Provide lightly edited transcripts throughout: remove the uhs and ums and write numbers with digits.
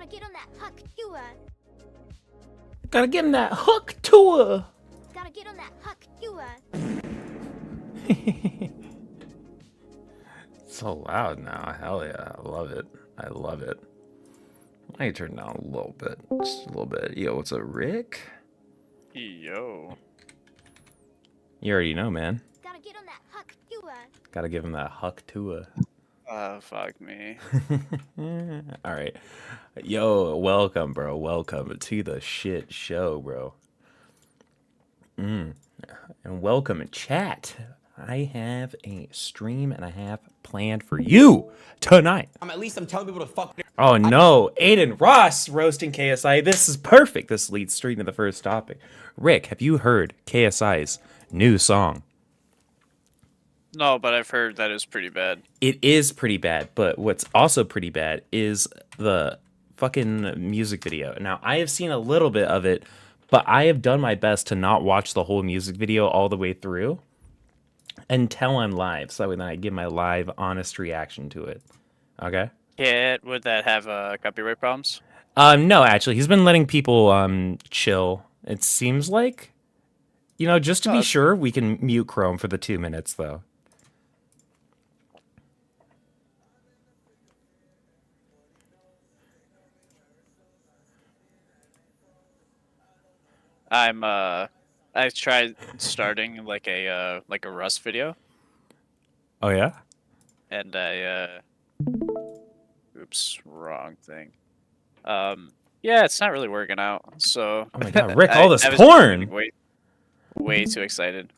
get on that huck tour. Gotta get him that hook tour. Gotta get on that huck tour. So loud now. Hell yeah. I love it. I love it. I can turn down a little bit. Just a little bit. Yo, what's up, Rick? Yo. You already know, man. Gotta get on that huck tour. Gotta give him that huck tour. Fuck me. Alright. Yo, welcome, bro. Welcome to the shit show, bro. And welcome, chat. I have a stream and a half planned for you tonight. At least I'm telling people to fuck. Oh no, Aiden Ross roasting KSI. This is perfect. This leads straight into the first topic. Rick, have you heard KSI's new song? No, but I've heard that is pretty bad. It is pretty bad, but what's also pretty bad is the fucking music video. Now, I have seen a little bit of it, but I have done my best to not watch the whole music video all the way through until I'm live, so then I give my live, honest reaction to it. Okay? Yeah, would that have copyright problems? No, actually, he's been letting people chill. It seems like, you know, just to be sure, we can mute Chrome for the 2 minutes though. I tried starting like a Rust video, Oh yeah? and oops, wrong thing. Yeah, it's not really working out. So. Oh my god, Rick, all this I was porn! way too excited.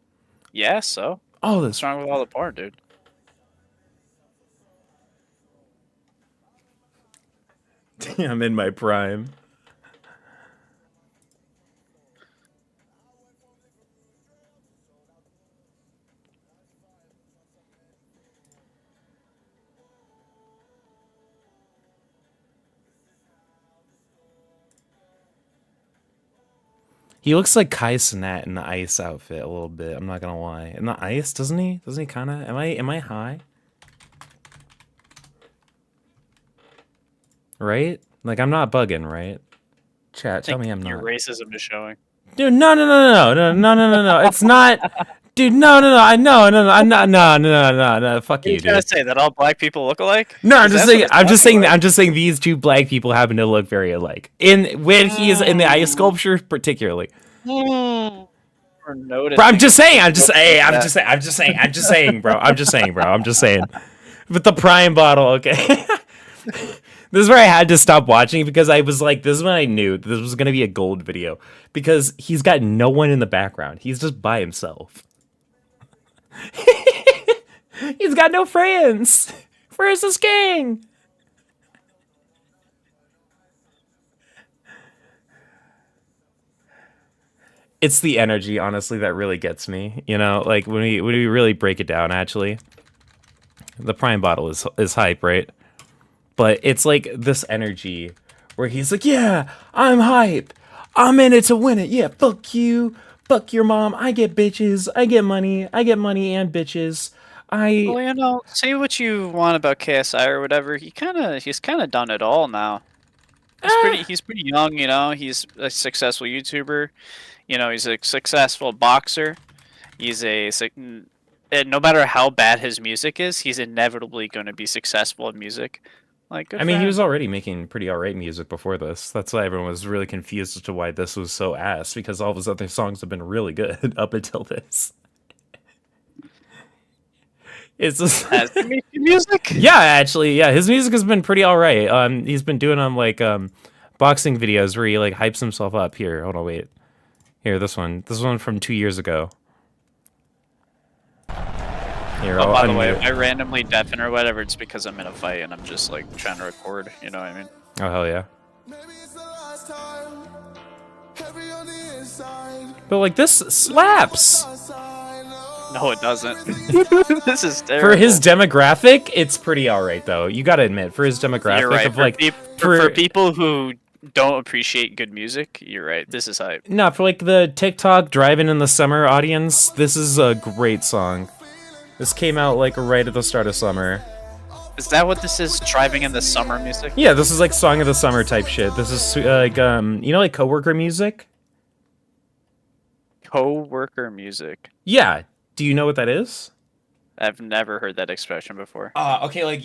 Yeah, so All this. what's wrong with all the porn, dude? I'm in my prime. He looks like Kai Cenat in the ice outfit a little bit. I'm not gonna lie. In the ice, doesn't he? Doesn't he kind of? Am I high? Right? Like I'm not bugging, right? Chat, tell me I'm Your not. racism is showing. Dude, no. It's not. Dude, no. I'm not. No. Fuck you, You trying to dude. say that all black people look alike? No, I'm Is just that saying. what it's I'm just talking saying. about? I'm just saying these two black people happen to look very alike. When he is in the ice sculpture, particularly. Or noticing. Bro, I'm just saying, bro. With the Prime bottle, okay. This is where I had to stop watching because I was like, this is when I knew this was gonna be a gold video because he's got no one in the background. He's just by himself. He's got no friends. Where's his king? It's the energy, honestly, that really gets me. You know, like when we really break it down, actually, the Prime bottle is hype, right? But it's like this energy where he's like, "Yeah, I'm hype. I'm in it to win it. Yeah, fuck you, fuck your mom. I get bitches. I get money and bitches. Well, you know, say what you want about KSI or whatever. He's kind of done it all now. He's pretty young, you know. He's a successful YouTuber. You know, he's a successful boxer. And no matter how bad his music is, he's inevitably going to be successful in music. Like, good I mean, for he him. was already making pretty alright music before this. That's why everyone was really confused as to why this was so ass, because all of his other songs have been really good up until this. It's just Has he made good music? yeah, actually, yeah, his music has been pretty alright. He's been doing like boxing videos where he like hypes himself up. Here, hold on, wait. Here, this one from 2 years ago. Here, Oh, I'll by the way, unmute. if I randomly deafen or whatever, it's because I'm in a fight and I'm just like trying to record. You know what I mean? Oh hell yeah! But like this slaps. No, it doesn't. This is terrible. For his demographic, it's pretty alright though. You gotta admit, for his demographic You're right. of like For people who don't appreciate good music, you're right. This is hype. no, for like the TikTok driving in the summer audience, this is a great song. This came out like right at the start of summer. Is that what this is? Driving in the summer music? Yeah, this is like song of the summer type shit. This is like you know, like coworker music. Co-worker music. Yeah. Do you know what that is? I've never heard that expression before. Okay, like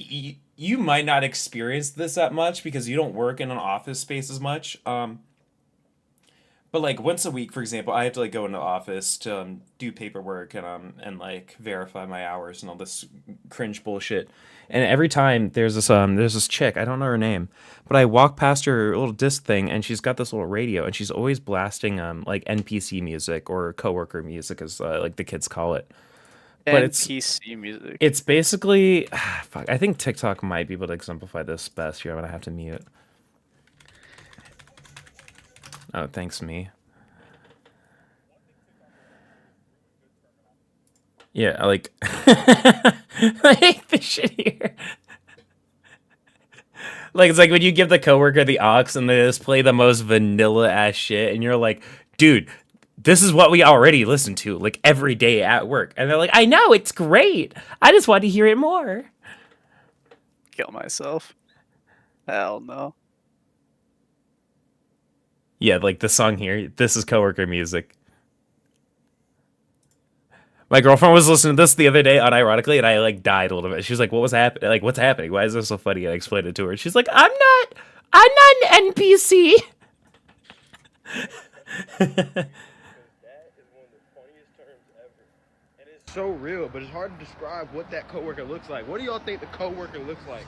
you might not experience this that much because you don't work in an office space as much. But like once a week, for example, I have to like go into the office to do paperwork and like verify my hours and all this cringe bullshit. And every time there's this chick, I don't know her name, but I walk past her little disc thing and she's got this little radio and she's always blasting like NPC music or coworker music as like the kids call it. But NPC music. It's basically fuck, I think TikTok might be able to exemplify this best here. I'm gonna have to mute. Oh, thanks, me. Yeah, I like I hate this shit here. Like it's like when you give the coworker the aux and they just play the most vanilla ass shit and you're like, dude, this is what we already listen to like every day at work. And they're like, I know, it's great. I just want to hear it more. Kill myself. Hell no. Yeah, like the song here, this is coworker music. My girlfriend was listening to this the other day unironically and I like died a little bit. She was like, what was happening? Like, what's happening? Why is this so funny? I explained it to her. She's like, I'm not an NPC. So real, but it's hard to describe what that coworker looks like. What do y'all think the coworker looks like?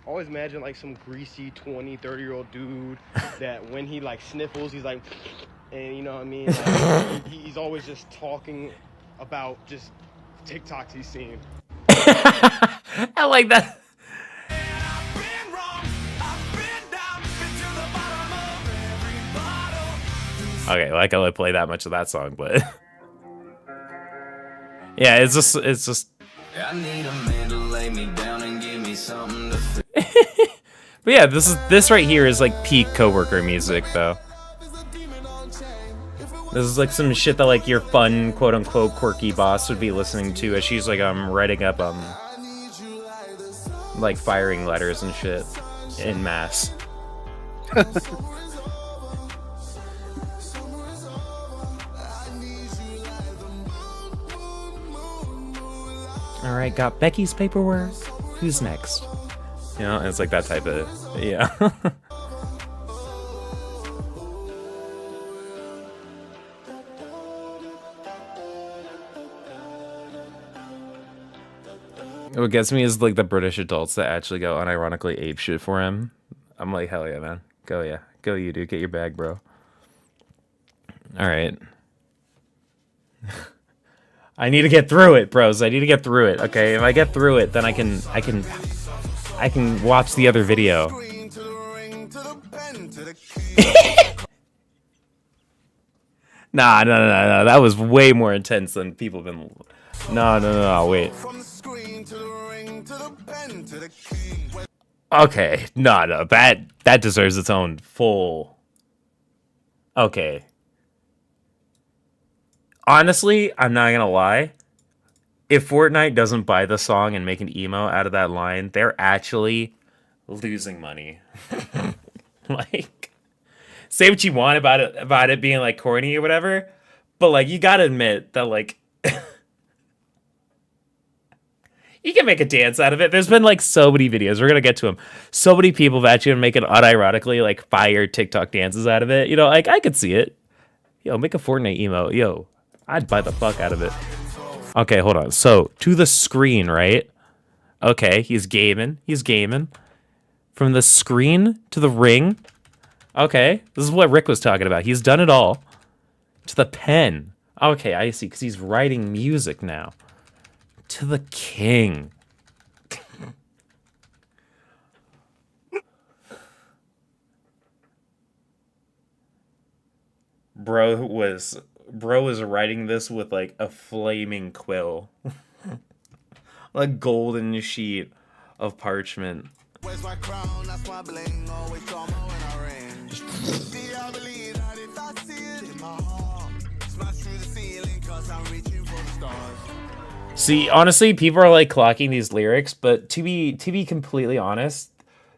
Always imagine like some greasy 20-30-year-old dude that when he like sniffles, he's like, and you know what I mean? Like, he's always just talking about just TikToks he's seen. I like that. Okay, well, I can only play that much of that song, but yeah, it's just. I need a man to lay me down and give me something to. But yeah, this right here is like peak coworker music, though. This is like some shit that like your fun, quote unquote, quirky boss would be listening to as she's like writing up like firing letters and shit in mass. All right, got Becky's paperwork. Who's next? You know, it's like that type of yeah. What gets me is like the British adults that actually go unironically ape shit for him. I'm like, hell yeah, man. Go yeah. Go you, dude. Get your bag, bro. Alright. I need to get through it, bros. I need to get through it. Okay, if I get through it, then I can watch the other video. Nah, no. That was way more intense than people have been. No, wait. Okay, no, that deserves its own full. Okay. Honestly, I'm not gonna lie. If Fortnite doesn't buy the song and make an emo out of that line, they're actually losing money. Like, say what you want about it being like corny or whatever, but like you gotta admit that like you can make a dance out of it. There's been like so many videos. We're gonna get to them. So many people have actually been making unironically like fire TikTok dances out of it. You know, like I could see it. Yo, make a Fortnite emo. Yo, I'd buy the fuck out of it. Okay, hold on. So to the screen, right? Okay, he's gaming. From the screen to the ring. Okay, this is what Rick was talking about. He's done it all. To the pen. Okay, I see, because he's writing music now. To the king. Bro was writing this with like a flaming quill. A golden sheet of parchment. Where's my crown? That's my bling. Always drama when I ring. See, I believe that if I see it in my heart, smash through the ceiling, cause I'm reaching for the stars. See, honestly, people are like clocking these lyrics, but to be completely honest,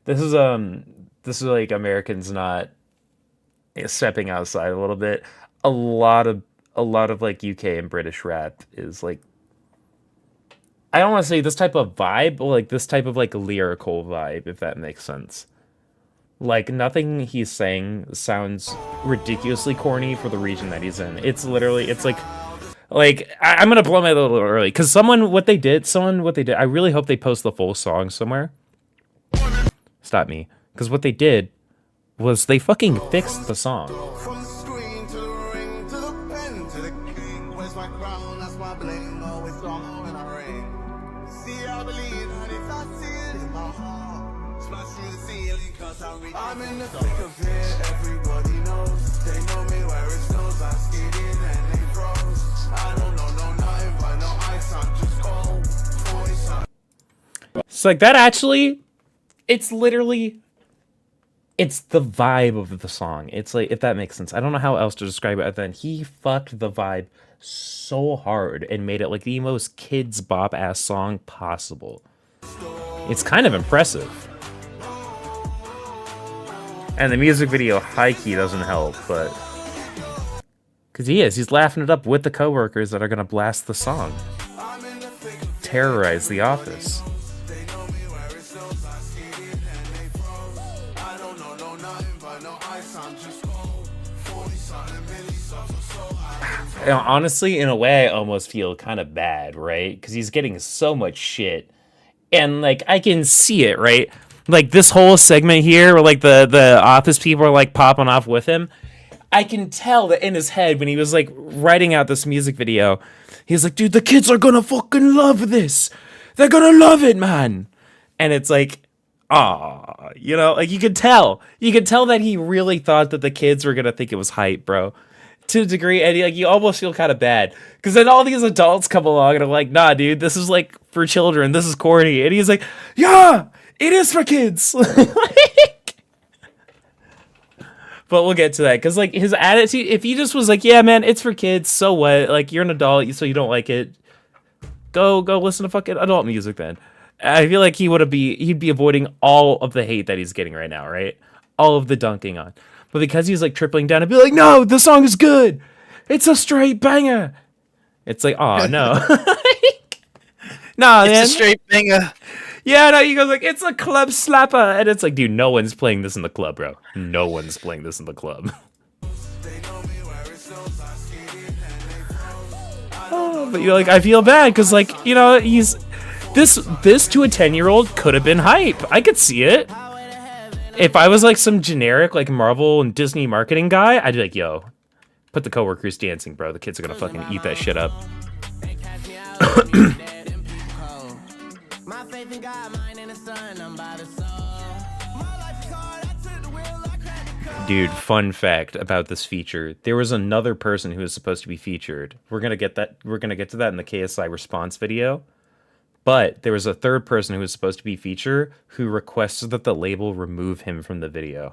this is like Americans not stepping outside a little bit. A lot of like UK and British rap is like, I don't want to say this type of vibe, but like this type of like lyrical vibe, if that makes sense. Like nothing he's saying sounds ridiculously corny for the region that he's in. It's literally, it's like I'm gonna blow my load a little early because someone what they did. I really hope they post the full song somewhere. Stop me, because what they did was they fucking fixed the song. From the screen to the ring to the pen to the king. Where's my crown? That's my bling. Always strong when I ring. See, I believe, and if I see it in my heart, smash through the ceiling, cause I'm in the thick of it. Everybody knows. They know me where it snows. I skid in and they froze. I don't know nothing but no ice. I'm just gold. 40 something. It's like that actually. It's literally. It's the vibe of the song. It's like, if that makes sense. I don't know how else to describe it other than he fucked the vibe so hard and made it like the most kids bop ass song possible. It's kind of impressive. And the music video high key doesn't help, but because he's laughing it up with the coworkers that are gonna blast the song, terrorize the office. Honestly, in a way, I almost feel kind of bad, right? Because he's getting so much shit, and like I can see it, right? Like this whole segment here, where like the office people are like popping off with him. I can tell that in his head when he was like writing out this music video, he's like, "Dude, the kids are gonna fucking love this. They're gonna love it, man." And it's like, ah, you know, like you could tell that he really thought that the kids were gonna think it was hype, bro. To a degree, and like you almost feel kind of bad because then all these adults come along and are like, "Nah, dude, this is like for children. This is corny." And he's like, "Yeah, it is for kids." But we'll get to that because like his attitude, if he just was like, "Yeah, man, it's for kids. So what? Like you're an adult, so you don't like it. Go listen to fucking adult music then." I feel like he'd be avoiding all of the hate that he's getting right now, right? All of the dunking on. But because he's like tripling down and be like, "No, the song is good. It's a straight banger." It's like, oh no. Nah, man. It's a straight banger. Yeah, no, he goes like, "It's a club slapper." And it's like, dude, no one's playing this in the club, bro. No one's playing this in the club. Oh, but you're like, I feel bad because like, you know, he's this to a 10-year-old could have been hype. I could see it. If I was like some generic like Marvel and Disney marketing guy, I'd be like, "Yo, put the coworkers dancing, bro. The kids are gonna fucking eat that shit up." Dude, fun fact about this feature: there was another person who was supposed to be featured. We're gonna get to that in the KSI response video. But there was a third person who was supposed to be featured who requested that the label remove him from the video.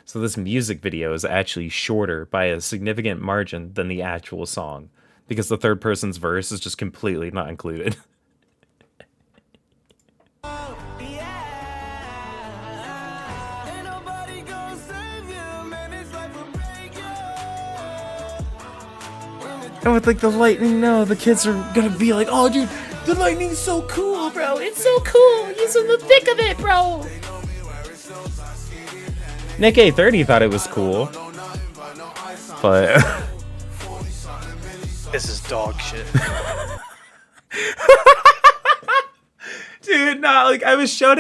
So this music video is actually shorter by a significant margin than the actual song because the third person's verse is just completely not included. And with like the lightning, no, the kids are gonna be like, "Oh, dude, the lightning's so cool, bro. It's so cool. He's in the thick of it, bro." Nick A30 thought it was cool, but This is dog shit. dude, nah, like I was shown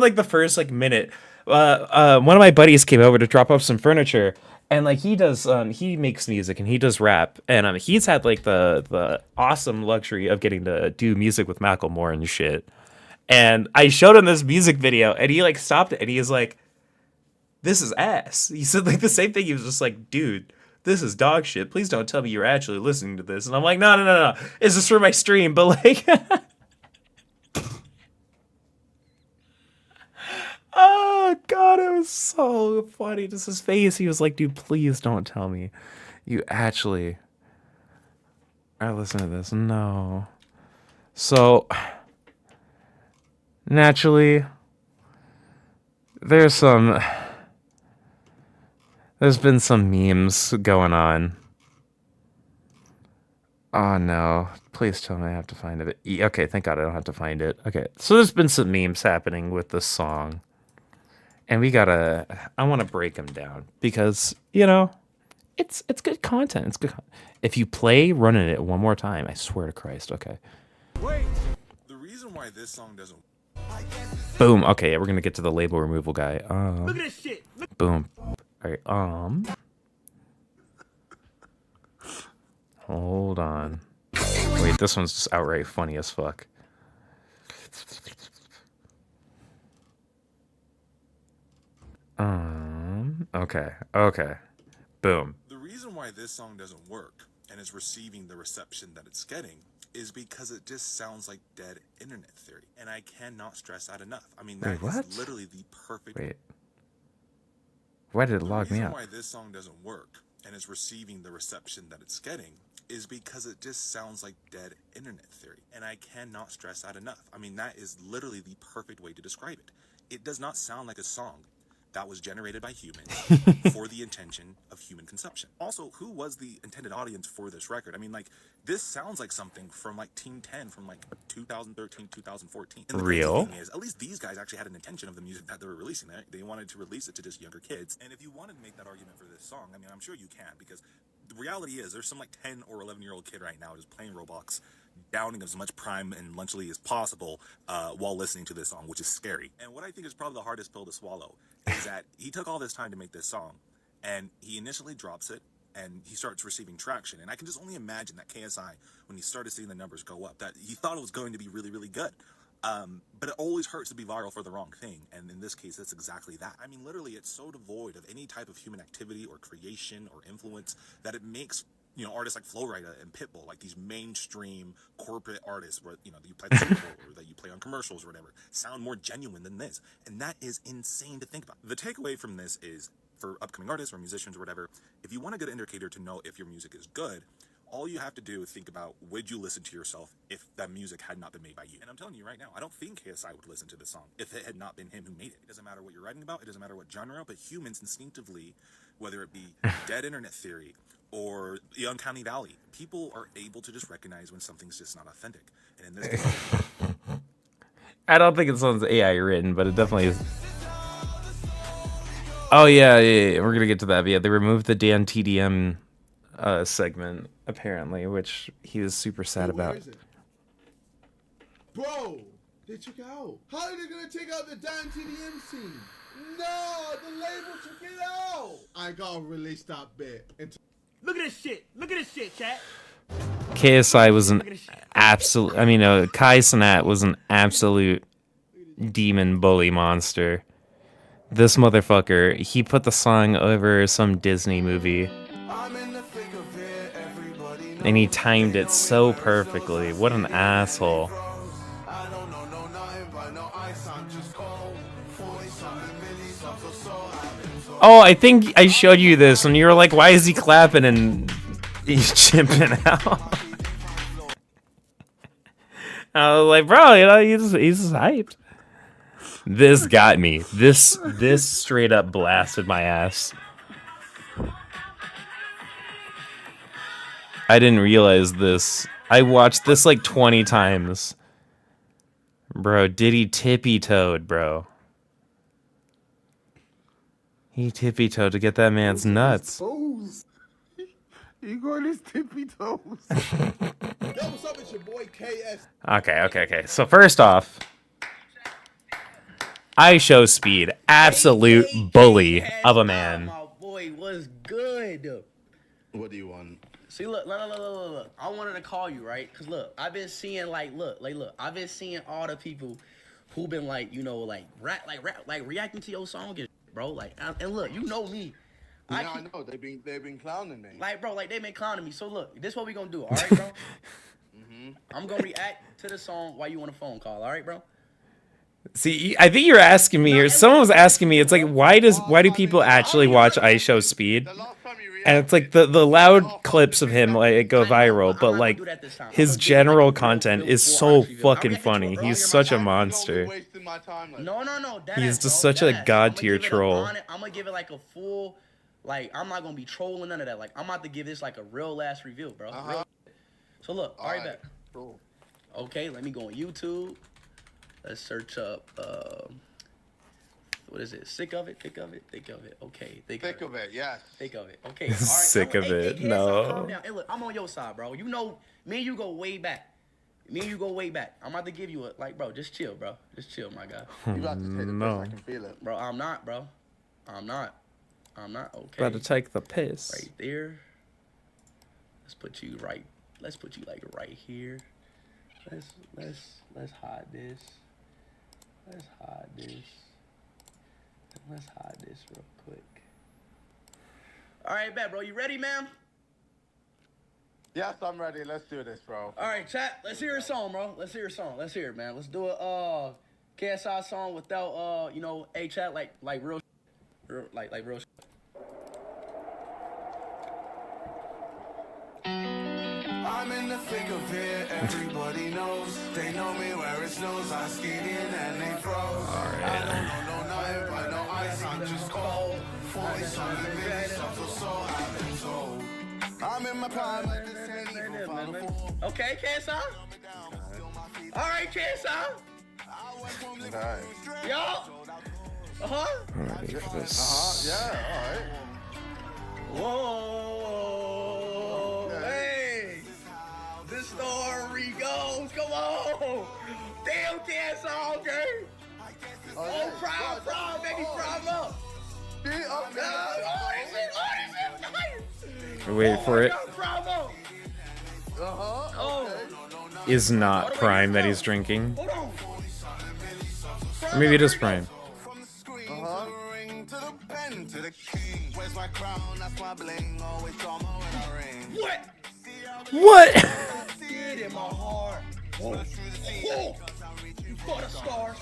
like the first like minute. One of my buddies came over to drop off some furniture. And like he makes music and he does rap, and he's had like the awesome luxury of getting to do music with Macklemore and shit. And I showed him this music video, and he like stopped it, and he was like, "This is ass." He said like the same thing. He was just like, "Dude, this is dog shit. Please don't tell me you're actually listening to this." And I'm like, No. It's just for my stream, but like. Oh god, it was so funny. Just his face. He was like, "Dude, please don't tell me you actually Alright, listen to this. No. So, naturally, there's been some memes going on. Oh no. Please tell me I have to find it. Okay, thank God I don't have to find it. Okay, so there's been some memes happening with this song. And I want to break them down. Because, you know, it's good content. It's good. If you play running it one more time, I swear to Christ, okay. Wait. The reason why this song doesn't. Boom. Okay, we're gonna get to the label removal guy. Look at this shit. Boom. All right. Hold on. Wait, this one's just outright funny as fuck. Okay. Boom. The reason why this song doesn't work and is receiving the reception that it's getting is because it just sounds like dead internet theory. And I cannot stress that enough. I mean, that is literally the perfect... Wait. Why did it log me out? The reason why this song doesn't work and is receiving the reception that it's getting is because it just sounds like dead internet theory. And I cannot stress that enough. I mean, that is literally the perfect way to describe it. It does not sound like a song that was generated by humans for the intention of human consumption. Also, who was the intended audience for this record? I mean, like, this sounds like something from, like, Team 10 from, like, 2013, 2014. And the Real? thing is, at least these guys actually had an intention of the music that they were releasing. They wanted to release it to just younger kids. And if you wanted to make that argument for this song, I mean, I'm sure you can, because the reality is there's some, like, 10 or 11-year-old kid right now just playing Roblox, downing as much Prime and Lunchly as possible while listening to this song, which is scary. And what I think is probably the hardest pill to swallow is that he took all this time to make this song, and he initially drops it, and he starts receiving traction. And I can just only imagine that KSI, when he started seeing the numbers go up, that he thought it was going to be really, really good. But it always hurts to be viral for the wrong thing, and in this case, that's exactly that. I mean, literally, it's so devoid of any type of human activity or creation or influence that it makes, you know, artists like Flowrida and Pitbull, like these mainstream corporate artists where, you know, that you play the Super Bowl or that you play on commercials or whatever, sound more genuine than this. And that is insane to think about. The takeaway from this is, for upcoming artists or musicians or whatever, if you want a good indicator to know if your music is good, all you have to do is think about, would you listen to yourself if that music had not been made by you? And I'm telling you right now, I don't think KSI would listen to this song if it had not been him who made it. It doesn't matter what you're writing about, it doesn't matter what genre, but humans instinctively, whether it be dead internet theory or the Uncanny Valley, people are able to just recognize when something's just not authentic. And in this case, I don't think it sounds AI written, but it definitely is. Oh yeah, we're gonna get to that. But yeah, they removed the Dan TDM segment apparently, which he was super sad about. Bro, they took it out. How are they gonna take out the Dan TDM scene? No, the label took it out. I gotta release that bit. Look at this shit. Look at this shit, chat. KSI was an absolute. I mean, Kai Cenat was an absolute demon bully monster. This motherfucker, he put the song over some Disney movie. And he timed it so perfectly. What an asshole. Oh, I think I showed you this, and you were like, why is he clapping and he's chimping out? I was like, bro, you know, he's hyped. This got me. This straight up blasted my ass. I didn't realize this. I watched this like 20 times. Bro, Diddy tippy-toed, bro. He tippy-toed to get that man's nuts. He got his tippy toes. Yo, what's up? It's your boy KS. Okay. So first off, I show speed. Absolute bully of a man. My boy, what's good? What do you want? See, look. I wanted to call you, right? Cause look, I've been seeing I've been seeing all the people who been like, you know, like reacting to your song, bro. Like, and look, you know me. I know they've been clowning me. Like, bro, like they been clowning me. So look, this is what we gonna do, all right, bro? I'm gonna react to the song while you on a phone call, all right, bro? See, I think you're asking me, or someone was asking me. It's like, why do people actually watch I Show Speed? The last time you And it's like the loud clips of him like go viral, but like his general content is so fucking funny. He's such a monster. No. He's just such a god tier troll. I'm gonna give it like a full, like I'm not gonna be trolling none of that. Like I'm about to give this like a real last review, bro. Real. So look, all right, bet. Cool. Okay, let me go on YouTube. Let's search up. What is it? Sick of it? Think of it? Think of it. Okay. Think of it. Yes. Think of it. Okay. All right. Sick of it. Calm No. down. Hey, look, I'm on your side, bro. You know, me and you go way back. I'm about to give you a, like, bro, just chill, bro. Just chill, my guy. You got to take the piss. No. I can feel it. Bro, I'm not, bro. I'm not. Okay. About to take the piss. Right there. Let's put you right. Let's put you like right here. Let's hide this. Let's hide this real quick. All right, bet, bro. You ready, ma'am? Yes, I'm ready. Let's do this, bro. All right, chat. Let's hear a song, bro. Let's hear it, man. Let's do a KSI song without you know, a chat like real, like real. I'm in the thick of it, everybody knows. They know me where it snows. I skid in and they froze. I don't know nothing but no ice, I'm just cold. 40 something minutes, so I've been told. I'm in my prime, like this ain't even Final Four. Okay, KSI. All right, KSI. Okay. Yo. I'm ready for this. Yeah, all right. Whoa. Hey. The story goes. Come on. Damn, KSI, okay. Oh, proud, baby, proud up. Wait for it. Is not Prime that he's drinking. Or maybe it is Prime. What? In my heart. Whoa. You for the stars.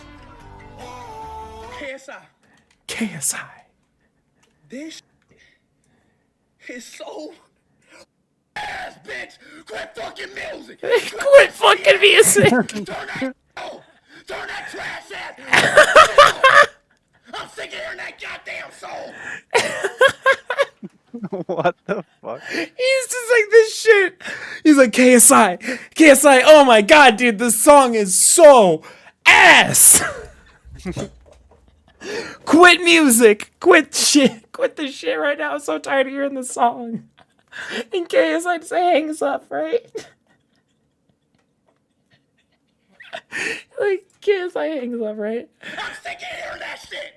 KSI. KSI. This is so ass, bitch. Quit fucking music. Quit fucking music. Turn that trash ass. I'm sick of hearing that goddamn song. What the fuck? He's just like this shit. He's like KSI. Oh my god, dude, this song is so ass. Quit music. Quit shit. Quit the shit right now. I'm so tired of hearing this song. And KSI just hangs up, right? Like KSI hangs up, right? I'm sick of hearing that shit.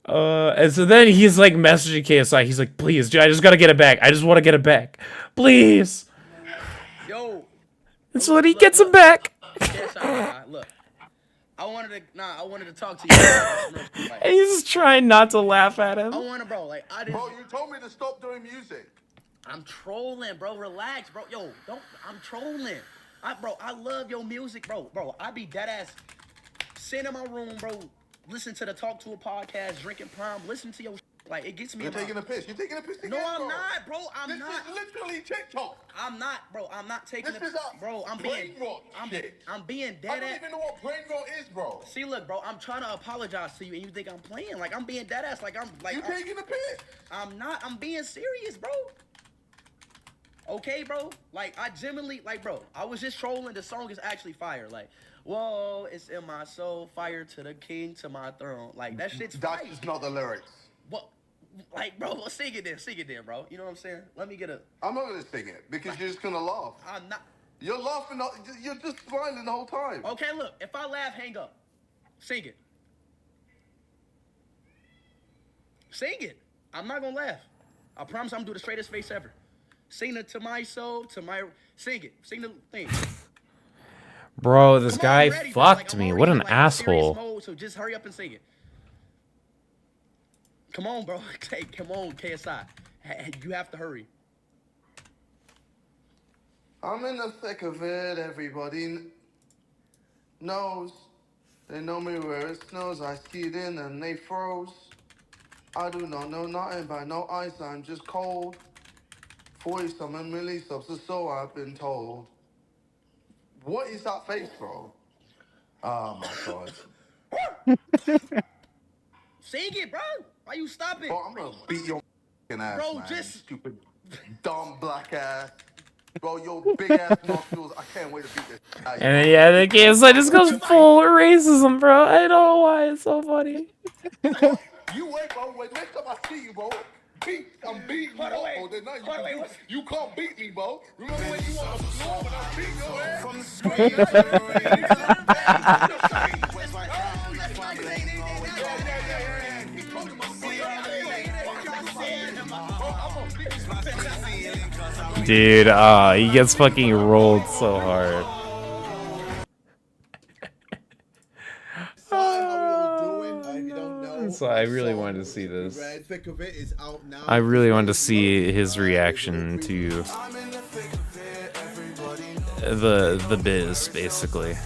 And so then he's like messaging KSI. He's like, please, dude, I just gotta get it back. I just want to get it back. Please. Yo. And so then he gets it back. KSI, look. I wanted to talk to you. And he's just trying not to laugh at him. Bro, like, I didn't. Bro, you told me to stop doing music. I'm trolling, bro. Relax, bro. Yo, I'm trolling. I love your music, bro. Bro, I be dead ass sitting in my room, bro. Listen to the Talk to a podcast, drinking Prime. Listen to your like it gets me. You're taking a piss. You're taking a piss again, No, I'm bro. not, bro. I'm not. This is literally TikTok. I'm not, bro. I'm not taking This a is a bro. I'm brain being. rot shit. I'm being I dead don't ass. even know what brain rot is, bro. See, look, bro. I'm trying to apologize to you, and you think I'm playing. Like I'm being dead ass. Like I'm like. You taking a piss? I'm not. I'm being serious, bro. Okay, bro. Like I genuinely, like, bro. I was just trolling. The song is actually fire. Like, whoa, it's in my soul, fire to the king, to my throne. Like that shit's fire. That's just not the lyrics. What? Like, bro, sing it then, bro. You know what I'm saying? Let me get a. I'm not gonna sing it because you're just gonna laugh. I'm not. You're laughing. You're just smiling the whole time. Okay, look. If I laugh, hang up. Sing it. Sing it. I'm not gonna laugh. I promise I'm gonna do the straightest face ever. Sing it to my soul, to my. Sing it. Sing the thing. Bro, this Come on, guy I'm ready, bro. fucked Like, me. I'm What an already in, like, serious asshole. mode, so just hurry up and sing it. Come on, bro. Hey, come on, KSI. You have to hurry. I'm in the thick of it. Everybody knows. They know me where it snows. I skied in and they froze. I do not know nothing about no ice, I'm just cold. 40 something milli subs, so I've been told. What is that face, bro? Oh my god. Sing it, bro. Why you stopping? Bro, I'm gonna beat your ass, Bro, man. just- You stupid, dumb black ass. Bro, your big ass nostrils. I can't wait to beat this. And then, yeah, the KSI just goes full racism, bro. I don't know why it's so funny. You wait, bro. Wait, next time I see you, bro. I'm beating you up, bro. Then now you can't beat me, bro. Remember when you on the floor when I'm beating your ass? From the screen to the Dude, he gets fucking rolled so hard. So I really wanted to see this. I really wanted to see his reaction to the biz, basically.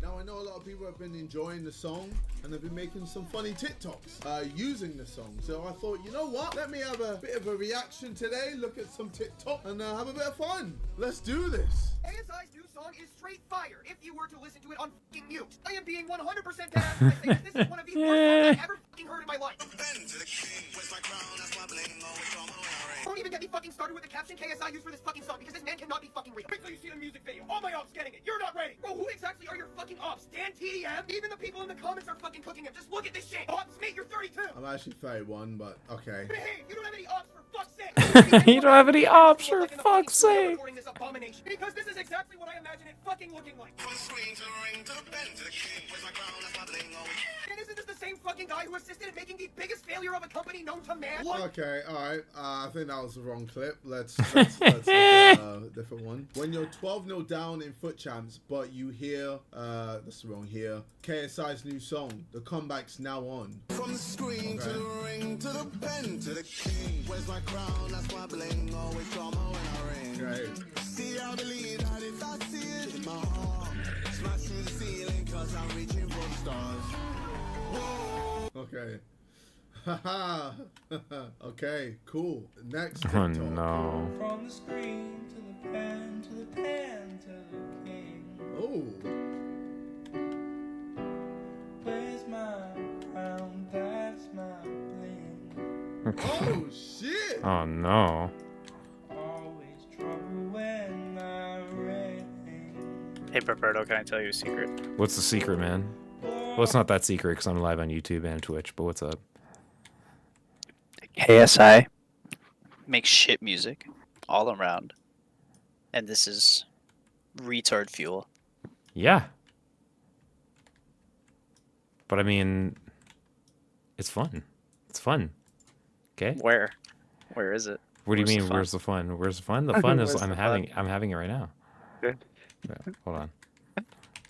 Now I know a lot of people have been enjoying the song and they've been making some funny TikToks using the song. So I thought, you know what? Let me have a bit of a reaction today, look at some TikTok and have a bit of fun. Let's do this. ASI's new song is straight fire if you were to listen to it on f***ing mute. I am being 100% dead ass when I say this is one of the worst songs I've ever f***ing heard in my life. Don't even get me fucking started with the caption KSI used for this fucking song because this man cannot be fucking real. Wait till you see the music video. All my ops getting it. You're not ready. Bro, who exactly are your fucking ops? Dan TDM? Even the people in the comments are fucking cooking him. Just look at this shit. Ops, mate, you're 32. I'm actually 31, but okay. Behave. You don't have any ops for fuck's sake. You don't have any ops for fuck's sake. Recording this abomination. Because this is exactly what I imagine it fucking looking like. And isn't this the same fucking guy who assisted in making the biggest failure of a company known to man? What? Okay, alright. I think that was the wrong clip. Let's look at a different one. When you're 12-0 down in foot champs, but you hear, that's wrong here, KSI's new song, the comeback's now on. From the screen to the ring, to the pen, to the king. Where's my crown? That's my bling. Always drama when I ring. Okay. See, I believe that if I see it in my heart, smash through the ceiling, cause I'm reaching for the stars. Okay. Haha. Okay, cool. Next Oh TikTok. no. From the screen to the pen, to the pen, to the king. Oh. Where's my crown? That's my bling. Oh, shit. Oh no. Always trouble when I ring. Hey, Roberto, can I tell you a secret? What's the secret, man? Well, it's not that secret because I'm live on YouTube and Twitch, but what's up? KSI makes shit music all around. And this is retard fuel. Yeah. But I mean, it's fun. It's fun. Okay? Where? Where is it? What do you Where's the mean, fun? where's the fun? Where's the fun? The fun is Where's I'm the having it right now. Good. Yeah, hold on.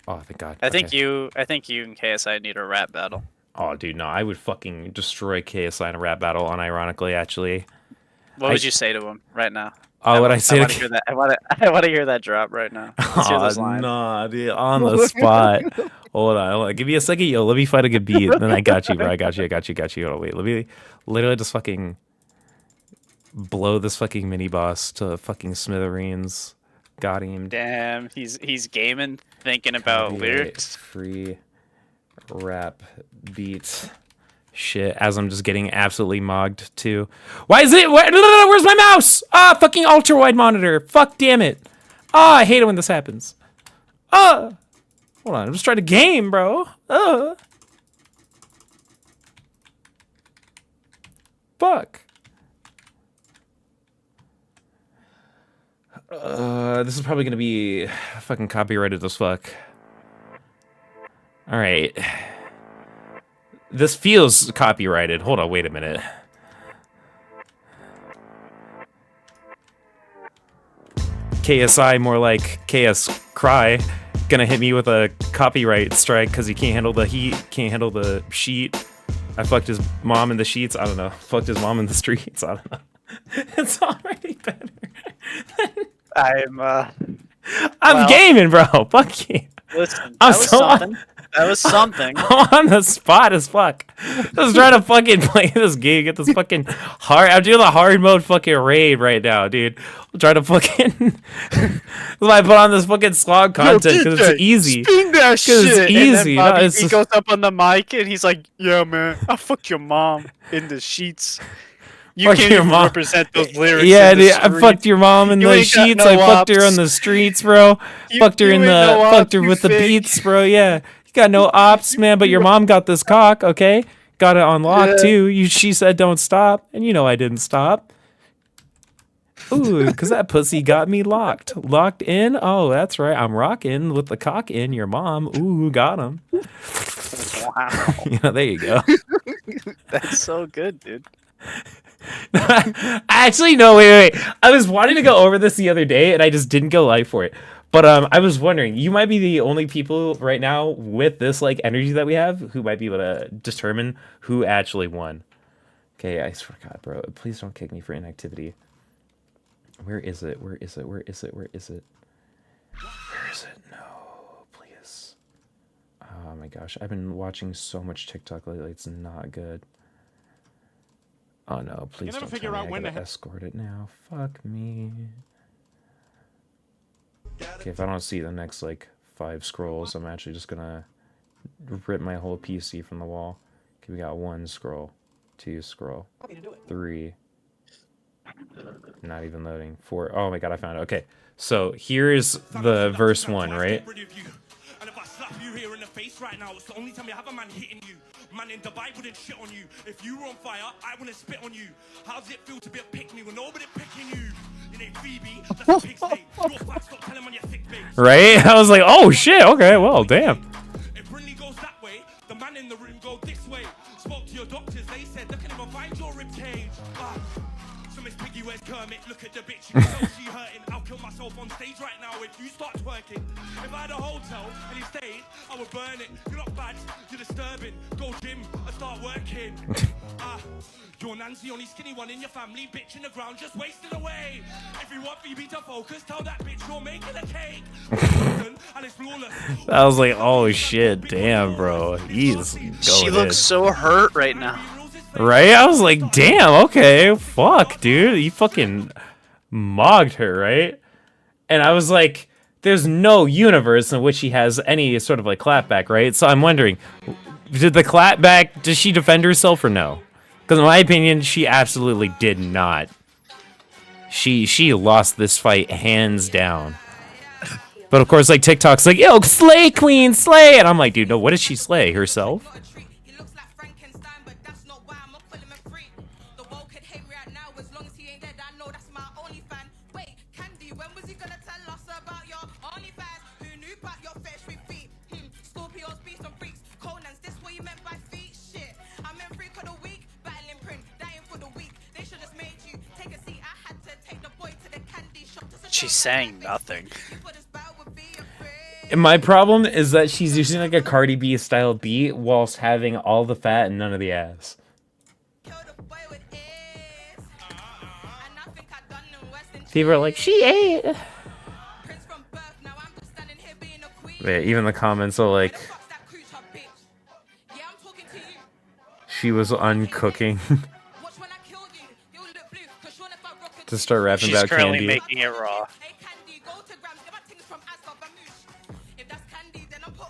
Oh, thank God. I think Okay. you and KSI need a rap battle. Oh, dude, no, I would fucking destroy KSI in a rap battle, unironically, actually. What would you say to him right now? Oh, what I say I want to to hear that. I want to hear that drop right now. Let's hear those Oh, lines. nah, dude, on the spot. Hold on. Give me a second, yo. Let me find a good beat. Then I got you, bro. I got you. Hold on, wait. Let me literally just fucking blow this fucking mini boss to fucking smithereens. Got him. Damn, he's gaming, thinking about Copyright lyrics. Free rap beat. Shit, as I'm just getting absolutely mogged too. Why is it? Where's my mouse? Ah, fucking ultra wide monitor. Fuck, damn it. Ah, I hate it when this happens. Hold on, I'm just trying to game, bro. Fuck. This is probably gonna be fucking copyrighted as fuck. All right. This feels copyrighted. Hold on, wait a minute. KSI, more like KS Cry, gonna hit me with a copyright strike because he can't handle the heat, can't handle the sheet. I fucked his mom in the sheets. I don't know. Fucked his mom in the streets. I don't know. It's already better. I'm Well- gaming, bro. Fuck you. Listen, I'm that was so- something. That was something. I'm on the spot as fuck. Just trying to fucking play this game, get this fucking hard. I'm doing the hard mode fucking raid right now, dude. I'm trying to fucking. That's why I put on this fucking slog content because it's easy. Spin that 'Cause shit. it's easy. And then No, Bobby it's B just- goes up on the mic and he's like, "Yeah, man, I fucked your mom in the sheets. You Fuck can't your even mom. represent those lyrics." Yeah, in the dude, I street. fucked your mom in You the ain't got sheets. no I fucked her ops. on the streets, bro. You- Fucked her you in ain't the no fucked ops, her you with the fake. beats, bro. Yeah, you got no ops, man. But your mom got this cock, okay? Got it on lock Yeah. too. She said don't stop, and you know I didn't stop. Ooh, because that pussy got me locked. Locked in? Oh, that's right. I'm rocking with the cock in your mom. Ooh, got him. Wow, Yeah, there you go. that's so good, dude. Actually, no, wait. I was wanting to go over this the other day, and I just didn't go live for it. But I was wondering, you might be the only people right now with this like energy that we have who might be able to determine who actually won. Okay, I swear to God, bro, please don't kick me for inactivity. Where is it? Where is it? Where is it? Where is it? Where is it? No, please. Oh my gosh, I've been watching so much TikTok lately. It's not good. Oh no, please never don't figure tell out me I when gotta to escort it now. Fuck me. Okay, if I don't see the next like 5 scrolls, I'm actually just gonna rip my whole PC from the wall. Okay, we got 1 scroll, 2 scroll, 3. Not even loading. 4. Oh my god, I found it. Okay, so here's the verse 1, right? And if I slap you here in the face right now, it's the only time you have a man hitting you. Man in Dubai wouldn't shit on you. If you were on fire, I wouldn't spit on you. How does it feel to be a pick me when nobody picking you? You ain't Phoebe, that's a pig's name. Your facts, don't tell him on your sick babes. Right? I was like, oh shit, okay, well, damn. If Brinley goes that way, the man in the room go this way. Spoke to your doctors, they said, look at him and find your ribcage. So Miss Piggy, where's Kermit? Look at the bitch, you can tell she hurting. I'll kill myself on stage right now if you start twerking. If I had a hotel and he stayed, I would burn it. You're not bad, you're disturbing. Go gym and start working. You're Nancy, only skinny one in your family. Bitch in the ground, just wasting away. If you want Phoebe to focus, tell that bitch you're making a cake. And it's flawless. I was like, oh shit, damn, bro. He's going She looks so hurt right now. Right? I was like, damn, okay, fuck, dude. You fucking mogged her, right? And I was like, there's no universe in which he has any sort of like clapback, right? So I'm wondering, did the clapback, does she defend herself or no? Because in my opinion, she absolutely did not. She lost this fight hands down. But of course, like TikTok's like, yo, slay queen, slay! And I'm like, dude, no, what did she slay? Herself? She's saying nothing. And my problem is that she's using like a Cardi B style beat whilst having all the fat and none of the ass. People are like, she ate. Yeah, even the comments are like, she was uncooking. To start rapping She's about currently candy. making it raw.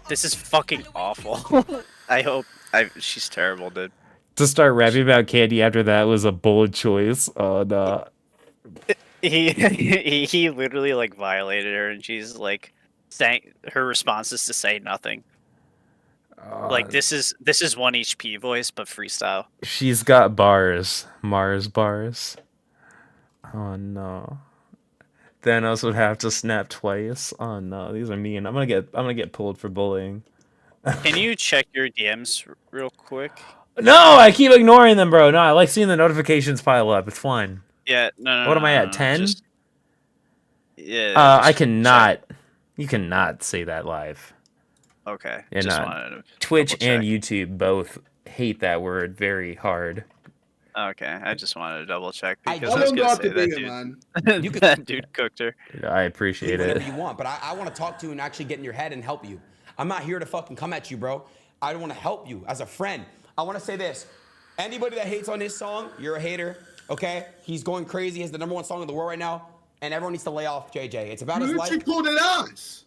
This is fucking awful. She's terrible, dude. To start rapping about candy after that was a bold choice. Oh no. He literally like violated her, and she's like saying her response is to say nothing. Like this is 1 HP voice, but freestyle. She's got bars. Mars bars. Oh no. Thanos would have to snap twice. Oh no, these are mean. I'm gonna get pulled for bullying. Can you check your DMs real quick? No, I keep ignoring them, bro. No, I like seeing the notifications pile up. It's fun. Yeah, no. What am I at? 10? Yeah. I cannot. You cannot say that live. Okay. Yeah, just not. wanted to Twitch and double-check. YouTube both hate that word very hard. Okay, I just wanted to double check I because I I was don't gonna know say to that be dude. man. You could- That dude cooked her. I do appreciate whatever it. you want, but I want to talk to you and actually get in your head and help you. I'm not here to fucking come at you, bro. I want to help you as a friend. I want to say this. Anybody that hates on this song, you're a hater, okay? He's going crazy. He's the #1 song in the world right now, and everyone needs to lay off JJ. It's about You his literally life. called it ass.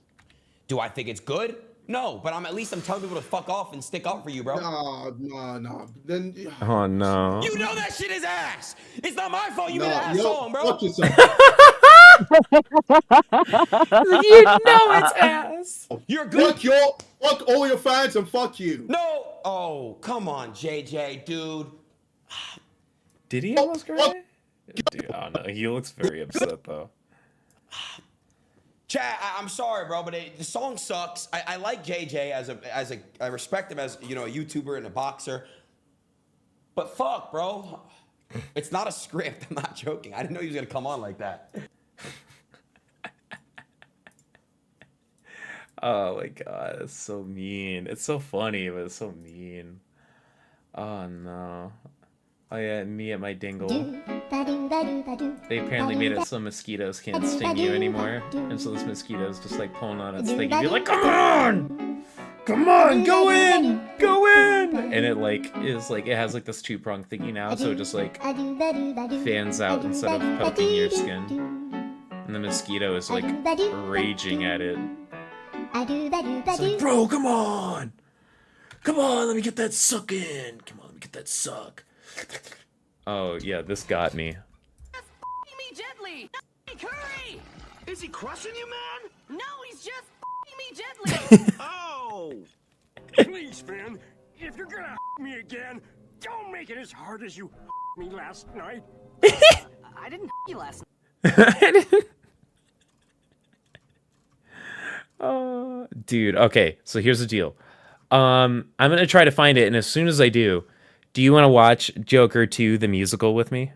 Do I think it's good? No, but at least I'm telling people to fuck off and stick up for you, bro. No. Then Oh no. You know that shit is ass. It's not my fault you no, made an ass yo, song, bro. fuck yourself. You know it's ass. You're good. Fuck all your fans and fuck you. No. Oh, come on, JJ, dude. Did he almost cry? Dude, I don't know. He looks very upset though. Chad, I'm sorry, bro, but the song sucks. I like JJ I respect him as, you know, a YouTuber and a boxer. But fuck, bro. It's not a script. I'm not joking. I didn't know he was gonna come on like that. Oh my god, it's so mean. It's so funny, but it's so mean. Oh no. Oh yeah, me at my dingle. They apparently made it so mosquitoes can't sting you anymore. And so this mosquito's just like pulling on its thing and be like, come on! Come on, go in! Go in! And it like is like it has like this 2-prong thingy now, so it just like fans out instead of poking your skin. And the mosquito is like raging at it. It's like, bro, come on! Come on, let me get that suck in! Come on, let me get that suck. Oh, yeah, this got me. Just me gently! Curry! Is he crushing you, man? No, he's just me gently! Oh! Please, Finn, if you're gonna me again, don't make it as hard as you me last night. I didn't you last night. Dude, okay, so here's the deal. I'm gonna try to find it, and as soon as I do you want to watch Joker 2, the musical with me?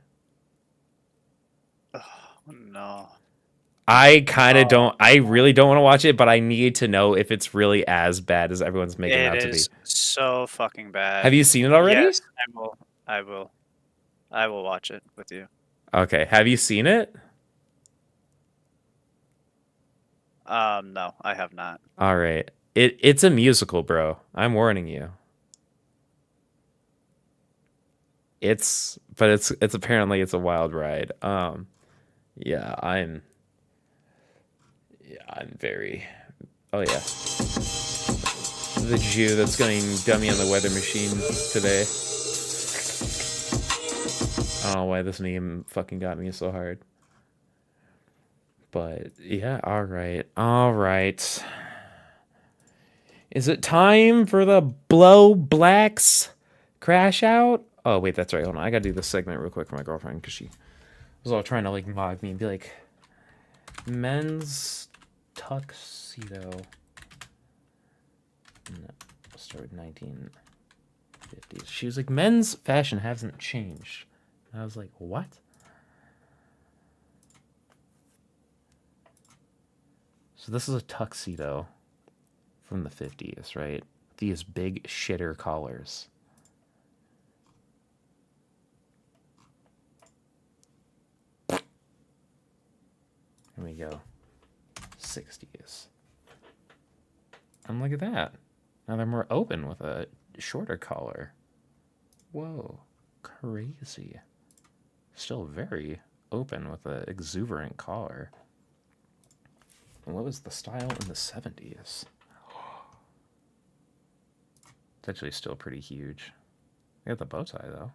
Oh, no. I kind of don't. I really don't want to watch it, but I need to know if it's really as bad as everyone's making it out to be. It is so fucking bad. Have you seen it already? Yes, I will watch it with you. Okay, have you seen it? No, I have not. All right. It's a musical, bro. I'm warning you. It's apparently it's a wild ride. Yeah, I'm very. Oh yeah. The Jew that's going dummy on the weather machine today. I don't know why this name fucking got me so hard. But yeah, all right. Is it time for the BlowBlax Crash Out? Oh wait, that's right. Hold on, I gotta do this segment real quick for my girlfriend because she was all trying to like mock me and be like, men's tuxedo. No, started 1950s. She was like, men's fashion hasn't changed. And I was like, what? So this is a tuxedo from the 50s, right? These big shitter collars. Here we go. 60s. And look at that. Now they're more open with a shorter collar. Whoa. Crazy. Still very open with an exuberant collar. What was the style in the 70s? It's actually still pretty huge. They got the bow tie, though.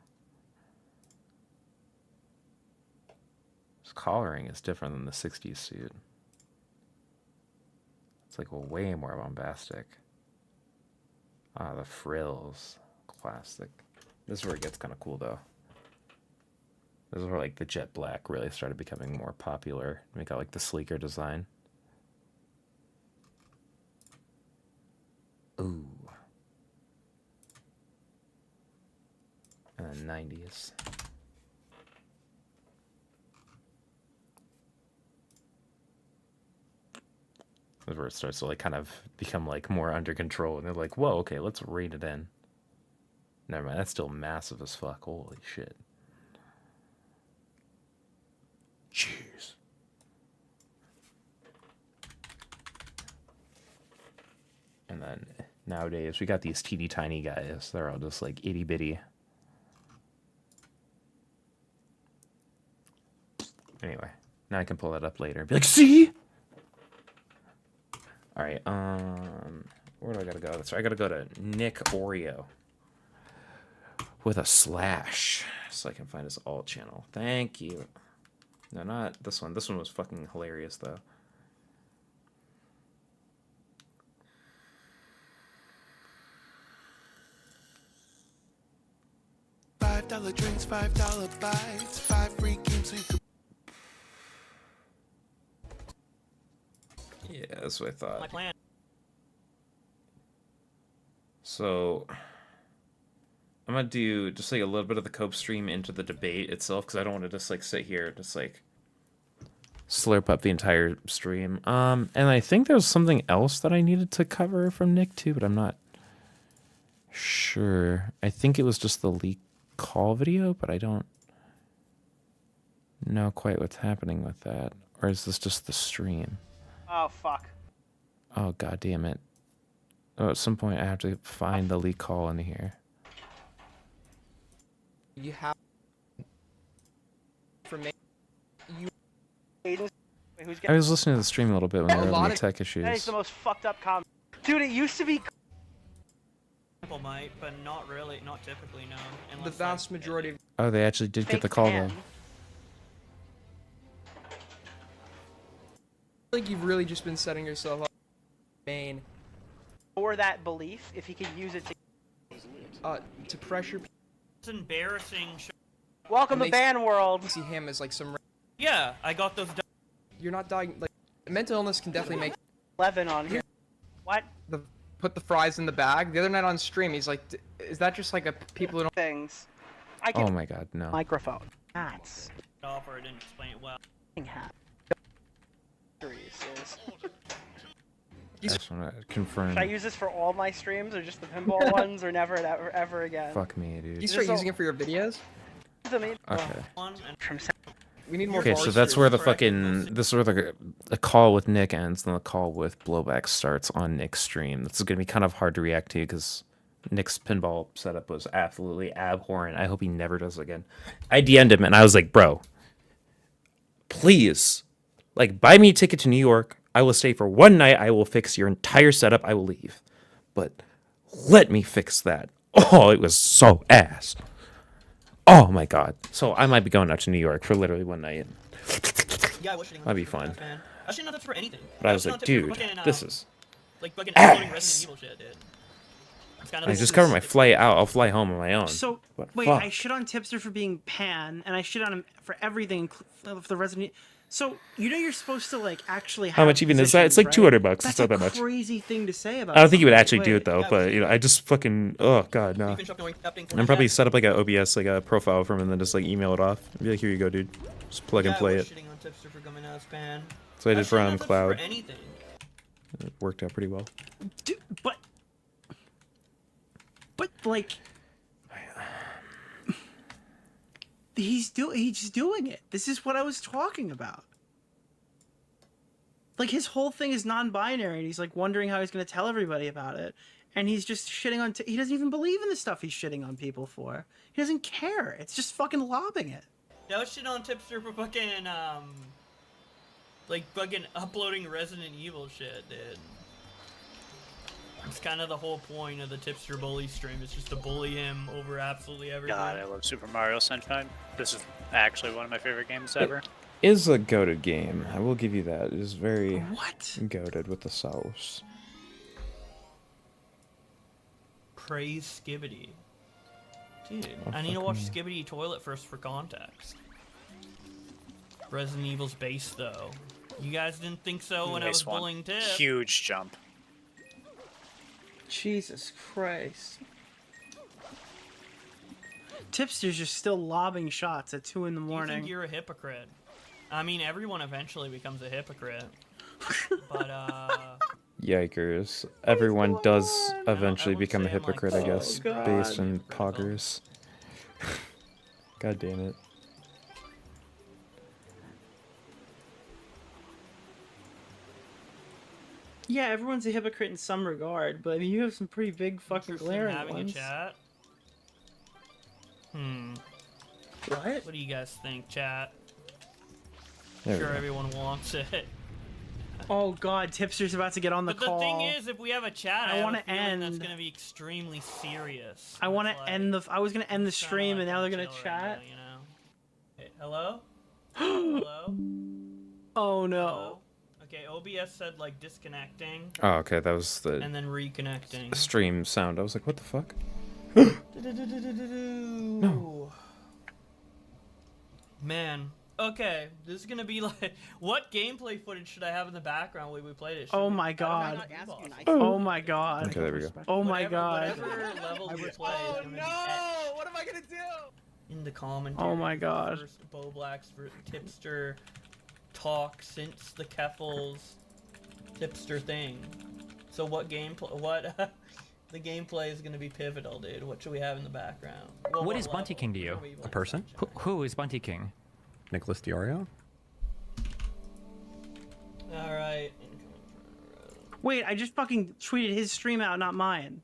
This collaring is different than the 60s suit. It's like way more bombastic. Ah, the frills. Classic. This is where it gets kind of cool, though. This is where, like, the jet black really started becoming more popular. We got, like, the sleeker design. Ooh. And then 90s. That's where it starts to like kind of become like more under control, and they're like, "Whoa, okay, let's rein it in." Never mind, that's still massive as fuck. Holy shit! And then nowadays we got these teeny tiny guys. They're all just like itty bitty. Anyway, now I can pull that up later and be like, see? All right, where do I gotta go? So I gotta go to Nick Oreo with a slash so I can find his alt channel. Thank you. No, not this one. This one was fucking hilarious though. $5 drinks, $5 bites, 5 free games so you could. Yeah, that's what I thought. My plan. So I'm gonna do just like a little bit of the Cope stream into the debate itself because I don't want to just like sit here just like slurp up the entire stream. And I think there was something else that I needed to cover from Nick too, but I'm not sure. I think it was just the leak call video, but I don't know quite what's happening with that. Or is this just the stream? Oh, fuck. Oh, god damn it. Oh, at some point I have to find the leak call in here. You have information. I was listening to the stream a little bit when they were having the tech That is issues. the most fucked up comment. Dude, it used to be. People might, but not really, not typically, no. The Unless, vast majority of Oh, they actually did get the call though. I think you've really just been setting yourself up main For that belief, if he could use it to pressure people. It's embarrassing. Welcome to ban world. See him as like some. Yeah, I got those. You're not dying. Like mental illness can definitely make. 11 on here. What? Put the fries in the bag. The other night on stream, he's like, "Is that just like a people who don't things?" Oh my god, no. Microphone. That's. Off or I didn't explain it well. I just want to confirm. Should I use this for all my streams, or just the pinball ones, or never, ever again? Fuck me, dude. You start using it for your videos? Okay. We need more. Okay, so that's where the fucking this is where the call with Nick ends, and the call with BlowBlax starts on Nick's stream. This is gonna be kind of hard to react to because Nick's pinball setup was absolutely abhorrent. I hope he never does it again. I DM'd him and I was like, bro, please, like, buy me a ticket to New York. I will stay for one night. I will fix your entire setup. I will leave, but let me fix that. Oh, it was so ass. Oh my god. So I might be going out to New York for literally one night. Yeah, I was shitting on That'd be that, fun. man. I shouldn't know that's for anything. But I was shitting like, on tips for dude, fucking, this is like fucking uploading Resident Evil shit, dude. It's kind of I just cover my flight out. I'll fly home on my own. So But wait, fuck. I shit on Tipster for being pan, and I shit on him for everything for the Resident. So you know you're supposed to like actually. How have much even is that? It's like positions, right? $200. That's It's not a that much. crazy thing to say about. I don't think he would something. actually do Wait. it though, but you know, I just fucking god no. I'm probably set up like a OBS like a profile for him and then just like email it off. And be like, here you go, dude. Just plug and play it. Shitting on Tipster for coming out of span. So I did for shitting on Tipster Cloud. For anything. It worked out pretty well. Dude, but like, he's doing it. This is what I was talking about. Like his whole thing is non-binary, and he's like wondering how he's gonna tell everybody about it, and he's just shitting on. He doesn't even believe in the stuff he's shitting on people for. He doesn't care. It's just fucking lobbing it. That was shit on Tipster for fucking like fucking uploading Resident Evil shit, dude. It's kind of the whole point of the Tipster bully stream. It's just to bully him over absolutely everything. God, I love Super Mario Sunshine. This is actually one of my favorite games ever. Is a goated game. I will give you that. It is very goated with the sauce. Praise Skibbity. Dude, Oh, I need to watch fucking- Skibbity Toilet first for context. Resident Evil's base, though. You guys didn't think so when I was Nice one. bullying Tip. Huge jump. Jesus Christ. Tipster's just still lobbing shots at 2 in the You morning. think you're a hypocrite. I mean, everyone eventually becomes a hypocrite. But, Yikers. Everyone does eventually become a hypocrite, I guess, God. based on poggers. God damn it. Yeah, everyone's a hypocrite in some regard, but I mean, you have some pretty big fucking Interested in glaring having ones. a chat. What? What do you guys think, chat? There we Sure, go. everyone wants it. Oh god, Tipster's about to get on the But call. the thing is, if we have a chat, I want wanna to end. That's end. gonna be extremely serious. I want It's to like- end the. I was gonna end the stream, and now they're gonna chill right chat. now, you know? Hey, hello? Hello? Oh no. Okay, OBS said like disconnecting Oh, okay, that was the and then reconnecting. stream sound. I was like, what the fuck? No. Man. Okay, this is gonna be like, what gameplay footage should I have in the background when we played it? Should Oh we- my I don't god. know. Oh my god. Okay, there we go. Oh my god. Whatever level we play is gonna be Oh, what am I gonna do? in the commentary. Oh my god. First BlowBlax Tipster talk since the Keffels Tipster thing. So what gameplay? What the gameplay is gonna be pivotal, dude. What should we have in the background? Well, What is Bunty King to you? A person? Who is Bunty King? Nicholas Diorio? All right. Wait, I just fucking tweeted his stream out, not mine.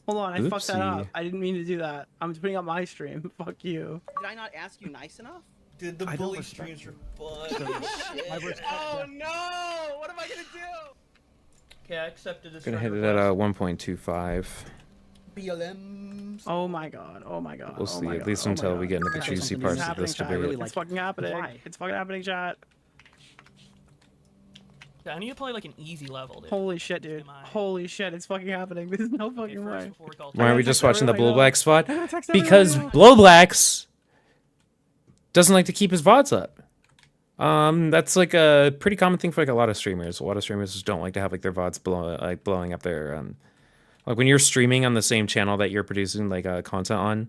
Hold on, I fucked that Oopsie. up. I didn't mean to do that. I'm putting up my stream. Fuck you. Did I not ask you nice enough? Dude, the bully streams are fun. Oh no! What am I gonna do? Okay, I accepted this. Gonna friend hit it at request. 1.25. BLM. Oh my god. Oh my god. We'll oh see, my at god, least oh my until god. we get into the It's juicy happening, parts of happening, this chat. debate. It's fucking happening. Why? It's fucking happening, chat. I need to play like an easy level, dude. Holy shit, dude. Holy shit, it's fucking happening. There's no fucking way. Why are we just watching the BlowBlax spot? I gotta text Because everyone. BlowBlax doesn't like to keep his VODs up. That's like a pretty common thing for like a lot of streamers. A lot of streamers just don't like to have like their VODs blowing up their like when you're streaming on the same channel that you're producing like content on,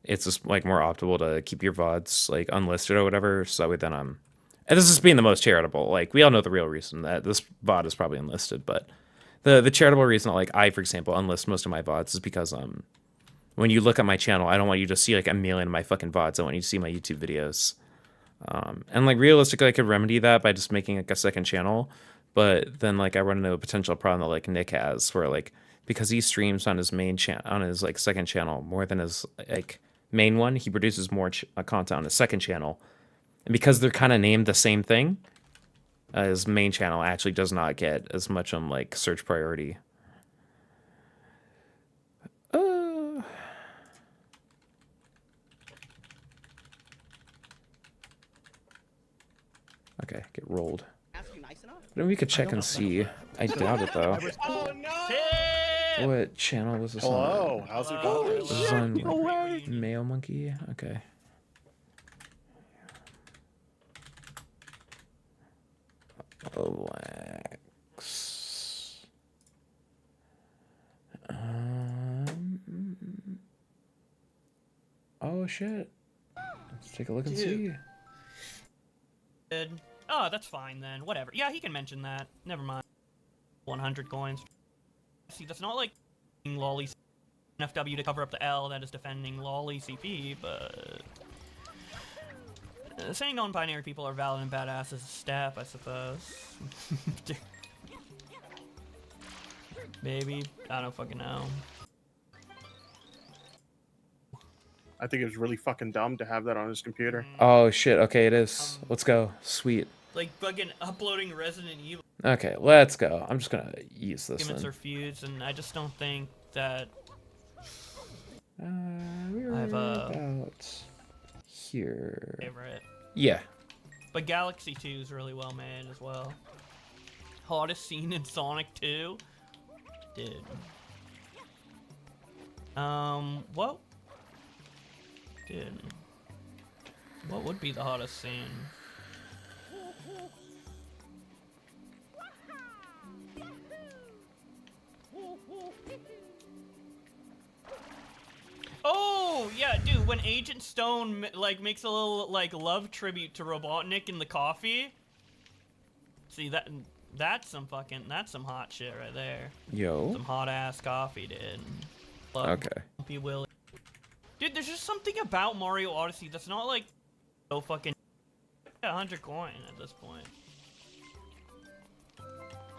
it's just like more optimal to keep your VODs like unlisted or whatever. So that way then and this is being the most charitable. Like we all know the real reason that this VOD is probably unlisted, but the charitable reason that like I, for example, unlist most of my VODs is because when you look at my channel, I don't want you to see like a million of my fucking VODs. I want you to see my YouTube videos. And like realistically, I could remedy that by just making like a second channel, but then like I run into a potential problem that like Nick has, where like because he streams on his main channel, on his like second channel more than his like main one, he produces more content on his second channel, and because they're kind of named the same thing, his main channel actually does not get as much like search priority. Okay, get rolled. Ask you nice enough? Then we could check and see. I doubt it though. Oh no! What channel was this Hello, on? how's it Oh, going? this is on No way. Mayo Monkey. Okay. BlowBlax. Oh shit. Let's take a look and see. Dude. Oh, that's fine then. Whatever. Yeah, he can mention that. Never mind. 100 coins. See, that's not like lolly NFW to cover up the L that is defending lolly CP, but saying non-binary people are valid and badass is a step, I suppose. Maybe. I don't fucking know. I think it was really fucking dumb to have that on his computer. Oh shit. Okay, it is. Let's go. Sweet. Like fucking uploading Resident Evil Okay, let's go. I'm just gonna use this arguments then. or feuds, and I just don't think that We're I've about here. favorite. Yeah. But Galaxy 2 is really well made as well. Hottest scene in Sonic 2? Dude. What? Dude. What would be the hottest scene? Oh yeah, dude. When Agent Stone like makes a little like love tribute to Robotnik in the coffee. See that's some hot shit right there. Yo. Some hot ass coffee, dude. Love Okay. Bumpy Willie. Dude, there's just something about Mario Odyssey that's not like so fucking 100 coin at this point.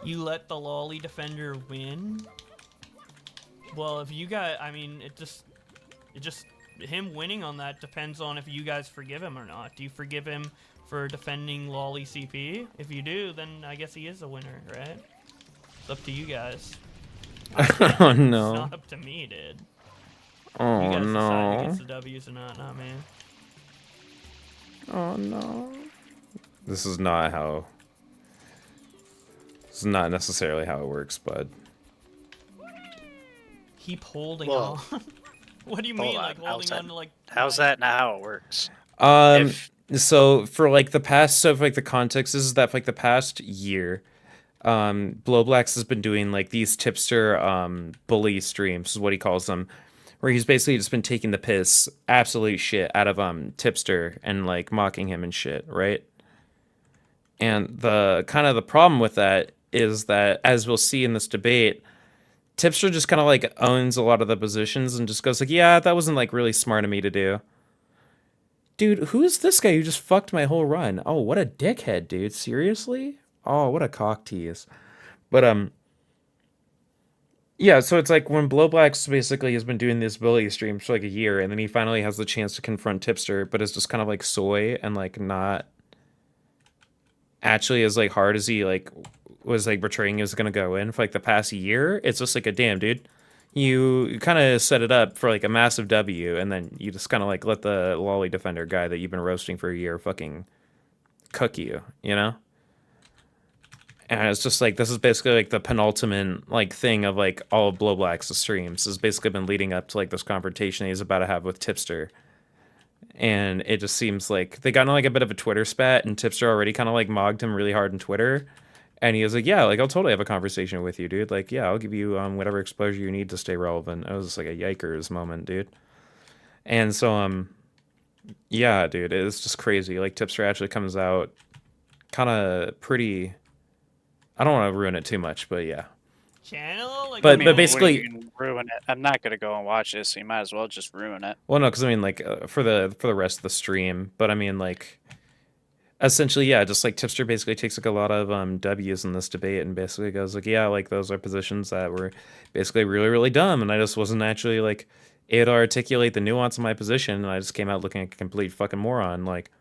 you let the lolly defender win. Well, if you guys, I mean, it just him winning on that depends on if you guys forgive him or not. Do you forgive him for defending lolly CP? If you do, then I guess he is a winner, right? It's up to you guys. Oh no. It's not up to me, dude. Oh You guys decide who no. gets the W's or not me. Oh no. This is not how. This is not necessarily how it works, bud. Keep holding Well, on. What do you hold mean, on, like holding on to like? How's that not how it works? So for like the past, so for like the context is that for like the past year, BlowBlax has been doing like these tipster bully streams, is what he calls them, where he's basically just been taking the piss, absolute shit out of tipster and like mocking him and shit, right? And the kind of the problem with that is that, as we'll see in this debate, tipster just kind of like owns a lot of the positions and just goes like, yeah, that wasn't like really smart of me to do. Dude, who is this guy who just fucked my whole run? Oh, what a dickhead, dude. Seriously? Oh, what a cock tease. But, yeah, so it's like when BlowBlax basically has been doing these bully streams for like a year, and then he finally has the chance to confront tipster, but is just kind of like soy and like not actually as like hard as he like was like portraying he was gonna go in for like the past year. It's just like a damn, dude. You kind of set it up for like a massive W, and then you just kind of like let the lolly defender guy that you've been roasting for a year fucking cook you, you know? And it's just like, this is basically like the penultimate like thing of like all of BlowBlax's streams. Has basically been leading up to like this confrontation he's about to have with tipster. And it just seems like they got in like a bit of a Twitter spat, and tipster already kind of like mogged him really hard on Twitter. And he was like, yeah, like, I'll totally have a conversation with you, dude. Like, yeah, I'll give you whatever exposure you need to stay relevant. It was just like a yikers moment, dude. And so, yeah, dude, it's just crazy. Like, tipster actually comes out kind of pretty... I don't want to ruin it too much, but yeah. Channel? Like, But I mean, what do basically... you mean ruin it. I'm not gonna go and watch this, so you might as well just ruin it. Well, no, because I mean, like, for the rest of the stream. But I mean, like... Essentially, yeah, just like tipster basically takes like a lot of W's in this debate and basically goes like, yeah, like those are positions that were basically really, really dumb, and I just wasn't actually like able to articulate the nuance of my position, and I just came out looking like a complete fucking moron. Like,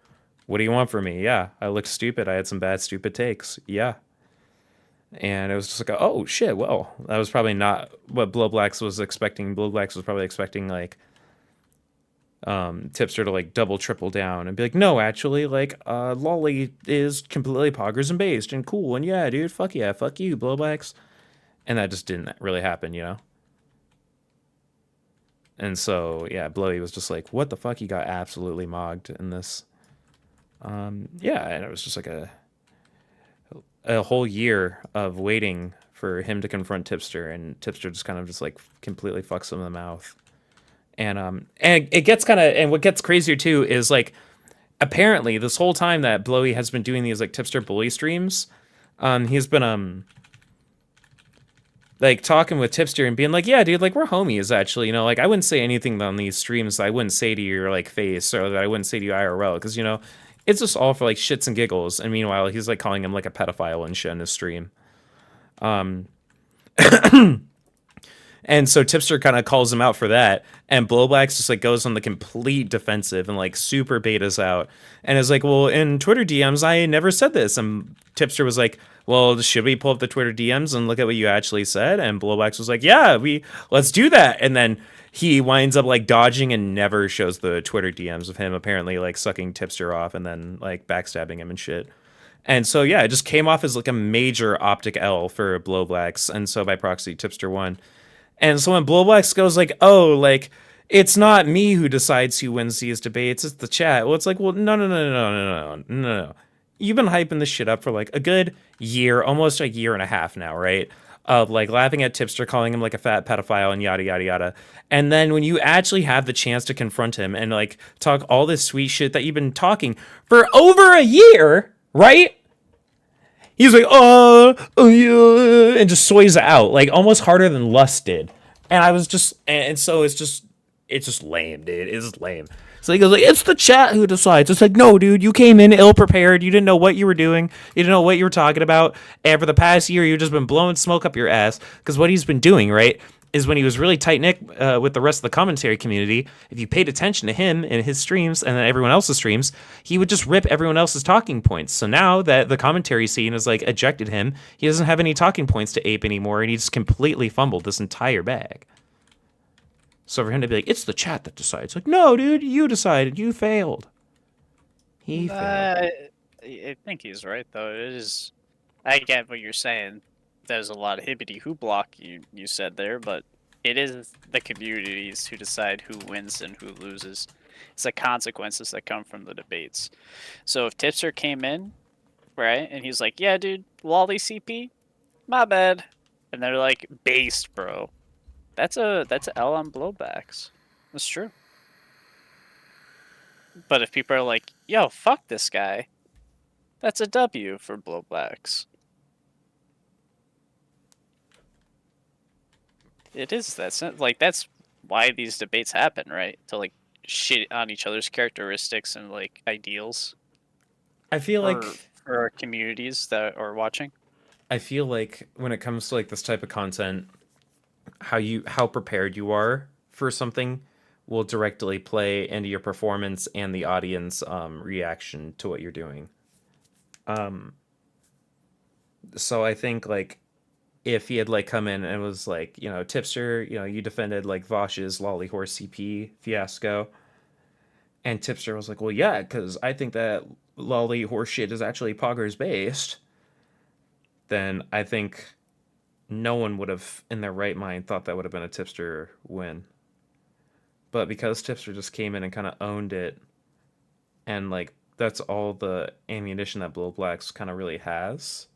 what do you want from me? Yeah, I looked stupid. I had some bad, stupid takes. Yeah. And it was just like, oh shit, well, that was probably not what BlowBlax was expecting. BlowBlax was probably expecting like tipster to like double triple down and be like, no, actually, like lolly is completely poggers and based and cool, and yeah, dude, fuck yeah, fuck you, BlowBlax. And that just didn't really happen, you know. And so yeah, Blowy was just like, what the fuck, he got absolutely mogged in this. Yeah, and it was just like a whole year of waiting for him to confront tipster, and tipster just kind of just like completely fucks him in the mouth. And it gets kind of, and what gets crazier too is like, apparently this whole time that Blowy has been doing these like tipster bully streams, he's been like talking with tipster and being like, yeah, dude, like we're homies actually, you know, like I wouldn't say anything on these streams that I wouldn't say to your like face, or that I wouldn't say to you IRL, because you know, it's just all for like shits and giggles. And meanwhile, he's like calling him like a pedophile and shit in his stream. And so tipster kind of calls him out for that, and BlowBlax just like goes on the complete defensive and like super betas out, and is like, well, in Twitter DMs I never said this. And tipster was like, well, should we pull up the Twitter DMs and look at what you actually said? And BlowBlax was like, yeah, let's do that. And then he winds up like dodging and never shows the Twitter DMs of him apparently like sucking tipster off and then like backstabbing him and shit. And so yeah, it just came off as like a major optic L for BlowBlax, and so by proxy tipster won. And so when BlowBlax goes like, oh, like, it's not me who decides who wins these debates, it's the chat. Well, it's like, well, no. You've been hyping this shit up for like a good year, almost a year and a half now, right? Of like laughing at tipster, calling him like a fat pedophile and yada, yada, yada. And then when you actually have the chance to confront him and like talk all this sweet shit that you've been talking for over a year, right? He's like, oh yeah, and just soys out, like almost harder than Lust did. And I was just, and so it's just lame, dude. It's lame. So he goes like, it's the chat who decides. It's like, no, dude, you came in ill prepared. You didn't know what you were doing. You didn't know what you were talking about. And for the past year, you've just been blowing smoke up your ass. Because what he's been doing, right, is when he was really tight-knit with the rest of the commentary community, if you paid attention to him and his streams and then everyone else's streams, he would just rip everyone else's talking points. So now that the commentary scene has like ejected him, he doesn't have any talking points to ape anymore, and he just completely fumbled this entire bag. So for him to be like, it's the chat that decides. Like, no, dude, you decided. You failed. He failed. I think he's right, though. It is... I get what you're saying. There's a lot of hibbity hooplock you said there, but it is the communities who decide who wins and who loses. It's the consequences that come from the debates. So if Tipster came in, right, and he's like, yeah, dude, Lolly CP, my bad. And they're like, based, bro. That's a L on blowbacks. That's true. But if people are like, yo, fuck this guy, that's a W for blowbacks. It is that's why these debates happen, right? To like shit on each other's characteristics and like ideals. I feel like for our communities that are watching. I feel like when it comes to like this type of content, how prepared you are for something will directly play into your performance and the audience reaction to what you're doing. So I think like if he had like come in and was like, you know, Tipster, you know, you defended like Vosh's Lolly Horse CP fiasco, and Tipster was like, well, yeah, because I think that Lolly Horse shit is actually poggers based, then I think no one would have in their right mind thought that would have been a Tipster win. But because Tipster just came in and kind of owned it, and like that's all the ammunition that BlowBlax kind of really has,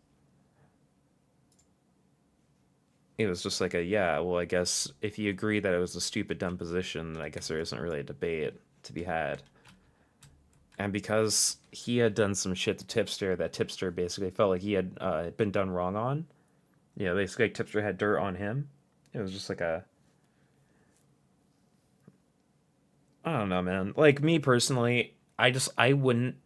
it was just like yeah, well, I guess if you agree that it was a stupid, dumb position, then I guess there isn't really a debate to be had. And because he had done some shit to Tipster that Tipster basically felt like he had been done wrong on, you know, basically like Tipster had dirt on him, it was just like I don't know, man. Like me personally, I wouldn't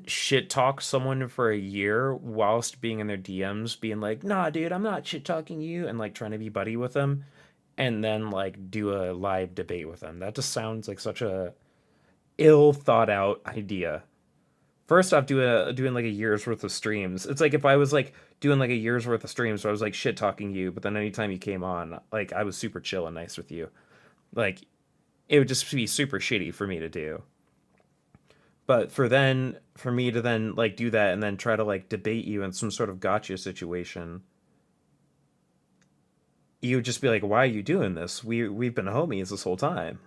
shit talk someone for a year whilst being in their DMs being like, nah, dude, I'm not shit talking you, and like trying to be buddy with them, and then like do a live debate with them. That just sounds like such a ill thought out idea. First off, doing like a year's worth of streams. It's like if I was like doing like a year's worth of streams where I was like shit talking you, but then anytime you came on, like I was super chill and nice with you. Like it would just be super shitty for me to do. But for me to then like do that and then try to like debate you in some sort of gotcha situation, you would just be like, why are you doing this? We've been homies this whole time.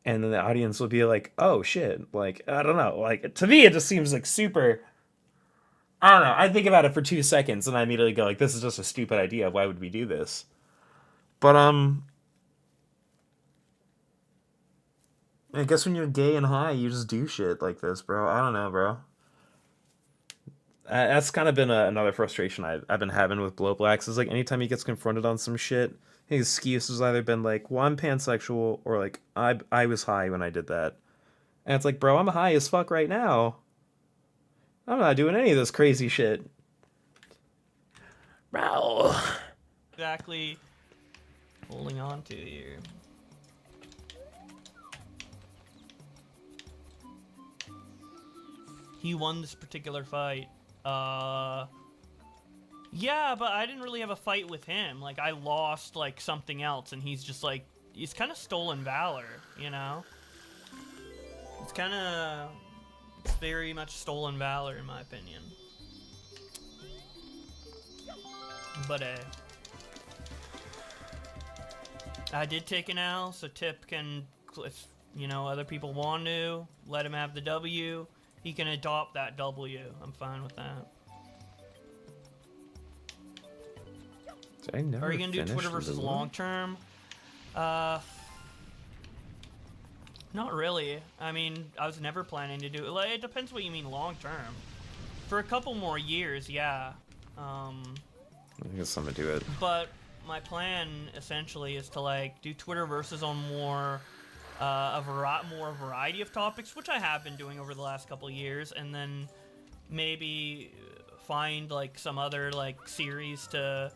And then the audience will be like, oh shit, like I don't know, like to me it just seems like super, I don't know, I think about it for 2 seconds and I immediately go like, this is just a stupid idea, why would we do this? But I guess when you're gay and high, you just do shit like this, bro. I don't know, bro. That's kind of been another frustration I've been having with BlowBlax. Is like anytime he gets confronted on some shit, his excuse has either been like, well, I'm pansexual, or like, I was high when I did that. And it's like, bro, I'm high as fuck right now. I'm not doing any of this crazy shit. Bro. Exactly holding on to here. He won this particular fight. Yeah, but I didn't really have a fight with him. Like, I lost, like, something else, and he's just, like, he's kind of stolen valor, you know? It's kind of... It's very much stolen valor, in my opinion. But, I did take an L, so Tip can, if, you know, other people want to, let him have the W. He can adopt that W. I'm fine with that. I never Are you gonna do Twitter versus long term? Not really. I mean, I was never planning to do it. Like, it depends what you mean long term. For a couple more years, yeah. I guess I'm gonna do it. But my plan essentially is to like do Twitter versus on more more variety of topics, which I have been doing over the last couple of years, and then maybe find like some other like series to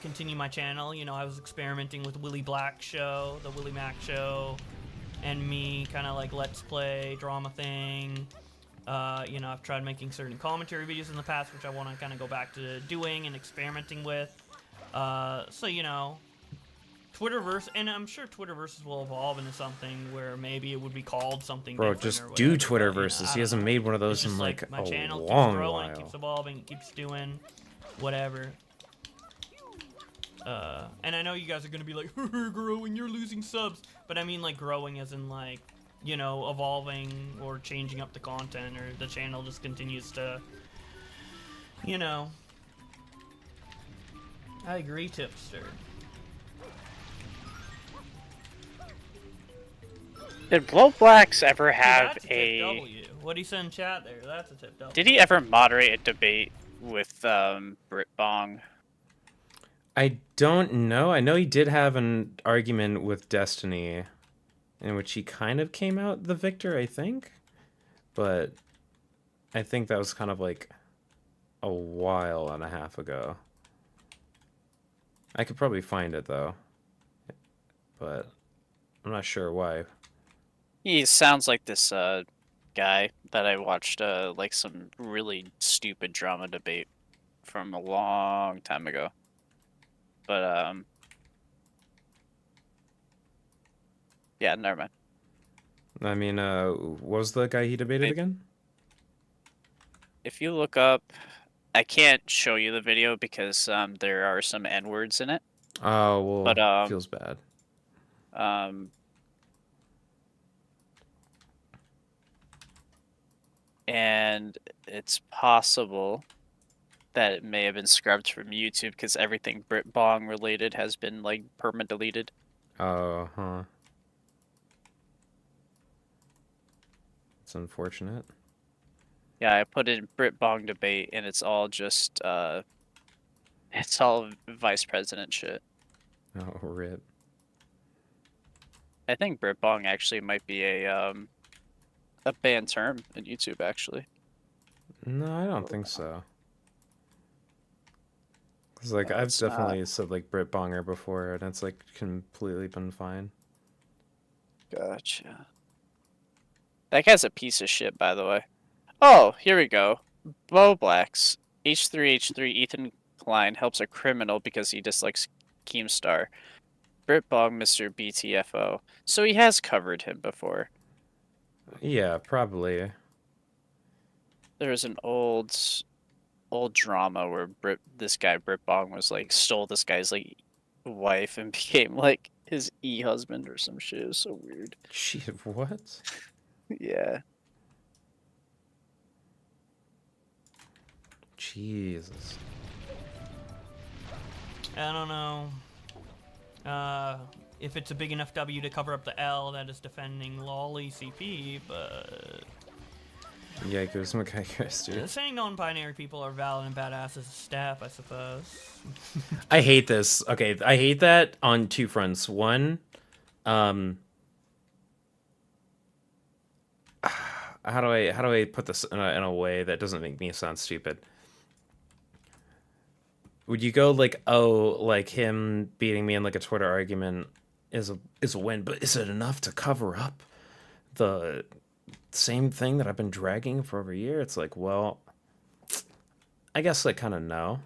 continue my channel. You know, I was experimenting with Willie Black show, the Willie Mac show, and me kind of like let's play drama thing. You know, I've tried making certain commentary videos in the past, which I want to kind of go back to doing and experimenting with. So, you know, Twitterverse, and I'm sure Twitterverses will evolve into something where maybe it would be called something Bro, different just or do whatever, but, you know, Twitterverses. I He don't hasn't know. made one of those It's in just like my a channel keeps long growing, while. keeps evolving, keeps doing whatever. And I know you guys are gonna be like, growing, you're losing subs. But I mean like growing as in like, you know, evolving or changing up the content, or the channel just continues to, you know. I agree, Tipster. Did BlowBlax ever have That's a tip W. What do you say in chat there? That's a tip W. Did he ever moderate a debate with Brit Bong? I don't know. I know he did have an argument with Destiny, in which he kind of came out the victor, I think. But I think that was kind of like a while and a half ago. I could probably find it though, but I'm not sure why. He sounds like this guy that I watched like some really stupid drama debate from a long time ago. But yeah, never mind. I mean, what was the guy he debated again? If you look up, I can't show you the video because there are some N-words in it. Oh, well, But feels bad. And it's possible that it may have been scrubbed from YouTube because everything Brit Bong related has been like perma deleted. Oh, huh. It's unfortunate. Yeah, I put in Brit Bong debate and it's all just it's all vice president shit. Oh, rip. I think Brit Bong actually might be a banned term in YouTube actually. No, I don't think so. Cause like I've it's definitely said like Brit Bonger before, and it's like completely been fine. Gotcha. That guy's a piece of shit, by the way. Oh, here we go. BlowBlax. H3H3 Ethan Klein helps a criminal because he dislikes Keemstar. Britbong Mr. BTFO. So he has covered him before. Yeah, probably. There was an old drama where this guy Britbong was like stole this guy's like wife and became like his husband or some shit. It was so weird. Gee, what? Yeah. Jesus. I don't know. If it's a big enough W to cover up the L that is defending lolly CP, but Yeah, it goes McKay, dude. saying non-binary people are valid and badass is a step, I suppose. I hate this. Okay, I hate that on two fronts. One, how do I put this in a way that doesn't make me sound stupid? Would you go like, oh, like him beating me in like a Twitter argument is a win, but is it enough to cover up the same thing that I've been dragging for over a year? It's like, well, I guess I kind of know,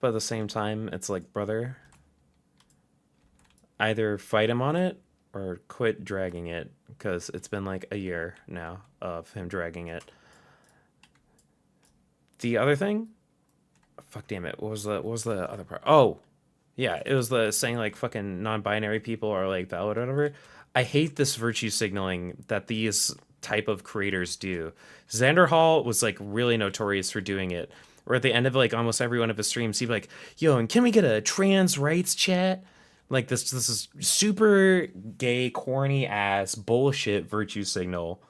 but at the same time, it's like, brother, either fight him on it or quit dragging it, because it's been like a year now of him dragging it. The other thing, fuck damn it, what was the other part? Oh, yeah, it was the saying like fucking non-binary people are like valid or whatever. I hate this virtue signaling that these type of creators do. Xander Hall was like really notorious for doing it. Or at the end of like almost every one of his streams, he'd be like, "Yo, and can we get a trans rights chat?" Like this is super gay, corny ass bullshit virtue signal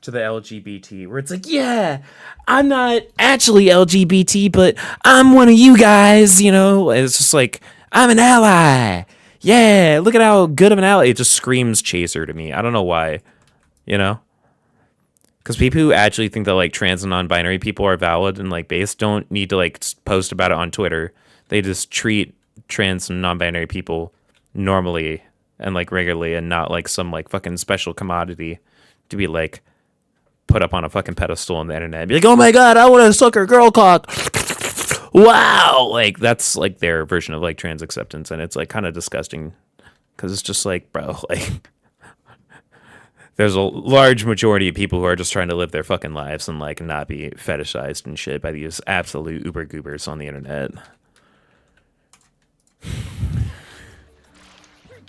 to the LGBT, where it's like, yeah, I'm not actually LGBT, but I'm one of you guys, you know? It's just like, I'm an ally. yeah, look at how good of an ally. It just screams chaser to me. I don't know why, you know? Because people who actually think that like trans and non-binary people are valid and like base don't need to like post about it on Twitter. They just treat trans and non-binary people normally and like regularly and not like some like fucking special commodity to be like put up on a fucking pedestal on the internet and be like, oh my god, I want to suck her girl cock. Wow, like that's like their version of like trans acceptance, and it's like kind of disgusting because it's just like, bro, like there's a large majority of people who are just trying to live their fucking lives and like not be fetishized and shit by these absolute uber goobers on the internet.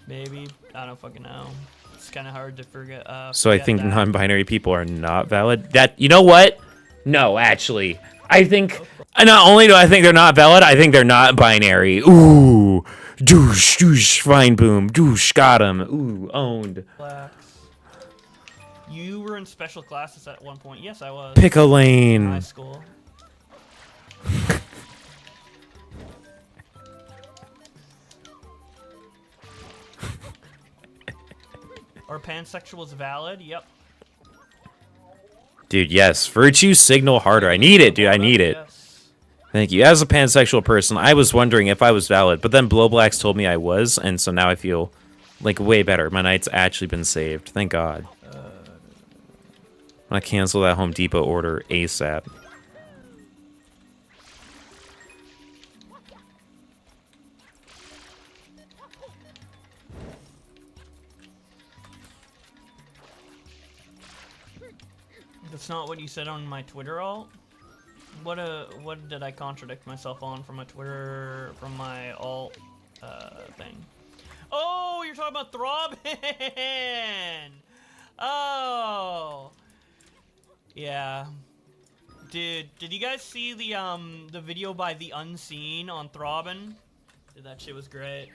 Maybe, I don't fucking know. It's kind of hard to forget. So I forget think that. non-binary people are not valid. That, you know what? No, actually, I think not only do I think they're not valid, I think they're not binary. Ooh, douche, douche, fine boom, douche, got him. Ooh, owned. You were in special classes at one point. Yes, I was. Pick a lane. In high school. Are pansexuals valid? Yep. Dude, yes. Virtue signal harder. I need it, dude. I need it. Thank you. As a pansexual person, I was wondering if I was valid, but then BlowBlax told me I was, and so now I feel like way better. My night's actually been saved. Thank God. I'm gonna cancel that Home Depot order ASAP. That's not what you said on my Twitter alt. What did I contradict myself on from my alt thing? Oh, you're talking about Throbbing. Oh, yeah. Dude, did you guys see the video by The Unseen on Throbbing? Dude, that shit was great.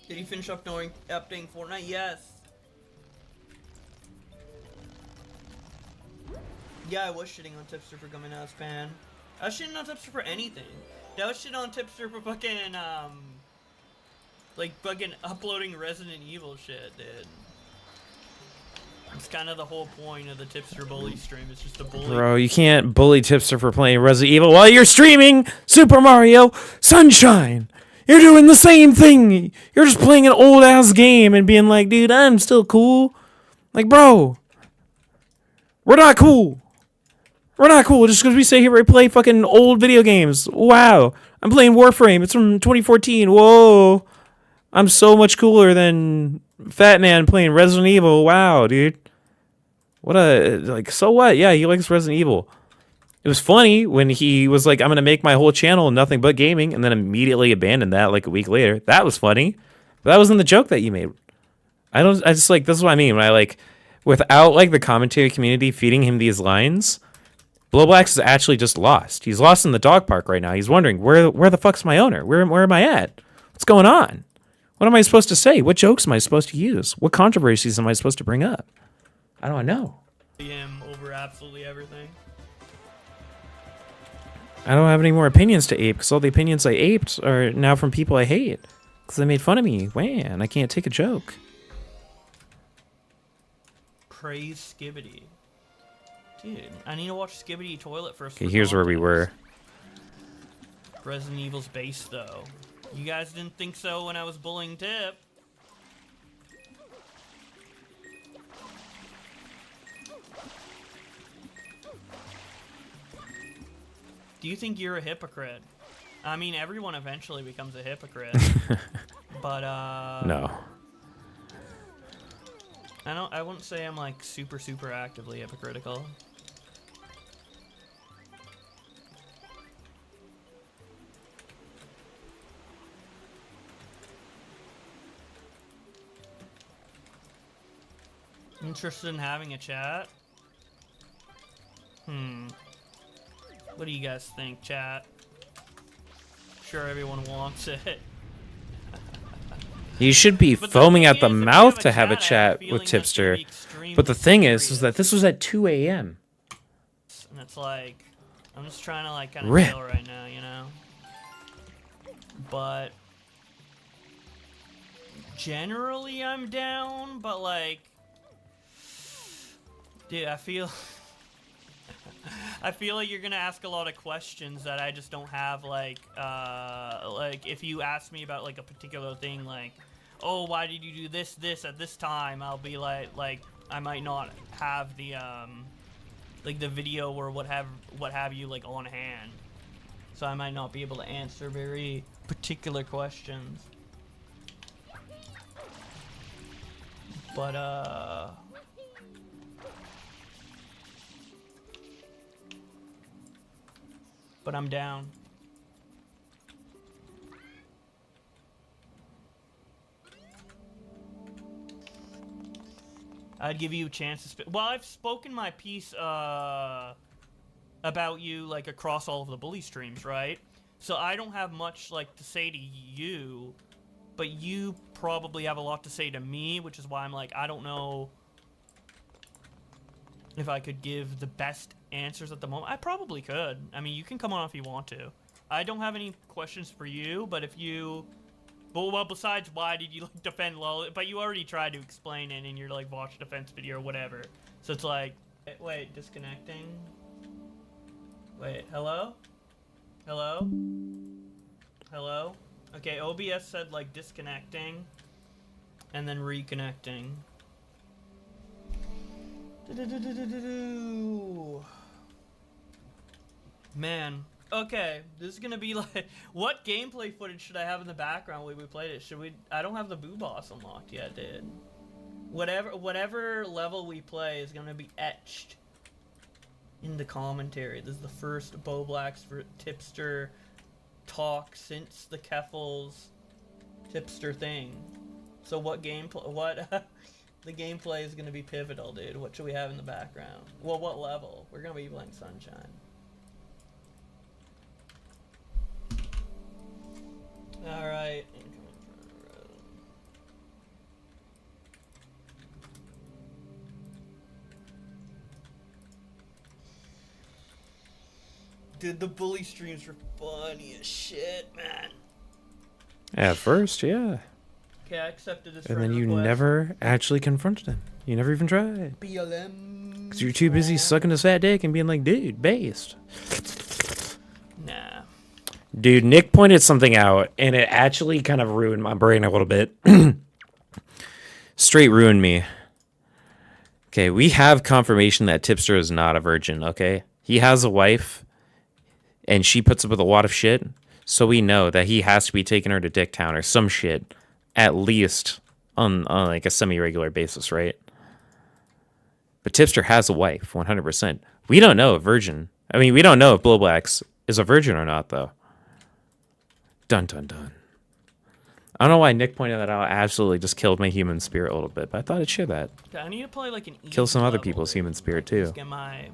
Did you finish updating Fortnite? Yes. Yeah, I was shitting on Tipster for coming out as fan. I was shitting on Tipster for anything. That was shitting on Tipster for fucking, like, fucking uploading Resident Evil shit, dude. It's kind of the whole point of the Tipster bully stream. It's just a bully. Bro, you can't bully Tipster for playing Resident Evil while you're streaming Super Mario Sunshine. You're doing the same thing. You're just playing an old-ass game and being like, dude, I'm still cool. Like, bro, we're not cool. We're not cool just because we say here we play fucking old video games. Wow. I'm playing Warframe. It's from 2014. Whoa. I'm so much cooler than Fat Man playing Resident Evil. Wow, dude. What a, like, so what? Yeah, he likes Resident Evil. It was funny when he was like, I'm going to make my whole channel nothing but gaming, and then immediately abandoned that like a week later. That was funny. But that wasn't the joke that you made. I just like, this is what I mean. When I like, without like the commentary community feeding him these lines, BlowBlax is actually just lost. He's lost in the dog park right now. He's wondering, where the fuck's my owner? Where am I at? What's going on? What am I supposed to say? What jokes am I supposed to use? What controversies am I supposed to bring up? I don't know. Him over absolutely everything. I don't have any more opinions to ape because all the opinions I aped are now from people I hate because they made fun of me. Man, I can't take a joke. Praise Skibbity. Dude, I need to watch Skibbity Toilet first. Okay, here's where we were. Resident Evil's base, though. You guys didn't think so when I was bullying Tip. Do you think you're a hypocrite? I mean, everyone eventually becomes a hypocrite. But, No. I wouldn't say I'm, like, super actively hypocritical. Interested in having a chat? What do you guys think, chat? Sure, everyone wants it. You should be foaming at the mouth to have a chat with Tipster. But the thing is that this was at 2 a.m. And it's like, I'm just trying to like kind of Rip. chill right now, you know? But generally I'm down, but like, dude, I feel like you're gonna ask a lot of questions that I just don't have. Like if you ask me about like a particular thing, like, oh, why did you do this at this time? I'll be like I might not have the like the video or what have you like on hand, so I might not be able to answer very particular questions. But I'm down. I'd give you a chance to spit. Well, I've spoken my piece about you like across all of the bully streams, right? So I don't have much like to say to you, but you probably have a lot to say to me, which is why I'm like, I don't know if I could give the best answers at the moment. I probably could. I mean, you can come on if you want to. I don't have any questions for you, but if you... Well, besides why did you like defend LOL, but you already tried to explain it in your like watch defense video or whatever. So it's like, wait, disconnecting? Wait, hello? Hello? Hello? Okay, OBS said like disconnecting and then reconnecting. Man, okay, this is gonna be like, what gameplay footage should I have in the background when we played it? Should we? I don't have the boo boss unlocked yet, dude. Whatever level we play is gonna be etched in the commentary. This is the first BlowBlax tipster talk since the Keffels tipster thing. So what gameplay? What? The gameplay is gonna be pivotal, dude. What should we have in the background? Well, what level? We're gonna be playing Sunshine. Alright. Dude, the bully streams were funny as shit, man. At first, yeah. Okay, I accepted this. And then you request. never actually confronted him. You never even tried. BLM. Because you're too busy sucking his fat dick and being like, dude, based. Nah. Dude, Nick pointed something out, and it actually kind of ruined my brain a little bit. Straight ruined me. Okay, we have confirmation that Tipster is not a virgin, okay? He has a wife, and she puts up with a lot of shit, so we know that he has to be taking her to Dicktown or some shit, at least on like a semi-regular basis, right? But Tipster has a wife, 100%. We don't know if virgin. I mean, we don't know if BlowBlax is a virgin or not, though. Dun, dun, dun. I don't know why Nick pointed that out. Absolutely just killed my human spirit a little bit, but I thought I'd share that. I need to play like an easy Kill some other level, people's dude. human spirit, too. Let's get my...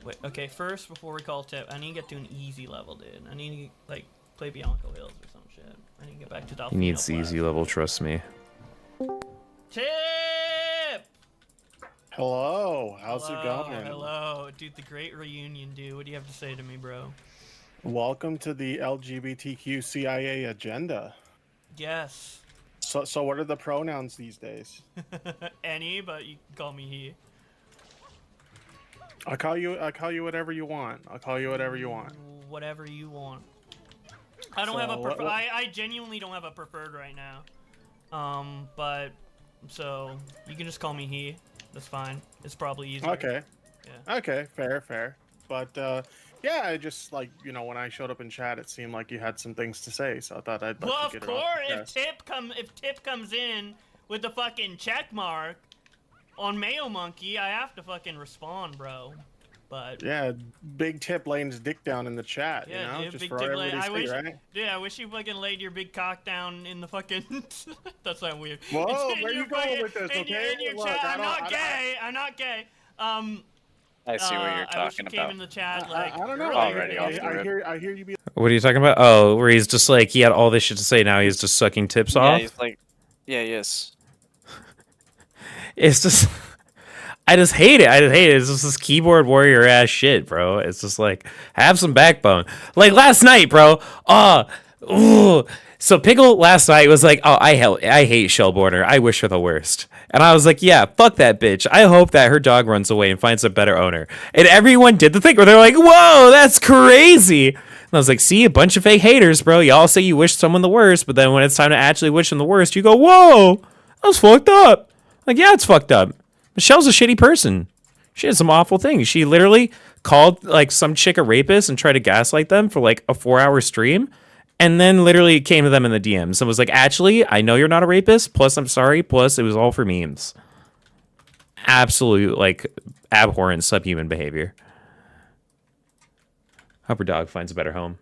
Wait, okay, first, before we call Tip, I need to get to an easy level, dude. I need to, like, play Bianco Hills or some shit. I need to get back to Delphino He needs the Plaza. easy level, trust me. Tip! Hello, how's it Hello, going? Hello, dude, the great reunion, dude. What do you have to say to me, bro? Welcome to the LGBTQ CIA agenda. Yes. So what are the pronouns these days? Any, but you can call me he. I call you whatever you want. I'll call you whatever you want. Whatever you want. I don't have a preferred. I genuinely don't have a preferred right now. But so you can just call me he. That's fine. It's probably easier. Okay. Yeah. Okay, fair. But yeah, I just like, you know, when I showed up in chat, it seemed like you had some things to say, so I thought I'd like Well, to of get it off course, your if chest. Tip comes in with the fucking check mark on Mayo Monkey, I have to fucking respond, bro. But Yeah, Big Tip laying his dick down in the chat, yeah, you know, dude, just big for Tip everybody to see, right? Dude, I wish you fucking laid your big cock down in the fucking. That's not weird. Whoa, In where your you going fucking- with this, in your- okay? in your Look, chat, I I'm don't- not gay. I'm not gay. I see what you're I wish talking you came about. in the chat like I don't know. Already off the rip. I hear you be. What are you talking about? Oh, where he's just like, he had all this shit to say, now he's just sucking tips Yeah, off? he's like, yeah, yes. It's just... I just hate it. It's just this keyboard warrior ass shit, bro. It's just like, have some backbone. Like last night, bro. So Pickle last night was like, "Oh, I hate Shellborner. I wish her the worst." And I was like, "Yeah, fuck that bitch. I hope that her dog runs away and finds a better owner." And everyone did the thing where they're like, "Whoa, that's crazy." And I was like, "See, a bunch of fake haters, bro. Y'all say you wish someone the worst, but then when it's time to actually wish them the worst, you go, whoa, that was fucked up." Like, yeah, it's fucked up. Michelle's a shitty person. She did some awful things. She literally called like some chick a rapist and tried to gaslight them for like a 4-hour stream. And then literally came to them in the DMs and was like, "Actually, I know you're not a rapist. Plus, I'm sorry. Plus, it was all for memes." Absolute, like, abhorrent subhuman behavior. Hope her dog finds a better home.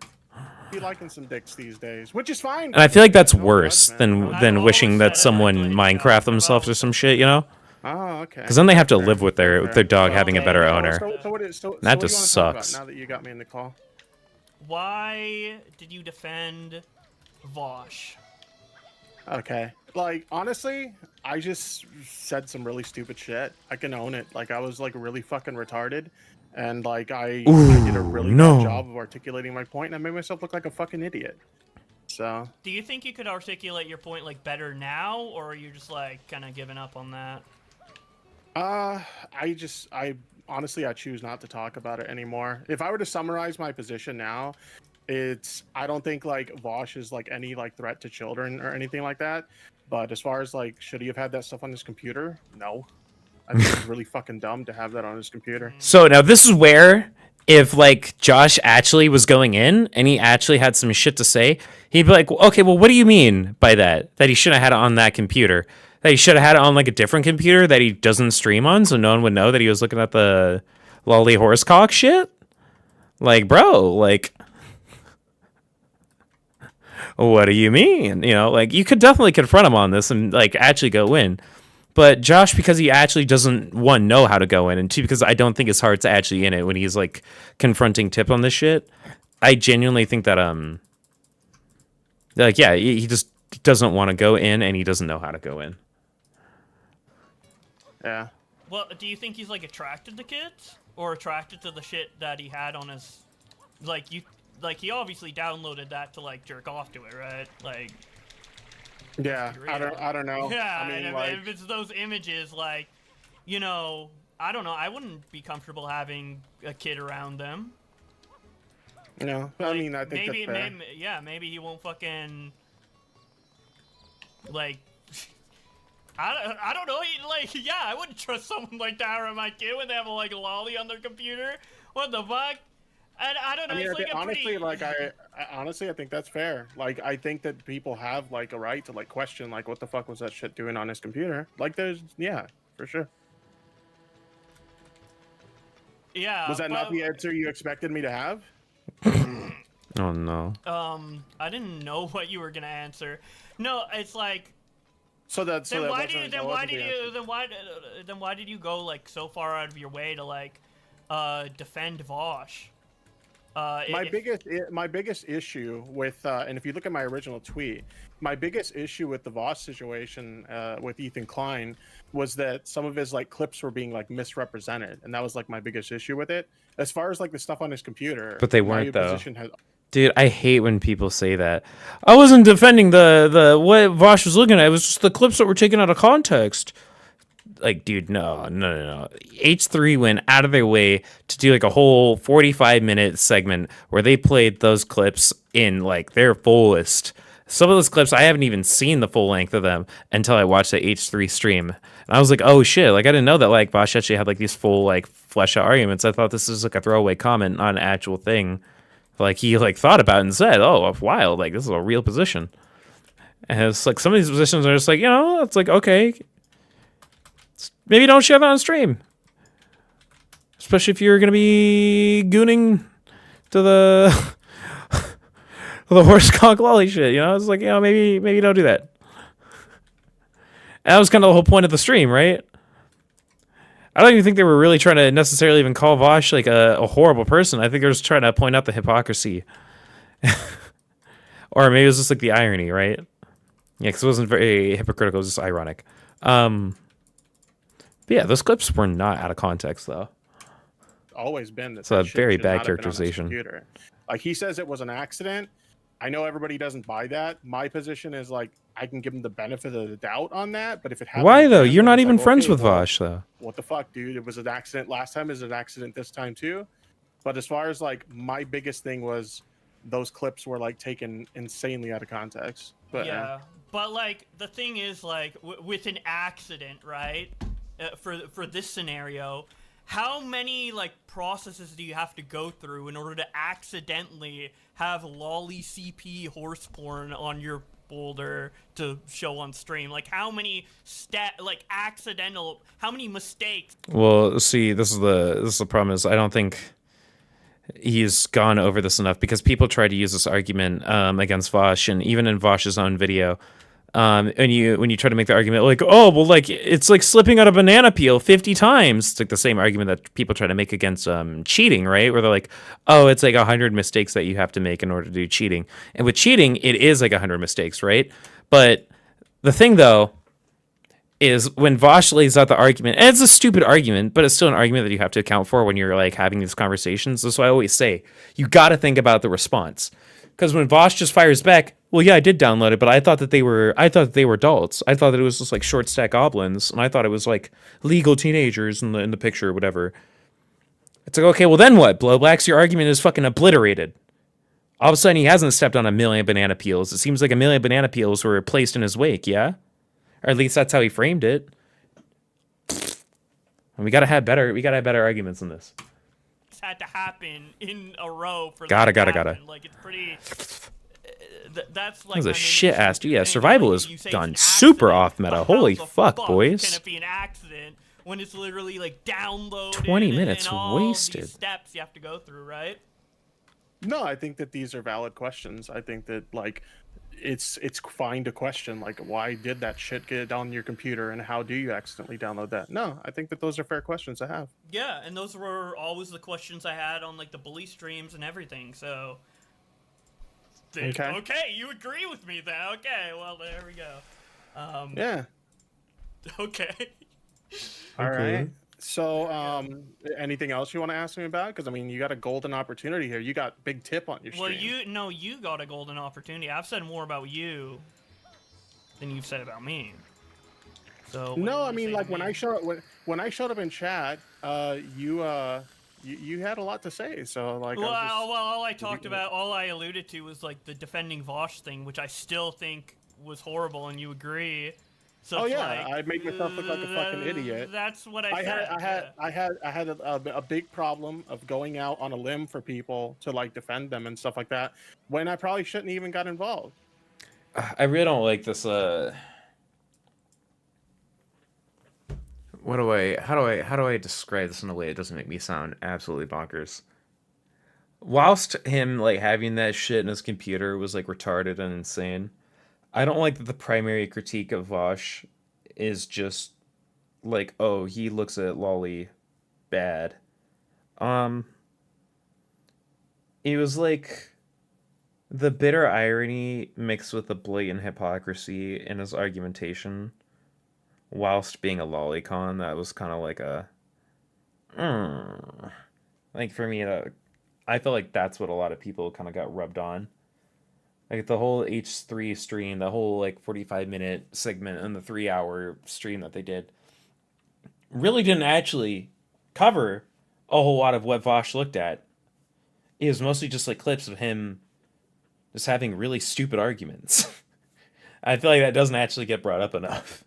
Be liking some dicks these days, which is fine. And I feel like that's worse than wishing that someone Minecraft themselves or some shit, you know? Oh, okay. Because then they have to live with their dog having a better owner. That what do just you wanna talk about sucks. now that you got me in the call. Why did you defend Vosh? Okay. Like, honestly, I just said some really stupid shit. I can own it. Like, I was, like, really fucking retarded. And, like, I did a really bad job of articulating my point, and I made myself look like a fucking idiot. So... Do you think you could articulate your point, like, better now, or are you just, like, kind of giving up on that? Honestly, I choose not to talk about it anymore. If I were to summarize my position now, I don't think like Vosh is like any like threat to children or anything like that. But as far as like, should he have had that stuff on his computer? No. I think it's really fucking dumb to have that on his computer. So now this is where, if like Josh actually was going in and he actually had some shit to say, he'd be like, "Okay, well, what do you mean by that? That he shouldn't have had it on that computer? That he should have had it on like a different computer that he doesn't stream on, so no one would know that he was looking at the lolly horsecock shit?" Like, bro, like, what do you mean? You know, like, you could definitely confront him on this and like actually go in. But Josh, because he actually doesn't, one, know how to go in, and two, because I don't think his heart's actually in it when he's like confronting Tip on this shit, I genuinely think that like, yeah, he just doesn't want to go in and he doesn't know how to go in. Yeah. Well, do you think he's like attracted to kids, or attracted to the shit that he had on his, like he obviously downloaded that to like jerk off to it, right? Like. Yeah, I don't know. Yeah, I mean, and like, if it's those images, like, you know, I don't know. I wouldn't be comfortable having a kid around them. No, I mean, I think maybe, that's fair. maybe he won't fucking like. I don't know. Like, yeah, I wouldn't trust someone like that around my kid when they have like a lolly on their computer. What the fuck? And I don't know. I mean, it's like honestly, like I think that's fair. Like, I think that people have like a right to like question like, what the fuck was that shit doing on his computer? Like, yeah, for sure. Yeah. Was that not the answer you expected me to have? Oh no. I didn't know what you were gonna answer. No, it's like. Then why did you go like so far out of your way to like defend Vosh? My biggest issue with and if you look at my original tweet, my biggest issue with the Voss situation with Ethan Klein was that some of his like clips were being like misrepresented, and that was like my biggest issue with it. As far as like the stuff on his computer, But they my weren't, though. position has... Dude, I hate when people say that. I wasn't defending the what Vosh was looking at. It was just the clips that were taken out of context. Like, dude, no. H3 went out of their way to do like a whole 45-minute segment where they played those clips in like their fullest. Some of those clips, I haven't even seen the full length of them until I watched the H3 stream. And I was like, oh shit, like I didn't know that like Vosh actually had like these full like flesh out arguments. I thought this was like a throwaway comment, not an actual thing. Like he like thought about it and said, "Oh, wild! Like this is a real position." And it's like some of these positions are just like, you know, it's like, okay, maybe don't share that on stream, especially if you're gonna be gooning to the the horsecock lolly shit. You know, it's like, you know, maybe don't do that. And that was kind of the whole point of the stream, right? I don't even think they were really trying to necessarily even call Vosh like a horrible person. I think they're just trying to point out the hypocrisy. Or maybe it was just like the irony, right? Yeah, because it wasn't very hypocritical. It was just ironic. But yeah, those clips were not out of context, though. Always been that. It's a that shit very should bad not have been on his characterization. computer. Like he says it was an accident. I know everybody doesn't buy that. My position is like I can give them the benefit of the doubt on that, but if it happens Why though? again, You're then not it's even like, friends okay, with well, Vosh though. what the fuck, dude? It was an accident last time. Is it an accident this time too? But as far as like my biggest thing was those clips were like taken insanely out of context. But yeah, but like the thing is like with an accident, right? For this scenario, how many like processes do you have to go through in order to accidentally have lolly CP horse porn on your boulder to show on stream? Like how many how many mistakes? Well, see, this is the problem is I don't think he's gone over this enough because people try to use this argument against Vosh, and even in Vosh's own video, and when you try to make the argument like, oh well, like it's like slipping on a banana peel 50 times, it's like the same argument that people try to make against cheating, right? Where they're like, oh, it's like 100 mistakes that you have to make in order to do cheating, and with cheating, it is like 100 mistakes, right? But the thing though is when Vosh lays out the argument, and it's a stupid argument, but it's still an argument that you have to account for when you're like having these conversations. That's why I always say you got to think about the response, because when Vosh just fires back, well, yeah, I did download it, but I thought that they were adults. I thought that it was just like short stack goblins, and I thought it was like legal teenagers in the picture or whatever. It's like, okay, well then what? BlowBlax, your argument is fucking obliterated. All of a sudden, he hasn't stepped on a million banana peels. It seems like a million banana peels were placed in his wake, yeah. Or at least that's how he framed it. And we gotta have better arguments than this. Had to happen in a row for Gotta. Like it's pretty. That's like That was a shit ass dude. Yeah, survival has gone super off meta. Holy fuck, boys. Can it be an accident when it's literally like downloaded? 20 minutes and all wasted. These steps you have to go through, right? no, I think that these are valid questions. I think that like it's fine to question like why did that shit get on your computer and how do you accidentally download that? No, I think that those are fair questions to have. Yeah, and those were always the questions I had on like the bully streams and everything. So okay, you agree with me then. Okay, well there we go. Yeah. Okay. All right. So, anything else you want to ask me about? Because I mean, you got a golden opportunity here. You got big tip on your stream. Well, you got a golden opportunity. I've said more about you than you've said about me. So no, I mean, like when I showed up in chat, you had a lot to say. So like, well, all I alluded to was like the defending Vosh thing, which I still think was horrible, and you agree. So oh yeah, I made myself look like a fucking idiot. That's what I said. I had a big problem of going out on a limb for people to like defend them and stuff like that when I probably shouldn't even got involved. I really don't like this. How do I describe this in a way it doesn't make me sound absolutely bonkers? Whilst him like having that shit in his computer was like retarded and insane, I don't like that the primary critique of Vosh is just like, oh, he looks at Lolly bad. It was like the bitter irony mixed with the blatant hypocrisy in his argumentation whilst being a lolicon. That was kind of like a like for me, I feel like that's what a lot of people kind of got rubbed on. Like the whole H3 stream, the whole like 45-minute segment and the 3-hour stream that they did really didn't actually cover a whole lot of what Vosh looked at. It was mostly just like clips of him just having really stupid arguments. I feel like that doesn't actually get brought up enough.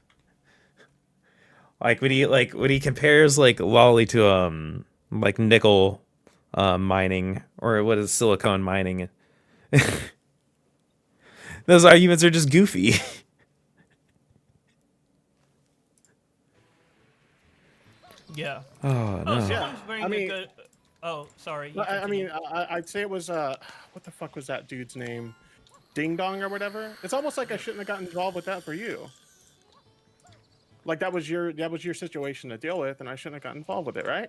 Like when he compares like Lolly to like nickel mining, or what is silicone mining. Those arguments are just goofy. Yeah. Oh no. Someone's bringing I mean, a good. Oh, sorry. I mean, I'd say it was what the fuck was that dude's name? Ding Dong or whatever. It's almost like I shouldn't have gotten involved with that for you. Like that was your situation to deal with, and I shouldn't have gotten involved with it, right?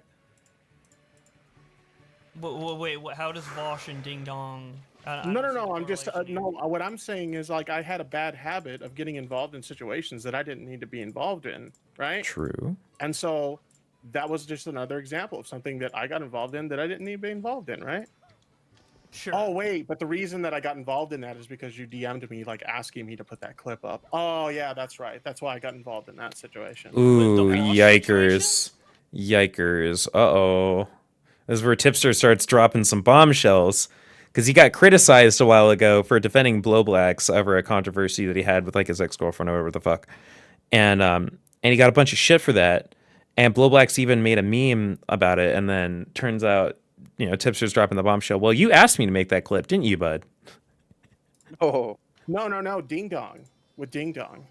Wait, how does Vosh and Ding Dong? No. I'm just no. What I'm saying is like I had a bad habit of getting involved in situations that I didn't need to be involved in, right? True. And so that was just another example of something that I got involved in that I didn't need to be involved in, right? Sure. Oh wait, but the reason that I got involved in that is because you DM'd me like asking me to put that clip up. Oh yeah, that's right. That's why I got involved in that situation. Ooh, yikers. Yikers. Uh-oh. This is where Tipster starts dropping some bombshells. Because he got criticized a while ago for defending BlowBlax over a controversy that he had with like his ex-girlfriend or whatever the fuck. And he got a bunch of shit for that. And BlowBlax even made a meme about it. And then turns out, you know, Tipster's dropping the bombshell. Well, you asked me to make that clip, didn't you, bud? Oh. No. Ding Dong. With Ding Dong.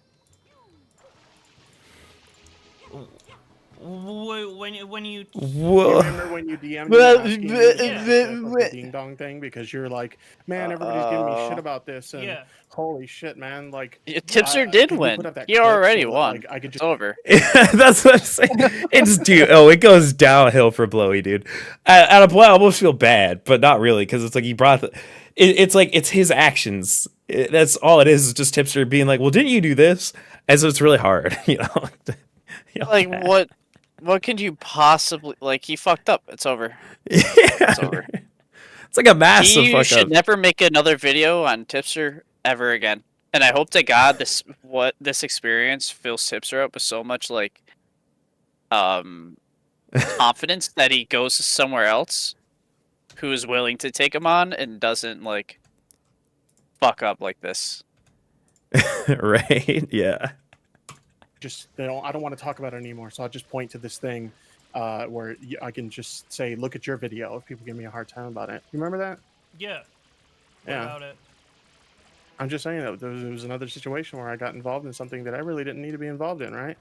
When you Whoa. Remember when you DM'd me asking me the Ding Dong thing because you're like, man, everybody's giving me shit about this, and holy shit, man, like Tipster did can you win. put up that He clip already so that, won. like, I could It's just over. That's what I'm saying. It's dude. Oh, it goes downhill for Blowy, dude. At a point, I almost feel bad, but not really, because it's like he brought it's like it's his actions. That's all it is just Tipster being like, well, didn't you do this? And so it's really hard, you know. Like what could you possibly like? He fucked up. It's over. It's over. It's like a massive He fuck should up. never make another video on Tipster ever again. And I hope to God this experience fills Tipster up with so much like confidence that he goes somewhere else who is willing to take him on and doesn't like fuck up like this. Right? Yeah. just I don't want to talk about it anymore. So I'll just point to this thing where I can just say, look at your video if people give me a hard time about it. You remember that? Yeah. Yeah. What about it? I'm just saying that there was another situation where I got involved in something that I really didn't need to be involved in, right?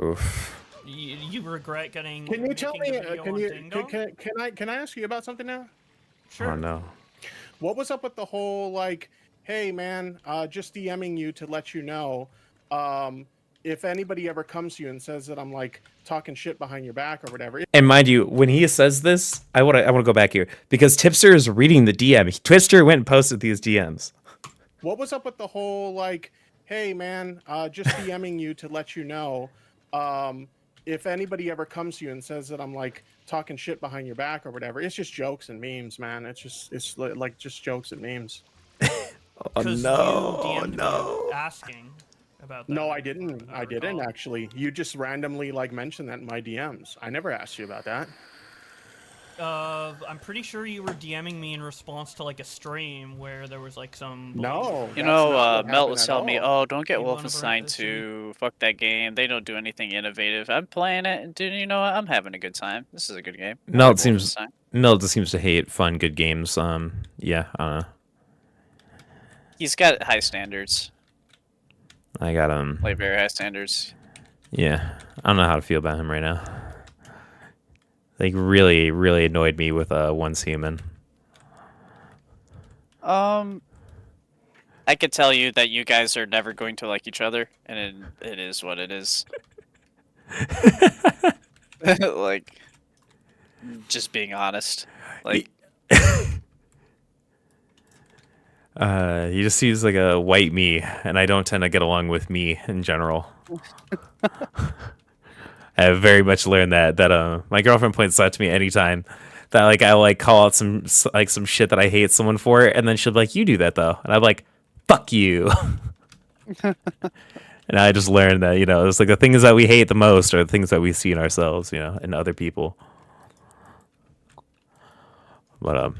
Oof. You regret getting. Can you tell me? Can Can I ask you about something now? Sure. Oh no. What was up with the whole like, hey man, just DMing you to let you know, if anybody ever comes to you and says that I'm like talking shit behind your back or whatever. And mind you, when he says this, I want to go back here because Tipster is reading the DM. Twister went and posted these DMs. What was up with the whole like, hey man, just DMing you to let you know, if anybody ever comes to you and says that I'm like talking shit behind your back or whatever. It's just jokes and memes, man. It's like just jokes and memes. Oh no! No! Asking about that. No, I didn't. I didn't actually. You just randomly like mentioned that in my DMs. I never asked you about that. I'm pretty sure you were DMing me in response to like a stream where there was like some. No. You know, Melt was telling me, "Oh, don't get Wolfenstein 2. Fuck that game. They don't do anything innovative. I'm playing it, and dude, you know what? I'm having a good time. This is a good game." Melt seems to hate fun, good games. Yeah, I don't know. He's got high standards. I got Like very high standards. Yeah, I don't know how to feel about him right now. Like really, really annoyed me with Once Human. I could tell you that you guys are never going to like each other, and it is what it is. Like, just being honest. Like, he just seems like a white me, and I don't tend to get along with me in general. I have very much learned that my girlfriend points out to me anytime that like I like call out some shit that I hate someone for, and then she'll be like, "You do that though," and I'm like, "Fuck you." And I just learned that, you know, it's like the things that we hate the most are the things that we see in ourselves, you know, in other people. But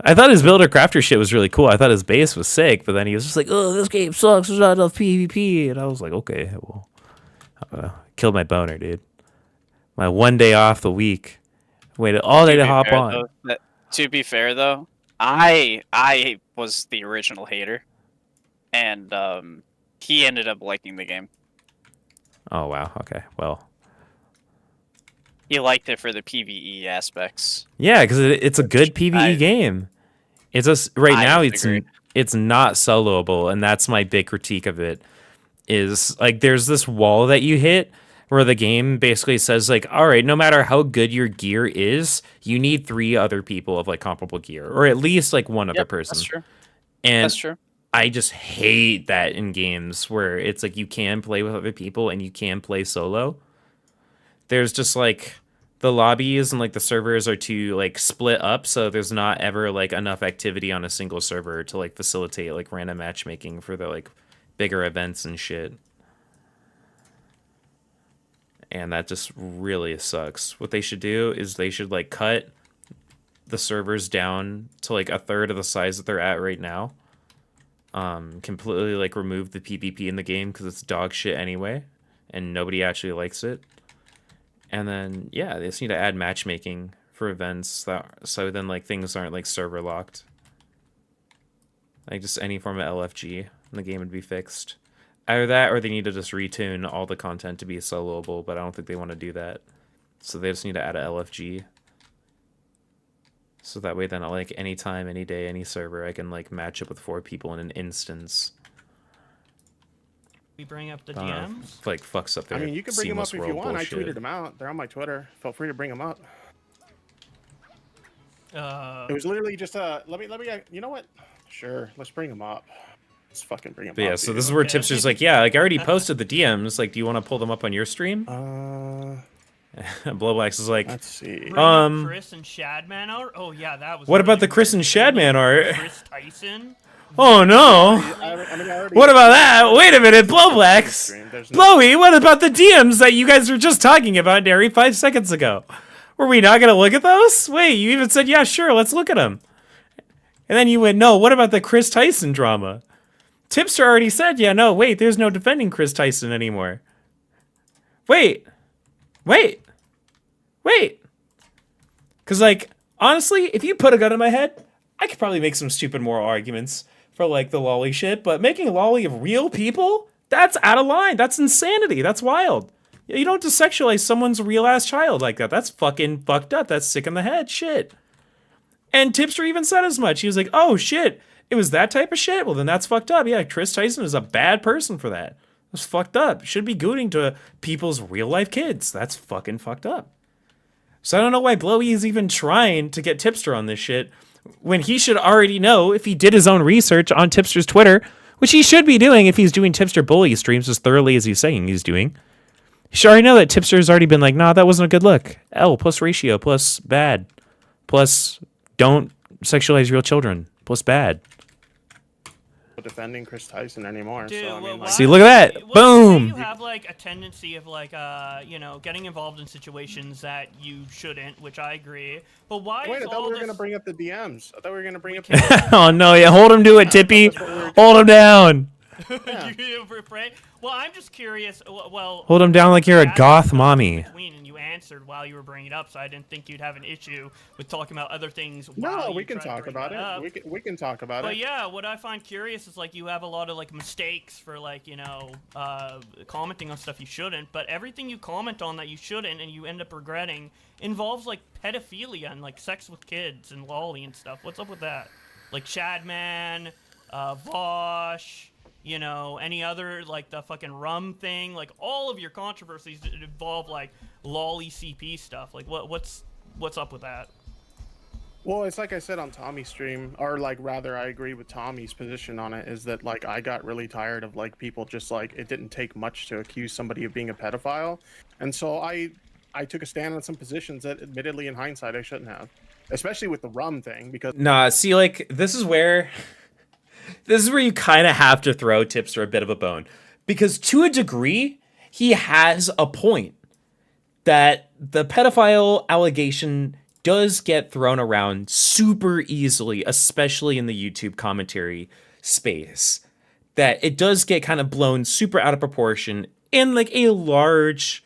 I thought his builder crafter shit was really cool. I thought his base was sick, but then he was just like, "Oh, this game sucks. There's not enough PvP," and I was like, "Okay, well." Killed my boner, dude. My one day off the week. Waited all day to hop on. To be fair, though, I was the original hater, and he ended up liking the game. Oh wow. Okay. Well. He liked it for the PvE aspects. Yeah, because it's a good PvE game. It's just now it's not soloable, and that's my big critique of it. Is like there's this wall that you hit where the game basically says like, all right, no matter how good your gear is, you need 3 other people of like comparable gear, or at least like one other person. That's true. And that's true. I just hate that in games where it's like you can play with other people and you can play solo. There's just like the lobbies and like the servers are too like split up, so there's not ever like enough activity on a single server to like facilitate like random matchmaking for the like bigger events and shit. And that just really sucks. What they should do is they should like cut the servers down to like a third of the size that they're at right now. Completely like remove the PvP in the game because it's dog shit anyway, and nobody actually likes it. And then yeah, they just need to add matchmaking for events so then like things aren't like server locked. Like just any form of LFG and the game would be fixed. Either that or they need to just retune all the content to be soloable, but I don't think they want to do that. So they just need to add a LFG. So that way then like anytime, any day, any server, I can like match up with 4 people in an instance. We bring up the DMs? Like fucks up their I mean, you can bring them up if seamless you world want. bullshit. I tweeted them out. They're on my Twitter. Feel free to bring them up. It was literally just let me. You know what? Sure, let's bring them up. Let's fucking bring them But up. yeah, so this is where Tipster's like, yeah, like I already posted the DMs. Like, do you want to pull them up on your stream? BlowBlax is like, let's see. Chris and Shadman art? Oh yeah, that was. What about the Chris and Shadman art? Chris Tyson. Oh no! What about that? Wait a minute, BlowBlax. Blowy, what about the DMs that you guys were just talking about, Derry, 5 seconds ago? Were we not gonna look at those? Wait, you even said, yeah, sure, let's look at them. And then you went, no, what about the Chris Tyson drama? Tipster already said, yeah, no, wait, there's no defending Chris Tyson anymore. Wait. Because, like, honestly, if you put a gun in my head, I could probably make some stupid moral arguments for, like, the lolly shit, but making a lolly of real people? That's out of line. That's insanity. That's wild. You don't just sexualize someone's real-ass child like that. That's fucking fucked up. That's sick in the head. Shit. And Tipster even said as much. He was like, oh, shit. It was that type of shit? Well, then that's fucked up. Yeah, Chris Tyson is a bad person for that. That's fucked up. Should be gooting to people's real-life kids. That's fucking fucked up. So I don't know why Blowy is even trying to get Tipster on this shit when he should already know if he did his own research on Tipster's Twitter, which he should be doing if he's doing Tipster bully streams as thoroughly as he's saying he's doing. He should already know that Tipster's already been like, nah, that wasn't a good look. L plus ratio plus bad plus don't sexualize real children plus bad. Defending Chris Tyson anymore. Dude, so, I mean, like, see, look at that. Boom. You have like a tendency of like you know, getting involved in situations that you shouldn't, which I agree. But why? Wait, is I thought all we were this... gonna bring up the DMs. I thought we were gonna bring up. Oh no, yeah, hold him to it, Tippy. Hold him down. Well, I'm just curious. Well, Hold him down like you're a goth mommy. And you answered while you were bringing it up, so I didn't think you'd have an issue with talking about other things. No, we can talk about it. We can talk about it. But yeah, what I find curious is like you have a lot of like mistakes for like, you know, commenting on stuff you shouldn't. But everything you comment on that you shouldn't and you end up regretting involves like pedophilia and like sex with kids and lolly and stuff. What's up with that? Like Shadman, Vosh. You know, any other, like, the fucking rum thing, like, all of your controversies involve, like, lolly CP stuff. Like, what's up with that? Well, it's like I said on Tommy's stream, or, like, rather, I agree with Tommy's position on it, is that, like, I got really tired of, like, people just, like, it didn't take much to accuse somebody of being a pedophile. And so I took a stand on some positions that, admittedly, in hindsight, I shouldn't have. Especially with the rum thing, because... Nah, see, like, this is where you kind of have to throw Tipster a bit of a bone. Because to a degree, he has a point. That the pedophile allegation does get thrown around super easily, especially in the YouTube commentary space. That it does get kind of blown super out of proportion in, like, a large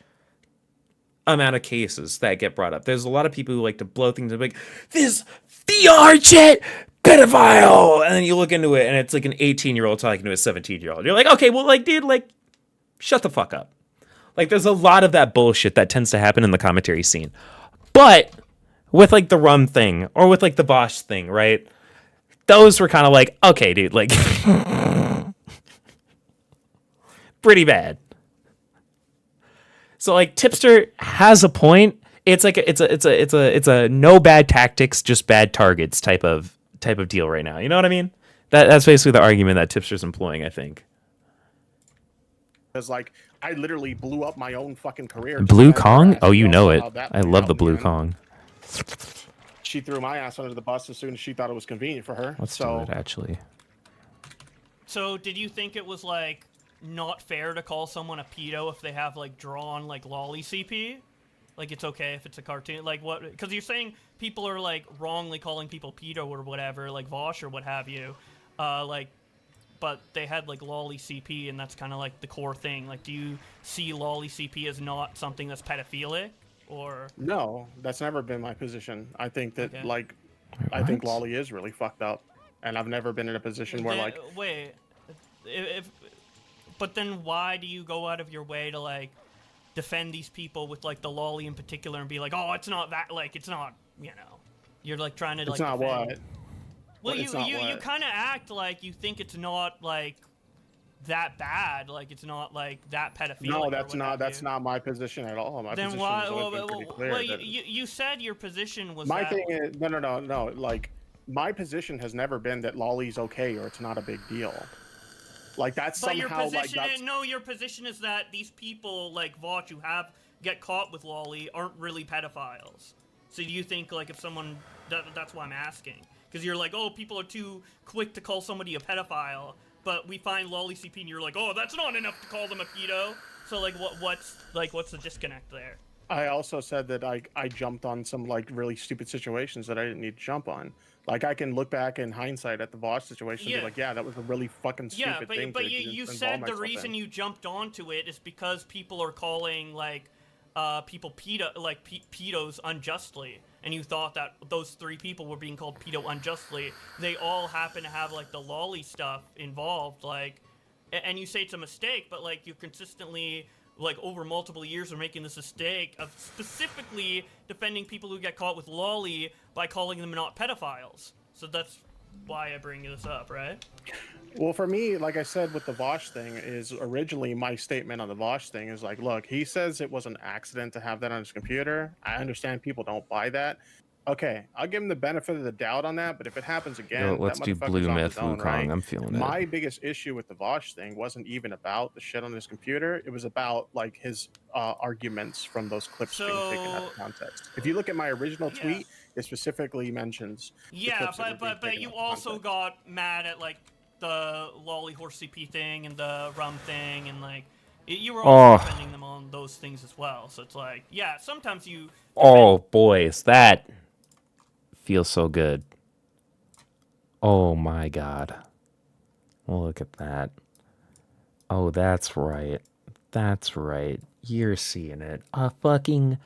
amount of cases that get brought up. There's a lot of people who like to blow things up like, this VR shit! Pedophile! And then you look into it and it's like an 18-year-old talking to a 17-year-old. You're like, okay, well, like, dude, like, shut the fuck up. Like, there's a lot of that bullshit that tends to happen in the commentary scene. But with, like, the rum thing or with, like, the Bosch thing, right? Those were kind of like, okay, dude, like, pretty bad. So, like, Tipster has a point. It's like it's a no bad tactics, just bad targets type of deal right now. You know what I mean? That's basically the argument that Tipster's employing, I think. because like I literally blew up my own fucking career. to Blue defend her Kong? ass. Oh, you We all know saw it. how that I played love out the in Blue end. Kong. She threw my ass under the bus as soon as she thought it was convenient for her. Let's so do it, actually. So did you think it was like not fair to call someone a pedo if they have like drawn like lolly CP? Like it's okay if it's a cartoon, like what? Because you're saying people are like wrongly calling people pedo or whatever, like Vosh or what have you, like, but they had like lolly CP and that's kind of like the core thing. Like, do you see lolly CP as not something that's pedophilic, or? No, that's never been my position. I think that Okay. like, Wait, I think what? lolly is really fucked up, and I've never been in a position where Then- like wait, but then why do you go out of your way to like defend these people with like the lolly in particular and be like, oh, it's not that, like it's not, you know, you're like trying to it's like not defend. what. Well, It's you not you what. kind of act like you think it's not like that bad, like it's not like that pedophilic. No, or that's what not. have That's you. not my position at all. My Then position why? has always been pretty clear. Well, that- you said your position was my that. thing is no. Like my position has never been that lolly's okay or it's not a big deal. Like that's But your somehow like position, that's. no, your position is that these people like Vought who get caught with lolly aren't really pedophiles. So do you think like if someone that's why I'm asking, because you're like, oh, people are too quick to call somebody a pedophile, but we find lolly CP and you're like, oh, that's not enough to call them a pedo. So like what's the disconnect there? I also said that I jumped on some like really stupid situations that I didn't need to jump on. Like I can look back in hindsight at the Vosh situation and Yeah. be like, yeah, that was a really fucking stupid Yeah, but thing. you involve said the myself reason in. you jumped onto it is because people are calling like people pedos unjustly, and you thought that those three people were being called pedo unjustly. They all happen to have like the lolly stuff involved, like, and you say it's a mistake, but like you consistently like over multiple years are making this mistake of specifically defending people who get caught with lolly by calling them not pedophiles. So that's why I bring this up, right? Well, for me, like I said with the Vosh thing, is originally my statement on the Vosh thing is like, look, he says it was an accident to have that on his computer. I understand people don't buy that. Okay, I'll give him the benefit of the doubt on that, but if it happens again, Yo, let's that do motherfucker's Blue on Myth his own, Wukong. right? I'm feeling it. My biggest issue with the Vosh thing wasn't even about the shit on his computer. It was about like his arguments from those clips being taken out of context. If you look at my original tweet, it specifically mentions. the Yeah, clips that were being but taken you out of also context. got mad at like the lolly horse CP thing and the rum thing, and like you were also defending them on those things as well. So it's like, yeah, sometimes you. Oh, boys, that feels so good. Oh my god. Look at that. Oh, that's right. That's right. You're seeing it. A fucking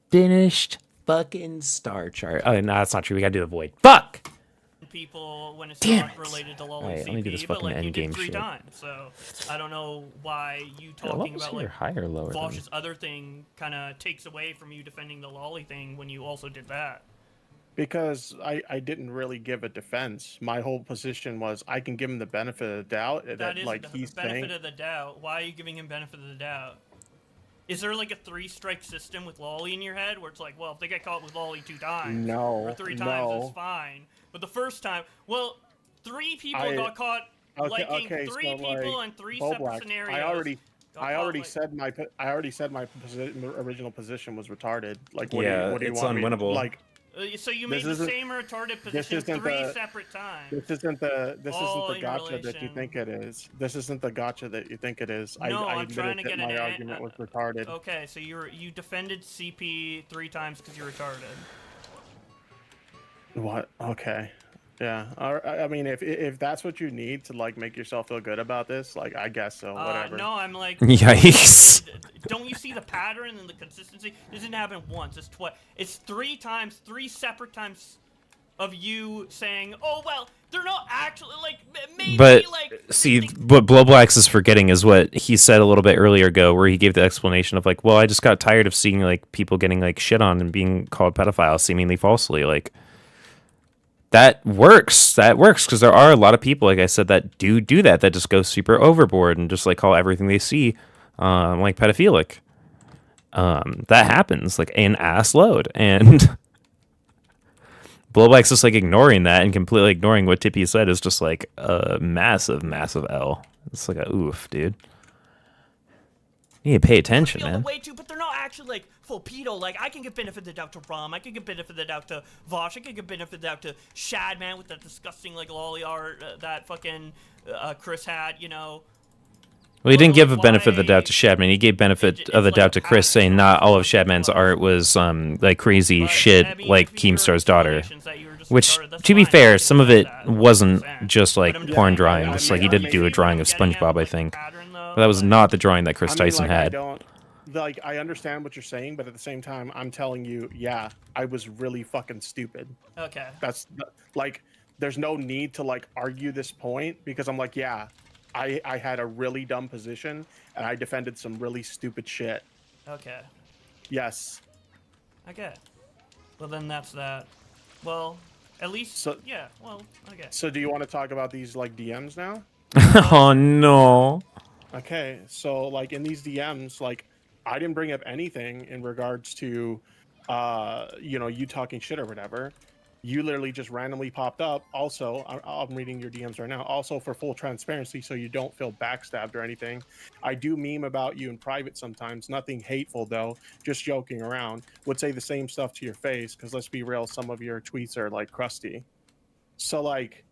finished fucking star chart. Oh, no, that's not true. We gotta do the void. Fuck! People when it's Damn not it. related to lolly Alright, CP, let me do this but fucking like you did endgame 3 shit. times. So I don't know why you Yeah, what talking was about your like higher or lower than- Vosh's other thing kind of takes away from you defending the lolly thing when you also did that. Because I didn't really give a defense. My whole position was I can give him the benefit of the doubt that, is like the he's benefit saying. of the doubt. Why are you giving him benefit of the doubt? Is there like a 3-strike system with lolly in your head where it's like, well, if they get caught with lolly 2 times No, or 3 times, no. it's fine. But the first time, well, 3 people I- got caught liking 3 so, people like, in 3 BlowBlax, separate scenarios. I already said my original position was retarded. Like, what Yeah, do you, what do you it's want me unwinnable. like? So you This made the isn't- same retarded this position isn't 3 the- separate times. This isn't the All in gotcha that you relation. think it is. This isn't the gotcha that you think it is. No, I I'm trying admitted to get that my an argument was retarded. Okay, so you defended CP 3 times because you're retarded. What? Okay. Yeah. I mean, if that's what you need to like make yourself feel good about this, like I guess so. Whatever. No, I'm like. Yikes. Don't you see the pattern and the consistency? This didn't happen once. It's 3 times, 3 separate times of you saying, "Oh well, they're not actually like maybe But like." see, what BlowBlax is forgetting is what he said a little bit earlier ago, where he gave the explanation of like, well, I just got tired of seeing like people getting like shit on and being called pedophiles seemingly falsely. Like that works. That works because there are a lot of people, like I said, that do that. That just go super overboard and just like call everything they see like pedophilic. That happens like an ass load, and BlowBlax just like ignoring that and completely ignoring what Tippy said is just like a massive L. It's like a oof, dude. You need to pay attention, feel the man. way too, but they're not actually like full pedo. Like I can get benefit of the doubt to Rom, I can get benefit of the doubt to Vosh, I can get benefit of the doubt to Shadman with that disgusting like lolly art that fucking Chris had, you know. Well, he didn't give a benefit of the doubt to Shadman. He gave benefit of the doubt to Chris, saying not all of Shadman's art was like crazy shit like Keemstar's daughter. Which, to be fair, some of it wasn't just like porn drawings. Like he did do a drawing of SpongeBob, I think. But that was not the drawing that Chris Tyson had. I understand what you're saying, but at the same time, I'm telling you, yeah, I was really fucking stupid. Okay. That's like, there's no need to like argue this point because I'm like, yeah, I had a really dumb position and I defended some really stupid shit. Okay. Yes. Okay. Well, then that's that. Well, at least. So, yeah. Well. Okay. So do you want to talk about these like DMs now? Oh no. Okay. So like in these DMs, like I didn't bring up anything in regards to, you know, you talking shit or whatever. You literally just randomly popped up. Also, I'm reading your DMs right now. Also, for full transparency, so you don't feel backstabbed or anything, I do meme about you in private sometimes. Nothing hateful, though. Just joking around. Would say the same stuff to your face, because let's be real, some of your tweets are, like, crusty. So, like,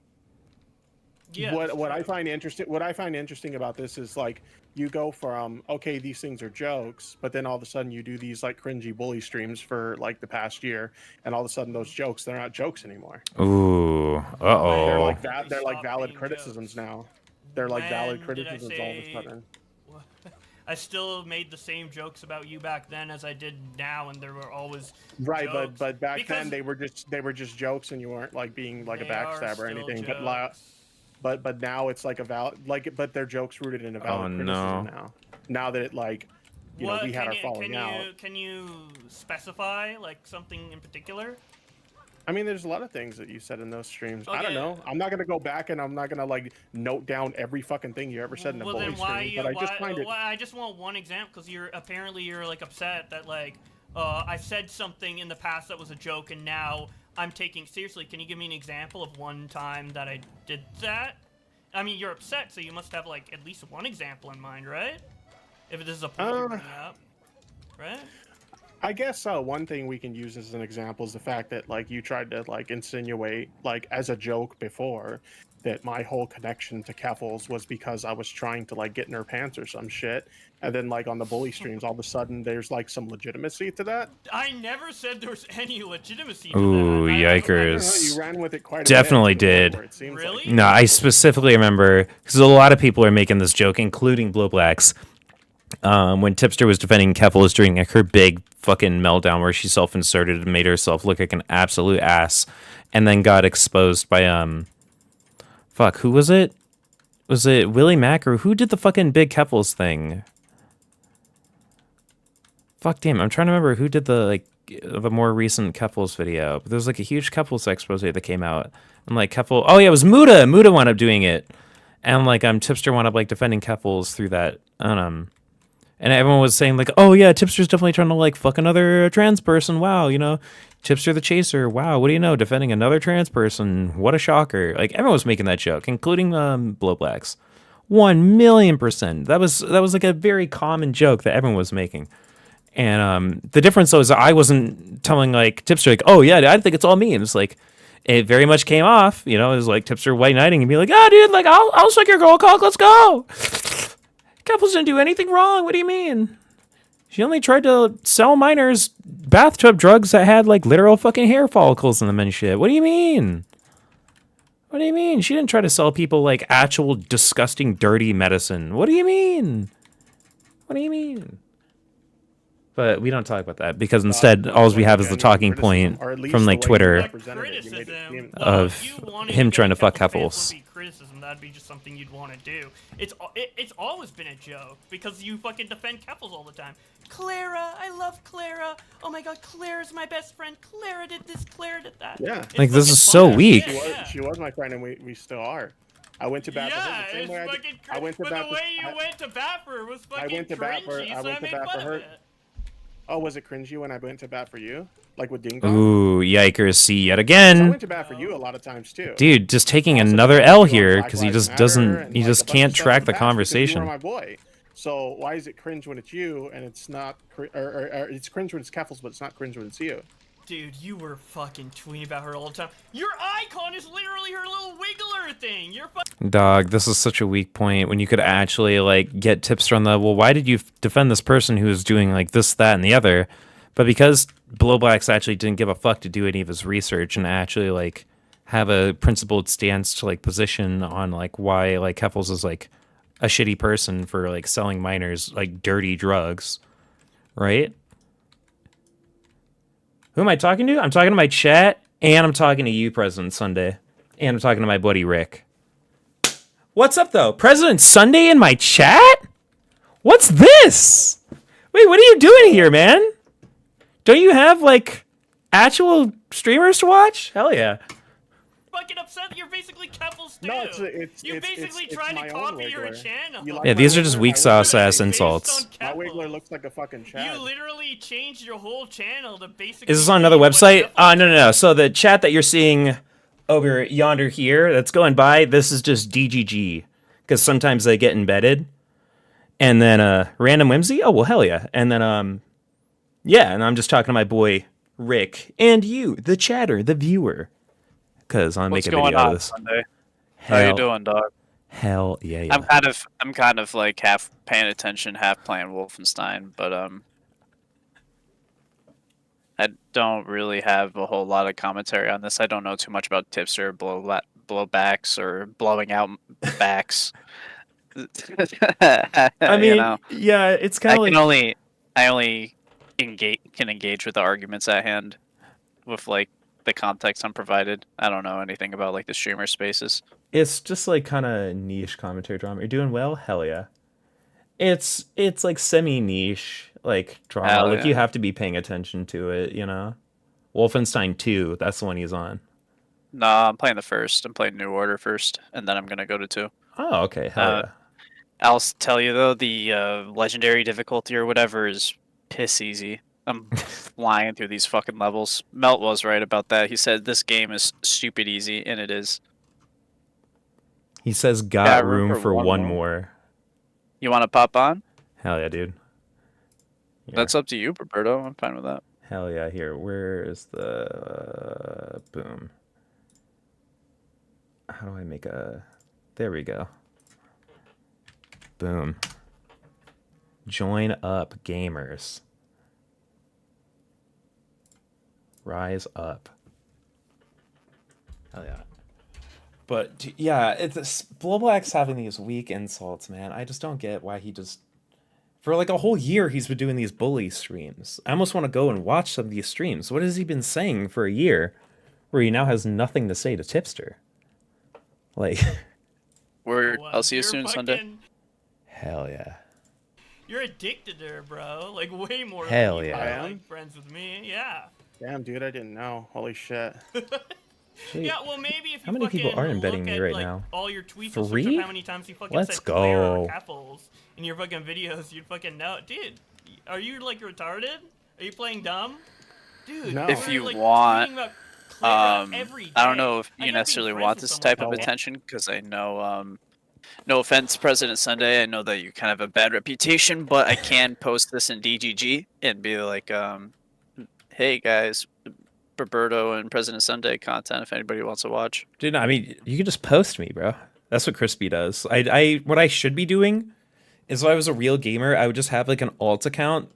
yeah, what I find interesting about this is, like, you go from, okay, these things are jokes, but then all of a sudden you do these like cringy bully streams for like the past year, and all of a sudden those jokes, they're not jokes anymore. Ooh. Uh-oh. They're like valid criticisms now. They're like valid criticisms all of a sudden. I still made the same jokes about you back then as I did now, and there were always right, jokes. but back then they were just jokes, and you weren't like being like a backstabber or anything. But now it's like a valid, like, but they're jokes rooted in a valid criticism now. Now that it like, you know, we had our falling out. Can you specify like something in particular? I mean, there's a lot of things that you said in those streams. Okay. I don't know. I'm not gonna go back and I'm not gonna like note down every fucking thing you ever said in a bully stream. But I just find it. I just want one example because you're like upset that like I said something in the past that was a joke and now I'm taking seriously. Can you give me an example of one time that I did that? I mean, you're upset, so you must have like at least one example in mind, right? If this is a point you're bringing up, right? I guess one thing we can use as an example is the fact that like you tried to like insinuate like as a joke before that my whole connection to Keffels was because I was trying to like get in her pants or some shit, and then like on the bully streams all of a sudden there's like some legitimacy to that. I never said there was any legitimacy. Ooh, yikers. You ran with it quite a Definitely bit, did. Really? No, I specifically remember because a lot of people are making this joke, including BlowBlax. When Tipster was defending Keffels during like, her big fucking meltdown where she self-inserted and made herself look like an absolute ass, and then got exposed by fuck, who was it? Was it Willie Mack or who did the fucking big Keffels thing? Fuck, damn, I'm trying to remember who did the more recent Keffels video. But there was like a huge Keffels expose that came out, and like Keffels. Oh yeah, it was Muda. Muda wound up doing it, and like Tipster wound up like defending Keffels through that. And everyone was saying like, oh yeah, Tipster's definitely trying to like fuck another trans person. Wow, you know, Tipster the Chaser. Wow, what do you know? Defending another trans person. What a shocker. Like everyone was making that joke, including BlowBlax. 1,000,000%. That was like a very common joke that everyone was making. And the difference though is I wasn't telling like Tipster like, oh yeah, I think it's all memes. Like it very much came off, you know, it was like Tipster white knighting and be like, oh dude, like I'll suck your girl cock, let's go. Keffels didn't do anything wrong. What do you mean? She only tried to sell minors bathtub drugs that had like literal fucking hair follicles in them and shit. What do you mean? What do you mean? She didn't try to sell people like actual disgusting dirty medicine. What do you mean? What do you mean? But we don't talk about that because instead all we have is the talking point from like Twitter of him trying to fuck Keffels. Criticism, that'd be just something you'd want to do. It's always been a joke because you fucking defend Keffels all the time. Clara, I love Clara. Oh my god, Clara's my best friend. Clara did this, Clara did that. Yeah. Like this is so weak. She was my friend and we still are. I went to bat for her the same way I went to bat the way you went to bat for her was fucking cringy, so I made fun of it. Oh, was it cringy when I went to bat for you? Like with Ding Dong? Ooh, yikers, see yet again. I went to bat for you a lot of times too. Dude, just taking another L here because he just doesn't, he just can't track the conversation. You were my boy. So why is it cringe when it's you and it's not, or it's cringe when it's Keffels, but it's not cringe when it's you? Dude, you were fucking tweeting about her all the time. Your icon is literally her little wiggler thing. You're fucking. Dog, this is such a weak point when you could actually like get tips from the, well, why did you defend this person who is doing like this, that, and the other? But because BlowBlax actually didn't give a fuck to do any of his research and actually like have a principled stance to like position on like why like Keffels is like a shitty person for like selling minors like dirty drugs, right? Who am I talking to? I'm talking to my chat, and I'm talking to you, President Sunday, and I'm talking to my buddy Rick. What's up, though? President Sunday in my chat? What's this? Wait, what are you doing here, man? Don't you have, like, actual streamers to watch? Hell yeah. Fucking upset that you're basically Keffels too. No, it's you basically trying to my copy own your wiggler. channel. You like Yeah, my these are wiggler? just weak My sauce wiggler ass is based insults. My wiggler looks like a fucking Chad. You literally changed your whole channel to basically. Is this on another website? No. So the chat that you're seeing over yonder here that's going by, this is just DGG. Because sometimes they get embedded. And then Random Whimsy? Oh, well, hell yeah. And then, yeah, and I'm just talking to my boy Rick. And you, the chatter, the viewer. Because I'm making a video of this. Sunday? How you doing, dog? Hell yeah. I'm kind of like half paying attention, half playing Wolfenstein, but I don't really have a whole lot of commentary on this. I don't know too much about tipster, blowbacks, or blowing out backs. I mean, you know, yeah, it's kind of like... I only can engage with the arguments at hand with like the context I'm provided. I don't know anything about like the streamer spaces. It's just like kind of niche commentary drama. You're doing well? Hell yeah. It's like semi-niche like drama. Hell like yeah. you have to be paying attention to it, you know? Wolfenstein 2, that's the one he's on. No, I'm playing the first. I'm playing New Order first, and then I'm gonna go to 2. Oh, okay. Hell yeah. I'll tell you though, the legendary difficulty or whatever is piss easy. I'm flying through these fucking levels. Melt was right about that. He said this game is stupid easy, and it is. He says got room for one more. You want to pop on? Hell yeah, dude. That's up to you, Roberto. I'm fine with that. Hell yeah. Here, where is the... boom. How do I make a... There we go. Boom. Join up, gamers. Rise up. Hell yeah. But yeah, it's BlowBlax having these weak insults, man. I just don't get why he just... For like a whole year, he's been doing these bully streams. I almost want to go and watch some of these streams. What has he been saying for a year where he now has nothing to say to Tipster? Like... Word. I'll see you soon, Sunday. Hell yeah. You're addicted to her, bro. Like way more. Hell than you yeah. are, like friends with me. Yeah. Damn, dude, I didn't know. Holy shit. Yeah, well, maybe if you How many people are embedding me right like, now? all your tweets and 3? search up how many times you fucking Let's said Claire or go. Keffels in your fucking videos, you'd fucking know. Dude, are you like retarded? Are you playing dumb? Dude, No. If you like, want, tweeting about Claire every day. I don't know if I you gotta be necessarily friends want with this someone type like of that. attention, because I know, no offense, President Sunday, I know that you kind of have a bad reputation, but I can post this in DGG and be like, hey guys, Roberto and President Sunday content if anybody wants to watch. Dude, no, I mean, you can just post me, bro. That's what Crispy does. What I should be doing is if I was a real gamer, I would just have like an alt account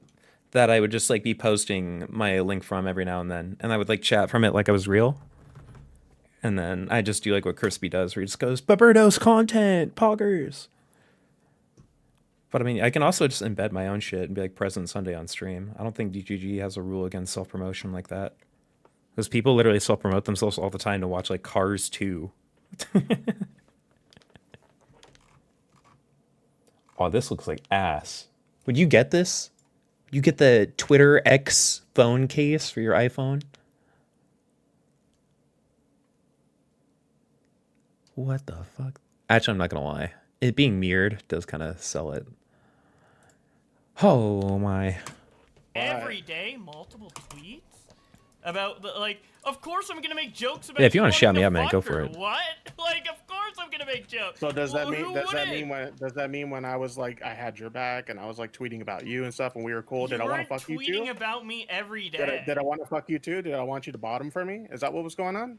that I would just like be posting my link from every now and then. And I would like chat from it like I was real. And then I just do like what Crispy does, where he just goes, Roberto's content, poggers. But I mean, I can also just embed my own shit and be like President Sunday on stream. I don't think DGG has a rule against self-promotion like that. Because people literally self-promote themselves all the time to watch like Cars 2. Oh, this looks like ass. Would you get this? You get the Twitter X phone case for your iPhone? What the fuck? Actually, I'm not gonna lie. It being mirrored does kind of sell it. Oh my. Every day, multiple tweets about the, like. Of course, I'm gonna make jokes about. Yeah, if you want to shout me out, man, go for it. What? Like, of course I'm gonna to make jokes. So does that Well, mean who does that wouldn't? mean when I was like I had your back and I was like tweeting about you and stuff and we were cool? Did You I want to weren't fuck you tweeting too? about me every Did day. I want to fuck you too? Did I want you to bottom for me? Is that what was going on?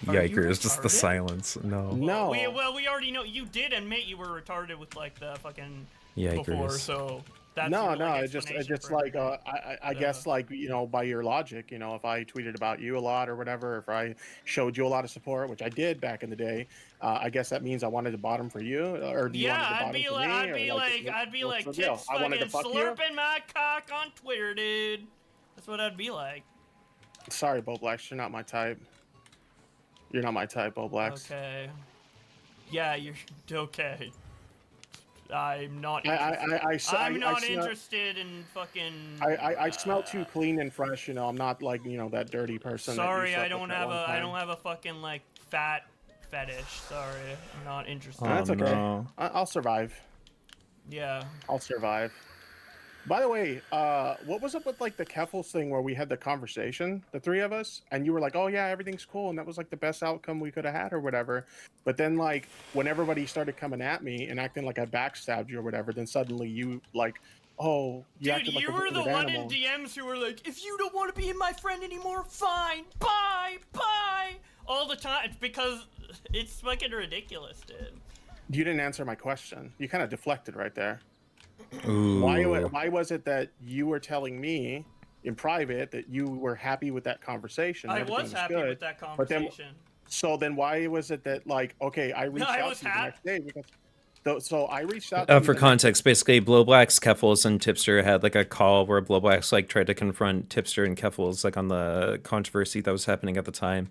Yikers, just the retarded? silence. No. No. We already know you did admit you were retarded with like the fucking before, Yikers. so that's No, your, no, like, it's just explanation like for I guess like by your logic, if I tweeted about you a lot or whatever, if I showed you a lot of support, which I did back in the day, I guess that means I wanted to bottom for you, or do you want to I'd bottom be for like, me? I'd be like, what's the deal? Tips I wanted to fucking fuck you. slurping my cock on Twitter, dude. That's what I'd be like. Sorry, BlowBlax, you're not my type. You're not my type, BlowBlax. Okay. Yeah, you're okay. I'm not. I I'm smell- interested in fucking. I smell too clean and fresh. I'm not like that dirty person. that you Sorry, slept I don't with at have one I time. don't have a fucking like fat fetish. Sorry, I'm not interested. That's okay. no. I'll survive. Yeah. I'll survive. By the way, what was up with like the Keffels thing where we had the conversation, the three of us, and you were like, "Oh yeah, everything's cool," and that was like the best outcome we could have had or whatever. But then like when everybody started coming at me and acting like I backstabbed you or whatever, then suddenly you like, "Oh, you Dude, acted like you a were the wounded one animal." in DMs who were like, if you don't want to be my friend anymore, fine, bye, bye, all the time. It's because it's fucking ridiculous, dude. You didn't answer my question. You kind of deflected right there. Ooh. Why was it that you were telling me in private that you were happy with that conversation? I everything was happy good, with that but then- conversation. So then why was it that like, okay, I reached I out was to you the hap- next day because so I reached out to you For the context, basically, BlowBlax, Keffels, and Tipster had like a call where BlowBlax like tried to confront Tipster and Keffels like on the controversy that was happening at the time,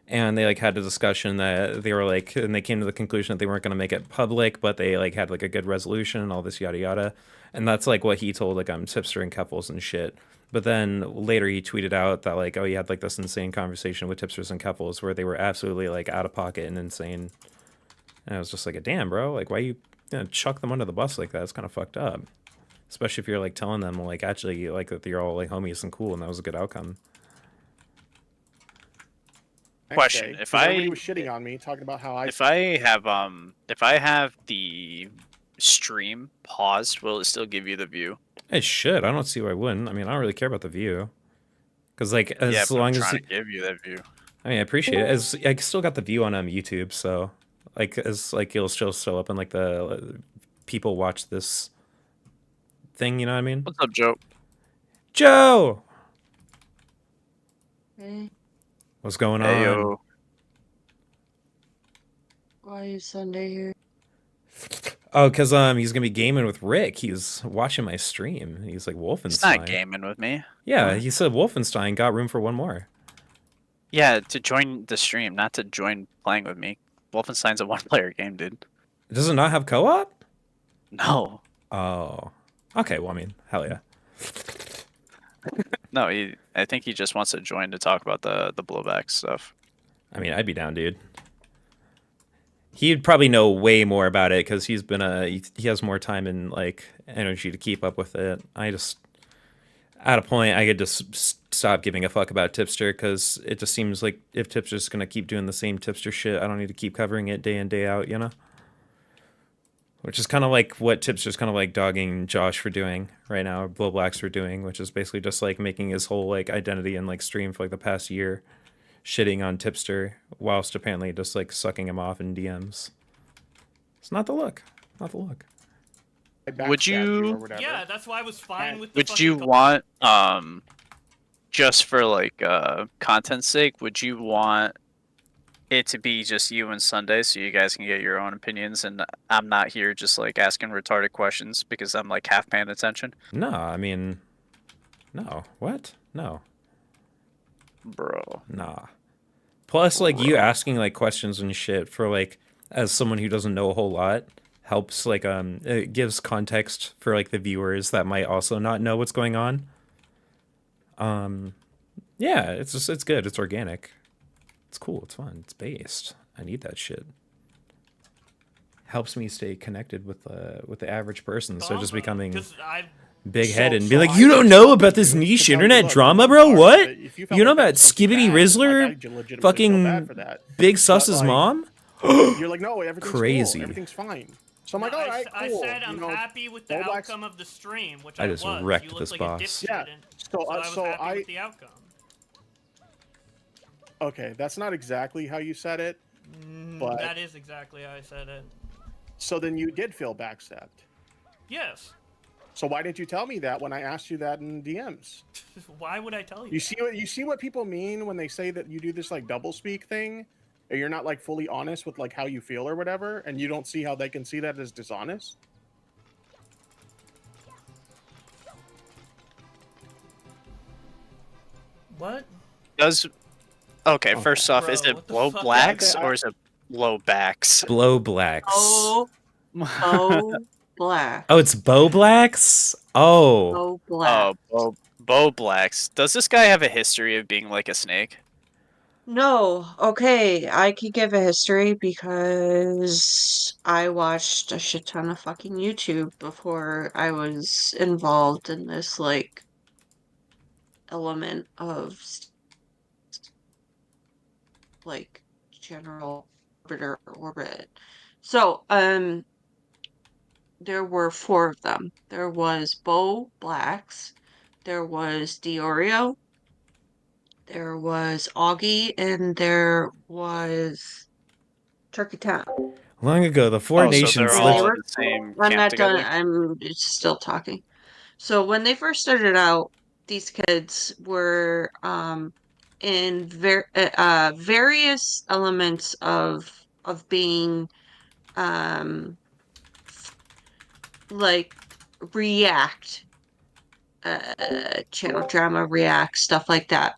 and they like had a discussion that they were like, and they came to the conclusion that they weren't going to make it public, but they like had like a good resolution and all this yada yada, and that's like what he told like Tipster and Keffels and shit. But then later he tweeted out that like, oh, he had like this insane conversation with Tipsters and Keffels where they were absolutely like out of pocket and insane. And I was just like, damn, bro, like, why you chuck them under the bus like that? It's kind of fucked up. Especially if you're, like, telling them, like, actually, like, that you're all, like, homies and cool and that was a good outcome. Question: day, If 'cause I everybody was shitting on me, talking about how if I have the stream paused, will it still give you the view? It should. I don't see why I wouldn't. I mean, I don't really care about the view. Because, like, as Yeah, but long I'm as... trying to give you that view. I mean, I appreciate it. As I still got the view on YouTube, so... Like, as, like, it'll still show up in, like, the... people watch this thing, you know what I mean? What's up, Joe? Joe! Hey, What's going Hey, on? yo. why is Sunday here? Oh, because he's gonna be gaming with Rick. He's watching my stream. He's like Wolfenstein. He's not gaming with me. Yeah, he said Wolfenstein got room for one more. Yeah, to join the stream, not to join playing with me. Wolfenstein's a one-player game, dude. Does it not have co-op? No. Oh. Okay, well, I mean, hell yeah. No, I think he just wants to join to talk about the blowback stuff. I mean, I'd be down, dude. He'd probably know way more about it because he's been he has more time and like energy to keep up with it. I just at a point I could just stop giving a fuck about Tipster because it just seems like if Tipster's gonna keep doing the same Tipster shit, I don't need to keep covering it day in day out, you know. Which is kind of like what Tipster's kind of like dogging Josh for doing right now, or BlowBlax for doing, which is basically just like making his whole like identity and like stream for like the past year, shitting on Tipster, whilst apparently just like sucking him off in DMs. It's not the look. Not the look. Would you? Yeah, that's why I was fine with the Would fucking you want just for like content's sake? Would you want it to be just you and Sunday so you guys can get your own opinions and I'm not here just like asking retarded questions because I'm like half paying attention? No, I mean, no. What? No. Bro. Nah. Plus, like, you asking, like, questions and shit for, like, as someone who doesn't know a whole lot, helps, like, it gives context for, like, the viewers that might also not know what's going on. Yeah, it's just, it's good. It's organic. It's cool. It's fun. It's based. I need that shit. Helps me stay connected with the average person. So just becoming big So- headed and be so like, I you don't did know something about this to you niche to tell you, internet look, drama, I'm bro? sorry, What? but if you You felt know like that about was something Skibbity bad, like, Rizzler? I legitimately feel bad Fucking for that. Big But, Sus's like, mom? you're like, no, everything's Crazy. cool, everything's fine. So I'm like, No, all right, I cool. said I'm you know, happy with the BlowBlax outcome of the stream, which I I just was. wrecked You looked this like boss. a dipshit, Yeah, and so, I was happy with the outcome. Okay, that's not exactly how you said it, but That is exactly how I said it. so then you did feel backstabbed. Yes. So why didn't you tell me that when I asked you that in DMs? Why would I tell you? You see what people mean when they say that you do this like double speak thing, or you're not like fully honest with like how you feel or whatever, and you don't see how they can see that as dishonest. What? Okay, first off, is Bro, it what the fuck? BlowBlax or is it BlowBax? BlowBlax. Oh, black. Oh, it's BlowBlax? Oh. Oh, black. Oh, BlowBlax. Does this guy have a history of being like a snake? No, okay, I could give a history because I watched a shit ton of fucking YouTube before I was involved in this, like, element of, like, general orbit. So, there were 4 of them. There was BlowBlax, there was Diorio, there was Augie, and there was Turkey Town. Long ago, the Four Oh, so Nations they're And they all in were the same I'm camp not done. together? I'm still talking. So when they first started out, these kids were in various elements of being um like react channel drama react stuff like that.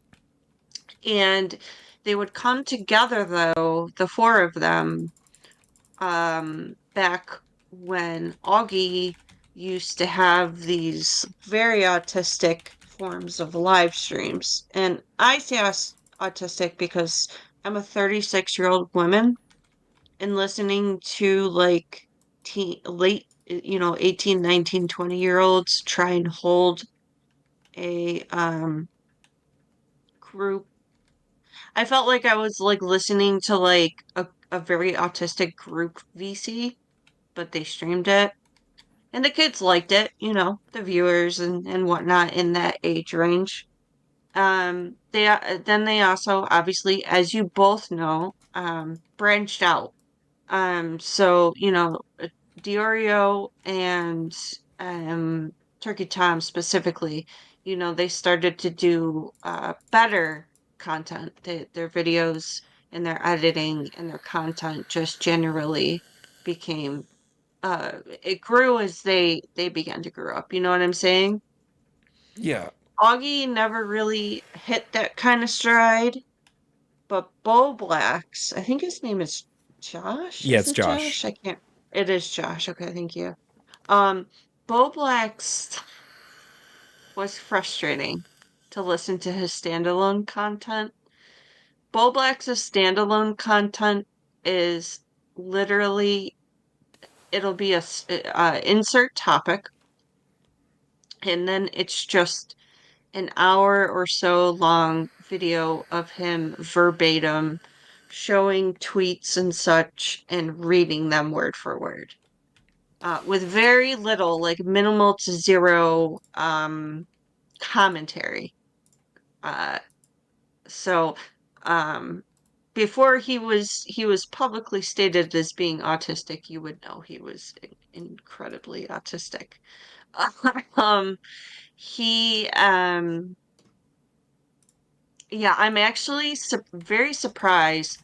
And they would come together though, the 4 of them, back when Augie used to have these very autistic forms of live streams. And I say autistic because I'm a 36-year-old woman and listening to like late, 18, 19, 20-year-olds try and hold a group. I felt like I was like listening to like a very autistic group VC, but they streamed it. And the kids liked it, the viewers and whatnot in that age range. They also obviously, as you both know, branched out. So Diorio and Turkey Tom specifically, they started to do better content. Their videos and their editing and their content just generally became it grew as they began to grow up. You know what I'm saying? Yeah. Augie never really hit that kind of stride, but BlowBlax, I think his name is Josh. Yeah, Is it's it Josh. Josh? I can't. It is Josh. Okay, thank you. Um, BlowBlax was frustrating to listen to his standalone content. BlowBlax's standalone content is literally it'll be insert topic, and then it's just an hour or so long video of him verbatim showing tweets and such and reading them word for word. With very little, like minimal to zero commentary. Uh, so before he was publicly stated as being autistic, you would know he was incredibly autistic. um he Yeah, I'm actually very surprised.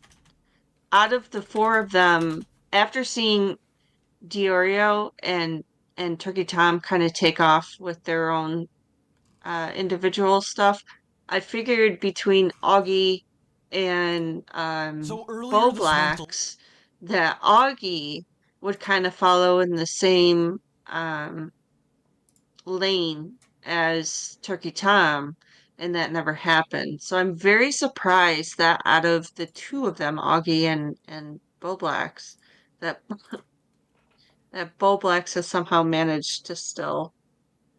Out of the 4 of them, after seeing Diorio and Turkey Tom kind of take off with their own individual stuff, I figured between Augie and BlowBlax that Augie would kind of follow in the same lane as Turkey Tom, and that never happened. So I'm very surprised that out of the 2 of them, Augie and BlowBlax, that that BlowBlax has somehow managed to still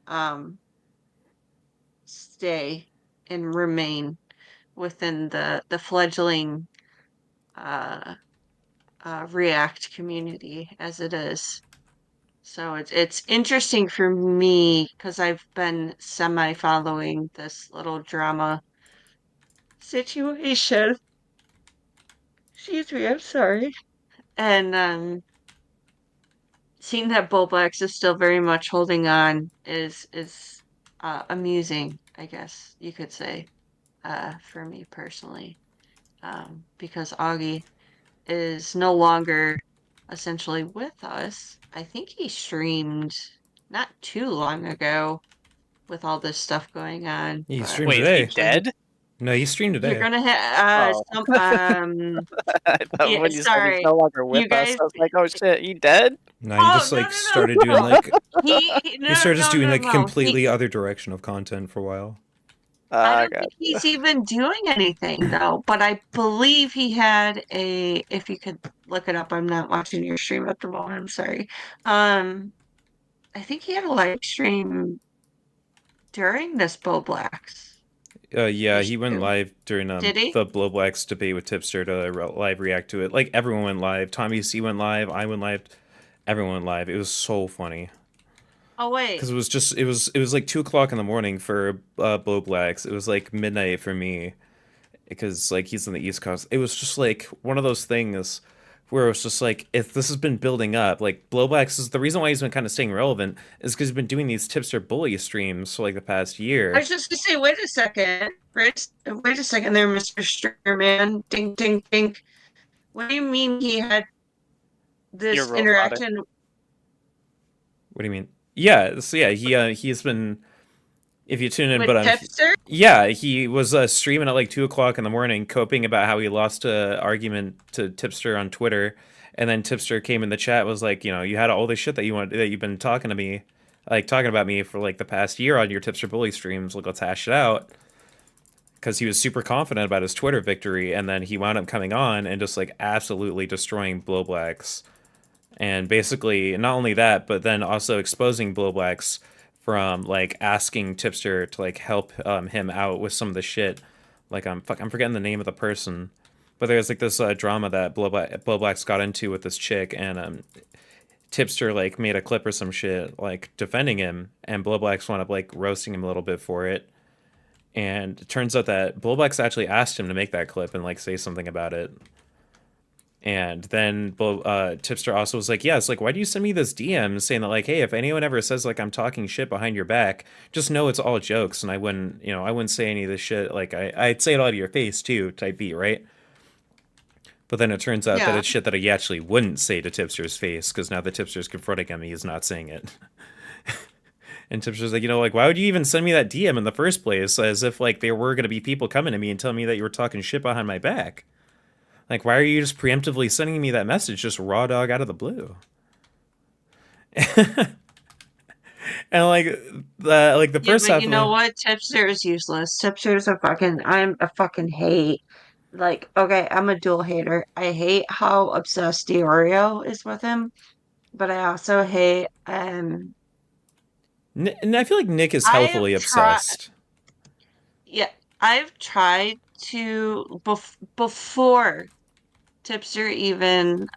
um stay and remain within the fledgling React community as it is. So it's interesting for me because I've been semi following this little drama situation. Excuse me, I'm sorry. And seeing that BlowBlax is still very much holding on is amusing, I guess you could say, for me personally. Because Augie is no longer essentially with us. I think he streamed not too long ago with all this stuff going on. He But streamed Wait, is he today. dead? No, he streamed you're today. gonna have Oh. some I thought yeah, when you said he's sorry. no longer You with us, guys I was like, oh shit, he dead? No, he just no, like no, started no. doing like No, he started just no, doing no, like no. completely other direction of content for a while. I I don't think he's even doing anything though, but I believe he had a, if you could look it up, I'm not watching your stream at the moment, I'm sorry. I think he had a live stream during this BlowBlax Yeah, he went issue. live during Did he? the BlowBlax debate with Tipster to live react to it. Like everyone went live. Tommy C went live. I went live. Everyone went live. It was so funny Oh wait. because it was like 2 o'clock in the morning for BlowBlax. It was like midnight for me because like he's on the East Coast. It was just like one of those things where it was just like if this has been building up, like BlowBlax is the reason why he's been kind of staying relevant is because he's been doing these Tipster bully streams for like the past I year. was just gonna say, wait a second. Wait a second there, Mr. Streamerman. Ding ding ding. What do you mean he had You're this robotic. interaction? What do you mean? Yeah, so yeah, he's been. If you tune in, With but Tipster? yeah, he was streaming at like 2 o'clock in the morning, coping about how he lost a argument to Tipster on Twitter, and then Tipster came in the chat was like, you know, you had all this shit that you've been talking to me, like talking about me for like the past year on your Tipster bully streams. Like, let's hash it out. Because he was super confident about his Twitter victory, and then he wound up coming on and just like absolutely destroying BlowBlax. And basically, not only that, but then also exposing BlowBlax from like asking Tipster to like help him out with some of the shit. Like I'm forgetting the name of the person, but there's like this drama that BlowBlax got into with this chick, and Tipster like made a clip or some shit like defending him, and BlowBlax wound up like roasting him a little bit for it. And it turns out that BlowBlax actually asked him to make that clip and like say something about it. And then Tipster also was like, yeah, it's like, why do you send me this DM saying that, like, hey, if anyone ever says, like, I'm talking shit behind your back, just know it's all jokes, and I wouldn't say any of this shit, like, I'd say it all to your face, too, type beat, right? But then it turns out that Yeah. it's shit that he actually wouldn't say to Tipster's face, because now that Tipster's confronting him, he's not saying it. And Tipster's like, like, why would you even send me that DM in the first place, as if, like, there were going to be people coming to me and telling me that you were talking shit behind my back? Like, why are you just preemptively sending me that message just raw dog out of the blue? And the Yeah, first but half you of know the, what? Tipster is useless. Tipster is I'm a fucking hate. Like, okay, I'm a dual hater. I hate how obsessed Diorio is with him, but I also hate and I feel like Nick is I have healthily tried. obsessed. Yeah, I've tried to before Tipster even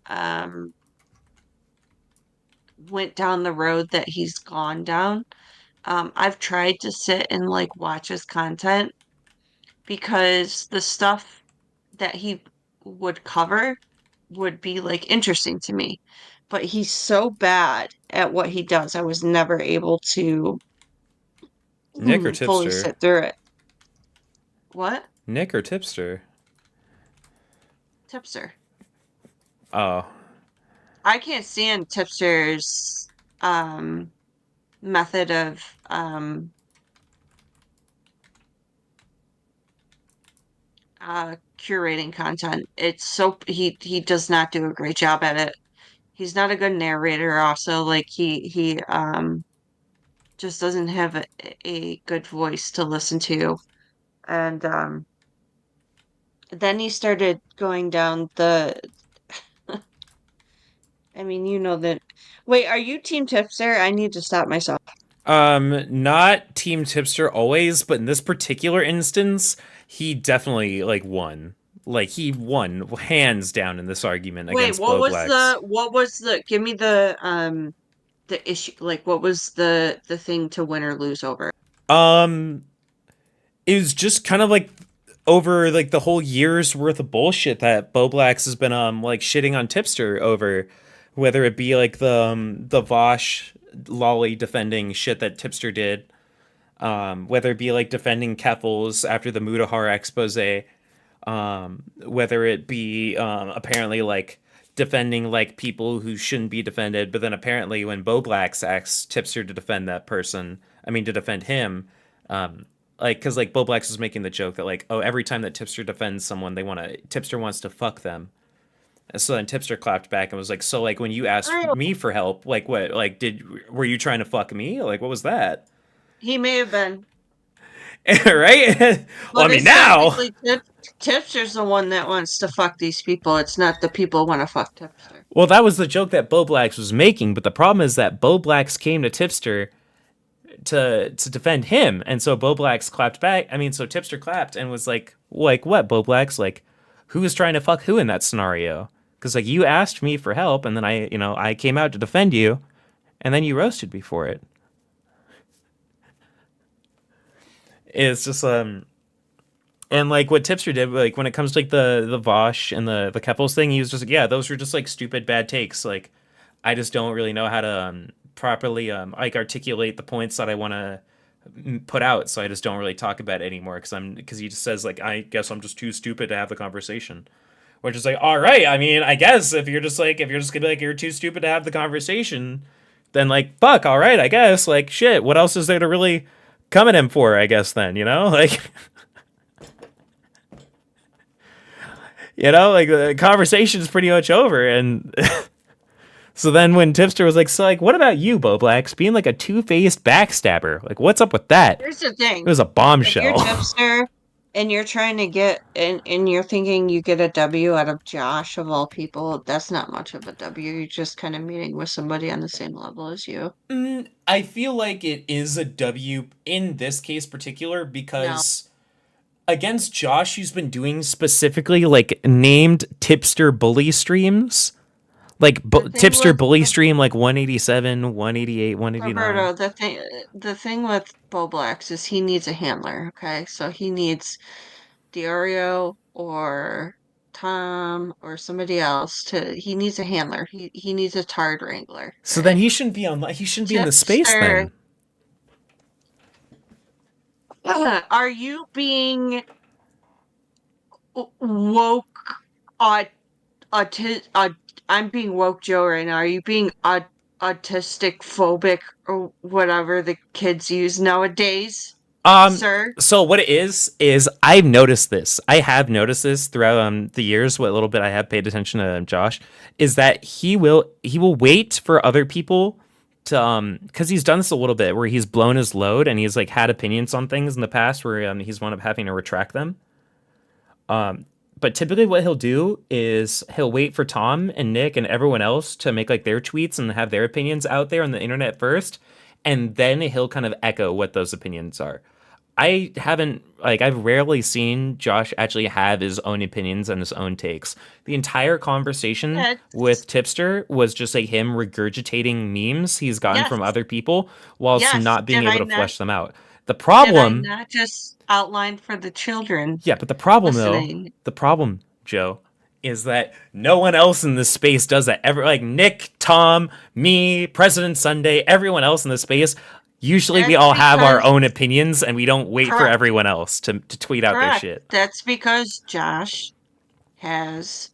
went down the road that he's gone down. I've tried to sit and like watch his content because the stuff that he would cover would be like interesting to me. But he's so bad at what he does, I was never able to Nick or fully Tipster? sit through it. What? Nick or Tipster? Tipster. Oh. I can't stand Tipster's method of curating content. It's so he does not do a great job at it. He's not a good narrator also. Like he just doesn't have a good voice to listen to. And then he started going down the I mean, you know that. Wait, are you Team Tipster? I need to stop myself. Not Team Tipster always, but in this particular instance, he definitely like won. Like he won hands down in this argument Wait, against BlowBlax. what was the give me the issue, like what was the thing to win or lose over? Um, it was just kind of like over like the whole year's worth of bullshit that BlowBlax has been like shitting on Tipster over, whether it be like the Vosh lolly defending shit that Tipster did, whether it be like defending Keffels after the Mudahar expose, whether it be apparently like defending like people who shouldn't be defended, but then apparently when BlowBlax asks Tipster to defend that person, I mean to defend him, like because like BlowBlax was making the joke that like, oh, every time that Tipster defends someone, Tipster wants to fuck them. And so then Tipster clapped back and was like, so like when you asked me for help, like what, like were you trying to fuck me? Like what was that? He may have been. Right? Well, I mean now. Tipster's the one that wants to fuck these people. It's not the people want to fuck Tipster. Well, that was the joke that BlowBlax was making, but the problem is that BlowBlax came to Tipster to defend him, and so BlowBlax clapped back. I mean, so Tipster clapped and was like what, BlowBlax? Like, who was trying to fuck who in that scenario? Because like you asked me for help, and then I came out to defend you, and then you roasted me for it. It's just and like what Tipster did, like when it comes to like the Vosh and the Keffels thing, he was just like, yeah, those were just like stupid bad takes. Like I just don't really know how to properly like articulate the points that I want to put out, so I just don't really talk about it anymore because he just says like, I guess I'm just too stupid to have the conversation. Which is like, all right, I mean, I guess if you're just gonna be like you're too stupid to have the conversation, then like fuck, all right, I guess, like shit, what else is there to really come at him for, I guess, then, like like the conversation's pretty much over. And so then when Tipster was like, so like what about you, BlowBlax, being like a two-faced backstabber, like what's up with that? Here's the thing, it was a bombshell. If you're Tipster and you're trying to get and you're thinking you get a W out of Josh of all people, that's not much of a W. You're just kind of meeting with somebody on the same level as you. I feel like it is a W in this case particular because against Josh, he's been doing specifically like named Tipster bully streams, like Tipster bully stream like 187, 188, 189. Roberto, the thing with BlowBlax is he needs a handler. Okay, so he needs Diorio or Tom or somebody else he needs a handler. He needs a Tard Wrangler. So then he shouldn't be on. He shouldn't be in the space then. Are you being woke? I'm being woke Joe right now. Are you being autistic phobic or whatever the kids use nowadays? Sir? So what it is I've noticed this. I have noticed this throughout the years, what little bit I have paid attention to Josh, is that he will wait for other people to because he's done this a little bit where he's blown his load and he's like had opinions on things in the past where he's wound up having to retract them. But typically what he'll do is he'll wait for Tom and Nick and everyone else to make like their tweets and have their opinions out there on the internet first, and then he'll kind of echo what those opinions are. I've rarely seen Josh actually have his own opinions and his own takes. The entire conversation with Tipster was just like him regurgitating memes he's gotten from other people whilst not being able to flesh them out. The problem... Did I not just outline for the children? Yeah, but the problem though, Joe, is that no one else in this space does that ever. Like Nick, Tom, me, President Sunday, everyone else in this space. Usually we all have our own opinions and we don't wait for everyone else to tweet out their shit. That's because Josh has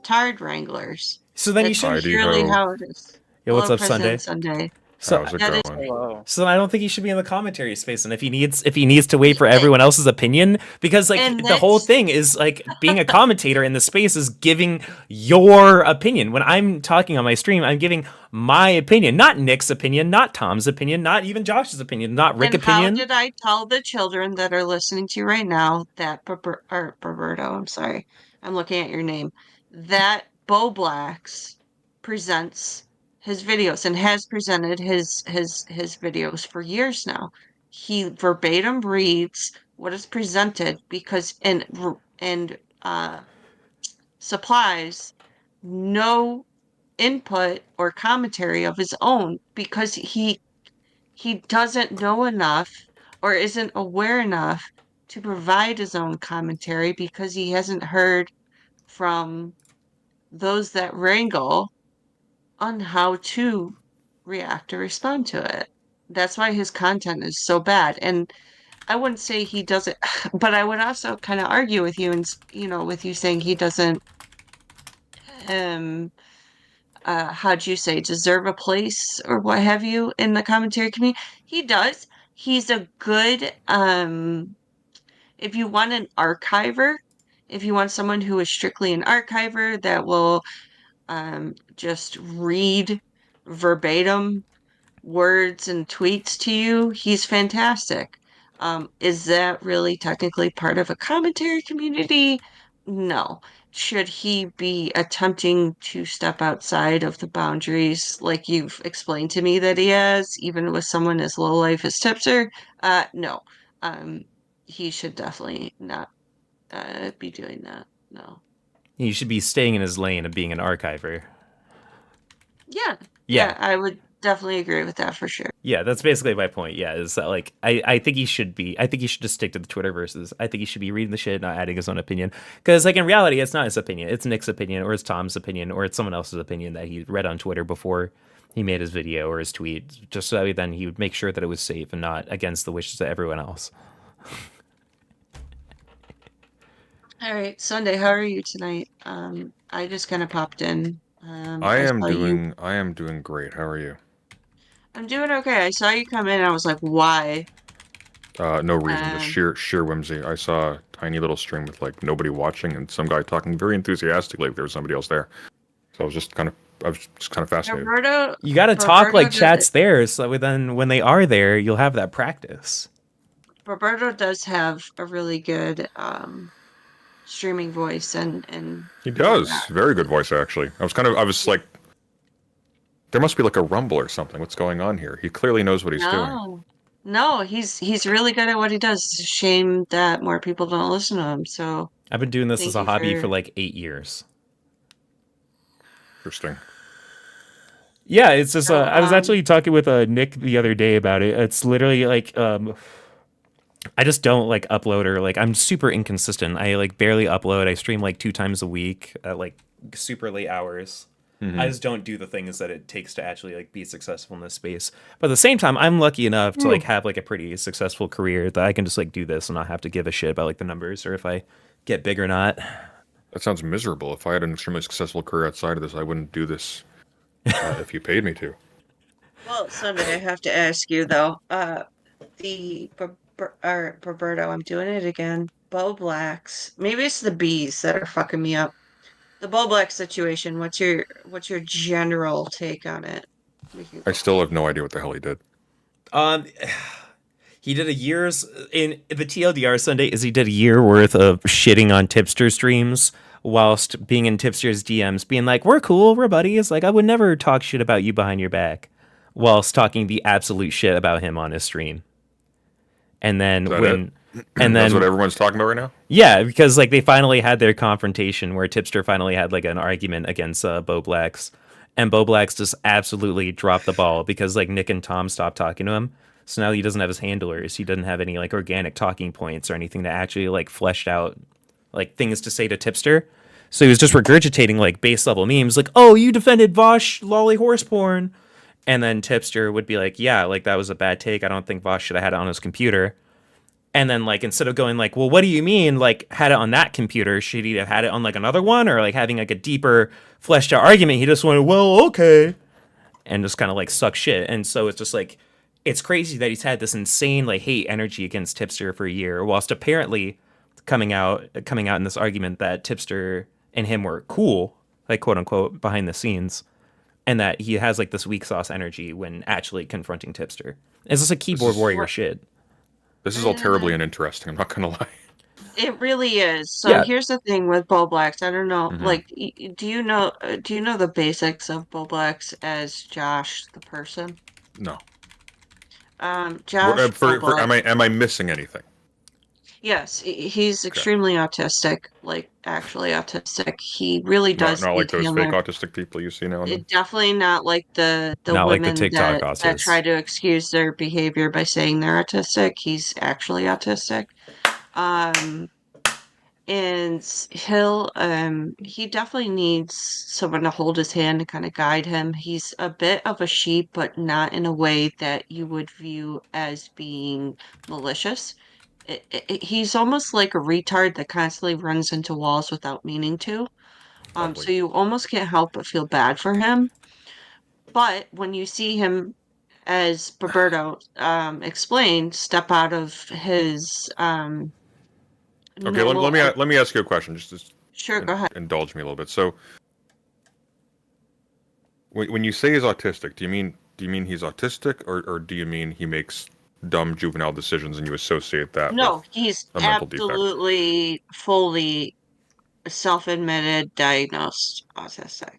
Tard Wranglers. So then you should... really how it is. Yeah, what's up, President Sunday? So How's it going? So I don't think he should be in the commentary space, and if he needs to wait for everyone else's opinion, because like the whole thing is like being a commentator in the space is giving your opinion. When I'm talking on my stream, I'm giving my opinion, not Nick's opinion, not Tom's opinion, not even Josh's opinion, not Rick's opinion. How did I tell the children that are listening to you right now that Roberto, I'm sorry, I'm looking at your name, that BlowBlax presents his videos and has presented his videos for years now. He verbatim reads what is presented because and supplies no input or commentary of his own because he doesn't know enough or isn't aware enough to provide his own commentary because he hasn't heard from those that wrangle on how to react or respond to it. That's why his content is so bad. And I wouldn't say he doesn't, but I would also kind of argue with you and, with you saying he doesn't, um, how'd you say, deserve a place or what have you in the commentary community. He does. He's a good, if you want an archiver, if you want someone who is strictly an archiver that will just read verbatim words and tweets to you, he's fantastic. Is that really technically part of a commentary community? No. Should he be attempting to step outside of the boundaries like you've explained to me that he has, even with someone as low life as Tipster? No. Um, he should definitely not be doing that. No. He should be staying in his lane of being an archiver. Yeah. Yeah. I would definitely agree with that for sure. Yeah, that's basically my point. Yeah, is that like I think he should be. I think he should just stick to the Twitterverses. I think he should be reading the shit, not adding his own opinion. Because like in reality, it's not his opinion. It's Nick's opinion, or it's Tom's opinion, or it's someone else's opinion that he read on Twitter before he made his video or his tweet. Just so then he would make sure that it was safe and not against the wishes of everyone else. All right, Sunday, how are you tonight? I just kind of popped in. I am saw you. doing great. How are you? I'm doing okay. I saw you come in and I was like, why? No reason, just Um, sheer whimsy. I saw a tiny little stream with like nobody watching and some guy talking very enthusiastically like there was somebody else there. So I was just kind of fascinated. Roberto, You got to talk like does chat's there, so then when they are there, you'll have that practice. Roberto does have a really good streaming voice and He does. Very good voice actually. I was like there must be like a rumble or something. What's going on here? He clearly knows what he's doing. No, he's really good at what he does. It's a shame that more people don't listen to him. So I've been doing this thank as a you hobby for for like 8 years. Interesting. Yeah, it's just So, I was actually talking with Nick the other day about it. It's literally like I just don't like upload or like I'm super inconsistent. I like barely upload. I stream like 2 times a week at like super late hours. I just don't do the things that it takes to actually like be successful in this space. But at the same time, I'm lucky enough to like have like a pretty successful career that I can just like do this and not have to give a shit about like the numbers or if I get big or not. That sounds miserable. If I had an extremely successful career outside of this, I wouldn't do this if you paid me to. Well, Sunday, I have to ask you though. Roberto, I'm doing it again. BlowBlax. Maybe it's the bees that are fucking me up. The BlowBlax situation. What's your general take on it? I still have no idea what the hell he did. He did a year's in the TLDR Sunday is he did a year worth of shitting on Tipster streams whilst being in Tipster's DMs, being like, "We're cool, we're buddies. Like I would never talk shit about you behind your back," whilst talking the absolute shit about him on his stream. And then That's what everyone's talking about right now? Yeah, because like they finally had their confrontation where Tipster finally had like an argument against BlowBlax, and BlowBlax just absolutely dropped the ball because like Nick and Tom stopped talking to him. So now he doesn't have his handlers. He doesn't have any like organic talking points or anything that actually like fleshed out like things to say to Tipster. So he was just regurgitating like base level memes like, "Oh, you defended Vosh lolly horse porn." And then Tipster would be like, "Yeah, like that was a bad take. I don't think Vosh should have had it on his computer." And then like instead of going like, "Well, what do you mean like had it on that computer? Should he have had it on like another one?" Or like having like a deeper fleshed out argument, he just went, "Well, okay." And just kind of like suck shit. And so it's just like it's crazy that he's had this insane like hate energy against Tipster for a year, whilst apparently coming out in this argument that Tipster and him were cool, like quote unquote, behind the scenes, and that he has like this weak sauce energy when actually confronting Tipster. It's just a keyboard warrior shit. This is all terribly uninteresting, I'm not gonna lie. It really is. So Yeah. here's the thing with BlowBlax. I don't know, Mhm. like, do you know the basics of BlowBlax as Josh the person? No. Josh For BlowBlax. am I missing anything? Yes, he's Okay. extremely autistic, like actually autistic. He really does Not like need those fake handler. autistic people you see now and then. It definitely not like the Not like the women TikTok that try autists. to excuse their behavior by saying they're autistic. He's actually autistic. Um, and he definitely needs someone to hold his hand and kind of guide him. He's a bit of a sheep, but not in a way that you would view as being malicious. He's almost like a retard that constantly runs into walls without meaning to. Lovely. So you almost can't help but feel bad for him. But when you see him, as Roberto explained, step out of his Okay, normal. let me ask you a question. Just Sure, go ahead. indulge me a little bit. So, when you say he's autistic, do you mean he's autistic, or do you mean he makes dumb juvenile decisions and you associate that with No, he's a mental defect? absolutely fully self-admitted diagnosed autistic.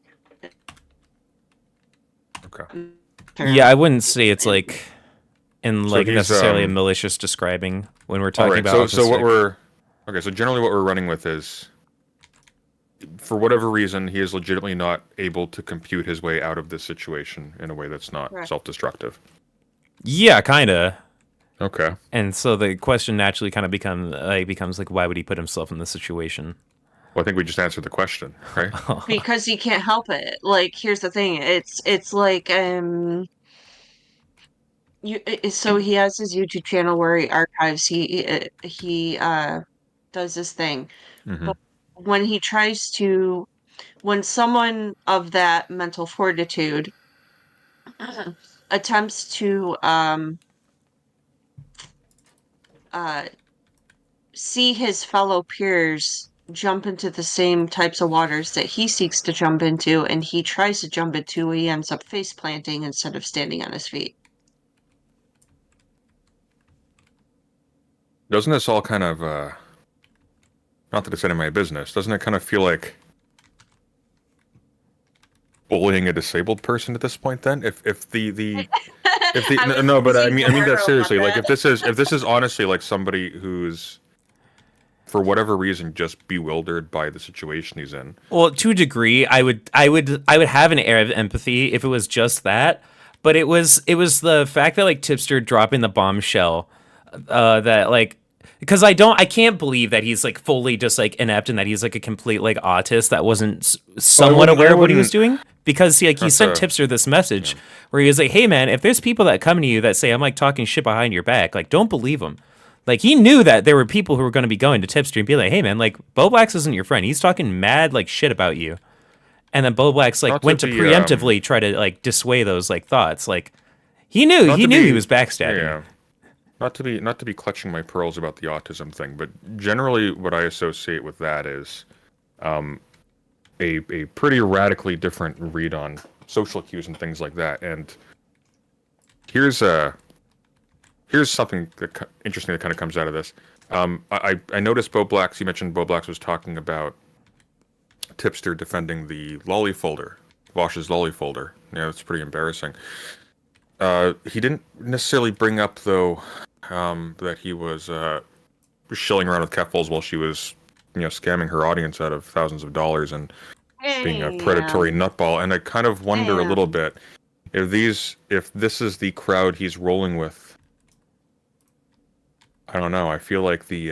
Okay. Yeah, I wouldn't say it's like in So like he's necessarily a malicious describing when we're all talking right. about So what autistic. we're okay. So generally, what we're running with is, for whatever reason, he is legitimately not able to compute his way out of this situation in a way that's not Correct. self-destructive. Yeah, kind of. Okay. And so the question naturally kind of becomes like, why would he put himself in this situation? Well, I think we just answered the question, right? Because he can't help it. Like, here's the thing. It's like so he has his YouTube channel where he archives. He does this thing. Mm-hmm. But when someone of that mental fortitude attempts to uh see his fellow peers jump into the same types of waters that he seeks to jump into, and he tries to jump into, he ends up face planting instead of standing on his feet. Doesn't this all kind of, not that it's any of my business, doesn't it kind of feel like bullying a disabled person at this point then? If the no, but I mean that seriously. Like if this is honestly like somebody who's, for whatever reason, just bewildered by the situation he's in. Well, to a degree, I would have an air of empathy if it was just that, but it was the fact that like Tipster dropping the bombshell, that like, because I can't believe that he's like fully just like inept and that he's like a complete like autist that wasn't somewhat aware of what he was doing, because he sent Tipster this message where he was like, hey man, if there's people that come to you that say I'm like talking shit behind your back, like don't believe them. Like, he knew that there were people who were going to be going to Tipster and be like, hey, man, like, BlowBlax isn't your friend. He's talking mad, like, shit about you. And then BlowBlax, like, went to preemptively try to, like, dissuade those, like, thoughts. Like, he knew he was backstabbing. Yeah. Not to be clutching my pearls about the autism thing, but generally what I associate with that is a pretty radically different read on social cues and things like that. And here's something interesting that kind of comes out of this. I noticed BlowBlax, you mentioned BlowBlax was talking about Tipster defending the lolly folder, Vosh's lolly folder. Yeah, it's pretty embarrassing. He didn't necessarily bring up, though, that he was shilling around with Keffels while she was, scamming her audience out of thousands of dollars and being a predatory nutball. And I kind of wonder a little bit if this is the crowd he's rolling with. I don't know. I feel like he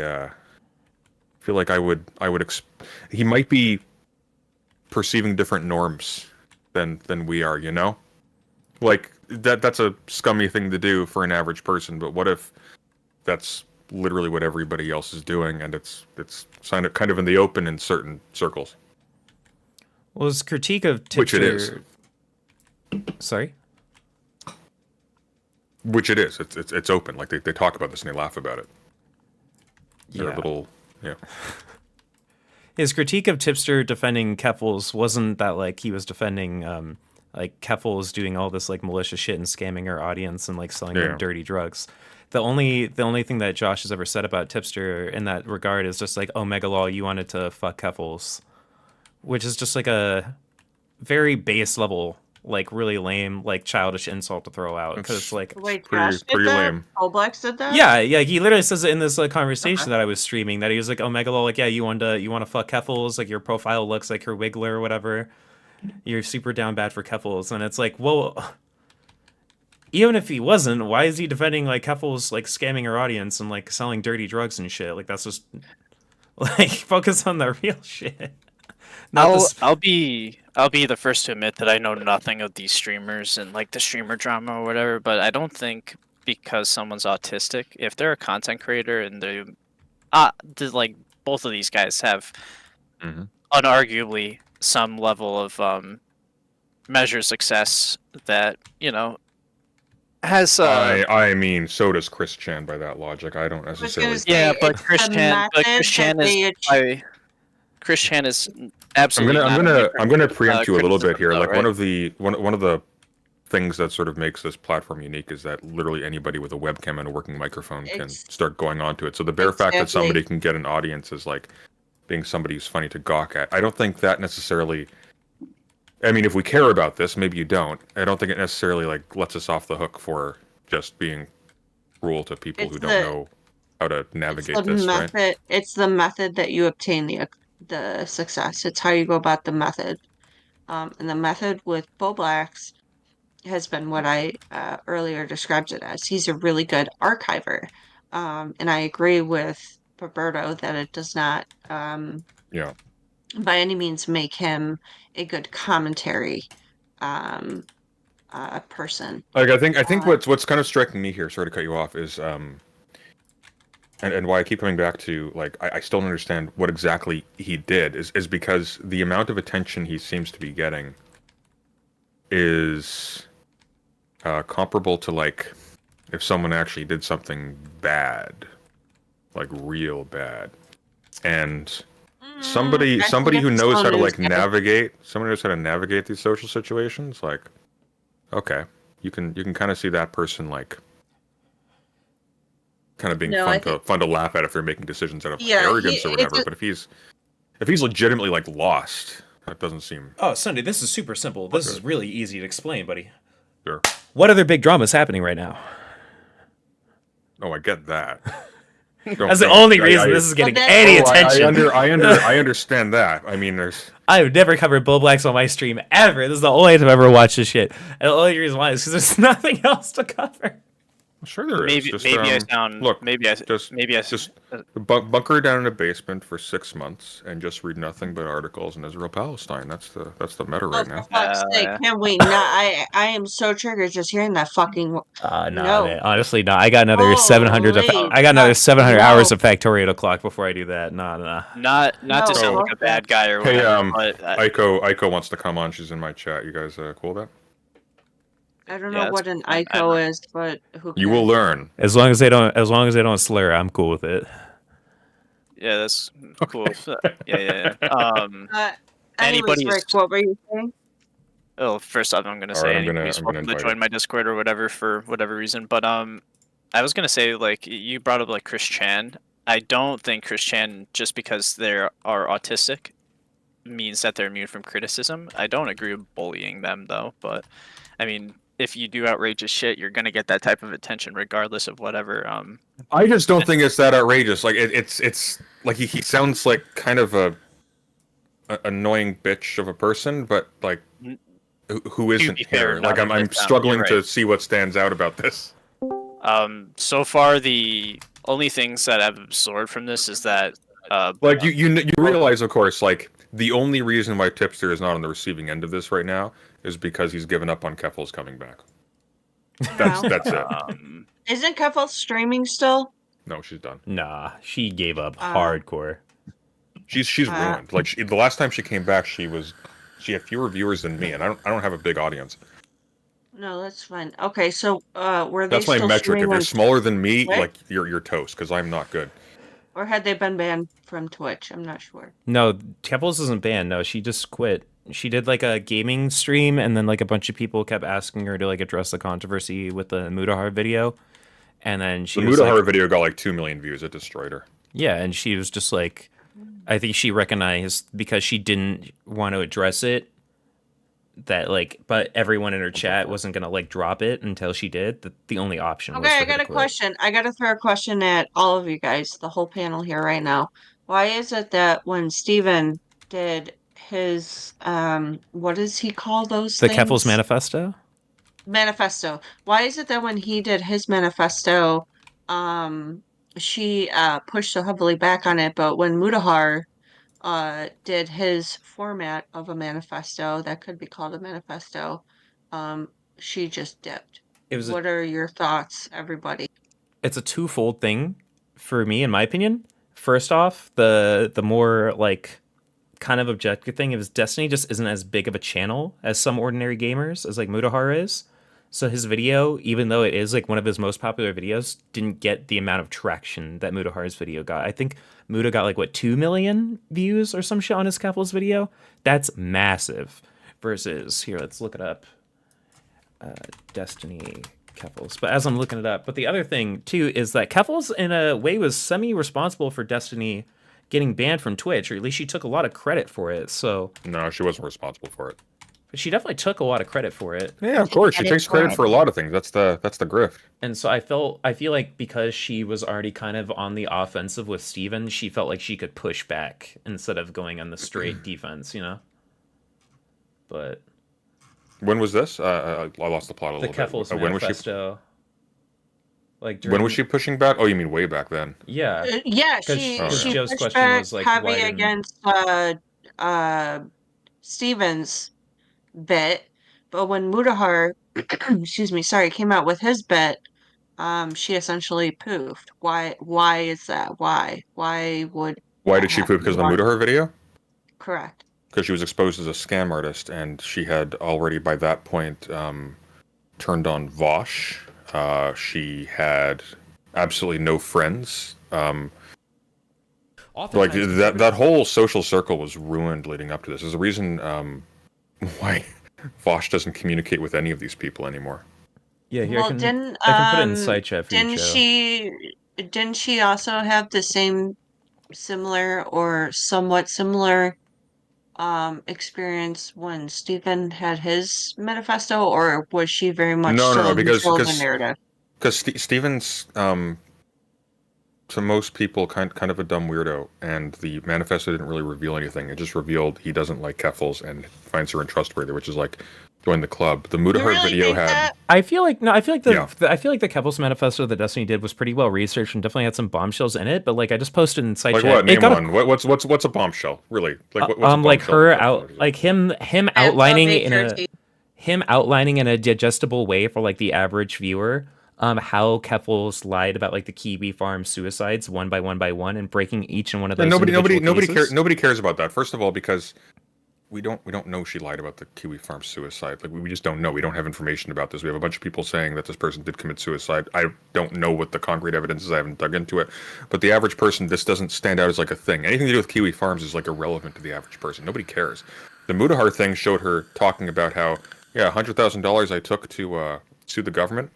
might be perceiving different norms than we are, Like that's a scummy thing to do for an average person, but what if that's literally what everybody else is doing and it's kind of in the open in certain circles? Well, his critique of Tipster... Which it is. Sorry? Which it is. It's open. Like they talk about this and they laugh about it. They're Yeah. a little, yeah. His critique of Tipster defending Keffels wasn't that like he was defending like Keffels doing all this like malicious shit and scamming our audience and like selling them dirty drugs. the only thing that Josh has ever said about Tipster in that regard is just like, oh, Megalaw, you wanted to fuck Keffels, which is just like a very base level, like really lame, like childish insult to throw out because it's like Wait, pretty Josh did that? BlowBlax did that? yeah, he literally says it in this conversation that I was streaming that he was like, oh, Megalaw, like, yeah, you want to fuck Keffels, like your profile looks like her Wiggler or whatever. You're super down bad for Keffels, and it's like, well, even if he wasn't, why is he defending like Keffels like scamming her audience and like selling dirty drugs and shit? Like that's just like focus on the real shit. I'll be the first to admit that I know nothing of these streamers and like the streamer drama or whatever, but I don't think because someone's autistic, if they're a content creator and they like both of these guys have unarguably some level of measure success that, you know, has I mean, so does Chris Chan by that logic. I don't necessarily. Yeah, but Chris Chan is absolutely. I'm gonna preempt you a little bit here. Like one of the things that sort of makes this platform unique is that literally anybody with a webcam and a working microphone can start going onto it. So the bare fact that somebody can get an audience is like being somebody who's funny to gawk at. I don't think that necessarily. I mean, if we care about this, maybe you don't. I don't think it necessarily like lets us off the hook for just being cruel to people who don't know how to navigate this, right? It's the method that you obtain the success. It's how you go about the method. And the method with BlowBlax has been what I earlier described it as. He's a really good archiver. And I agree with Roberto that it does not by any means make him a good commentary person. Like I think what's kind of striking me here, sorry to cut you off, is and why I keep coming back to like I still don't understand what exactly he did is because the amount of attention he seems to be getting is comparable to like if someone actually did something bad, like real bad, and somebody who knows how to like navigate these social situations, like okay, you can kind of see that person like kind of being fun to laugh at if they're making decisions out of arrogance or whatever. But if he's legitimately like lost, that doesn't seem. Oh, Sunday, this is super simple. This is really easy to explain, buddy. Sure. What other big drama is happening right now? Oh, I get that. That's the only reason this is getting any attention. I understand that. I mean, I've never covered BlowBlax on my stream ever. This is the only time I've ever watched this shit. And the only reason why is because there's nothing else to cover. Sure there is. Maybe I just bunker down in a basement for 6 months and just read nothing but articles in Israel Palestine. That's the meta right now. For fuck's sake, can't wait. No, I am so triggered just hearing that fucking. No, man, honestly, no. I got another 700. I got another 700 hours of Factorial to clock before I do that. Nah. Not to sound like a bad guy or whatever. Hey, Aiko wants to come on. She's in my chat. You guys cool with that? I don't know what an ICO is, but who cares? You will learn. As long as they don't slur, I'm cool with it. Yeah, that's cool. Yeah. Anyways, Rick, what were you saying? Oh, first off, I'm gonna say anybody's welcome to join my Discord or whatever for whatever reason. But I was gonna say, like, you brought up like Chris Chan. I don't think Chris Chan, just because they are autistic, means that they're immune from criticism. I don't agree with bullying them though, but I mean, if you do outrageous shit, you're gonna get that type of attention regardless of whatever. I just don't think it's that outrageous. Like it's like he sounds like kind of a annoying bitch of a person, but like who isn't here? Like I'm struggling to see what stands out about this. So far the only things that I've absorbed from this is that like you realize, of course, like the only reason why Tipster is not on the receiving end of this right now is because he's given up on Keffels coming back. That's it. Isn't Keffels streaming still? No, she's done. Nah, she gave up hardcore. She's ruined. Like the last time she came back, she had fewer viewers than me, and I don't have a big audience. No, that's fine. Okay, so were they? That's my still metric. If you're on smaller than me, Twitch? like you're toast because I'm not good. Or had they been banned from Twitch? I'm not sure. No, Keffels isn't banned. No, she just quit. She did like a gaming stream, and then like a bunch of people kept asking her to like address the controversy with the Mudahar video, And then she The was Mudahar like, video got like 2 million views. It destroyed her. yeah, and she was just like, I think she recognized because she didn't want to address it that like, but everyone in her chat wasn't gonna like drop it until she did. The only option was Okay, for I her got to a quit. question. I got to throw a question at all of you guys, the whole panel here right now. Why is it that when Steven did his what does he call those The Keffel's things? manifesto. Manifesto. Why is it that when he did his manifesto, um she pushed so heavily back on it, but when Mudahar did his format of a manifesto that could be called a manifesto, um she just dipped. It was a, What are your thoughts, everybody? it's a twofold thing for me, in my opinion. First off, the more like kind of objective thing is Destiny just isn't as big of a channel as some ordinary gamers as like Mudahar is. So his video, even though it is like one of his most popular videos, didn't get the amount of traction that Mudahar's video got. I think Muda got like what 2 million views or some shit on his Keffel's video. That's massive. Versus here, let's look it up. Destiny Keffels. But as I'm looking it up, but the other thing too is that Keffels in a way was semi-responsible for Destiny getting banned from Twitch, or at least she took a lot of credit for it. So no, she wasn't responsible for it. But she definitely took a lot of credit for it. Yeah, of course. She takes credit for a lot of things. That's the grift. And so I feel like because she was already kind of on the offensive with Steven, she felt like she could push back instead of going on the straight defense, you know? But when was this? I lost the plot a the little Keffel's bit. When was she? manifesto. Like when was she pushing back? Oh, you mean way back then? Yeah. Yeah, Because she Joe's pushed question back was like, heavy why didn't... against Steven's bit, but when Mudahar, excuse me, sorry, came out with his bit, she essentially poofed. Why is that? Why would Why that did she happen? poof? Because of the Mudahar video? Correct. Because she was exposed as a scam artist, and she had already by that point turned on Vosh. She had absolutely no friends. Like that whole social circle was ruined leading up to this. There's a reason why Vosh doesn't communicate with any of these people anymore. Yeah, here Well, I can put it in side chat for you, didn't Joe. didn't she also have the same similar or somewhat similar experience when Stephen had his manifesto, or was she very much still in control of the narrative? Because Steven's to most people kind of a dumb weirdo, and the manifesto didn't really reveal anything. It just revealed he doesn't like Keffels and finds her untrustworthy, which is like join the club. The Mudahar video had. I feel like the Keffels manifesto that Destiny did was pretty well researched and definitely had some bombshells in it. But like I just posted in side Like chat. what? Name one. What's a bombshell? Really? Like what's a bombshell? Like her out, like him outlining in a digestible way for like the average viewer. How Keffels lied about like the Kiwi farm suicides one by one and breaking each and one of those. Nobody cares about that. First of all, because we don't know she lied about the Kiwi farm suicide. Like we just don't know. We don't have information about this. We have a bunch of people saying that this person did commit suicide. I don't know what the concrete evidence is. I haven't dug into it. But the average person, this doesn't stand out as like a thing. Anything to do with Kiwi farms is like irrelevant to the average person. Nobody cares. The Mudahar thing showed her talking about how $100,000 I took to sue the government.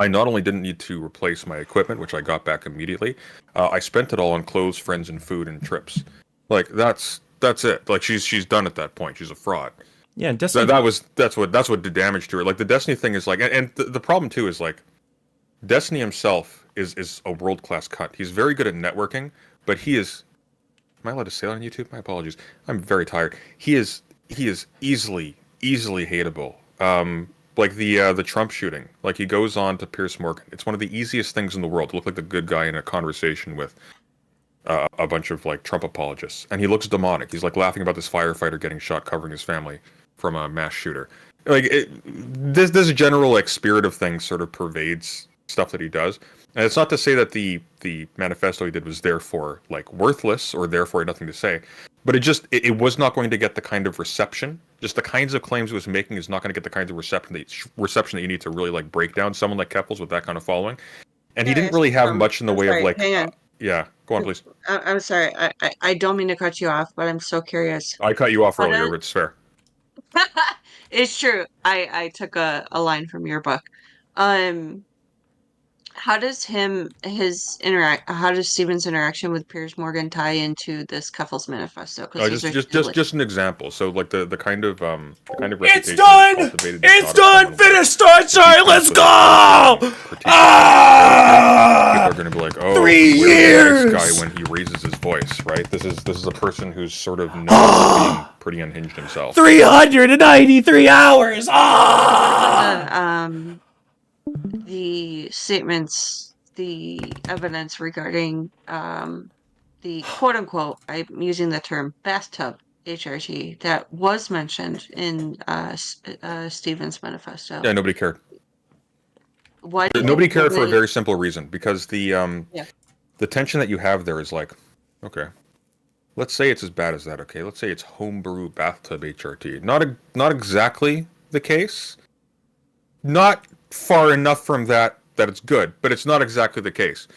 I not only didn't need to replace my equipment, which I got back immediately, I spent it all on clothes, friends, and food and trips. Like that's it. Like she's done at that point. She's a fraud. Yeah, Destiny. That's what did damage to her. Like the Destiny thing is like, and the problem too is like, Destiny himself is a world-class cut. He's very good at networking, but he is. Am I allowed to say that on YouTube? My apologies. I'm very tired. He is easily hateable. Like the Trump shooting. Like he goes on to Piers Morgan. It's one of the easiest things in the world to look like the good guy in a conversation with a bunch of like Trump apologists, and he looks demonic. He's like laughing about this firefighter getting shot, covering his family from a mass shooter. Like this general like spirit of things sort of pervades stuff that he does. And it's not to say that the manifesto he did was therefore like worthless or therefore nothing to say, but it was not going to get the kind of reception. Just the kinds of claims it was making is not going to get the kinds of reception that you need to really like break down someone like Keffels with that kind of following. And he didn't really have much in the way of like. Hang on. Yeah, go on, please. I'm sorry. I don't mean to cut you off, but I'm so curious. I cut you off earlier, but it's fair. It's true. I took a line from your book. How does how does Steven's interaction with Piers Morgan tie into this couple's manifesto? Because these are two, Just an example. So like the kind of It's reputation done! that's cultivated. It's done! Finish Toy Story! Let's go! People are going to be like, oh, 3 where's the nice years! guy when he raises his voice, right? This is a person who's sort of known for being pretty unhinged himself. 393 hours! Ah! The statements, the evidence regarding the quote unquote, I'm using the term bathtub HRT that was mentioned in Steven's manifesto. Yeah, nobody cared. Why do you Nobody think cared for a nobody- very simple reason, because Yeah. the tension that you have there is like, okay, let's say it's as bad as that. Okay, let's say it's homebrew bathtub HRT. Not exactly the case. Not far enough from that it's good, but it's not exactly the case.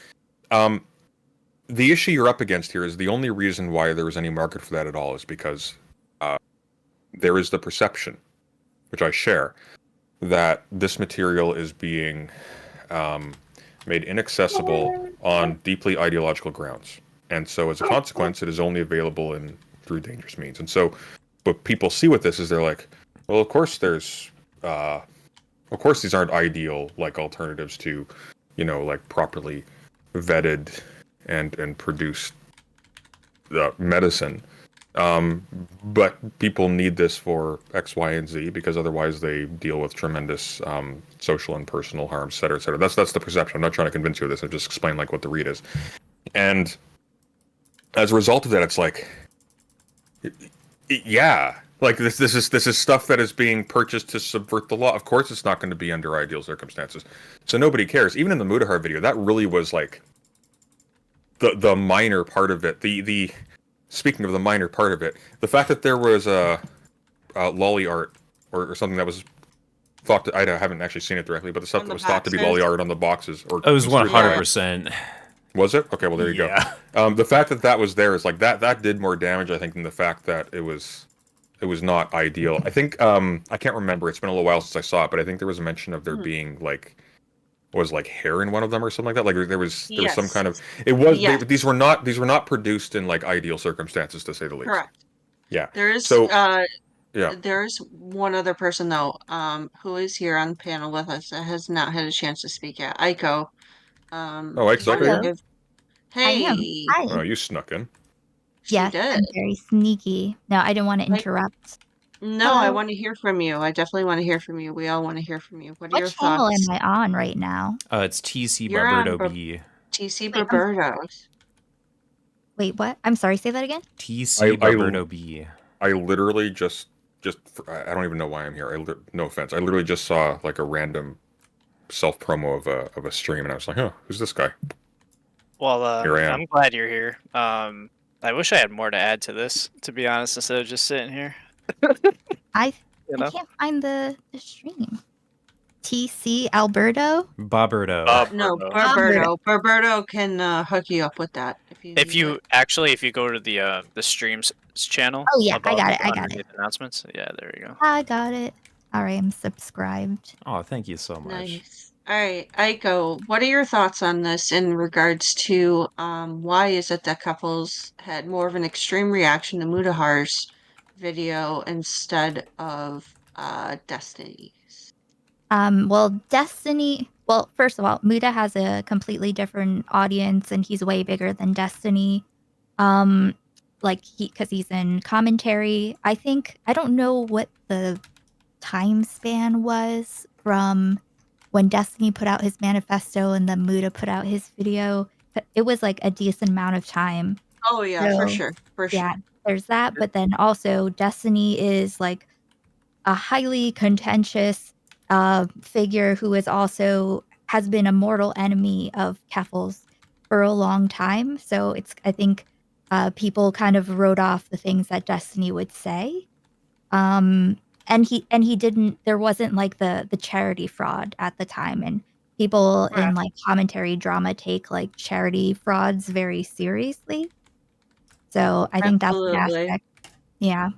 The issue you're up against here is the only reason why there is any market for that at all is because there is the perception, which I share, that this material is being made inaccessible on deeply ideological grounds. And so as a consequence, it is only available through dangerous means. And so what people see with this is they're like, well, of course these aren't ideal like alternatives to, like properly vetted and produced medicine. But people need this for X, Y, and Z because otherwise they deal with tremendous social and personal harm, et cetera, et cetera. That's the perception. I'm not trying to convince you of this. I'm just explaining like what the read is. And as a result of that, it's like, yeah, like this is stuff that is being purchased to subvert the law. Of course, it's not going to be under ideal circumstances. So nobody cares. Even in the Mudahar video, that really was like the minor part of it. The speaking of the minor part of it, the fact that there was a lolly art or something that was thought to, I haven't actually seen it directly, but the stuff that was thought to be lolly art on the boxes, or It was 100%. Was it? Okay, well there you go. The fact that was there is like that did more damage, I think, than the fact that it was not ideal. I think I can't remember. It's been a little while since I saw it, but I think there was a mention of there being like hair in one of them or something like that. Like there was some kind of these were not produced in like ideal circumstances, to say the least. Correct. Yeah. There's yeah. There's one other person though, who is here on the panel with us that has not had a chance to speak yet. Aiko. Ike's do you okay wanna here? give- Hey. I am. Hi. Oh, you snuck in. Yes, did. I'm very sneaky. No, I didn't want to interrupt. No, I Hello. want to hear from you. I definitely want to hear from you. We all want to hear from you. What are What your channel thoughts? am I on right now? It's TC You're on Barberto Bar- B. TC Wait, Barbertos. Wait, what? I'm sorry, say that again? TC Barberto B. I literally just I don't even know why I'm here. No offense. I literally just saw like a random self promo of a stream, and I was like, oh, who's this guy? Well, Here I am. I'm glad you're here. I wish I had more to add to this, to be honest, instead of just sitting here. I know? can't find the stream. TC Alberto? Barberto. No, Barberto. Barberto can hook you up with that if you. If you go to the streams channel. Oh, yeah, I above, got it, I got underneath announcements. Yeah, there you go. I got it. All right, I'm subscribed. Oh, thank you so much. Nice. All right, Aiko, what are your thoughts on this in regards to why is it that couples had more of an extreme reaction to Mudahar's video instead of Destiny's? Well, Destiny. Well, first of all, Muda has a completely different audience, and he's way bigger than Destiny. Because he's in commentary. I don't know what the time span was from when Destiny put out his manifesto and then Muda put out his video. But it was like a decent amount of time. Oh yeah, for sure, Yeah, there's that. But then also, Destiny is like a highly contentious figure who has been a mortal enemy of Keffel's for a long time. So I think people kind of wrote off the things that Destiny would say. And he didn't, there wasn't like the charity fraud at the time, and people in like commentary drama take like charity frauds very seriously. So I think that's an aspect. Yeah.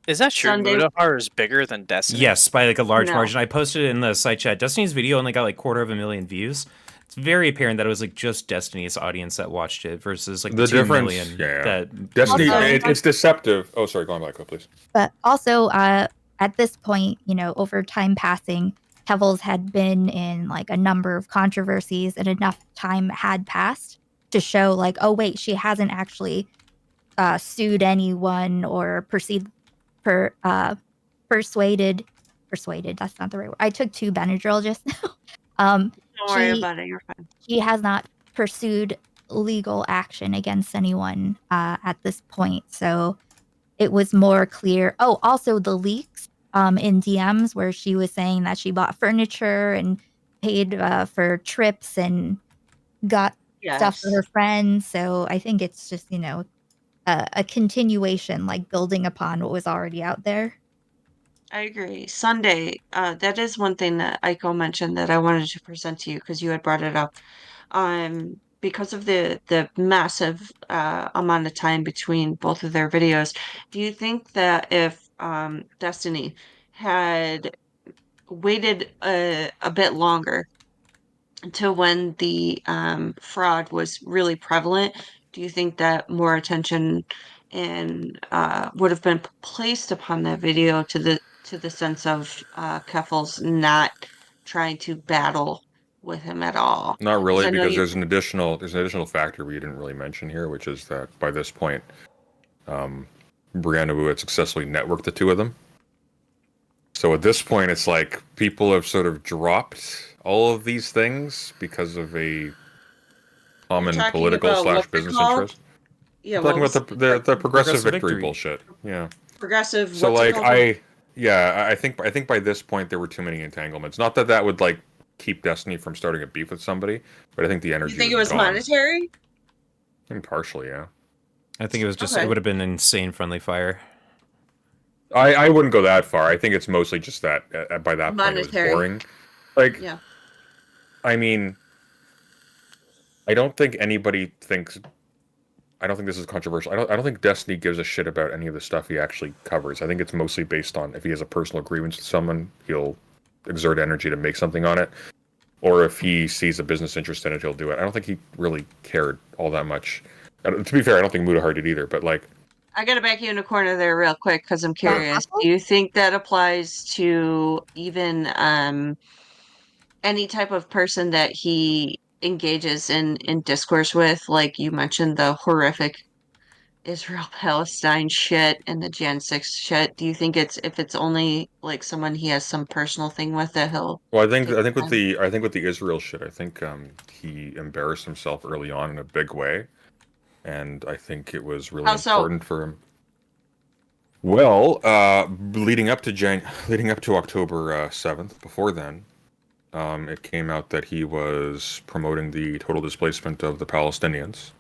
Is that true? Mudahar is bigger than Destiny? Yes, by like a large No. margin. I posted it in the side chat. Destiny's video only got like 250,000 views. it's very apparent that it was like just Destiny's audience that watched it versus like The 2 difference, million yeah. that Destiny, Also- it's deceptive. Oh, sorry, go on, Michael, please. But also, at this point, over time passing, Kevels had been in like a number of controversies, and enough time had passed to show like, oh wait, she hasn't actually sued anyone or persuaded. That's not the right word. I took 2 Benadryl just now. Don't worry about it. You're fine. He has not pursued legal action against anyone at this point, so it was more clear. Oh, also the leaks in DMs where she was saying that she bought furniture and paid for trips and got stuff for Yes. her friends. So I think it's just, a continuation, like building upon what was already out there. I agree. Sunday, that is one thing that Aiko mentioned that I wanted to present to you because you had brought it up. Because of the massive amount of time between both of their videos, do you think that if Destiny had waited a bit longer to when the fraud was really prevalent, do you think that more attention and would have been placed upon that video to the sense of Keffel's not trying to battle with him at all? Not 'Cause really, I know because you. there's an additional factor we didn't really mention here, which is that by this point, Brianna Wu had successfully networked the two of them. So at this point, it's like people have sort of dropped all of these things because of a common talking political about slash what's it business called? interest. Yeah, I'm what talking was about the progressive Progressive victory victory. bullshit. Yeah. progressive? So What's it like called? I think by this point there were too many entanglements. Not that that would like keep Destiny from starting a beef with somebody, but I think the energy. You think it was gone. monetary? I mean, partially, yeah. I think it was just Okay. it would have been insane friendly fire. I wouldn't go that far. I think it's mostly just that by that point it was Monetary. boring. Like, Yeah. I mean, I don't think anybody thinks. I don't think this is controversial. I don't think Destiny gives a shit about any of the stuff he actually covers. I think it's mostly based on if he has a personal grievance with someone, he'll exert energy to make something on it, or if he sees a business interest in it, he'll do it. I don't think he really cared all that much. To be fair, I don't think Mudahar did either. But like, I gotta back you in a corner there real quick because I'm curious. Do you think that applies to even any type of person that he engages in discourse with? Like you mentioned the horrific Israel Palestine shit and the Jan 6 shit. Do you think if it's only like someone he has some personal thing with that he'll well, I think take with time? the Israel shit, I think he embarrassed himself early on in a big way, and I think it was really How so? important for him. Well, leading up to October 7th, before then, it came out that he was promoting the total displacement of the Palestinians.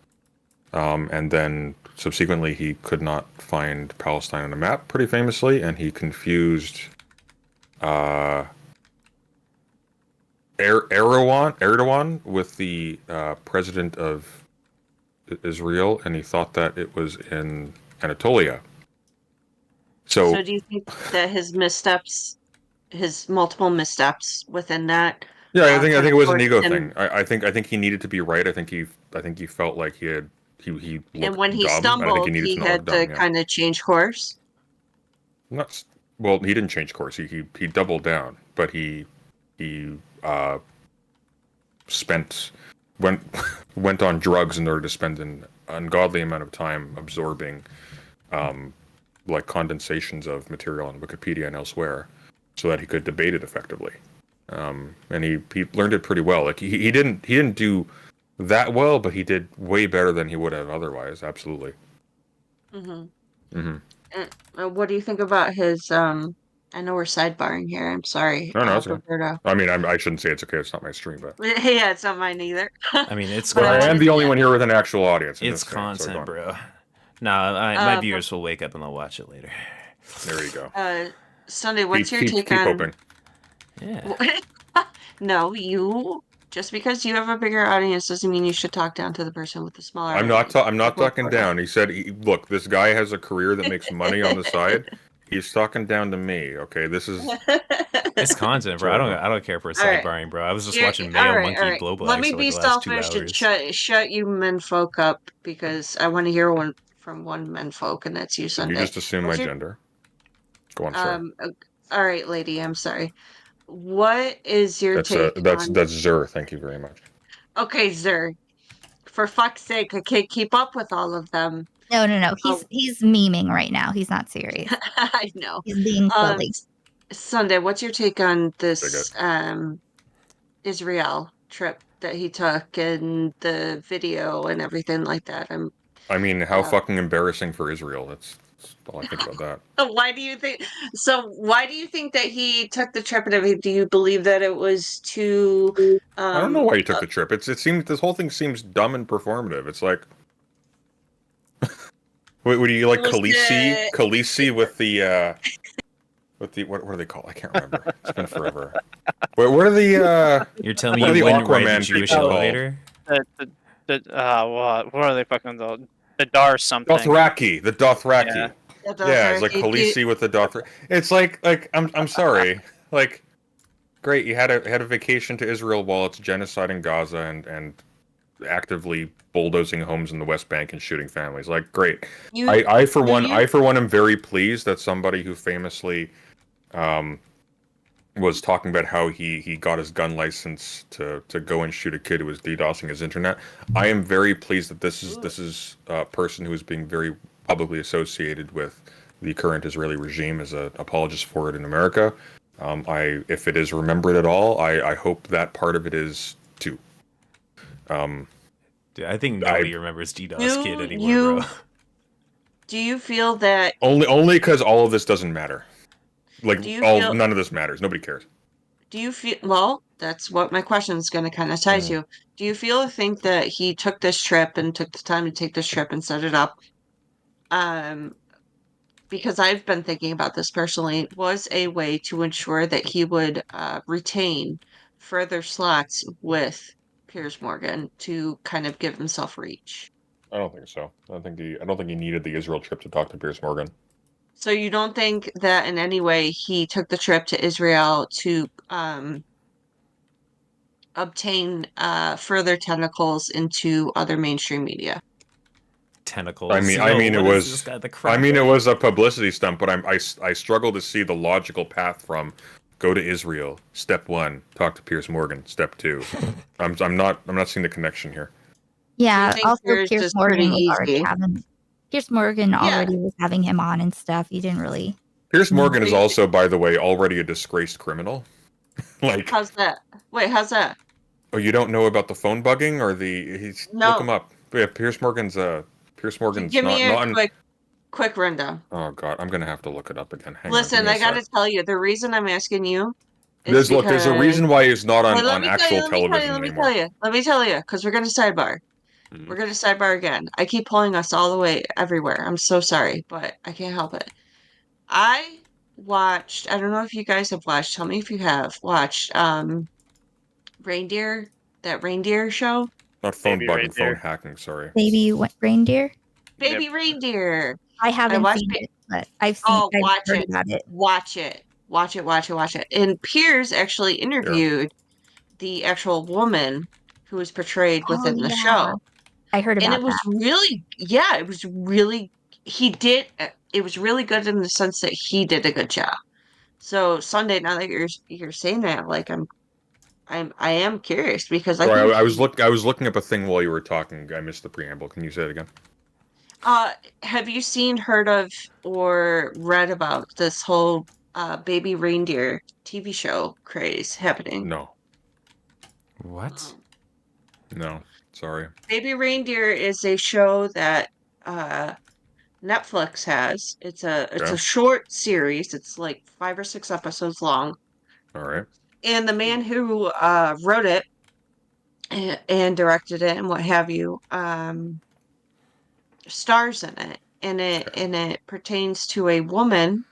And then subsequently he could not find Palestine on a map, pretty famously, and he confused Erdogan with the president of Israel, and he thought that it was in Anatolia. So do you think that his missteps, his multiple missteps within that? Yeah, I think kind it of was an forced ego him- thing. I think he needed to be right. I think he felt like he looked And when he dumb, and I think stumbled, he needed he to not had look to dumb. Yeah. kind of change course. Well, he didn't change course. He doubled down, but he went on drugs in order to spend an ungodly amount of time absorbing like condensations of material on Wikipedia and elsewhere, so that he could debate it effectively. And he learned it pretty well. Like he didn't do that well, but he did way better than he would have otherwise. Absolutely. Mm-hmm. Mm-hmm. And what do you think about his? I know we're sidebarring here. I'm sorry, No, it's okay. Roberto. I mean, I shouldn't say it's okay. It's not my stream, but Yeah, it's not mine either. I mean, it's But I am the only yeah. one here with an actual audience. I'm It's just saying, so go content, on. bro. No, my but- viewers will wake up and they'll watch it later. There you go. Sunday, what's your take keep on? hoping. Yeah. No, you. Just because you have a bigger audience doesn't mean you should talk down to the person with the smaller. I'm not audience. I'm not Go talking for it. down. He said, "Look, this guy has a career that makes money on the side. He's talking down to me. Okay, this is It's content, bro. I don't care for All right. sidebarring, bro. I was just You're- watching all Mayo right, Monkey all right. Let BlowBlax me for like be the last 2 selfish and hours. shut you menfolk up because I want to hear one from one menfolk, and that's you, Did you Sunday. just assume my What's your- gender? Go on, sorry. All right, lady. I'm sorry. What is your That's take on? that's Zer. Thank you very much. Okay, Zer. For fuck's sake, I can't keep up with all of them. No, no, no. Oh. He's memeing right now. He's not serious. I know. He's being silly. Sunday, what's your take on Dig this it. Israel trip that he took and the video and everything like that? I mean, how fucking embarrassing for Israel. That's all I think about that. Why do you think why do you think that he took the trip and everything? Do you believe that it was too I don't know why he took the trip. It seems this whole thing seems dumb and performative. It's like, what do you like, was Khaleesi? Khaleesi with the what do they call? I can't remember. It's been forever. What are the You're telling what me are the you wouldn't ride the Aquaman Jewish people elevator? What are they fucking the Dar something? Dothraki, the Dothraki. Yeah. Yeah, it's like Khaleesi with the Dothraki. It's like I'm sorry. Like, great, you had a vacation to Israel while it's genocide in Gaza and actively bulldozing homes in the West Bank and shooting families. Like, great. I for one am very pleased that somebody who famously was talking about how he got his gun license to go and shoot a kid who was DDoSing his internet. I am very pleased that this is a person who is being very publicly associated with the current Israeli regime as an apologist for it in America. If it is remembered at all, I hope that part of it is too. Dude, I think nobody remembers DDoS Kid anymore, bro. Do you feel that Only because all of this doesn't matter. Like, feel- none of this matters. Nobody cares. do you feel well, that's what my question is going to kind of tie to. Do you feel or think that he took this trip and took the time to take this trip and set it up? Because I've been thinking about this personally, was a way to ensure that he would retain further slots with Piers Morgan to kind of give himself reach. I don't think so. I don't think he needed the Israel trip to talk to Piers Morgan. So you don't think that in any way he took the trip to Israel to obtain further tentacles into other mainstream media? Tentacles. I mean, it was. I mean, it was a publicity stunt, but I struggle to see the logical path from go to Israel. Step 1, talk to Piers Morgan. Step 2, I'm not seeing the connection here. Yeah. Also, Piers Piers is Morgan pretty was already easy. having. Piers Morgan already was having him on and stuff. He didn't really. Piers Morgan is also, by the way, already a disgraced criminal. Like, How's that? Wait, how's that? oh, you don't know about the phone bugging or No. Look him up. But yeah, Piers Morgan's Give me a quick rundown. Oh god, I'm gonna have to look it up again. Hang Listen, on, give I me a gotta sec. tell you, the reason I'm asking you is There's a reason why he's not on, Wait, let on me tell actual you, television anymore. Let me tell you, because we're gonna sidebar. Mm-hmm. We're gonna sidebar again. I keep pulling us all the way everywhere. I'm so sorry, but I can't help it. I watched, I don't know if you guys have watched, tell me if you have watched Reindeer, that reindeer show. Not phone Baby bugging, reindeer. phone hacking, sorry. Baby reindeer. Baby Reindeer. I haven't watched seen it. it, but I've seen. Oh, I've watch heard it. about it. Watch it. Watch it. Watch it. Watch it. And Piers actually interviewed the actual woman who was portrayed within the show. I heard about And it was that. really, yeah, it was really, it was really good in the sense that he did a good job. So Sunday, now that you're saying that, like I am curious because I Sorry, think I was looking up a thing while you were talking. I missed the preamble. Can you say it again? have you seen, heard of, or read about this whole Baby Reindeer TV show craze happening? No. What? No. Sorry. Baby Reindeer is a show that Netflix has. It's a short series. It's like 5 or 6 episodes long. All right. And the man who wrote it and directed it and what have you stars in it. And it pertains to a woman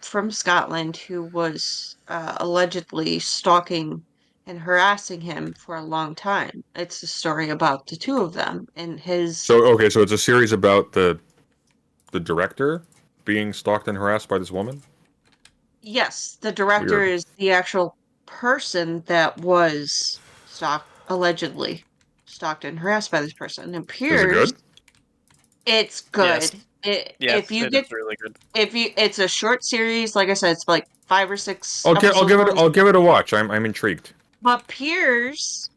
from Scotland who was allegedly stalking and harassing him for a long time. It's a story about the two of them and his. So it's a series about the director being stalked and harassed by this woman? Yes, the director Weird. is the actual person that was allegedly stalked and harassed by this person. And Is it Piers, good? it's Yes. good. Yes, If you it get, is really good. it's a short series. Like I said, it's like 5 or 6 I'll episodes give it. long. I'll give it a watch. I'm intrigued. But Piers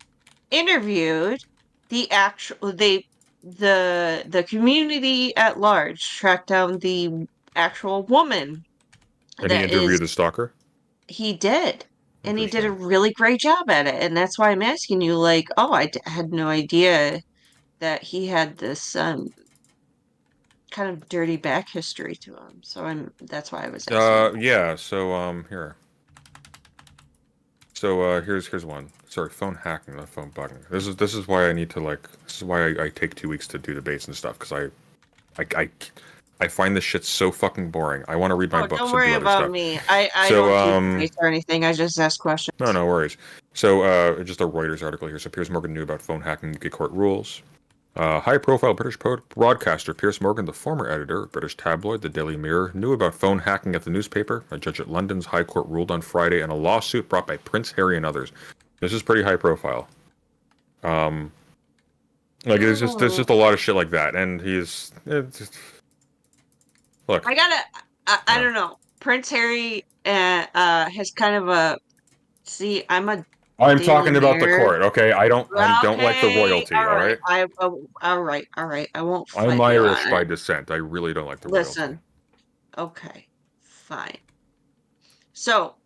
interviewed the actual the community at large, tracked down the actual woman And he that is interviewed the stalker. he did. And he did a really great job at it. And that's why I'm asking you, like, oh, had no idea that he had this kind of dirty back history to him. So that's why I was asking. Yeah. So here. So here's one. Sorry, phone hacking, not phone bugging. This is why I need to like. This is why I take 2 weeks to do debates and stuff because I find this shit so fucking boring. I want to read my Oh, books don't and worry do other about stuff. me. I So, don't do debates or anything. I just ask questions. No worries. So, just a Reuters article here. So, Piers Morgan knew about phone hacking UK court rules. High-profile British broadcaster Piers Morgan, the former editor of British tabloid The Daily Mirror, knew about phone hacking at the newspaper. A judge at London's High Court ruled on Friday in a lawsuit brought by Prince Harry and others. This is pretty high-profile. Like there's just a lot of shit like that, and look. I don't know. Prince Harry has kind of a I'm Daily talking about the Mirror. court, okay? I don't like the royalty, all right? All right. I won't fight I'm you Irish on by it. descent. I really don't like the royalty. Listen. Okay. Fine. So,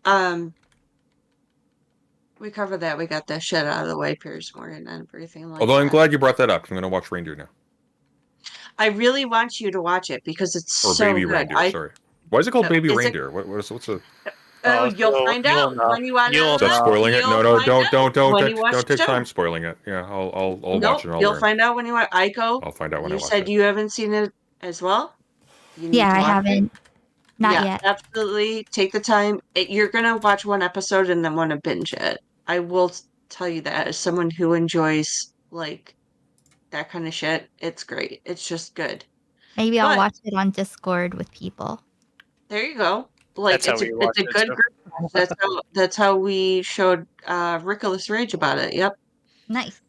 we covered that. We got that shit out of the way, Piers Morgan and everything like Although that. I'm glad you brought that up. I'm gonna watch Reindeer now. I really want you to watch it because it's Or so Baby good. Reindeer, sorry. Why is it called Baby is it- Reindeer? What's a you'll find out when you watch Is that spoiling it? No, don't watch take the show. time spoiling it. Yeah, I'll watch Nope, it and I'll you'll learn. find out when you watch Aiko. I'll find out when I You watch said it. you haven't seen it as well. You need Yeah, to I watch haven't. Not yeah, yet. absolutely. Take the time. You're gonna watch one episode and then want to binge it. I will tell you that as someone who enjoys like that kind of shit, it's great. It's just good. Maybe I'll But watch it on Discord with people. there you go. Like That's how it's a we it's watched a it, good too. group. That's how we showed Rickless Rage about it. Yep. Nice.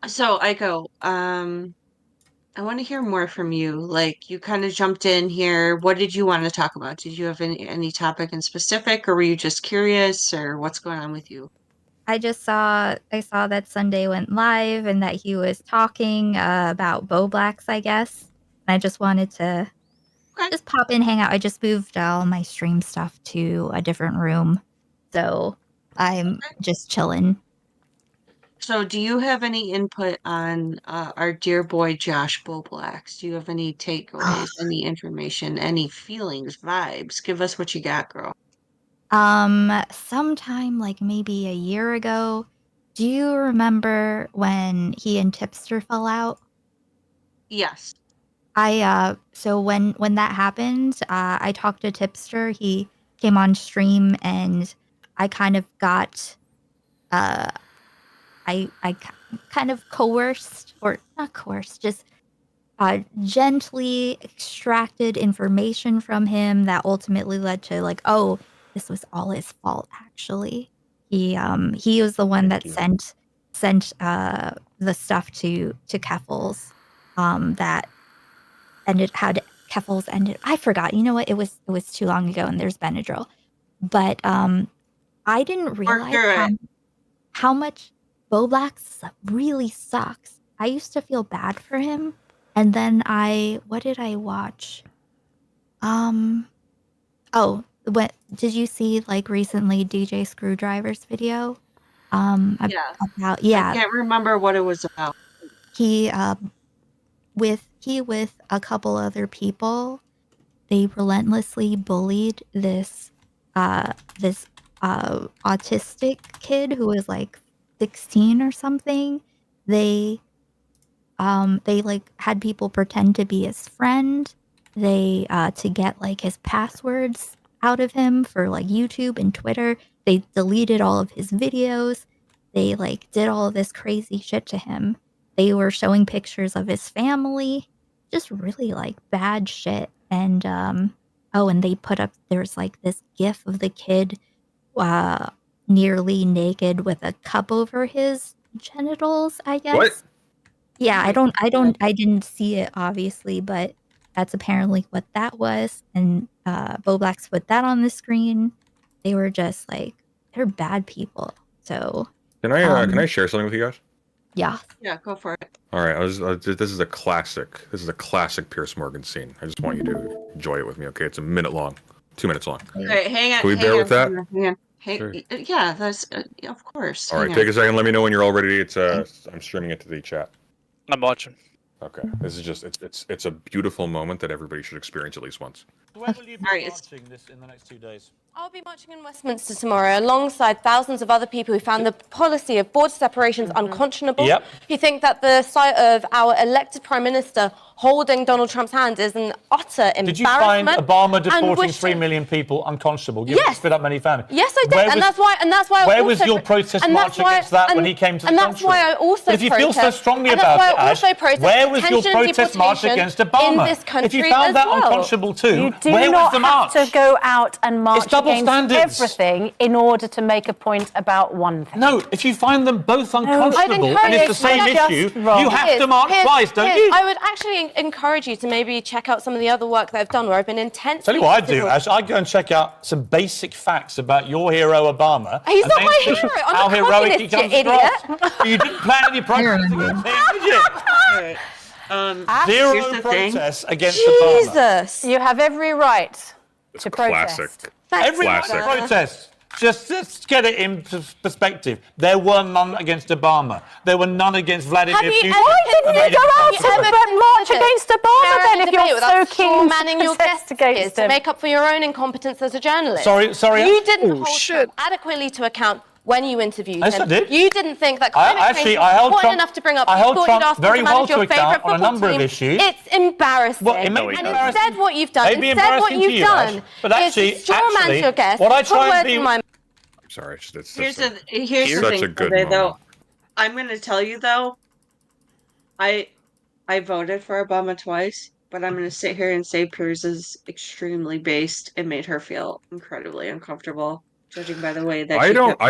So Aiko, I want to hear more from you. Like you kind of jumped in here. What did you want to talk about? Did you have any topic in specific, or were you just curious, or what's going on with you? I saw that Sunday went live and that he was talking about BlowBlax, I guess. And I just wanted to just pop in, hang out. I just moved all my stream stuff to a different room, so I'm just chilling. So, do you have any input on our dear boy Josh BlowBlax? Do you have any takeaways, any information, any feelings, vibes? Give us what you got, girl. Sometime like maybe a year ago, do you remember when he and Tipster fell out? Yes. So when that happened, I talked to Tipster. He came on stream and I kind of got I kind of coerced, or not coerced, just gently extracted information from him that ultimately led to like, oh, this was all his fault. Actually, he was the one that sent the stuff to Keffels, that had Keffels ended. I forgot. You know what? It was too long ago, and there's Benadryl, but I didn't realize how much BlowBlax really sucks. I used to feel bad for him, and then what did I watch? Did you see like recently DJ Screwdriver's video? Yes. I can't remember what it was about. He with a couple other people, they relentlessly bullied this autistic kid who was like 16 or something. They like had people pretend to be his friend. They to get like his passwords out of him for like YouTube and Twitter. They deleted all of his videos. They like did all of this crazy shit to him. They were showing pictures of his family. Just really like bad shit. And oh, and they put up there's like this gif of the kid nearly naked with a cup over his genitals, I guess. What? Yeah, I didn't see it obviously, but that's apparently what that was. And BlowBlax put that on the screen. They were just like they're bad people. So Can I share something with you guys? yeah. Yeah, go for it. All right, this is a classic. This is a classic Pierce Morgan scene. I just want you to enjoy it with me, okay? It's a minute long, 2 minutes long. All right, hang on. Can we hang bear on, with that? hang on. Hey, Sure. yeah, that's of course. All right, hang take on. a second. Let me know when you're all ready. It's I'm streaming it to the chat. I'm watching. Okay, this is just it's a beautiful moment that everybody should experience at least once. When will you be launching this in the next 2 days? I'll be marching in Westminster tomorrow alongside thousands of other people who found the policy of border separations unconscionable. Yep. Who think that the sight of our elected Prime Minister holding Donald Trump's hand is an utter embarrassment. Did you find Obama and deporting wish 3 to- million people unconscionable? You Yes. split up many families. Yes, I did, Where and was- that's why. I Where also was your protest and march that's why- against that when and- he came to the and country? that's why I also But if you feel so protest- strongly and about that's it, why I also Ash, protest where was your detention and protest march deportation against Obama? in this country If you found as that well. unconscionable too, You do where was not the have march? to go out and march double against standards. everything in order to make a point about one thing. No, if you find them both I'd unconscionable encourage and it's the same you to- issue, wrong. you have to march twice, don't Piers, you? I would actually encourage you to maybe check out some of the other work that I've done where I've been intensely... Tell you what I do, critical. Ash, I go and check out some basic facts about your hero Obama. He's and not then my see hero. I'm how a heroic he communist, comes you idiot. across. You didn't plan any protests against him, did you? Alright, Zero here's the thing. protests against Obama. Jesus. You have every right to protest. Classic. Everyone Classic. protests. Just get it in perspective. There were none against Obama. There were none against Vladimir Have you Putin. ever Why didn't you go out Have you and ever march considered against Obama sharing then a if debate you're without so keen manning your to protest guests against to him? make up for your own incompetence as a journalist? Sorry. You didn't Oh, hold shit. Trump adequately to account when you interviewed Yes, him. I did. You didn't think that I- climate actually, change I was held important Trump- enough to bring up. I You held thought Trump you'd ask him very to well manage to your account favourite on a football number of team. issues. It's embarrassing. Well, it may be and embarrassing. instead what you've done, May be instead what embarrassing to you've you, Ash, done but actually- is strawman your guest. what I put try and words be- in my I'm sorry. It's Here's just here's the such thing, a good Sunday, though. moment. I'm gonna tell you though, I voted for Obama twice, but I'm gonna sit here and say Piers is extremely based and made her feel incredibly uncomfortable, judging by the way that I she don't. kept-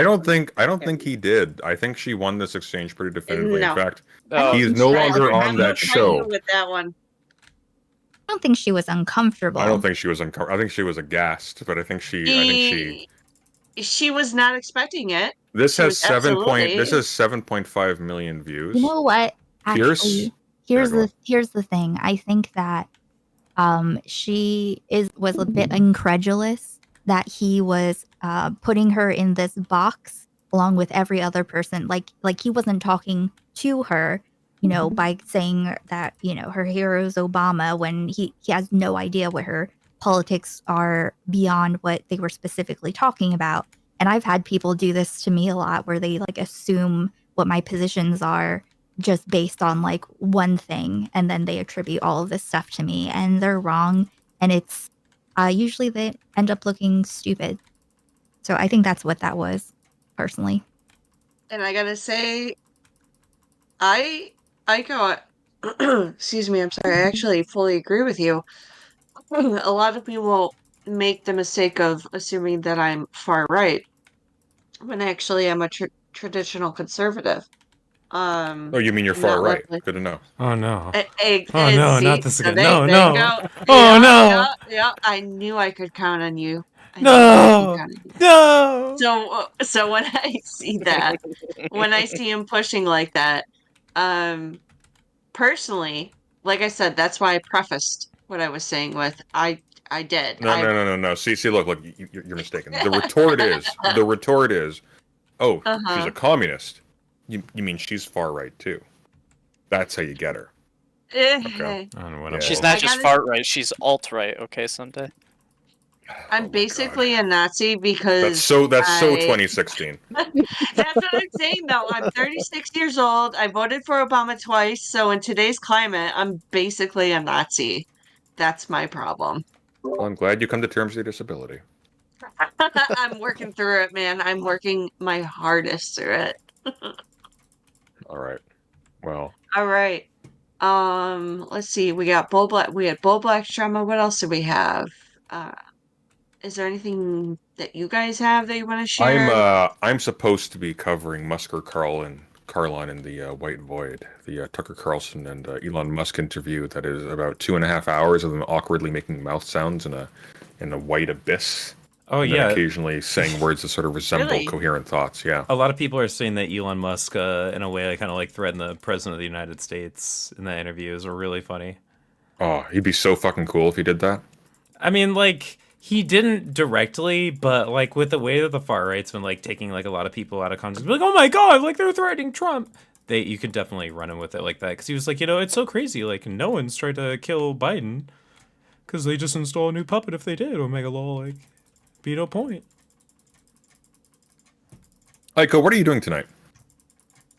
I don't think he did. I think she won this exchange pretty definitively. No. In fact, Oh, he is no I- longer I'm on gonna that fight you show. with that one. I don't think she was uncomfortable. I don't think she was uncomfortable. I think she was aghast, but I think she. She was not expecting it. This She has was 7.5 million views. You know what? Pierce? Actually, here's Yeah, go here's the thing. I think that she was a bit incredulous that he was putting her in this box along with every other person. Like he wasn't talking to her, you know, by saying that, you know, her hero is Obama when he has no idea what her politics are beyond what they were specifically talking about. And I've had people do this to me a lot where they like assume what my positions are just based on like one thing, and then they attribute all of this stuff to me, and they're wrong. And it's usually they end up looking stupid. So I think that's what that was, personally. And I gotta say, I got excuse me, I'm sorry, I actually fully agree with you. A lot of people make the mistake of assuming that I'm far right when actually I'm a traditional conservative. Oh, you mean you're far not right? really. Good to know. Oh no. Oh no, not this again. No. Go. Oh, Yeah, no. Yeah, I knew I could count on you. I knew No. I could count on you. So when I see that, when I see him pushing like that, personally, like I said, that's why I prefaced what I was saying with I did. No. See, look, you're mistaken. The retort is, oh, she's a communist. You mean she's far right too? That's how you get her. Okay. She's not just far right, she's alt right, okay, someday. I'm basically a Nazi because That's so I- 2016. That's what I'm saying though. I'm 36 years old. I voted for Obama twice, so in today's climate, I'm basically a Nazi. That's my problem. Well, I'm glad you come to terms with your disability. I'm working through it, man. I'm working my hardest through it. All right. Well, All right. Let's see. We got BlowBlax. We had BlowBlax drama. What else do we have? Is there anything that you guys have that you want to share? I'm supposed to be covering Musker Carlin in the White Void, the Tucker Carlson and Elon Musk interview that is about 2.5 hours of them awkwardly making mouth sounds in a white abyss. Oh, and yeah. then occasionally saying words that sort of resemble Really? coherent thoughts. Yeah. A lot of people are saying that Elon Musk, in a way, kind of like threatened the president of the United States in that interview. It was really funny. Oh, he'd be so fucking cool if he did that. I mean, like, he didn't directly, but like with the way that the far right's been like taking like a lot of people out of context, like, oh my god, like they're threatening Trump. You could definitely run him with it like that, because he was like, it's so crazy, like no one's tried to kill Biden because they just install a new puppet. If they did, Omega Law, like, be no point. Aiko, what are you doing tonight?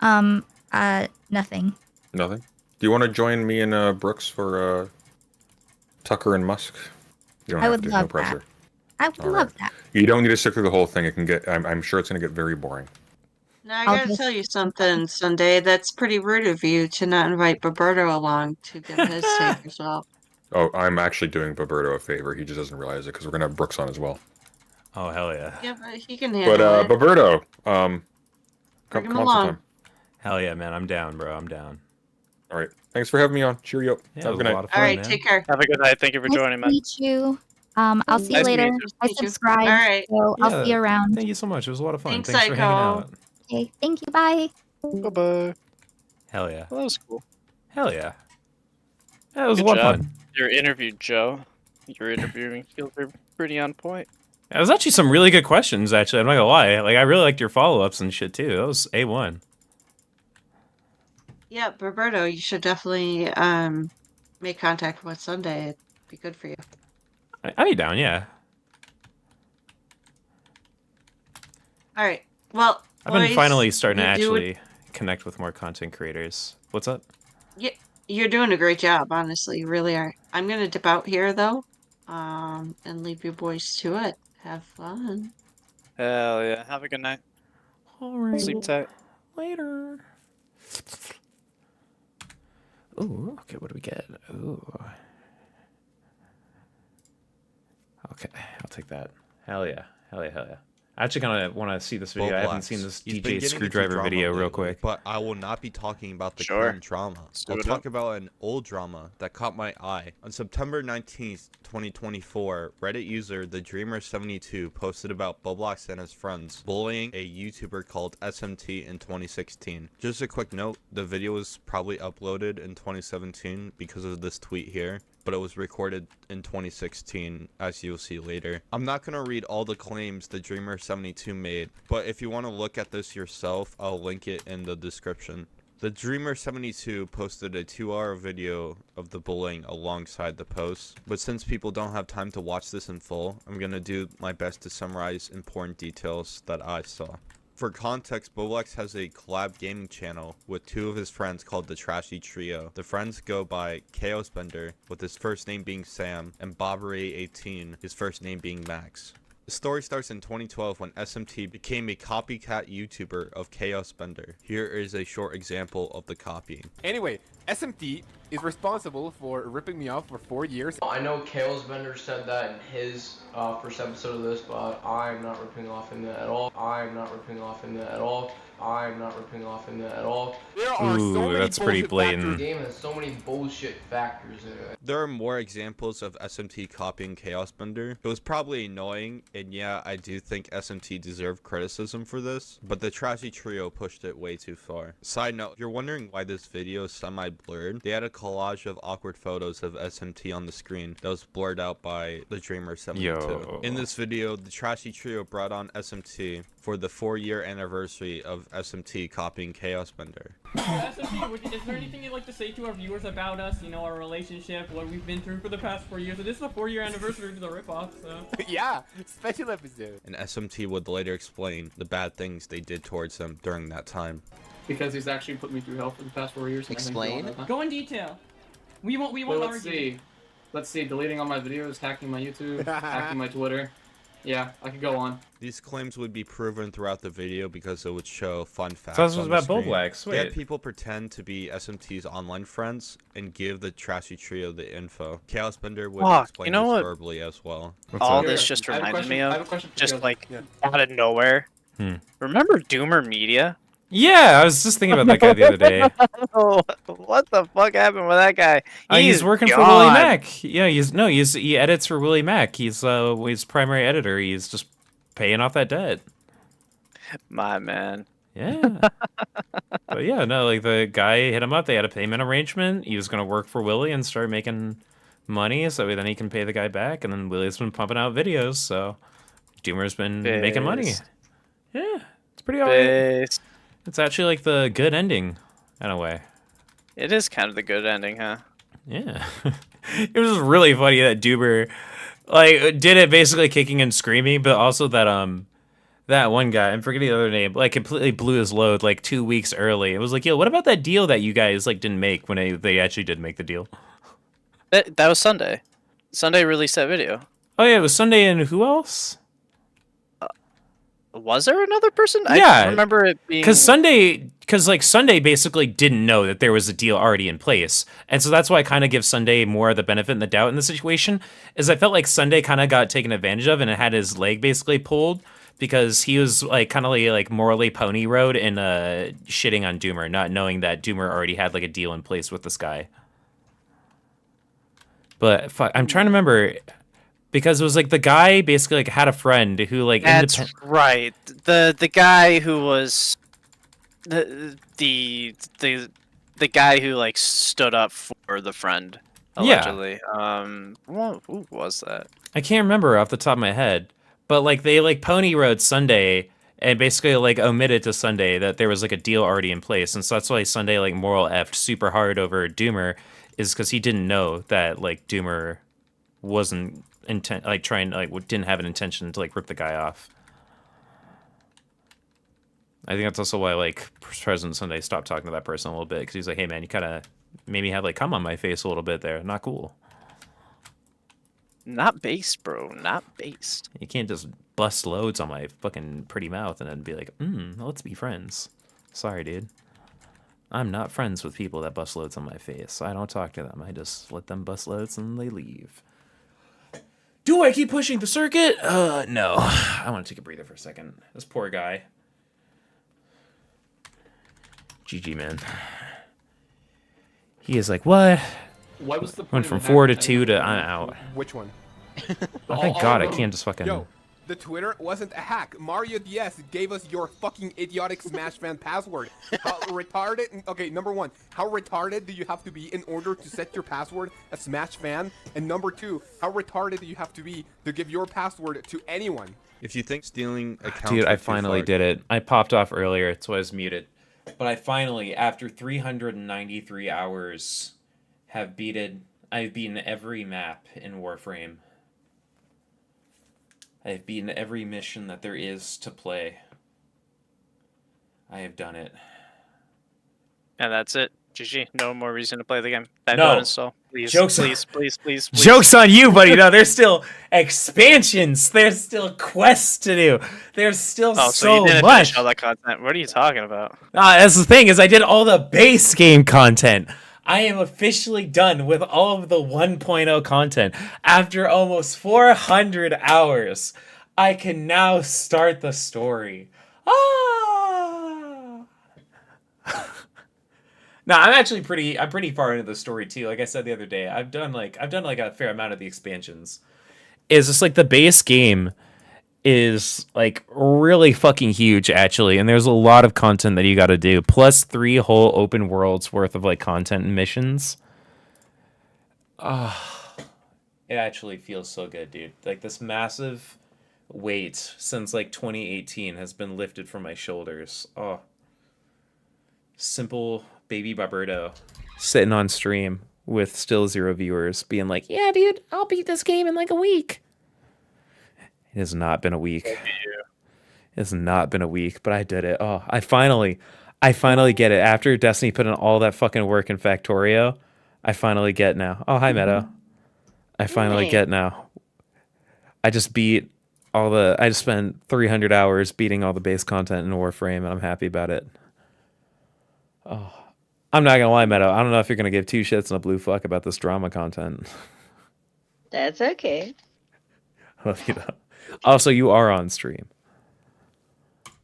Nothing. Nothing. Do you want to join me and Brooks for Tucker and Musk? You don't I have would to. love No pressure. I would love that. You don't need to stick through the whole thing. It can get. I'm sure it's going to get very boring. Now, I I'll gotta just- tell you something, Sunday. That's pretty rude of you to not invite Roberto along to give his take as well. Oh, I'm actually doing Roberto a favor. He just doesn't realize it because we're going to have Brooks on as well. Oh hell yeah. Yeah, but he can handle But it. Roberto, Bring come him on along. sometime. Hell yeah, man. I'm down, bro. I'm down. All right. Thanks for having me on. Cheerio. Yeah, Have it a was good a night. lot of All fun, right, man. take care. Have a good night. Thank you for Nice joining, to man. meet you. I'll see you Nice to meet later. you. I Meet you. subscribe, All right. so I'll see you around. Thank you so much. It was a lot of fun. Thanks, Thanks for hanging Aiko. out. Okay, thank you. Bye. Bye-bye. Hell yeah. Well, that was cool. Hell yeah. That was Good a lot of job. fun. Your interview, Joe. Your interviewing skills are pretty on point. That was actually some really good questions, actually. I'm not gonna lie. Like, I really liked your follow-ups and shit, too. That was A1. Yeah, Roberto, you should definitely make contact with Sunday. It'd be good for you. I'd be down, yeah. All right. Well, I've been boys, finally starting to you do it- actually connect with more content creators. What's up? Yeah, you're doing a great job, honestly. You really are. I'm gonna dip out here though, and leave you boys to it. Have fun. Hell yeah. Have a good night. Alright. Sleep tight. Later. Ooh, okay, what do we get? Ooh. Okay, I'll take that. Hell yeah. Hell yeah, hell yeah. I actually kind of want to see this video. I haven't seen this He's been DJ getting into Screwdriver drama video real lately, quick. But I will not be talking about the Sure. current drama. do I'll it talk up. about an old drama that caught my eye. On September 19th, 2024, Reddit user TheDreamer72 posted about BlowBlax and his friends bullying a YouTuber called SMT in 2016. Just a quick note, the video was probably uploaded in 2017 because of this tweet here, but it was recorded in 2016, as you'll see later. I'm not going to read all the claims the Dreamer72 made, but if you want to look at this yourself, I'll link it in the description. The Dreamer72 posted a 2-hour video of the bullying alongside the post, but since people don't have time to watch this in full, I'm going to do my best to summarize important details that I saw. For context, BlowBlax has a collab gaming channel with two of his friends called the Trashy Trio. The friends go by Chaos Bender, with his first name being Sam, and Bobbery18, his first name being Max. The story starts in 2012 when SMT became a copycat YouTuber of Chaos Bender. Here is a short example of the copying. Anyway, SMT is responsible for ripping me off for 4 years. I know Chaos Bender said that in his first episode of this, but I'm not ripping off in that at all. I'm not ripping off in that at all. I'm not ripping off in that at all. There are so many that's pretty bullshit blatant. The game has so many bullshit factors in it. There are more examples of SMT copying Chaos Bender. It was probably annoying, and yeah, I do think SMT deserved criticism for this, but the Trashy Trio pushed it way too far. Side note, if you're wondering why this video is semi-blurred, they had a collage of awkward photos of SMT on the screen that was blurred out by the Dreamer72. Yo. In this video, the Trashy Trio brought on SMT for the 4-year anniversary of SMT copying Chaos Bender. SMT, is there anything you'd like to say to our viewers about us? You know, our relationship, what we've been through for the past 4 years. So this is a 4-year anniversary to the ripoff, so. Yeah, special episode. And SMT would later explain the bad things they did towards him during that time. Because he's actually put me through hell for the past 4 years. Explain? Go in detail. We won't Well, argue. let's see. Let's see. Deleting all my videos, hacking my YouTube, hacking my Twitter, Yeah, I could go on. These claims would be proven throughout the video because it would show fun facts. So this was on the about screen. BlowBlax, They had wait. people pretend to be SMT's online friends and give the trashy trio the info. Chaos Bender would Fuck, explain you know this what? verbally as well. All Here, this just I have a reminded me question- I have a of, question for just Chaos. like Yeah. out of nowhere. Remember Doomer Media? Yeah, I was just thinking about that guy the other day. What the fuck happened with that guy? He's working for Willie Mac. Yeah, he edits for Willie Mac. He's primary editor. He's just paying off that debt. My man. Yeah. But yeah, no, like the guy hit him up. They had a payment arrangement. He was gonna work for Willie and start making money, so then he can pay the guy back. And then Willie's been pumping out videos, so Doomer's been making money. Based. Yeah, it's pretty alright. It's actually like the good ending, in a way. It is kind of the good ending, huh? Yeah. It was really funny that Doomer like did it basically kicking and screaming, but also that that one guy, I'm forgetting the other name, like completely blew his load like 2 weeks early. It was like, yo, what about that deal that you guys like didn't make when they actually did make the deal? That was Sunday. Sunday released that video. Oh yeah, it was Sunday, and who else? Was there another person? I Yeah, just remember it being because Sunday basically didn't know that there was a deal already in place, and so that's why I kind of give Sunday more of the benefit and the doubt in the situation. Is I felt like Sunday kind of got taken advantage of, and it had his leg basically pulled because he was like kind of like morally pony road and shitting on Doomer, not knowing that Doomer already had like a deal in place with this guy. But fuck, I'm trying to remember. Because it was like the guy basically like had a friend who like That's right. The guy who was the guy who like stood up for the friend allegedly. Well, who was that? I can't remember off the top of my head, but like they like pony rode Sunday and basically like omitted to Sunday that there was like a deal already in place, and so that's why Sunday like moral effed super hard over Doomer is because he didn't know that like Doomer wasn't didn't have an intention to like rip the guy off. I think that's also why like President Sunday stopped talking to that person a little bit because he's like, hey man, you kind of made me have like cum on my face a little bit there. Not cool. Not based, bro. Not based. You can't just bust loads on my fucking pretty mouth and then be like, let's be friends. Sorry, dude. I'm not friends with people that bust loads on my face. I don't talk to them. I just let them bust loads and they leave. Do I keep pushing the circuit? No. I want to take a breather for a second. This poor guy. GG, man. He is like, what? What was the Went point from of 4 to having 2 to anyone- I'm out. Which one? Oh, thank God I can't just fucking... Yo, the Twitter wasn't a hack. Mario DS gave us your fucking idiotic Smash fan password. How retarded? Okay, number one, how retarded do you have to be in order to set your password as Smash fan? And number two, how retarded do you have to be to give your password to anyone? If you think stealing accounts... Dude, are I too finally far- did it. I popped off earlier, so I was muted. But I finally, after 393 hours, I've beaten every map in Warframe. I have beaten every mission that there is to play. I have done it. And that's it. GG. No more reason to play the game. That No. don't install. Please, Joke's on- please. Joke's on you, buddy. No, there's still expansions. There's still quests to do. There's still Oh, so so you didn't much. finish all that content. What are you talking about? That's the thing, is I did all the base game content. I am officially done with all of the 1.0 content. After almost 400 hours, I can now start the story. Ah! No, I'm pretty far into the story too. Like I said the other day, I've done like a fair amount of the expansions. It's just like the base game is like really fucking huge actually, and there's a lot of content that you got to do, plus 3 whole open worlds worth of like content and missions. It actually feels so good, dude. Like this massive weight since like 2018 has been lifted from my shoulders. Oh, simple baby Barberto sitting on stream with still 0 viewers being like, yeah dude, I'll beat this game in like a week. It has not been a week. It has not been a week, but I did it. Oh, I finally get it. After Destiny put in all that fucking work in Factorio, I finally get now. Oh, hi, Meadow. I finally get now. I just beat I just spent 300 hours beating all the base content in Warframe, and I'm happy about it. Oh, I'm not gonna lie, Meadow. I don't know if you're gonna give two shits and a blue fuck about this drama content. That's okay. Well, you know. Also, you are on stream.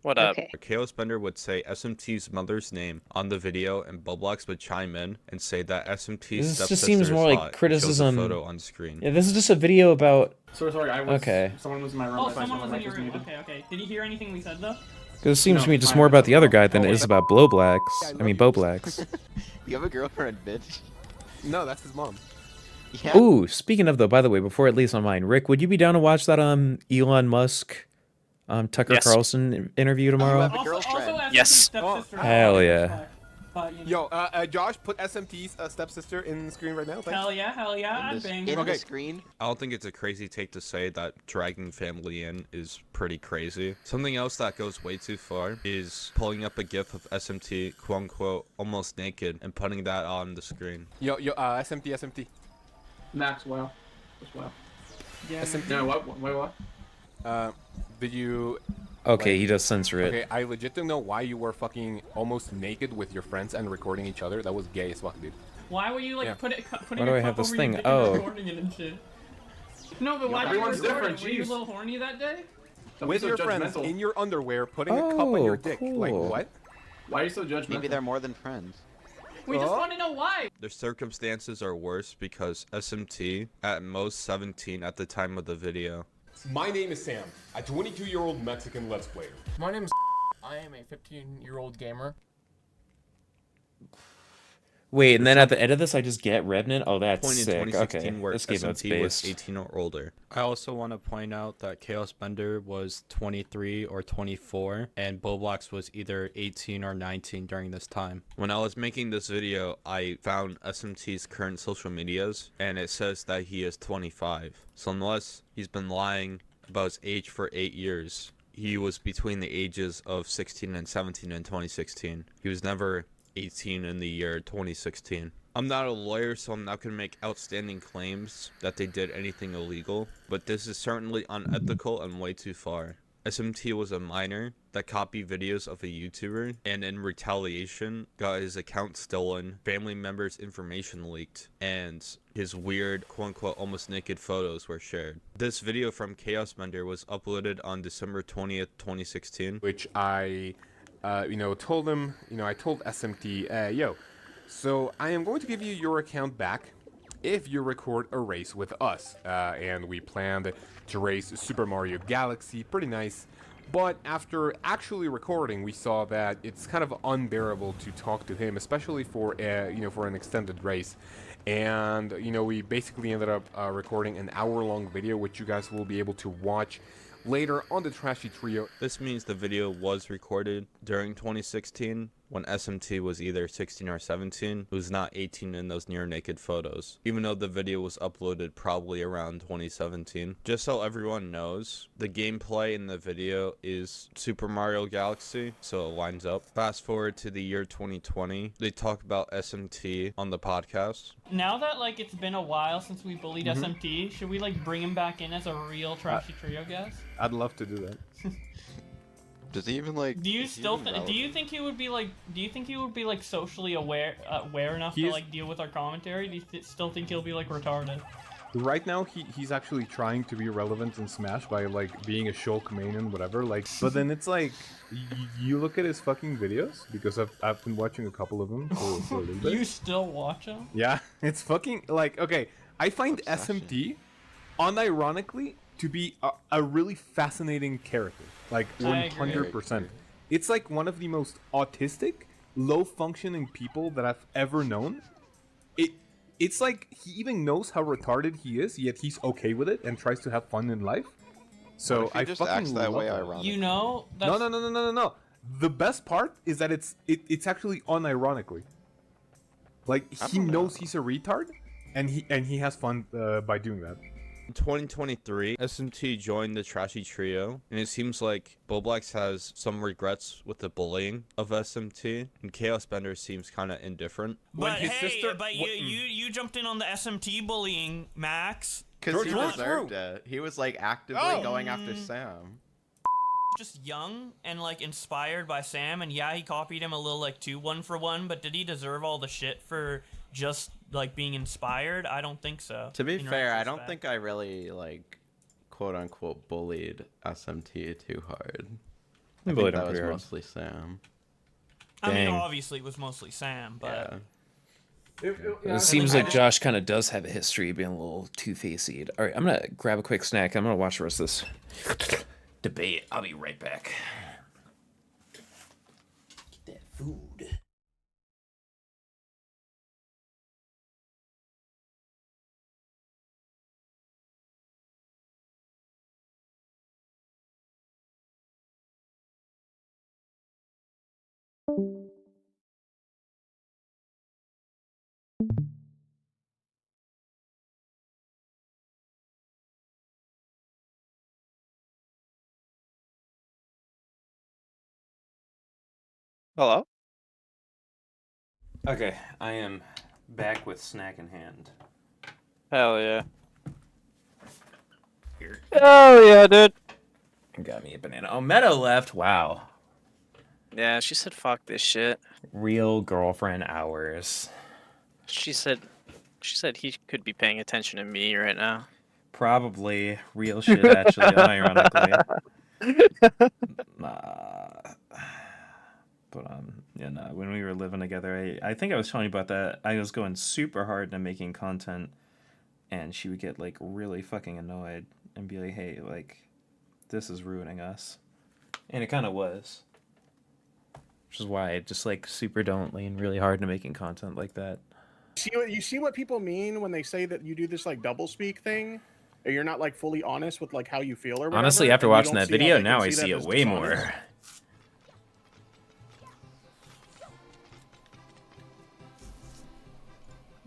What up? Chaos Bender would say SMT's mother's name on the video, and BlowBlax would chime in and say that SMT's This stepsister just seems more is like hot, criticism. and shows a photo on screen. Yeah, this is just a video about. Sorry, I was. Okay. Someone was in my room. Oh, That's why someone was my in mic your room. muted. Okay. Did he hear anything we said though? Because it seems to me just more about the other guy than it is about BlowBlax. I mean, BlowBlax. You have a girlfriend, bitch. No, that's his mom. Yeah. Ooh, speaking of though, by the way, before it leaves my mind, Rick, would you be down to watch that Elon Musk, Tucker Yes. Carlson interview tomorrow? Yes. Hell yeah. Yo, Josh, put SMT's stepsister in the screen right now. Thanks. Hell yeah, I'd bang. the screen. I don't think it's a crazy take to say that dragging family in is pretty crazy. Something else that goes way too far is pulling up a gif of SMT, quote unquote, almost naked, and putting that on the screen. Yo, SMT. Max, wow. Just wow. Yeah. SMT. No, what? Did you... Okay, he does censor it. Okay, I legit don't know why you were fucking almost naked with your friends and recording each other. That was gay as fuck, dude. Why were you like Yeah. putting Why do your I have cup this over thing? your dick and Oh. recording it and shit? No, but why did you Everyone's record different, it? Were you a jeez. little horny that day? Don't With be so your friends judgmental. in your underwear, putting a cup on your dick. Like, cool. what? Why are you so judgmental? Maybe they're more than friends. We just want to know why. Their circumstances are worse because SMT, at most 17 at the time of the video. My name is Sam, a 22-year-old Mexican Let's Player. My name is I am a 15-year-old gamer. Wait, and then at the end of this, I just get Revenant? Oh, that's Point in sick. 2016 Okay, where this game note's SMT was based. 18 or older. I also want to point out that Chaos Bender was 23 or 24, and BlowBlax was either 18 or 19 during this time. When I was making this video, I found SMT's current social medias, and it says that he is 25. So unless he's been lying about his age for 8 years, he was between the ages of 16 and 17 in 2016. He was never 18 in the year 2016. I'm not a lawyer, so I'm not going to make outstanding claims that they did anything illegal, but this is certainly unethical and way too far. SMT was a minor that copied videos of a YouTuber, and in retaliation got his account stolen, family members' information leaked, and his weird quote-unquote almost naked photos were shared. This video from Chaos Bender was uploaded on December 20th, 2016. Which I told him, I told SMT, yo, so I am going to give you your account back if you record a race with us. And we planned to race Super Mario Galaxy, pretty nice. But after actually recording, we saw that it's kind of unbearable to talk to him, especially for for an extended race. And we basically ended up recording an hour-long video, which you guys will be able to watch later on the Trashy Trio. This means the video was recorded during 2016 when SMT was either 16 or 17, who's not 18 in those near naked photos, even though the video was uploaded probably around 2017. Just so everyone knows, the gameplay in the video is Super Mario Galaxy, so it lines up. Fast forward to the year 2020, they talk about SMT on the podcast. Now that like it's been a while since we bullied SMT, should we like bring him back in as a real Trashy Trio guest? I'd love to do that. Does he even like? Do you still do you think he would be like socially aware enough to like deal with our commentary? Do you still think he'll be like retarded? Right now, he's actually trying to be relevant in Smash by like being a Shulk main and whatever. Like, but then it's like you look at his fucking videos, because I've been watching a couple of them for a little bit. You still watch him? Yeah, it's fucking like, okay. I find SMT unironically to be a really fascinating character, like 100%. It's like one of the most autistic, low-functioning people that I've ever known. It's like he even knows how retarded he is, yet he's okay with it and tries to have fun in life. So I just fucking acts that love way that. ironically. You know? That's... No. The best part is that it's actually unironically. Like he knows he's a retard, and he has fun by doing that. In 2023, SMT joined the Trashy Trio, and it seems like BlowBlax has some regrets with the bullying of SMT, and Chaos Bender seems kind of indifferent. But you jumped in on the SMT bullying, Max. Because he George deserved threw. it. He was like actively Oh. going after Sam. Just young and like inspired by Sam, and yeah, he copied him a little like too one for one, but did he deserve all the shit for just like being inspired? I don't think so. To be in fair, I don't retrospect. think I really like quote unquote bullied SMT too hard. I You think bullied him that was pretty hard. mostly Sam. I mean, Dang. obviously it was mostly Sam, but It seems like Josh kind of does have a history of being a little two-faced. All right, I'm gonna grab a quick snack. I'm gonna watch the rest of this debate. I'll be right back. Get that food. Hello? Okay, I am back with snack in hand. Hell yeah. Here. Hell yeah, dude. Got me a banana. Oh, Meadow left. Wow. Yeah, she said fuck this shit. Real girlfriend hours. She said he could be paying attention to me right now. Probably real shit, actually, unironically. But you know, when we were living together, I think I was telling you about that. I was going super hard into making content, and she would get like really fucking annoyed and be like, "Hey, like, this is ruining us," and it kind of was. Which is why I just like super don't lean really hard into making content like that. You see what people mean when they say that you do this like double speak thing? Or you're not like fully honest with like how you feel or whatever? Honestly, after and you watching don't that see how video, they can now I that see it as way dishonest? more.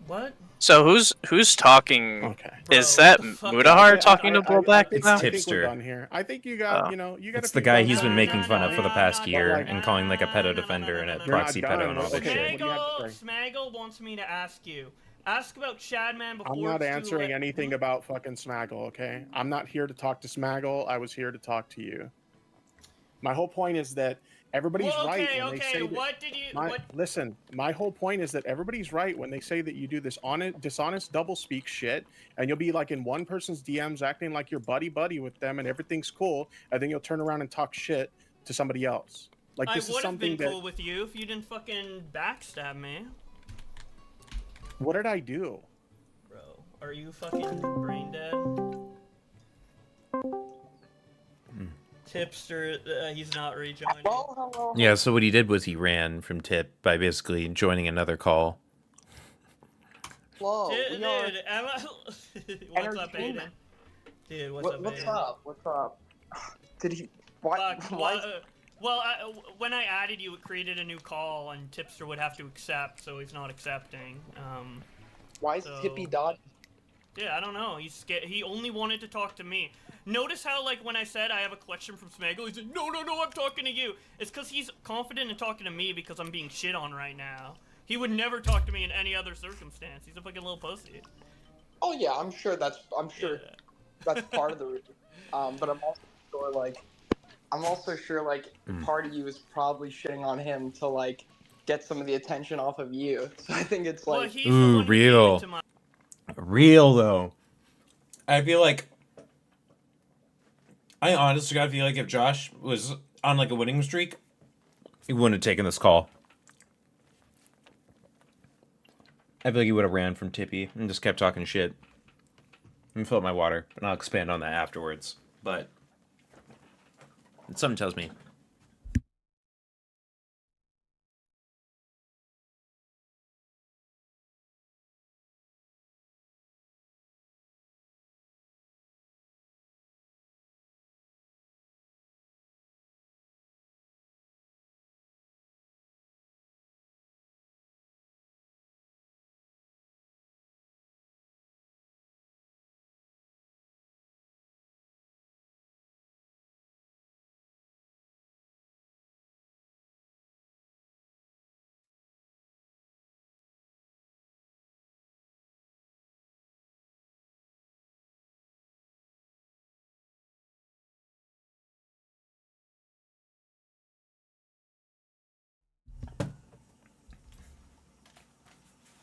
what? So who's talking? Okay. Is that Mudahar Okay, talking to BlowBlax It's now? I think we're Tipster. done here. I think you got, Oh. you know, you got It's a the few guy thumbs he's up been on making that fun of for the point, past but, year like, and calling like a pedo defender and a You're not proxy done. pedo and all that Okay, shit. what do you have to say? Smaggle wants me to ask you. Ask about Shadman before I'm not it's too answering late. anything about fucking Smaggle, okay? I'm not here to talk to Smaggle. I was here to talk to you. My whole point is that everybody's Well, right okay, when they say that. what did you... Listen, my whole point is that everybody's right when they say that you do this dishonest double speak shit, and you'll be like in one person's DMs acting like you're buddy with them and everything's cool, and then you'll turn around and talk shit to somebody else. Like this I is would have something been that. cool with you if you didn't fucking backstab me. What did I do? Bro, are you fucking brain dead? Tipster, he's not rejoining. Yeah, so what he did was he ran from Tip by basically joining another call. Whoa, Dude, Emma... what's up, Aiden? entertainment. Dude, what's up, What's Aiden? up? What's up? Did he? Why? Fuck, Why? when I added you, it created a new call, and Tipster would have to accept, so he's not accepting. Why is Tippy dodging? Yeah, I don't know. He's scared. He only wanted to talk to me. Notice how, like, when I said I have a question from Smaggle, he said, no, I'm talking to you. It's because he's confident in talking to me because I'm being shit on right now. He would never talk to me in any other circumstance. He's a fucking little pussy. Oh yeah, I'm sure that's part of the reason. But I'm also sure like part of you is probably shitting on him to like get some of the attention off of you. So I think it's like Ooh, real. Real, though. I feel like... I honestly gotta feel like if Josh was on like a winning streak, he wouldn't have taken this call. I feel like he would have ran from Tippy and just kept talking shit. Let me fill up my water, and I'll expand on that afterwards. But something tells me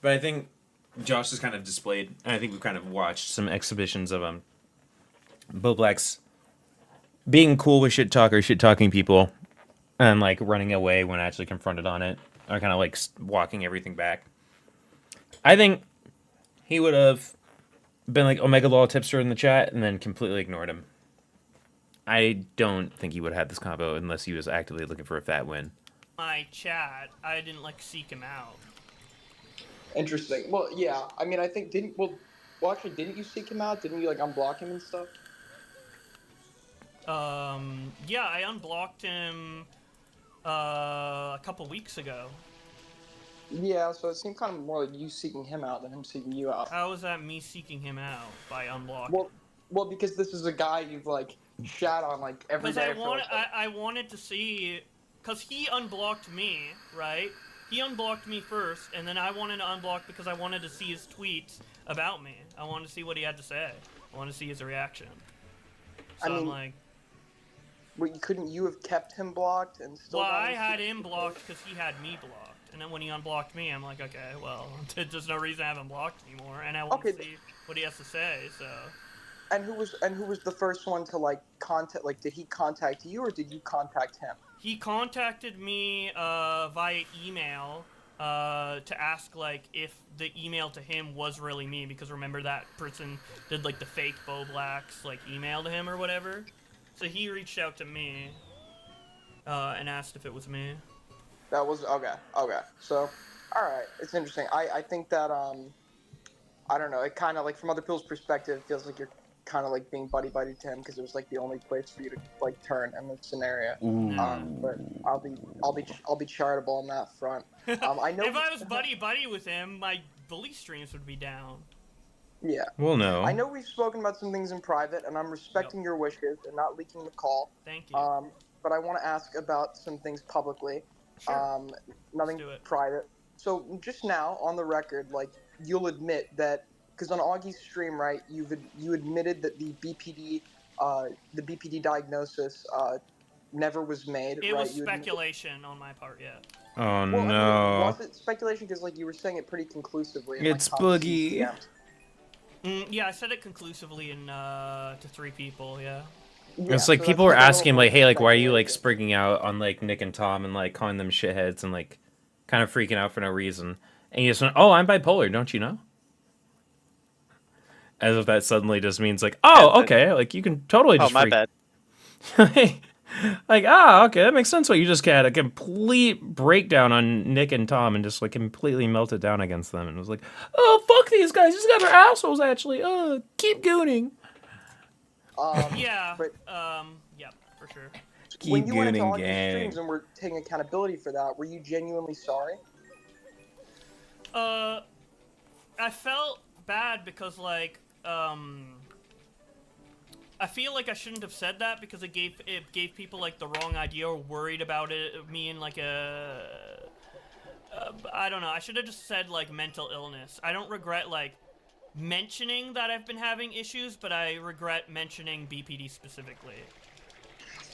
But I think Josh has kind of displayed, and I think we've kind of watched some exhibitions of BlowBlax being cool with shit talking people, and like running away when actually confronted on it, or kind of like walking everything back. I think he would have been like Omega Law Tipster in the chat and then completely ignored him. I don't think he would have had this combo unless he was actively looking for a fat win. My chat, I didn't like seek him out. Interesting. Well, yeah. I mean, I think didn't actually didn't you seek him out? Didn't you like unblock him and stuff? Yeah, I unblocked him a couple weeks ago. Yeah, so it seemed kind of more like you seeking him out than him seeking you out. How is that me seeking him out by unblocking? Well, because this is a guy you've like shat on like every day. I wanted to see, cause he unblocked me, right? He unblocked me first, and then I wanted to unblock because I wanted to see his tweets about me. I wanted to see what he had to say. I wanted to see his reaction. So I'm like, couldn't you have kept him blocked and still? Well, I had him blocked because he had me blocked. And then when he unblocked me, I'm like, okay, well, there's no reason I have him blocked anymore, and I want to see what he has to say. So. And who was the first one to like contact? Like, did he contact you or did you contact him? He contacted me via email to ask like if the email to him was really me, because remember that person did like the fake BlowBlax like email to him or whatever. So he reached out to me and asked if it was me. That was okay. So, all right, it's interesting. I think that I don't know. It kind of like from other people's perspective, it feels like you're kind of like being buddy to him because it was like the only place for you to like turn in this scenario. But I'll be charitable on that front. I know if I was buddy with him, my bully streams would be down. Yeah. Well, no. I know we've spoken about some things in private, and I'm respecting your wishes and not leaking the call. Thank you. But I want to ask about some things publicly. Sure. Nothing private. So just now, on the record, like you'll admit that because on Augie's stream, right, you admitted that the BPD diagnosis never was made. It right? was speculation on my part, yeah. Oh Well, no. I mean, was it speculation? Because like you were saying it pretty conclusively. In, It's like, Boogie. Yeah, I said it conclusively in to 3 people. Yeah. It's like people were asking like, hey, like why are you like sprigging out on like Nick and Tom and like calling them shitheads and like kind of freaking out for no reason. And you just went, oh, I'm bipolar, don't you know? As if that suddenly just means like, oh, okay, like you can totally just my freak. bad. Like, okay, that makes sense. What you just had a complete breakdown on Nick and Tom and just like completely melted down against them and was like, oh, fuck these guys. These guys are assholes, actually. Keep gooning. Yeah, yeah, for sure. When you went into gooning, all these gang. streams and were taking accountability for that, were you genuinely sorry? I felt bad because like I feel like I shouldn't have said that because it gave people like the wrong idea or worried about me in like a I don't know. I should have just said like mental illness. I don't regret like mentioning that I've been having issues, but I regret mentioning BPD specifically.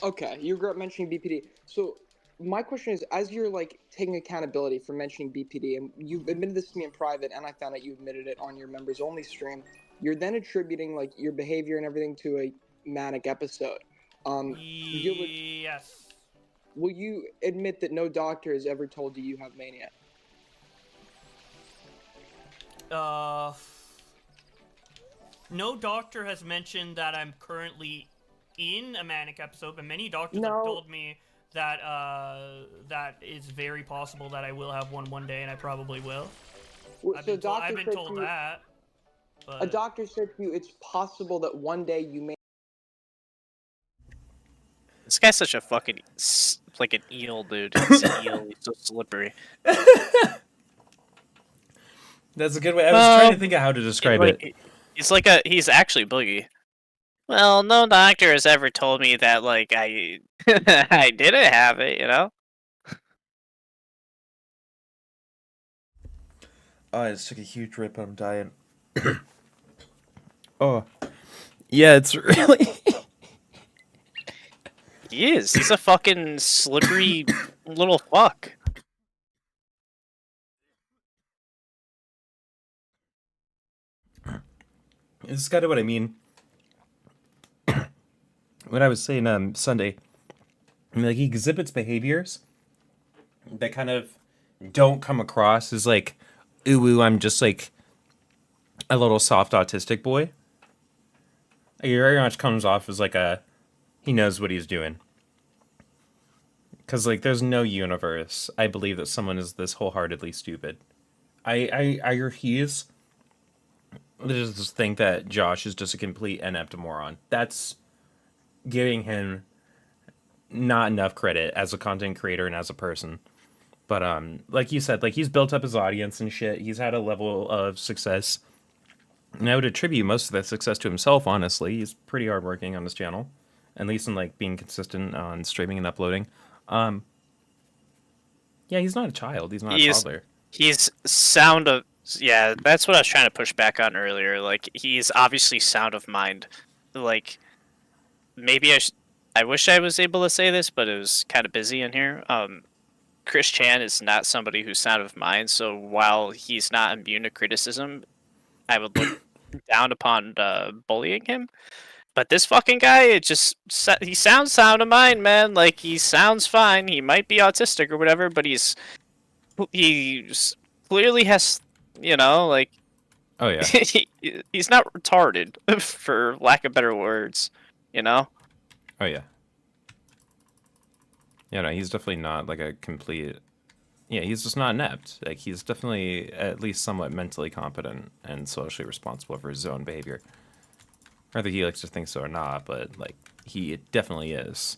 Okay, you regret mentioning BPD. So my question is, as you're like taking accountability for mentioning BPD, and you admitted this to me in private, and I found out you admitted it on your members only stream, you're then attributing like your behavior and everything to a manic episode. Yes. Will you admit that no doctor has ever told you have mania? No doctor has mentioned that I'm currently in a manic episode, but many doctors have told me that that is very possible that I will have one day, and I probably will. I've been told that. But... A doctor said to you, it's possible that one day you may. This guy's such a fucking like an eel, dude. He's an eel. He's so slippery. That's a good way. I was trying to think of how to describe it. He's actually Boogie. Well, no doctor has ever told me that like I I didn't have it, you know? Oh, I just took a huge rip. I'm dying. Oh, yeah, it's really. He is. He's a fucking slippery little fuck. This is kind of what I mean. When I was saying Sunday, I mean, like he exhibits behaviors that kind of don't come across as like, ooh, I'm just like a little soft autistic boy. He very much comes off as like he knows what he's doing. Because like, there's no universe I believe that someone is this wholeheartedly stupid. I refuse to just think that Josh is just a complete inept moron. That's giving him not enough credit as a content creator and as a person. But like you said, like he's built up his audience and shit. He's had a level of success, and I would attribute most of that success to himself. Honestly, he's pretty hardworking on his channel, at least in like being consistent on streaming and uploading. Yeah, he's not a child. He's not a toddler. He's sound of yeah. That's what I was trying to push back on earlier. Like he's obviously sound of mind. Like maybe I wish I was able to say this, but it was kind of busy in here. Chris Chan is not somebody who's sound of mind. So while he's not immune to criticism, I would look down upon bullying him. But this fucking guy, he sounds sound of mind, man. Like he sounds fine. He might be autistic or whatever, but he's clearly has, like. Oh yeah. He's not retarded, for lack of better words, Oh yeah. Yeah, no, he's definitely not like a complete. Yeah, he's just not inept. Like he's definitely at least somewhat mentally competent and socially responsible for his own behavior. Whether he likes to think so or not, but like he definitely is.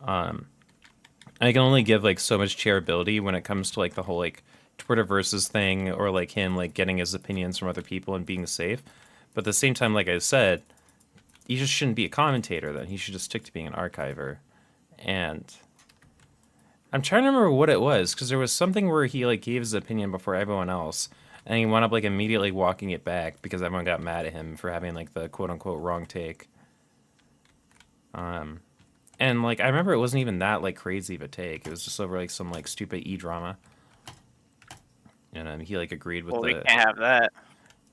I can only give like so much charitability when it comes to like the whole like Twitter versus thing, or like him like getting his opinions from other people and being safe. But at the same time, like I said, he just shouldn't be a commentator. Then he should just stick to being an archiver. And I'm trying to remember what it was, because there was something where he like gave his opinion before everyone else, and he wound up like immediately walking it back because everyone got mad at him for having like the quote unquote wrong take. And like I remember it wasn't even that like crazy of a take. It was just over like some like stupid drama. And he like agreed with we can't have that.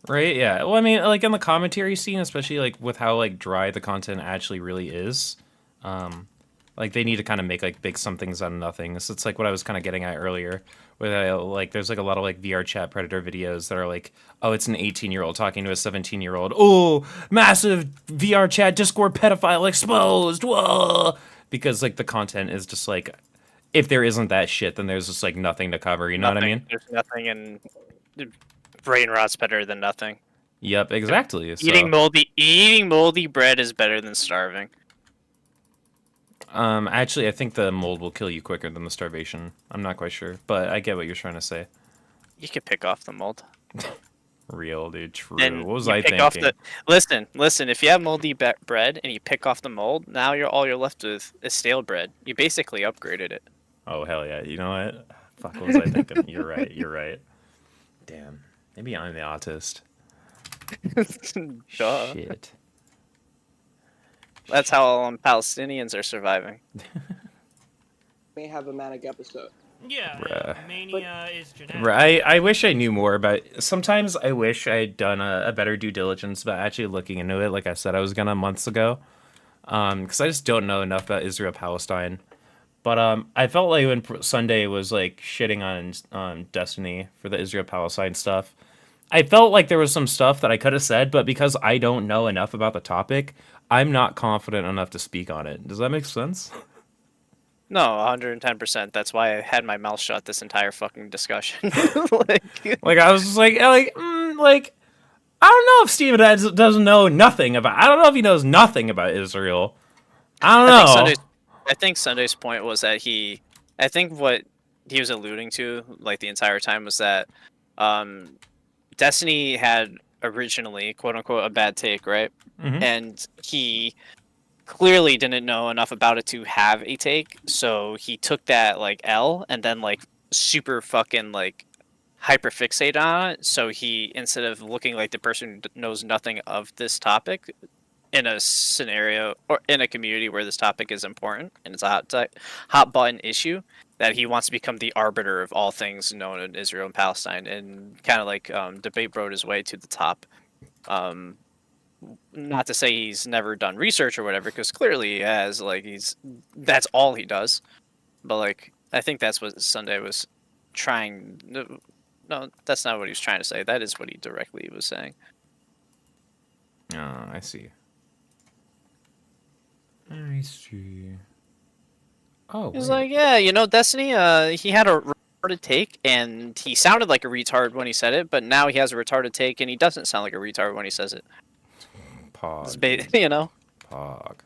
Right, yeah. Well, I mean, like in the commentary scene, especially like with how like dry the content actually really is, like they need to kind of make like big somethings out of nothing. So it's like what I was kind of getting at earlier, where like there's like a lot of like VR chat predator videos that are like, oh, it's an 18-year-old talking to a 17-year-old. Oh, massive VR chat Discord pedophile exposed. Whoa, because like the content is just like, if there isn't that shit, then there's just like nothing to cover. You know what I mean? There's nothing, and brain rot's better than nothing. Yep, exactly. Eating moldy bread is better than starving. Actually, I think the mold will kill you quicker than the starvation. I'm not quite sure, but I get what you're trying to say. You can pick off the mold. Real, dude. True. And what was you I pick thinking? off listen. If you have moldy bread and you pick off the mold, now all you're left with is stale bread. You basically upgraded it. Oh hell yeah! You know what? Fuck, what was I thinking? You're right. You're right. Damn. Maybe I'm the autist. Duh. Shit. That's how all Palestinians are surviving. May have a manic episode. Yeah, mania is genetic. Right. I wish I knew more about. Sometimes I wish I had done a better due diligence about actually looking into it. Like I said, I was gonna months ago, because I just don't know enough about Israel Palestine. But I felt like when Sunday was like shitting on Destiny for the Israel Palestine stuff, I felt like there was some stuff that I could have said, but because I don't know enough about the topic, I'm not confident enough to speak on it. Does that make sense? No, 110%. That's why I had my mouth shut this entire fucking discussion. Like I was just like, I don't know if Steven doesn't know nothing about. I don't know if he knows nothing about Israel. I don't know. I think Sunday's point was that I think what he was alluding to, like the entire time, was that Destiny had originally, quote unquote, a bad take, right? Mhm. And he clearly didn't know enough about it to have a take, so he took that like L and then like super fucking like hyper fixate on it. So he, instead of looking like the person who knows nothing of this topic in a scenario or in a community where this topic is important and it's a hot button issue, that he wants to become the arbiter of all things known in Israel and Palestine, and kind of like debate broed his way to the top. Not to say he's never done research or whatever, because clearly he has. Like that's all he does. But like, I think that's what Sunday was trying. No, that's not what he was trying to say. That is what he directly was saying. Oh, I see. I see. Oh, He's wait. like, yeah, you know, Destiny. He had a retarded take, and he sounded like a retard when he said it. But now he has a retarded take, and he doesn't sound like a retard when he says it. Pog. You know. Pog.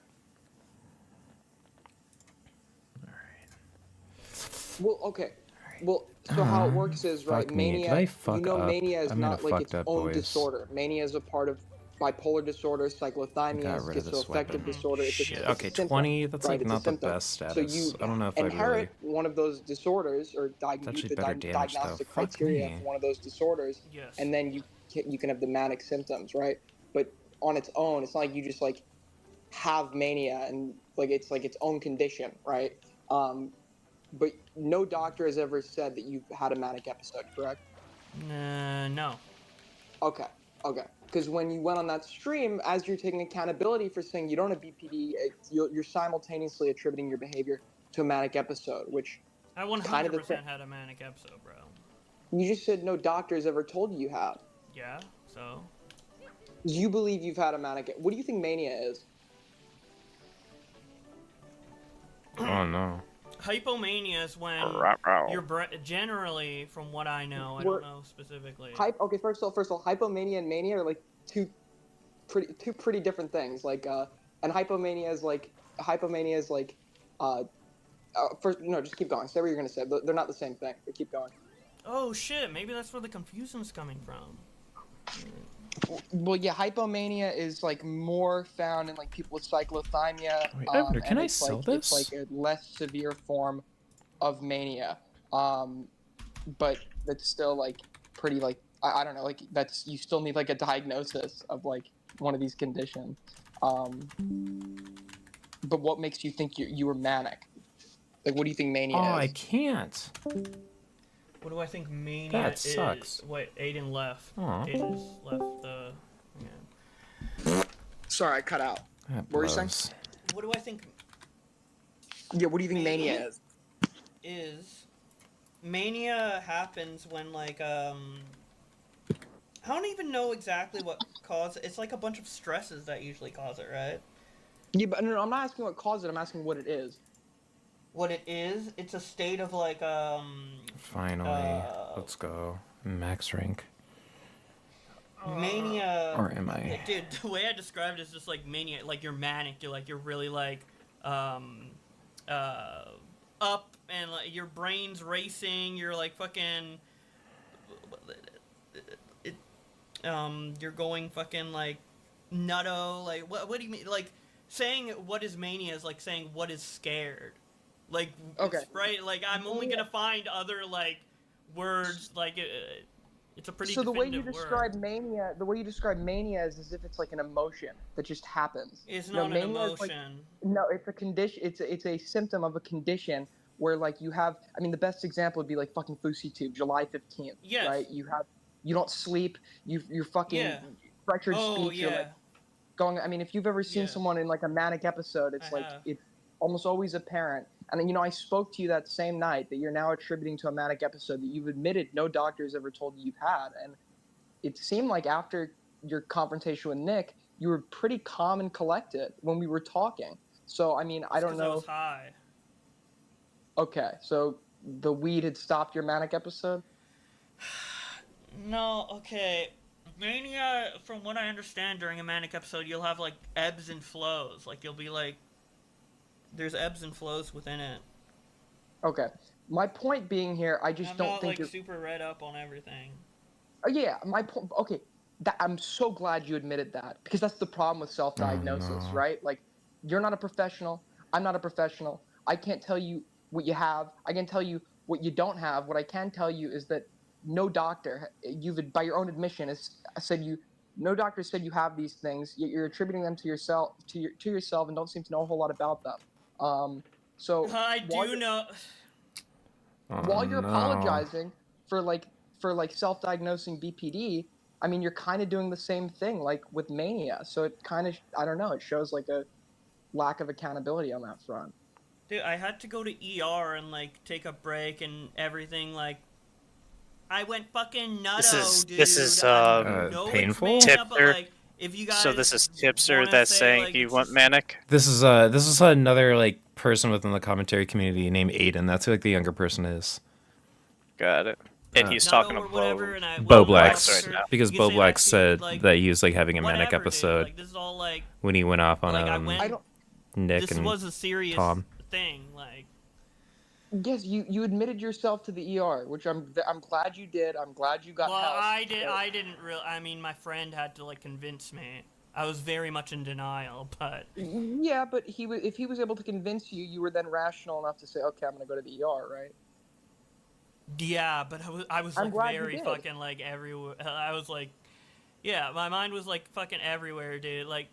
Well, okay. Well, so how it works is, right, Fuck me. Did mania, I fuck you know, up? mania is I'm gonna not like fuck its up, own boys. disorder. Mania is a part of bipolar disorder, cyclothymia, Got rid of this schizoaffective weapon. disorder. It's Shit. a Okay, symptom, 20. That's right? like It's a not the symptom. best So status. you I don't know if I'd inherit really. one of those disorders, or It's meet actually the better damage though. diagnostic Fuck criteria me. for one of those disorders, Yes. and then you can have the manic symptoms, right? But on its own, it's not like you just like have mania and like it's its own condition, right? But no doctor has ever said that you've had a manic episode, correct? No. Okay. Because when you went on that stream, as you're taking accountability for saying you don't have BPD, you're simultaneously attributing your behavior to a manic episode, which I is kind of the 100% thing. had a manic episode, bro. You just said no doctor has ever told you have. Yeah, so? You believe you've had a manic. What do you think mania is? Oh no. Hypomania is when your generally, from what I know, I don't know specifically. Okay, first of all, hypomania and mania are like two pretty different things. Like, and hypomania is like first, no, just keep going. Say what you're gonna say. They're not the same thing. But keep going. Oh shit! Maybe that's where the confusion's coming from. Well, yeah, hypomania is like more found in like people with cyclothymia. Wait, Evan, can and I it's sell like, this? It's like a less severe form of mania. But it's still like pretty like I don't know, like that's you still need like a diagnosis of like one of these conditions. But what makes you think you were manic? Like, what do you think mania is? I can't. What do I think mania That is? sucks. Wait, Aiden left. Aw. Aiden's left the. Yeah. Sorry, I cut out. That What were you saying? blows. What do I think Yeah, what do you think mania is? Mania happens when like I don't even know exactly what causes it. It's like a bunch of stresses that usually cause it, right? Yeah, but no, I'm not asking what caused it. I'm asking what it is. What it is, it's a state of like Finally, let's go. Max rank. mania. Or am I? Dude, the way I described it is just like mania. Like you're manic. You're really like up and like your brain's racing. You're like fucking. You're going fucking like nutto. Like what do you mean? Like saying what is mania is like saying what is scared. Like okay, right? Like I'm only gonna find other like words like it's a pretty. So the way you definitive describe mania is as if it's like an emotion that just happens. It's No, not an mania is emotion. no, it's a condition. It's a symptom of a condition where like you have. I mean, the best example would be like fucking Fousey Tube, July 15th. Yes. Right. You don't sleep. You're fucking fractured speech. You're like going. I mean, if you've ever seen someone in like a manic episode, it's it's almost always apparent. And you know, I spoke to you that same night that you're now attributing to a manic episode that you've admitted no doctor has ever told you you've had. And it seemed like after your confrontation with Nick, you were pretty calm and collected when we were talking. So I mean, I don't know. I was high. Okay, so the weed had stopped your manic episode? No, okay. Mania, from what I understand, during a manic episode, you'll have like ebbs and flows. Like you'll be like, there's ebbs and flows within it. Okay. My point being here, I just don't think you're super read up on everything. Yeah, my point. Okay, I'm so glad you admitted that, because that's the problem with self-diagnosis, right? Like, you're not a professional. I'm not a professional. I can't tell you what you have. I can tell you what you don't have. What I can tell you is that no doctor, by your own admission, no doctor said you have these things. Yet you're attributing them to yourself, and don't seem to know a whole lot about them. So I do know. While you're apologizing for self-diagnosing BPD, I mean, you're kind of doing the same thing, like with Mania. So it kind of, I don't know, it shows like a lack of accountability on that front. Dude, I had to go to ER and like take a break and everything. Like, I went fucking nutto, dude. This is no painful? Mania, but Tipster. like, if you guys So this is Tipster wanna that's say, saying like, he it's went just- manic. This is another like person within the commentary community named Aiden. That's who like the younger person is. Got it. And he's Nutto talking or about whatever, and I- BlowBlax, right now. because You can say that BlowBlax stupid, said like, that he was like having a manic whatever, dude. episode Like, this is all like, when he went off on like, I went- Nick this and was a serious Tom. thing. Like, Yes, you admitted yourself to the ER, which I'm glad you did. I'm glad you got well, help. I didn't really. I mean, my friend had to like convince me. I was very much in denial, but Yeah, but if he was able to convince you, you were then rational enough to say, okay, I'm gonna go to the ER, right? yeah, but I was I'm like glad you very did. fucking like everywhere. I was like, yeah, my mind was like fucking everywhere, dude. Like,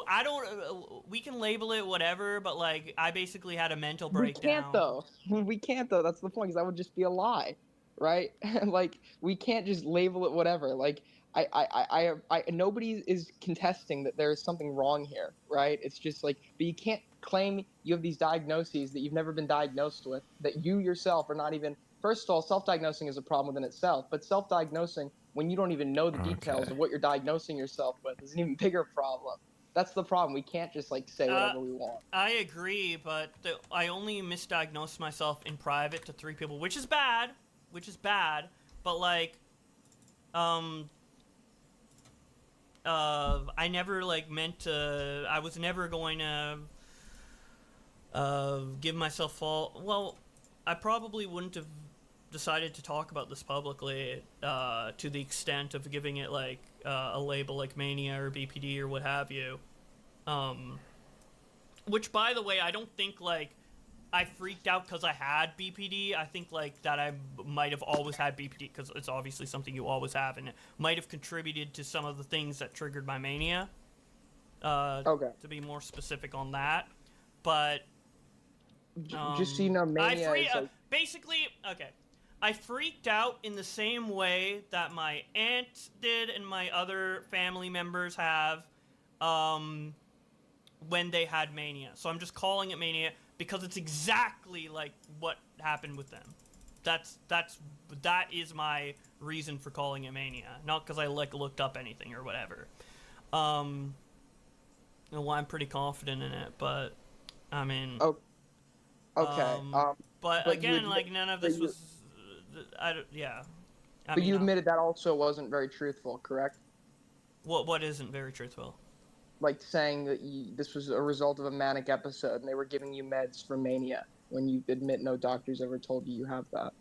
I don't. We can label it whatever, but like, I basically had a mental We breakdown. can't though. We can't though. That's the point. Because that would just be a lie, right? Like we can't just label it whatever. Like I nobody is contesting that there is something wrong here, right? It's just like, but you can't claim you have these diagnoses that you've never been diagnosed with, that you yourself are not even. First of all, self-diagnosing is a problem within itself, but self-diagnosing when you don't even know the details of what you're diagnosing yourself with is an even bigger problem. That's the problem. We can't just like say whatever we want. I agree, but I only misdiagnosed myself in private to 3 people, which is bad. But like, I never like meant to. I was never going to give myself fault. Well, I probably wouldn't have decided to talk about this publicly to the extent of giving it like a label like Mania or BPD or what have you. Which, by the way, I don't think like I freaked out because I had BPD. I think like that I might have always had BPD because it's obviously something you always have, and it might have contributed to some of the things that triggered my mania. Okay. To be more specific on that, but Just so you know, mania is like... basically okay. I freaked out in the same way that my aunt did and my other family members have when they had mania. So I'm just calling it mania because it's exactly like what happened with them. That is my reason for calling it mania, not because I like looked up anything or whatever. Well, I'm pretty confident in it, but I mean. Oh. Okay. But again, like none of this was. Yeah. But you admitted that also wasn't very truthful, correct? What isn't very truthful? Like saying that this was a result of a manic episode and they were giving you meds for mania when you admit no doctors ever told you have that.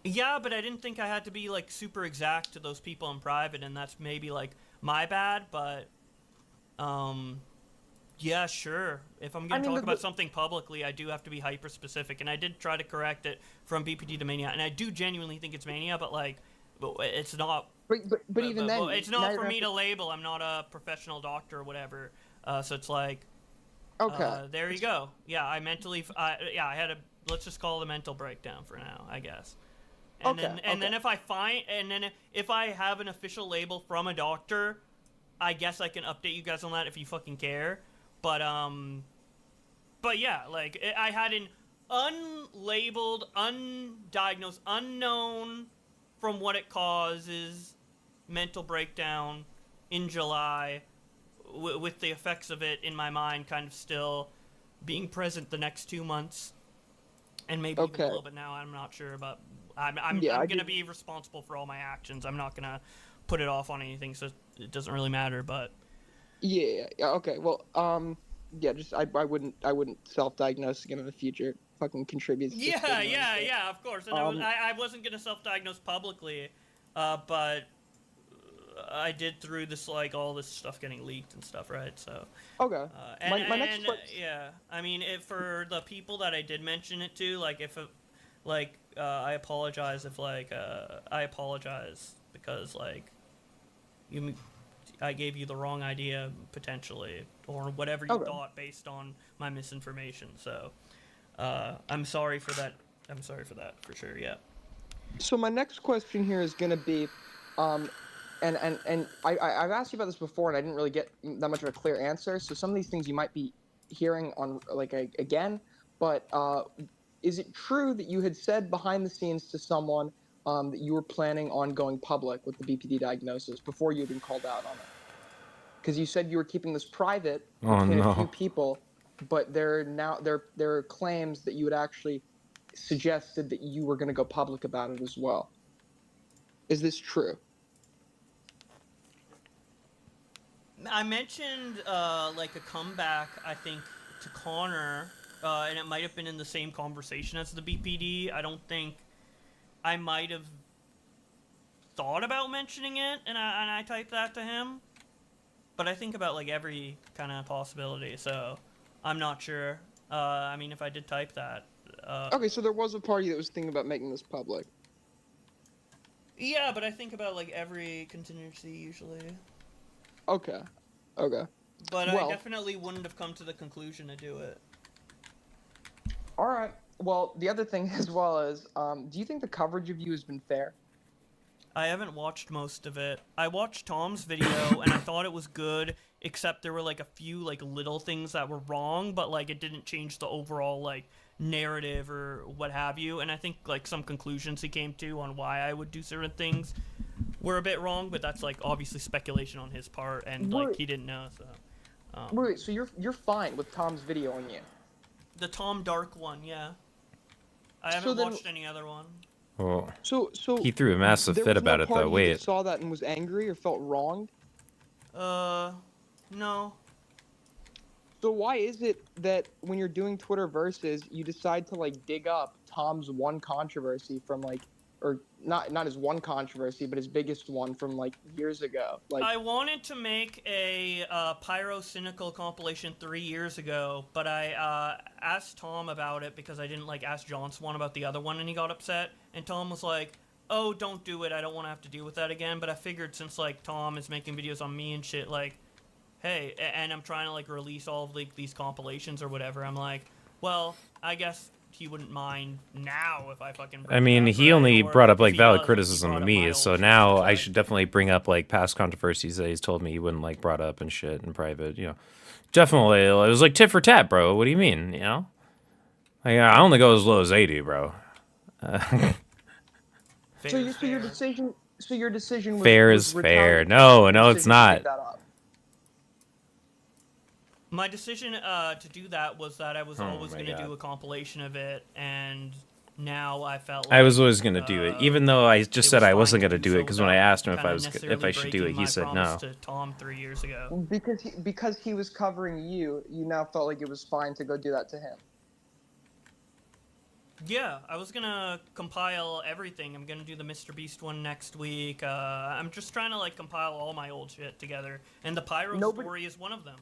Yeah, but I didn't think I had to be like super exact to those people in private, and that's maybe like my bad, but yeah, sure. If I'm going to talk about something publicly, I do have to be hyper specific, and I did try to correct it from BPD to mania, and I do genuinely think it's mania, but like it's not. But even then, it's not for me to label. I'm not a professional doctor or whatever. So it's like, okay. There you go. Yeah, I mentally. I had a. Let's just call it a mental breakdown for now, I guess. And then if I have an official label from a doctor, I guess I can update you guys on that if you fucking care. But yeah, like I had an unlabeled, undiagnosed, unknown from what it causes mental breakdown in July, with the effects of it in my mind kind of still being present the next 2 months, and maybe even a little bit now. I'm not sure, but I'm gonna be responsible for all my actions. I'm not gonna put it off on anything, so it doesn't really matter. But yeah, okay. Well, yeah, just I wouldn't self-diagnose again in the future. It fucking contributes. Yeah, of course. And I wasn't gonna self-diagnose publicly, but I did through this like all this stuff getting leaked and stuff, right? So okay. My next question. Yeah, I mean, for the people that I did mention it to, like if it, like I apologize if like I apologize because like I gave you the wrong idea potentially, or whatever you thought based on my misinformation. So I'm sorry for that I'm sorry for that, for sure. Yeah. So my next question here is going to be, and I've asked you about this before, and I didn't really get that much of a clear answer. So some of these things you might be hearing on again, but is it true that you had said behind the scenes to someone that you were planning on going public with the BPD diagnosis before you had been called out on it? Because you said you were keeping this private Oh, between a few no. people, but there are claims that you had actually suggested that you were going to go public about it as well. Is this true? I mentioned like a comeback, I think, to Connor, and it might have been in the same conversation as the BPD. I don't think I might have thought about mentioning it, and I typed that to him. But I think about like every kind of possibility, so I'm not sure. I mean, if I did type that. Okay, so there was a party that was thinking about making this public. Yeah, but I think about like every contingency usually. Okay. Okay. But well, I definitely wouldn't have come to the conclusion to do it. All right. Well, the other thing as well is, do you think the coverage of you has been fair? I haven't watched most of it. I watched Tom's video and I thought it was good, except there were like a few like little things that were wrong, but like it didn't change the overall like narrative or what have you. And I think like some conclusions he came to on why I would do certain things were a bit wrong, but that's like obviously speculation on his part, and like he didn't know. So wait, so you're fine with Tom's video on you? The Tom Dark one, yeah. I haven't watched any other one. Oh. So he threw a massive there fit was no about it, party though. you Wait. that saw that and was angry or felt wronged? No. So why is it that when you're doing Twitter versus, you decide to like dig up Tom's one controversy from like, or not his one controversy, but his biggest one from like years ago? Like, I wanted to make a Pyro Cynical compilation 3 years ago, but I asked Tom about it because I didn't like ask John's one about the other one, and he got upset. And Tom was like, "Oh, don't do it. I don't want to have to deal with that again." But I figured since like Tom is making videos on me and shit, like, hey, and I'm trying to like release all of like these compilations or whatever, I'm like, well, I guess he wouldn't mind now if I fucking. I mean, he only brought up like valid criticism of me, so now I should definitely bring up like past controversies that he's told me he wouldn't like brought up and shit in private. You know, definitely it was like tit for tat, bro. What do you mean? You know, like, I only go as low as 80, bro. so your decision. So your decision was fair is fair. No, it's not. My decision to do that was that I was always going to do a compilation of it, and now I felt like I was always going to do it, even though I just said I wasn't going to do it, because when I asked him if I should do it, he said no. To Tom 3 years ago. Because he was covering you, you now felt like it was fine to go do that to him. Yeah, I was gonna compile everything. I'm gonna do the Mr. Beast one next week. I'm just trying to like compile all my old shit together, and the Pyro story is one of them.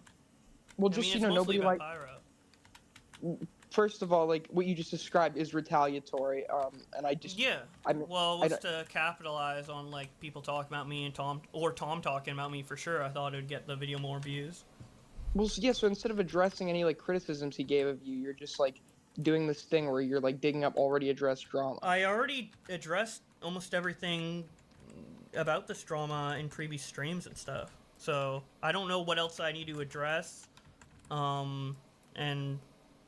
Well, just so you know, nobody like. Pyro. First of all, like what you just described is retaliatory, and I just. Yeah. Well, it was to capitalize on like people talking about me and Tom talking about me for sure. I thought it would get the video more views. Well, yeah. So instead of addressing any like criticisms he gave of you, you're just like doing this thing where you're like digging up already addressed drama. I already addressed almost everything about this drama in previous streams and stuff. So I don't know what else I need to address. And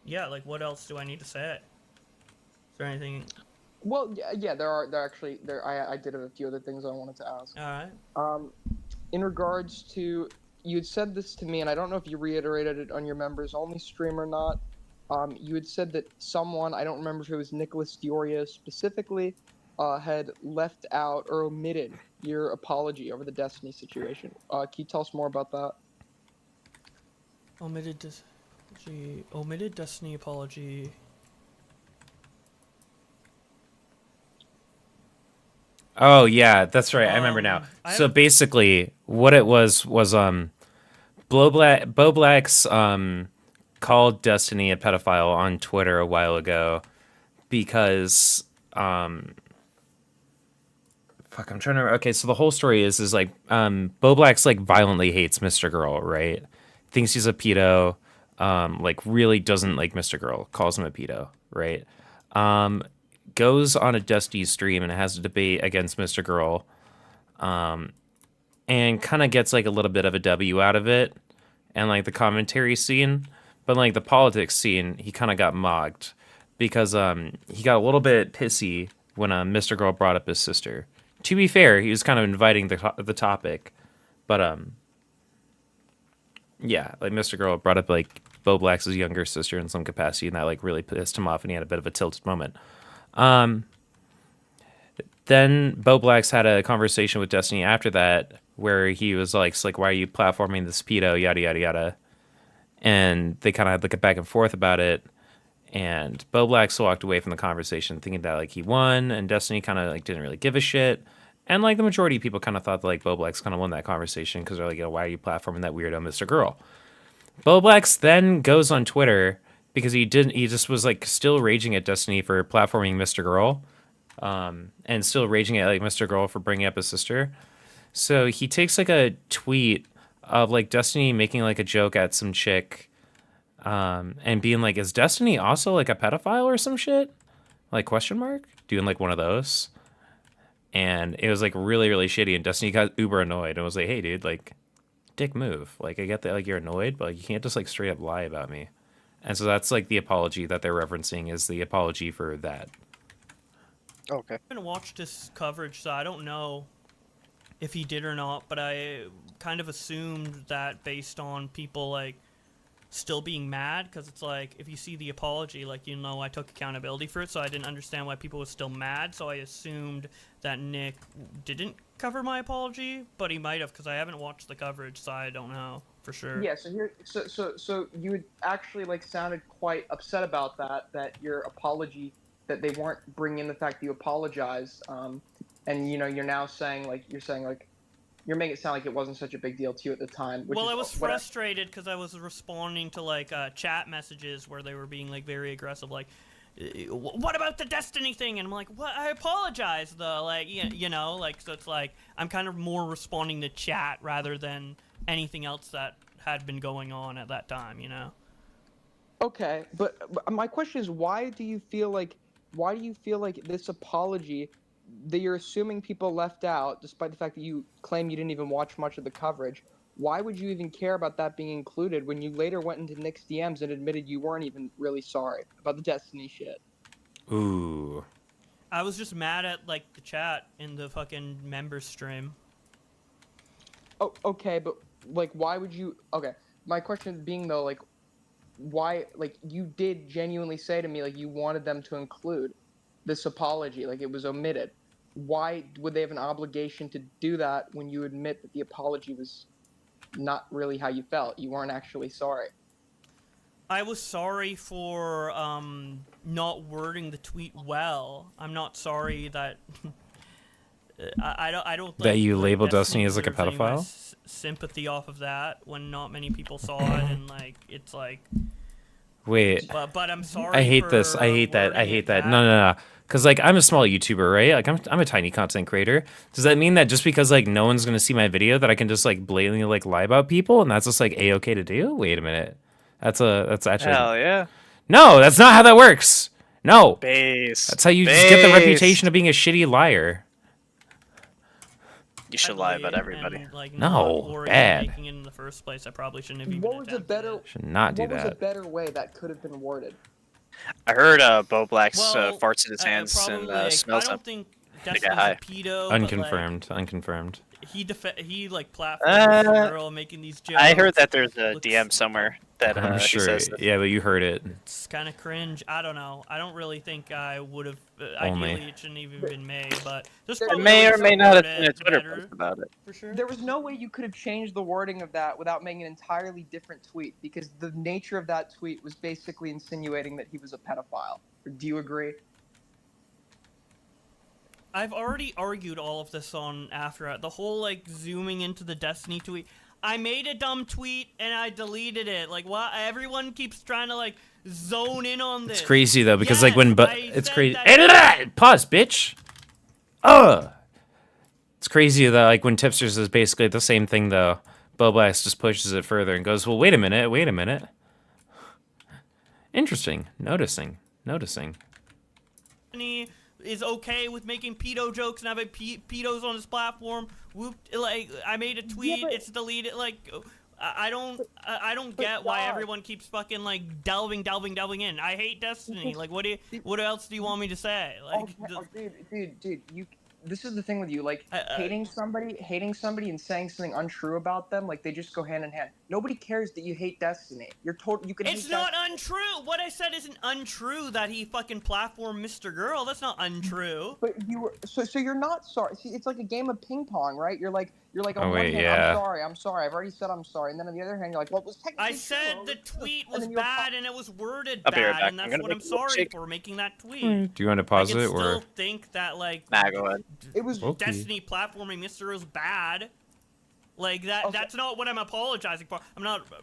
yeah, like what else do I need to say? Is there anything? Well, yeah, I did have a few other things I wanted to ask. All right. In regards to, you had said this to me, and I don't know if you reiterated it on your members only stream or not. You had said that someone, I don't remember if it was Nicholas Diorio specifically, had left out or omitted your apology over the Destiny situation. Can you tell us more about that? Omitted Destiny apology. Oh yeah, that's right. I remember now. So basically, what it was BlowBlax called Destiny a pedophile on Twitter a while ago because fuck, I'm trying to remember. Okay, so the whole story is like BlowBlax like violently hates Mr. Girl, right? Thinks he's a pedo, like really doesn't like Mr. Girl, calls him a pedo, right? goes on a Dusty stream and has a debate against Mr. Girl, and kind of gets like a little bit of a W out of it, and like the commentary scene, but like the politics scene, he kind of got mocked because he got a little bit pissy when Mr. Girl brought up his sister. To be fair, he was kind of inviting the topic, but yeah, like Mr. Girl brought up like BlowBlax's younger sister in some capacity, and that like really pissed him off, and he had a bit of a tilted moment. Then BlowBlax had a conversation with Destiny after that, where he was like, why are you platforming this pedo, yada yada yada, and they kind of had like a back and forth about it. And BlowBlax walked away from the conversation thinking that like he won, and Destiny kind of like didn't really give a shit. And like the majority of people kind of thought that like BlowBlax kind of won that conversation because they're like, why are you platforming that weirdo Mr. Girl? BlowBlax then goes on Twitter because he just was like still raging at Destiny for platforming Mr. Girl, and still raging at like Mr. Girl for bringing up his sister. So he takes like a tweet of like Destiny making like a joke at some chick, and being like, is Destiny also like a pedophile or some shit? Like question mark? Doing like one of those. And it was like really, really shitty, and Destiny got uber annoyed and was like, hey dude, like dick move. Like I get that like you're annoyed, but like, you can't just like straight up lie about me. And so that's like the apology that they're referencing is the apology for that. Okay. I haven't watched this coverage, so I don't know if he did or not, but I kind of assumed that based on people like still being mad, because it's like if you see the apology, like, you know, I took accountability for it, so I didn't understand why people were still mad, so I assumed that Nick didn't cover my apology, but he might have, because I haven't watched the coverage, so I don't know for sure. Yeah, so you had actually like sounded quite upset about that your apology, that they weren't bringing in the fact that you apologized, and you know you're now saying like you're making it sound like it wasn't such a big deal to you at the time. Well, I was frustrated because I was responding to like chat messages where they were being like very aggressive, like, what about the Destiny thing? And I'm like, what? I apologize though, like, you know, like, so it's like I'm kind of more responding to chat rather than anything else that had been going on at that time, you know. Okay, but my question is, why do you feel like this apology that you're assuming people left out, despite the fact that you claim you didn't even watch much of the coverage? Why would you even care about that being included when you later went into Nick's DMs and admitted you weren't even really sorry about the Destiny shit? Ooh. I was just mad at like the chat in the fucking members stream. Oh, okay, but like, why would you? Okay, my question being though, like, why? Like, you did genuinely say to me like you wanted them to include this apology, like it was omitted. Why would they have an obligation to do that when you admit that the apology was not really how you felt? You weren't actually sorry. I was sorry for not wording the tweet well. I'm not sorry that I don't That think, you like, label Destiny as like a deserves any of my pedophile? Sympathy off of that when not many people saw it, and like it's like. Wait. But I'm sorry. I hate this. I hate that. I hate that. No. Because like I'm a small YouTuber, right? Like I'm a tiny content creator. Does that mean that just because like no one's gonna see my video that I can just like blatantly like lie about people and that's just like a-okay to do? Wait a minute. That's actually. Hell yeah. No, that's not how that works. No. Base. That's how you just get the reputation of being a shitty liar. You should lie about everybody. And, like, No, not bad. making it in the first place. I probably shouldn't have even. What was a better? Should not do What was a that. better way that could have been worded? I heard BlowBlax Well, farts in his hands probably, and like, smells I don't up. think They Destiny's get a high. pedo. Unconfirmed. Unconfirmed. But, like, he like platforms the girl making these jokes. I heard that there's a DM somewhere that I'm he sure. says that. Yeah, but you heard it. It's kind of cringe. I don't know. I don't really think I would have. Only. Ideally, it shouldn't even been made. But there's There probably may ways or to may not have word been a it Twitter better. post about it. For sure. There was no way you could have changed the wording of that without making an entirely different tweet, because the nature of that tweet was basically insinuating that he was a pedophile. Do you agree? I've already argued all of this on After the whole like zooming into the Destiny tweet. I made a dumb tweet and I deleted it. Like, why everyone keeps trying to like zone in on this? It's crazy though because like when it's crazy. that- Pause, bitch. It's crazy that like when Tipsters is basically the same thing though. BlowBlax just pushes it further and goes, well, wait a minute. Interesting. Noticing. Destiny is okay with making pedo jokes and having pedos on his platform. Like, I made a tweet, it's deleted. Like, I don't get why everyone keeps fucking like delving in. I hate Destiny. Like, what else do you want me to say? Like, dude, this is the thing with you, like, hating somebody and saying something untrue about them, like, they just go hand in hand. Nobody cares that you hate Destiny. You can it's hate not untrue. What I said isn't untrue that he fucking platformed Mr. Girl. That's not untrue. But you were so you're not sorry. See, it's like a game of ping pong, right? You're like on one hand, I'm sorry. I've already said I'm sorry, and then on the other hand, you're like, well, it was technically I said true. the tweet was bad and it was worded I'll be right bad, back. and I'm that's gonna what I'm make a sorry milkshake. for making that tweet. Do you want to pause I can it still or? think that like go ahead. It was Destiny platforming Mr. Girl's bad. Like that. That's not what I'm apologizing for.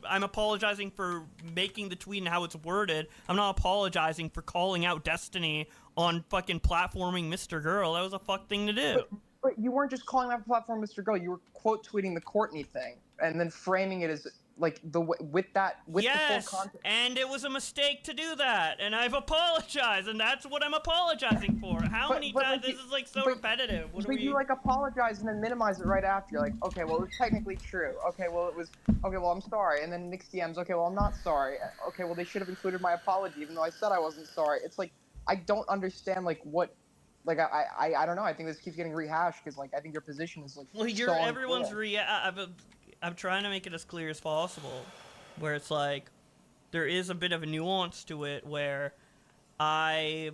I'm apologizing for making the tweet and how it's worded. I'm not apologizing for calling out Destiny on fucking platforming Mr. Girl. That was a fuck thing to do. But you weren't just calling out the platform, Mr. Girl. You were quote tweeting the Courtney thing and then framing it as like with the full context. And it was a mistake to do that, and I've apologized, and that's what I'm apologizing for. How many times? This is like so repetitive. You like apologize and then minimize it right after. You're like, okay, well, it was technically true. Okay, well, it was. Okay, well, I'm sorry. And then Nick's DMs. Okay, well, I'm not sorry. Okay, well, they should have included my apology, even though I said I wasn't sorry. It's like I don't understand like what. Like I don't know. I think this keeps getting rehashed because like I think your position is like. Well, everyone's I'm trying to make it as clear as possible, where it's like there is a bit of a nuance to it where Destiny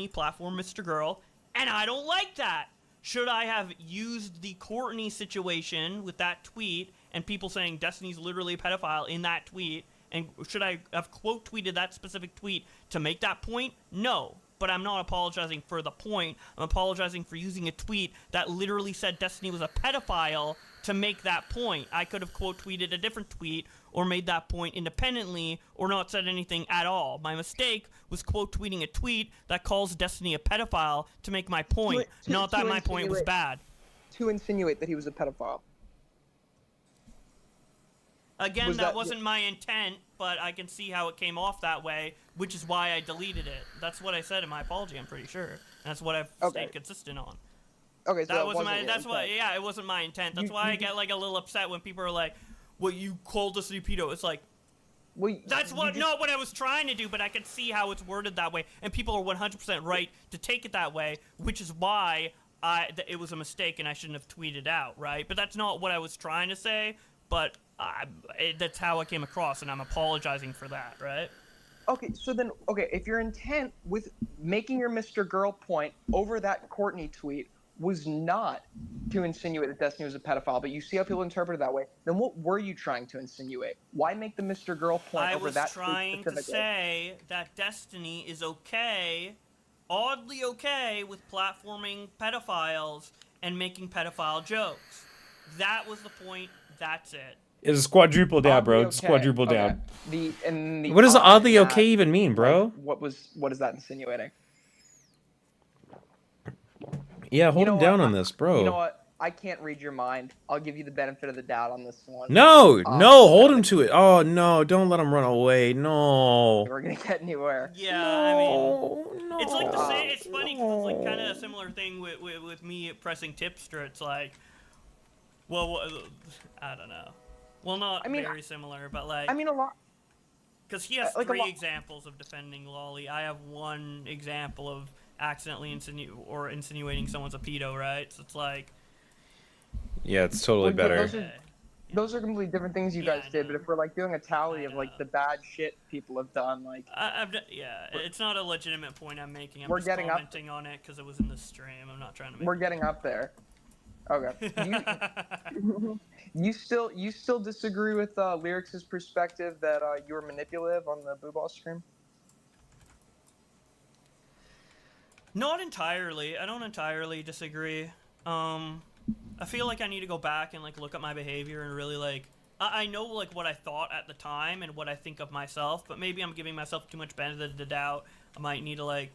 platform Mr. Girl, and I don't like that. Should I have used the Courtney situation with that tweet and people saying Destiny's literally a pedophile in that tweet, and should I have quote tweeted that specific tweet to make that point? No. But I'm not apologizing for the point. I'm apologizing for using a tweet that literally said Destiny was a pedophile to make that point. I could have quote tweeted a different tweet or made that point independently or not said anything at all. My mistake was quote tweeting a tweet that calls Destiny a pedophile to make my point, not that my point was bad. To insinuate that he was a pedophile. Again, that wasn't my intent, but I can see how it came off that way, which is why I deleted it. That's what I said in my apology, I'm pretty sure. And that's what I've stayed consistent on. Okay, so that wasn't my. That's why. Yeah, it wasn't my intent. That's why I get like a little upset when people are like, "Well, you called us a pedo." It's like, that's not what I was trying to do, but I can see how it's worded that way, and people are 100% right to take it that way, which is why it was a mistake and I shouldn't have tweeted out, right? But that's not what I was trying to say. But that's how it came across, and I'm apologizing for that, right? Okay, so then, if your intent with making your Mr. Girl point over that Courtney tweet was not to insinuate that Destiny was a pedophile, but you see how people interpret it that way, then what were you trying to insinuate? Why make the Mr. Girl point over that tweet? I was trying to say that Destiny is okay, oddly okay, with platforming pedophiles and making pedophile jokes. That was the point. That's it. It's quadruple down, bro. It's quadruple down. The What does oddly okay even mean, bro? Like, what is that insinuating? Yeah, hold him down on this, bro. You know what? I can't read your mind. I'll give you the benefit of the doubt on this one. No, hold him to it. Oh no, don't let him run away. No. We're gonna get anywhere. Yeah, I mean, it's like the same. It's funny because it's like kind of a similar thing with me pressing Tipster. It's like, well, I don't know. Well, not very similar, but like. I mean, a lot. Because he has like 3 examples of defending Lolly. I have 1 example of accidentally insinuating someone's a pedo, right? So it's like. Yeah, it's totally better. Those are completely different things you guys did, but if we're like doing a tally of like the bad shit people have done, like. It's not a legitimate point I'm making. I'm just commenting on it because it was in the stream. I'm not trying to make. We're getting up there. Okay. You still disagree with Lyrics' perspective that you were manipulative on the Boo Ball stream? Not entirely. I don't entirely disagree. I feel like I need to go back and like look at my behavior and really like. I know like what I thought at the time and what I think of myself, but maybe I'm giving myself too much benefit of the doubt. I might need to like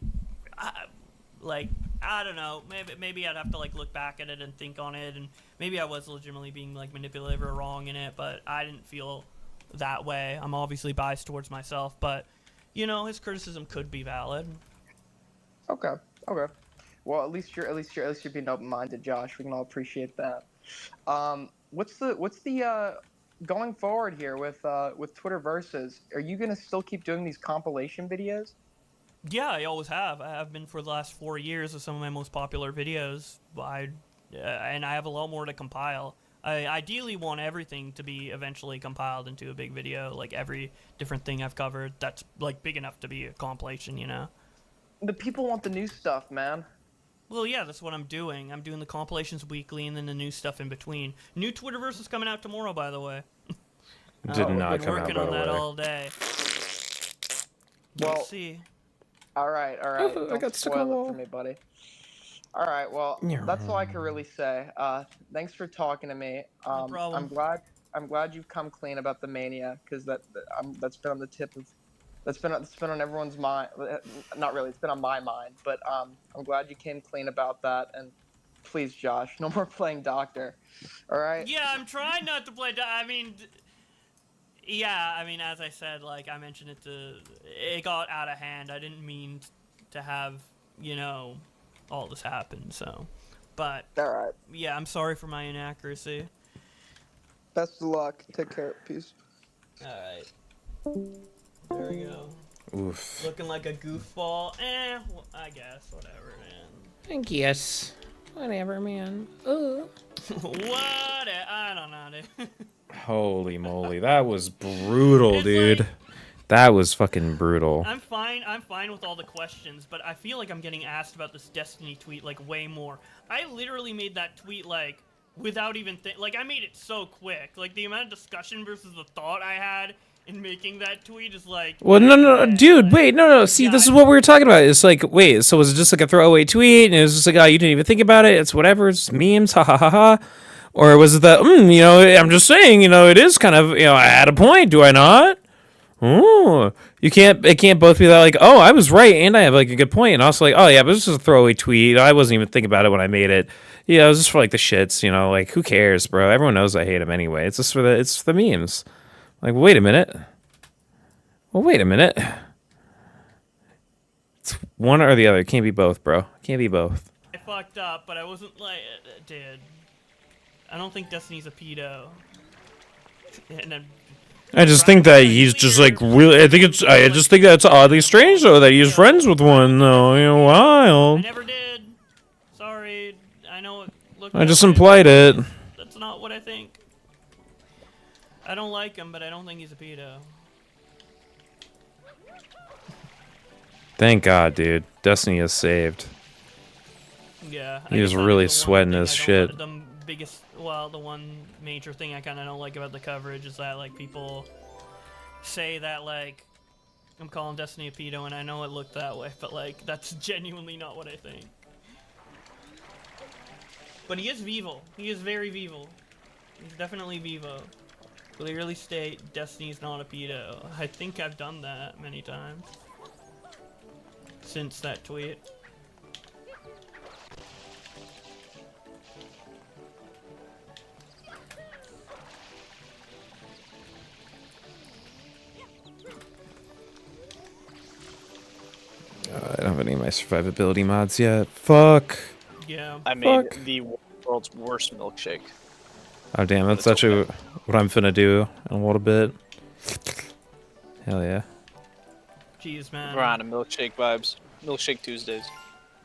I don't know. Maybe I'd have to like look back at it and think on it, and maybe I was legitimately being like manipulative or wrong in it, but I didn't feel that way. I'm obviously biased towards myself, but you know his criticism could be valid. Okay. Okay. Well, at least you're being open-minded, Josh. We can all appreciate that. What's the going forward here with Twitter Versus? Are you gonna still keep doing these compilation videos? Yeah, I always have. I have been for the last 4 years of some of my most popular videos. And I have a lot more to compile. I ideally want everything to be eventually compiled into a big video, like every different thing I've covered that's like big enough to be a compilation, you know? The people want the new stuff, man. Well, yeah, that's what I'm doing. I'm doing the compilations weekly and then the new stuff in between. New Twitterverse is coming out tomorrow, by the way. Did not I've been come out, working by on the that way. all day. Well, Let's see. All right. I Don't got stuck on the spoil it wall. for me, buddy. All right. Well, that's all I can really say. Thanks for talking to me. No problem. I'm glad you've come clean about the mania, because that's been on the tip of, that's been on everyone's mind. Not really. It's been on my mind, but I'm glad you came clean about that. And please, Josh, no more playing doctor. All right. Yeah, I'm trying not to play. I mean, yeah, I mean, as I said, like I mentioned it got out of hand. I didn't mean to have, you know, all this happen. So, but all right. Yeah, I'm sorry for my inaccuracy. Best of luck. Take care. Peace. All right. There we go. Oof. Looking like a goofball. Well, I guess whatever, man. I guess. Whatever, man. Ooh. What? I don't know, dude. Holy moly, that was brutal, dude. That was fucking brutal. I'm fine with all the questions, but I feel like I'm getting asked about this Destiny tweet like way more. I literally made that tweet like without even like I made it so quick. Like the amount of discussion versus the thought I had in making that tweet is like. Well, no, dude, wait, no. See, this is what we were talking about. It's like, wait, so was it just like a throwaway tweet, and it was just like, oh, you didn't even think about it. It's whatever. It's memes, ha ha ha ha. Or was it that, you know, I'm just saying, you know, it is kind of, you know, I had a point, do I not? Oh, it can't both be that like, oh, I was right and I have like a good point, and also like, oh yeah, but this is a throwaway tweet. I wasn't even thinking about it when I made it. Yeah, it was just for like the shits, you know, like who cares, bro? Everyone knows I hate him anyway. It's just for the memes. Like, wait a minute. Well, wait a minute. It's one or the other. It can't be both, bro. It can't be both. I fucked up, but I wasn't like, dude. I don't think Destiny's a pedo. And I just think that he's just like really. I just think that's oddly strange though that he's friends with one though. You know, wild. I never did. Sorry. I know it looked. I just implied it. That's not what I think. I don't like him, but I don't think he's a pedo. Thank God, dude. Destiny is saved. Yeah. He was really sweating his shit. The biggest, the one major thing I kind of don't like about the coverage is that like people say that like I'm calling Destiny a pedo, and I know it looked that way, but like that's genuinely not what I think. But he is Vivo. He is very Vivo. He's definitely Vivo. Clearly state Destiny's not a pedo. I think I've done that many times since that tweet. I don't have any of my survivability mods yet. Fuck. Yeah. I made the world's worst milkshake. Oh damn, that's actually what I'm finna do in a little bit. Hell yeah. Jeez, man. We're on a milkshake vibes. Milkshake Tuesdays.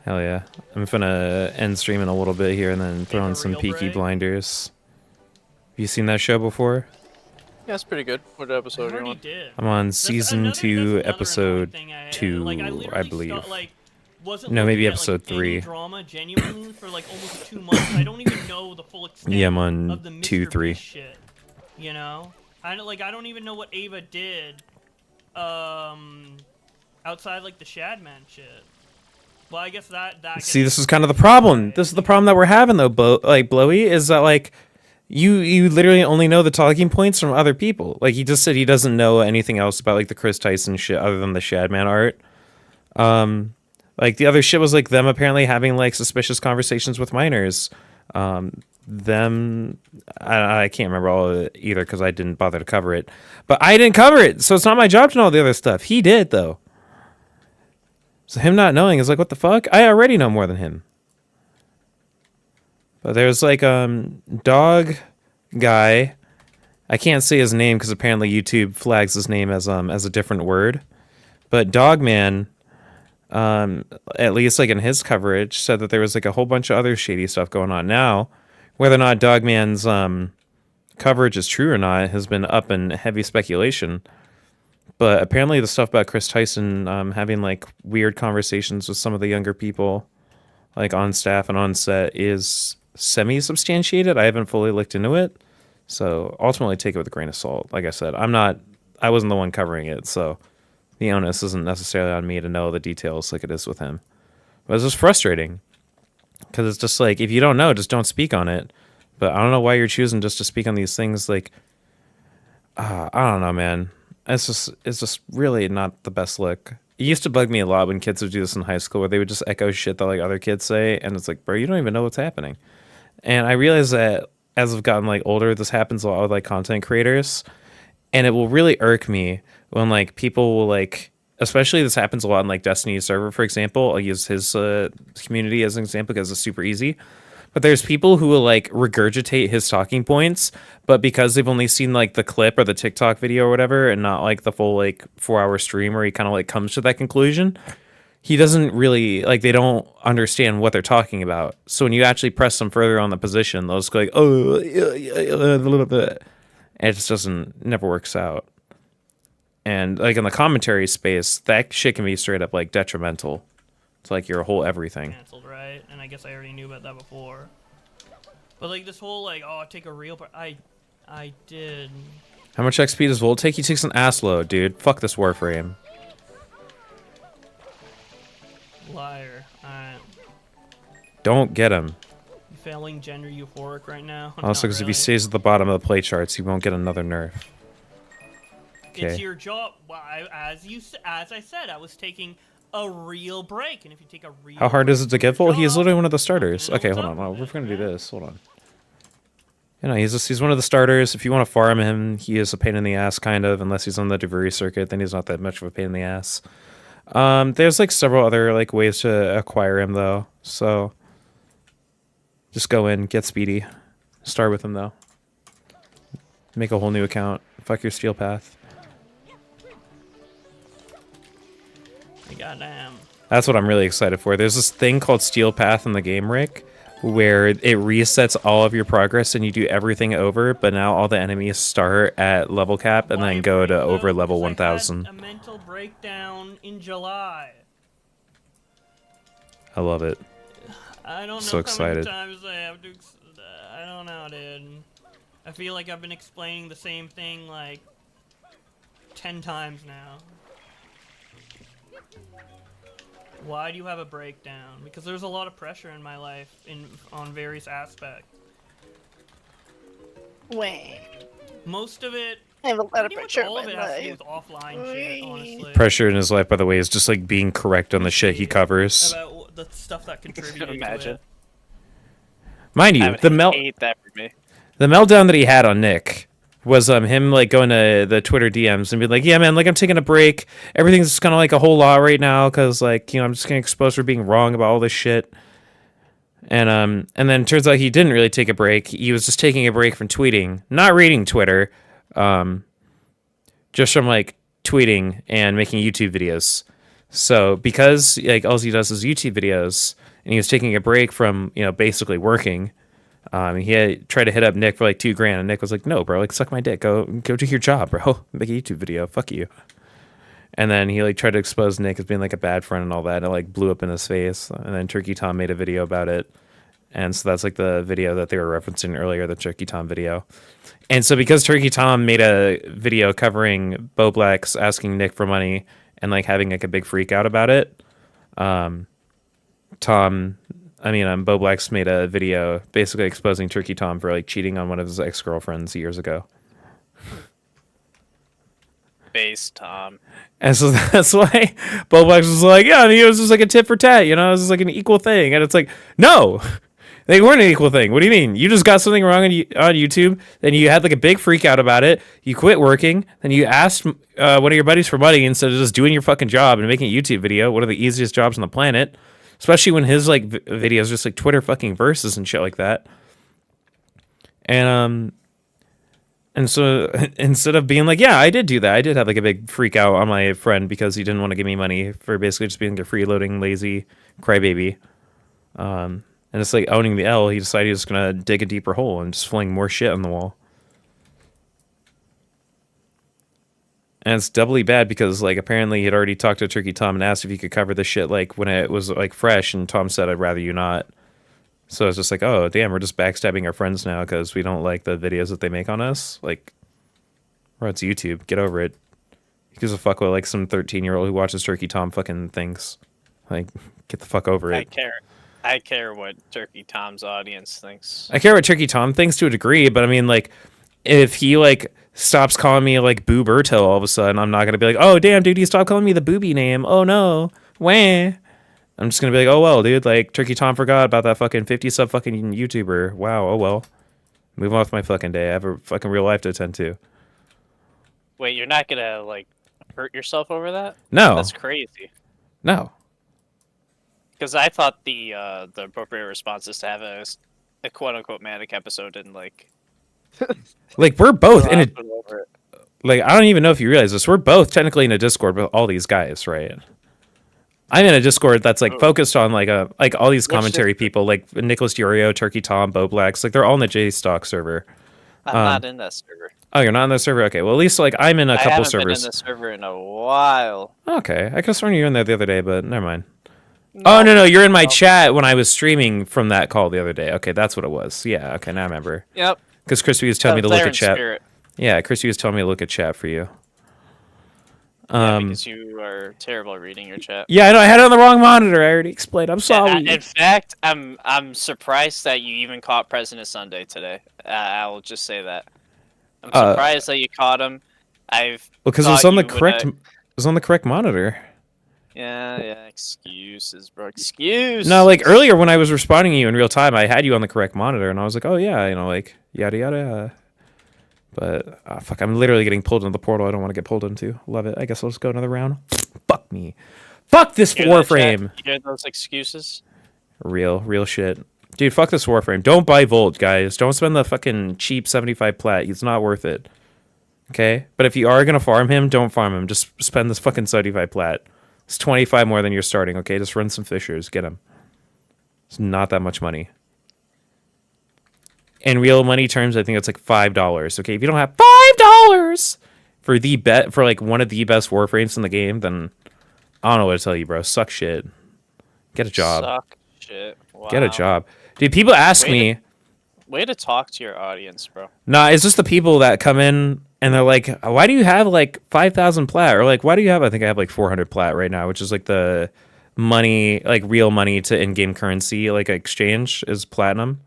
Hell yeah. I'm finna end stream in a little bit here and then throw in some Peaky Blinders. Have you seen that show before? Yeah, it's pretty good. What episode are you on? I'm on season 2, episode 2, I believe. No, maybe episode 3. Drama genuinely for like almost 2 months. I don't even know the full extent Yeah, I'm on of the 2, 3. shit. You know, I don't even know what Ava did. Outside like the Shadman shit. Well, I guess that. See, this is kind of the problem. This is the problem that we're having though, Blowy, is that like you literally only know the talking points from other people. Like he just said he doesn't know anything else about like the Chris Tyson shit other than the Shadman art. Like the other shit was like them apparently having like suspicious conversations with minors. I can't remember all of it either because I didn't bother to cover it. But I didn't cover it, so it's not my job to know all the other stuff. He did though. So him not knowing is like, what the fuck? I already know more than him. But there's like dog guy. I can't say his name because apparently YouTube flags his name as a different word. But Dogman, at least like in his coverage, said that there was like a whole bunch of other shady stuff going on. Now, whether or not Dogman's coverage is true or not has been up in heavy speculation. But apparently the stuff about Chris Tyson having like weird conversations with some of the younger people, like on staff and on set, is semi-substantiated. I haven't fully looked into it, so ultimately take it with a grain of salt. Like I said, I wasn't the one covering it, so the onus isn't necessarily on me to know the details like it is with him. But it's just frustrating because it's just like, if you don't know, just don't speak on it. But I don't know why you're choosing just to speak on these things. Like, I don't know, man. It's just really not the best look. It used to bug me a lot when kids would do this in high school, where they would just echo shit that like other kids say, and it's like, bro, you don't even know what's happening. And I realize that as I've gotten like older, this happens a lot with like content creators, and it will really irk me when like people will like, especially this happens a lot in like Destiny's server, for example. I'll use his community as an example because it's super easy. But there's people who will like regurgitate his talking points, but because they've only seen like the clip or the TikTok video or whatever, and not like the full like 4-hour stream where he kind of like comes to that conclusion, he doesn't really like, they don't understand what they're talking about. So when you actually press them further on the position, they'll just go like, oh, a little bit, and it just never works out. And like in the commentary space, that shit can be straight up like detrimental to like your whole everything. Canceled, right? And I guess I already knew about that before. But like this whole like, oh, take a real, I did. How much XP does Volt take? He takes an ass load, dude. Fuck this Warframe. Liar. Alright. Don't get him. You failing gender euphoric right now? Also, because if he stays at the bottom of the play charts, he won't get another nerf. It's Okay. your job. Well, as I said, I was taking a real break, and if you take a real How hard break is it to get Volt? He is literally one of the starters. Okay, hold on. We're gonna do this. Hold on. You know, he's one of the starters. If you want to farm him, he is a pain in the ass, kind of. Unless he's on the Delivery circuit, then he's not that much of a pain in the ass. There's like several other like ways to acquire him though. So just go in, get Speedy, start with him though. Make a whole new account. Fuck your Steel Path. Goddamn. That's what I'm really excited for. There's this thing called Steel Path in the game, Rick, where it resets all of your progress and you do everything over, but now all the enemies start at level cap and then go to over level 1000. A mental breakdown in July. I love it. I don't know So excited. how many times I have to. I don't know, dude. I feel like I've been explaining the same thing like 10 times now. Why do you have a breakdown? Because there's a lot of pressure in my life on various aspects. Wait. Most of it. I have a lot of pretty much pressure all in of my it has to do life. with offline shit, honestly. Pressure in his life, by the way, is just like being correct on the shit he covers. About the stuff that contributed Imagine. to it. Mind you, I would hate that for me. the meltdown that he had on Nick was him like going to the Twitter DMs and being like, yeah man, like I'm taking a break, everything's just kind of like a whole lot right now because like, you know, I'm just getting exposed for being wrong about all this shit. And then it turns out he didn't really take a break. He was just taking a break from tweeting, not reading Twitter, just from like tweeting and making YouTube videos. So because like all he does is YouTube videos, and he was taking a break from, you know, basically working, he had tried to hit up Nick for like $2,000, and Nick was like, "No, bro, like suck my dick, go do your job, bro. Make a YouTube video, fuck you." And then he like tried to expose Nick as being like a bad friend and all that, and it like blew up in his face. And then Turkey Tom made a video about it, and so that's like the video that they were referencing earlier, the Turkey Tom video. And so because Turkey Tom made a video covering BlowBlax asking Nick for money and like having like a big freak out about it, BlowBlax made a video basically exposing Turkey Tom for like cheating on one of his ex-girlfriends years ago. Base Tom. And so that's why BlowBlax was like, yeah, I mean, it was just like a tit for tat, you know, it was just like an equal thing. And it's like, no, They weren't an equal thing. What do you mean? You just got something wrong on YouTube, then you had like a big freak out about it. You quit working, then you asked one of your buddies for money instead of just doing your fucking job and making a YouTube video. One of the easiest jobs on the planet, especially when his like videos just like Twitter fucking verses and shit like that. And so instead of being like, yeah, I did do that. I did have like a big freak out on my friend because he didn't want to give me money for basically just being a freeloading, lazy crybaby. And it's like owning the L. He decided he was going to dig a deeper hole and just fling more shit on the wall. And it's doubly bad because like apparently he had already talked to Turkey Tom and asked if he could cover the shit like when it was like fresh, and Tom said, I'd rather you not. So it's just like, oh damn, we're just backstabbing our friends now because we don't like the videos that they make on us. Like, bro, it's YouTube. Get over it. He gives a fuck what like some 13-year-old who watches Turkey Tom fucking thinks. Like, get the fuck over it. I care what Turkey Tom's audience thinks. I care what Turkey Tom thinks to a degree, but I mean, like, if he like stops calling me like Boo Berto all of a sudden, I'm not gonna be like, oh damn, dude, he stopped calling me the booby name. Oh no, wah. I'm just gonna be like, oh well, dude, like Turkey Tom forgot about that fucking 50 sub fucking YouTuber. Wow, oh well. Move on with my fucking day. I have a fucking real life to attend to. Wait, you're not gonna like hurt yourself over that? No. That's crazy. No. Because I thought the appropriate response is to have a quote unquote manic episode and like. Like we're both go in off a and over it. like I don't even know if you realize this. We're both technically in a Discord with all these guys, right? I'm in a Discord that's like focused on like all these commentary people like Nicholas Diorio, Turkey Tom, BlowBlax. Like they're all in the JStock server. I'm not in that server. Oh, you're not in that server? Okay. Well, at least like I'm in a couple servers. I haven't been in the server in a while. Okay. I could have sworn you were in there the other day, but never mind. No, no, you're in my chat when I was streaming from that call the other day. Okay, that's what it was. Yeah, okay, now I remember. Yep. Because Crispy was telling me to look at chat. Spirit. Yeah, Crispy was telling me to look at chat for you. Because you are terrible at reading your chat. Yeah, I know. I had it on the wrong monitor. I already explained. I'm sorry. In fact, I'm surprised that you even caught President Sunday today. I will just say that. I'm surprised that you caught him. Well, because it was on the correct. It was on the correct monitor. Yeah, excuses, bro. Excuses. No, like earlier when I was responding to you in real time, I had you on the correct monitor, and I was like, oh yeah, you know, like yada yada. But fuck, I'm literally getting pulled into the portal. I don't want to get pulled into. Love it. I guess I'll just go another round. Fuck me. Fuck this Warframe. You hear those excuses? Real shit. Dude, fuck this Warframe. Don't buy Volt, guys. Don't spend the fucking cheap 75 plat. It's not worth it. Okay? But if you are going to farm him, don't farm him. Just spend this fucking 75 plat. It's 25 more than you're starting, okay? Just run some fishers. Get him. It's not that much money. In real money terms, I think it's like $5. Okay? If you don't have $5 for like one of the best Warframes in the game, then I don't know what to tell you, bro. Suck shit. Get a job. Suck shit. Wow. Get a job. Dude, people ask me... Way to talk to your audience, bro. Nah, it's just the people that come in and they're like, why do you have like 5,000 plat? Or like, why do you have, I think I have like 400 plat right now, which is like the money, like real money to in-game currency, like exchange is platinum.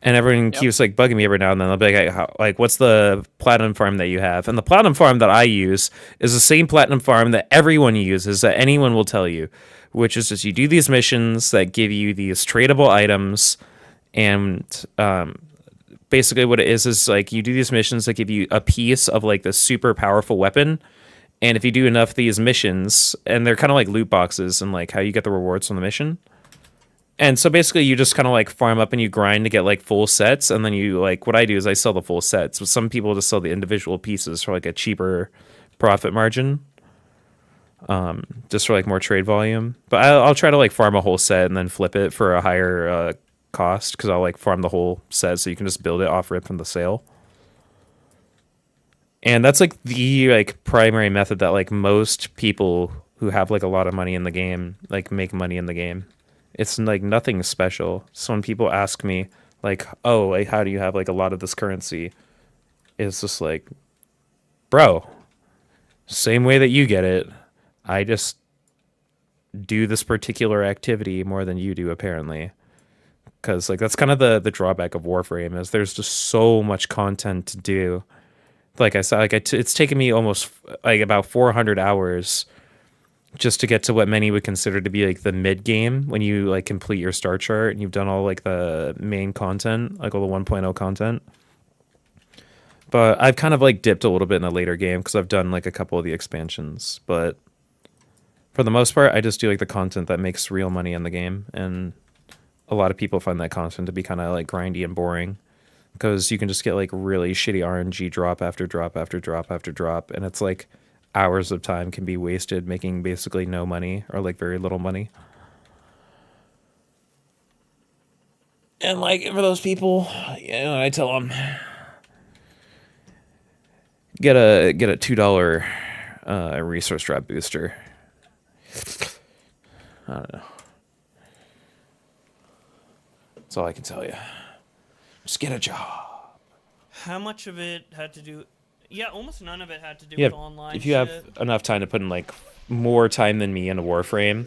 And everyone keeps like bugging me every now and then. They'll be like, what's the platinum farm that you have? And the platinum farm that I use is the same platinum farm that everyone uses, that anyone will tell you, which is just you do these missions that give you these tradable items. And basically what it is like you do these missions that give you a piece of like the super powerful weapon. And if you do enough of these missions, and they're kind of like loot boxes and like how you get the rewards from the mission. And so basically you just kind of like farm up and you grind to get like full sets. And then you like, what I do is I sell the full sets. So some people just sell the individual pieces for like a cheaper profit margin. Just for like more trade volume. But I'll try to like farm a whole set and then flip it for a higher cost, because I'll like farm the whole set so you can just build it off rip from the sale. And that's like the like primary method that like most people who have like a lot of money in the game like make money in the game. It's like nothing special. So when people ask me like, oh, like how do you have like a lot of this currency, it's just like, bro, same way that you get it, I just do this particular activity more than you do apparently. Because like that's kind of the drawback of Warframe, is there's just so much content to do. Like I said, like it's taken me almost like about 400 hours just to get to what many would consider to be like the mid game when you like complete your star chart and you've done all like the main content, like all the 1.0 content. But I've kind of like dipped a little bit in the later game because I've done like a couple of the expansions. But for the most part, I just do like the content that makes real money in the game, and a lot of people find that content to be kind of like grindy and boring because you can just get like really shitty RNG drop after drop after drop after drop, and it's like hours of time can be wasted making basically no money or like very little money. And like for those people, you know, I tell them get a $2 resource drop booster. I don't know. That's all I can tell you. Just get a job. How much of it had to do? Yeah, almost none of it had to do Yeah, with online. if you have shit. enough time to put in like more time than me in a Warframe,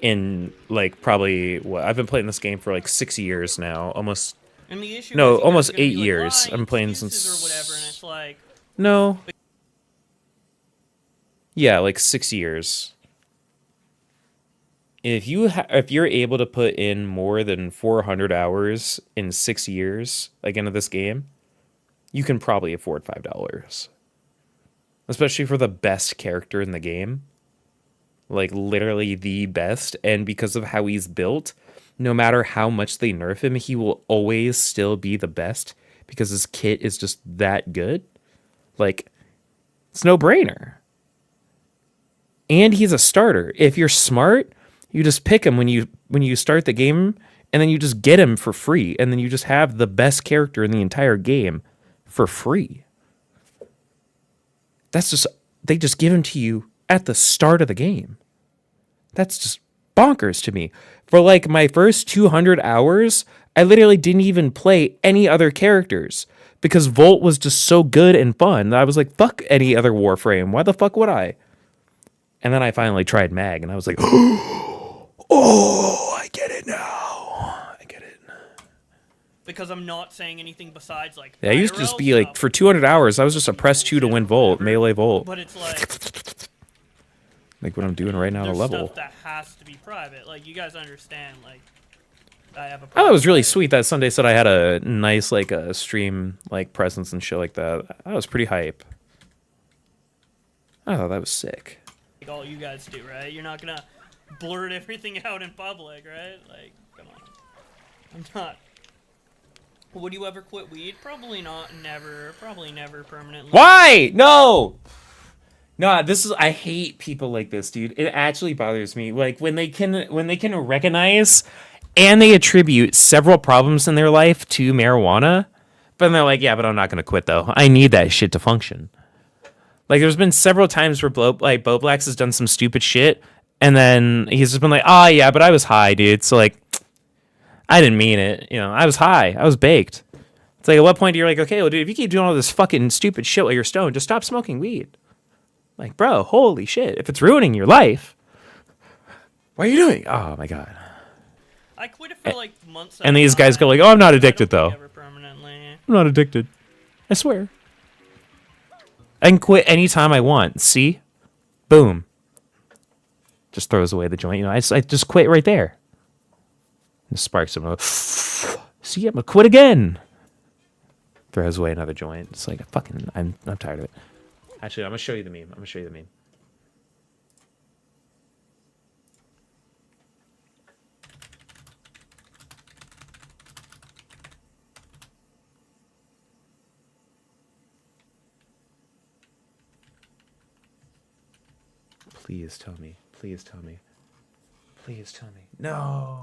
in like probably what I've been playing this game for like 6 years now, almost. And the issue No, is you guys almost are gonna 8 be like, years. "Why I've been playing excuses since. or whatever," and it's like. No. Yeah, like 6 years. If you're able to put in more than 400 hours in 6 years, like into this game, you can probably afford $5. Especially for the best character in the game. Like literally the best, and because of how he's built, no matter how much they nerf him, he will always still be the best because his kit is just that good. Like, it's no brainer. And he's a starter. If you're smart, you just pick him when you start the game, and then you just get him for free, and then you just have the best character in the entire game for free. They just give him to you at the start of the game. That's just bonkers to me. For like my first 200 hours, I literally didn't even play any other characters because Volt was just so good and fun. I was like, fuck any other Warframe. Why the fuck would I? And then I finally tried Mag, and I was like, oh, I get it now. Because I'm not saying anything besides like. Yeah, I used to just IRL be like, stuff. for 200 hours, I was just a press 2 to win Volt, melee Volt. But it's like. Like what I'm doing right now to There's level. stuff that has to be private. Like you guys understand. Like I have a. I thought it was really sweet that Sunday said I had a nice like a stream like presence and shit like that. That was pretty hype. I thought that was sick. Like all you guys do, right? You're not gonna blurt everything out in public, right? Like, come on. I'm not. Would you ever quit weed? Probably not. Never. Probably never permanently. Why? No. No, I hate people like this, dude. It actually bothers me. Like when they can recognize and they attribute several problems in their life to marijuana, but then they're like, yeah, but I'm not gonna quit though. I need that shit to function. Like there's been several times where BlowBlax has done some stupid shit, and then he's just been like, oh yeah, but I was high, dude. So like, I didn't mean it. You know, I was high. I was baked. It's like at what point you're like, okay, well, dude, if you keep doing all this fucking stupid shit while you're stoned, just stop smoking weed. Like, bro, holy shit. If it's ruining your life, what are you doing? Oh my god. I quit it for like months. And these guys go like, oh, I'm not addicted though. I'm not addicted. I swear. I can quit anytime I want. See? Boom. Just throws away the joint. You know, I just quit right there. And sparks him. See, I'm gonna quit again. Throws away another joint. It's like I'm tired of it. Actually, I'm gonna show you the meme. Please tell me. Please tell me. Please tell me. No.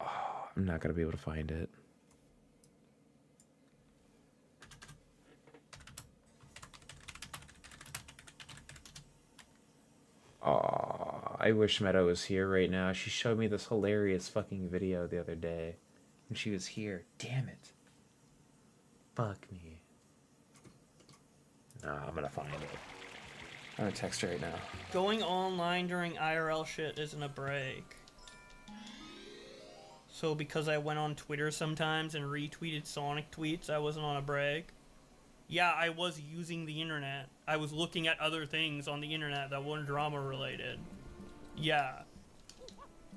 Oh, I'm not gonna be able to find it. Oh, I wish Meadow was here right now. She showed me this hilarious fucking video the other day. And she was here. Damn it. Fuck me. No, I'm gonna find it. I'm gonna text her right now. Going online during IRL shit isn't a break. So because I went on Twitter sometimes and retweeted Sonic tweets, I wasn't on a break. Yeah, I was using the internet. I was looking at other things on the internet that weren't drama related. Yeah.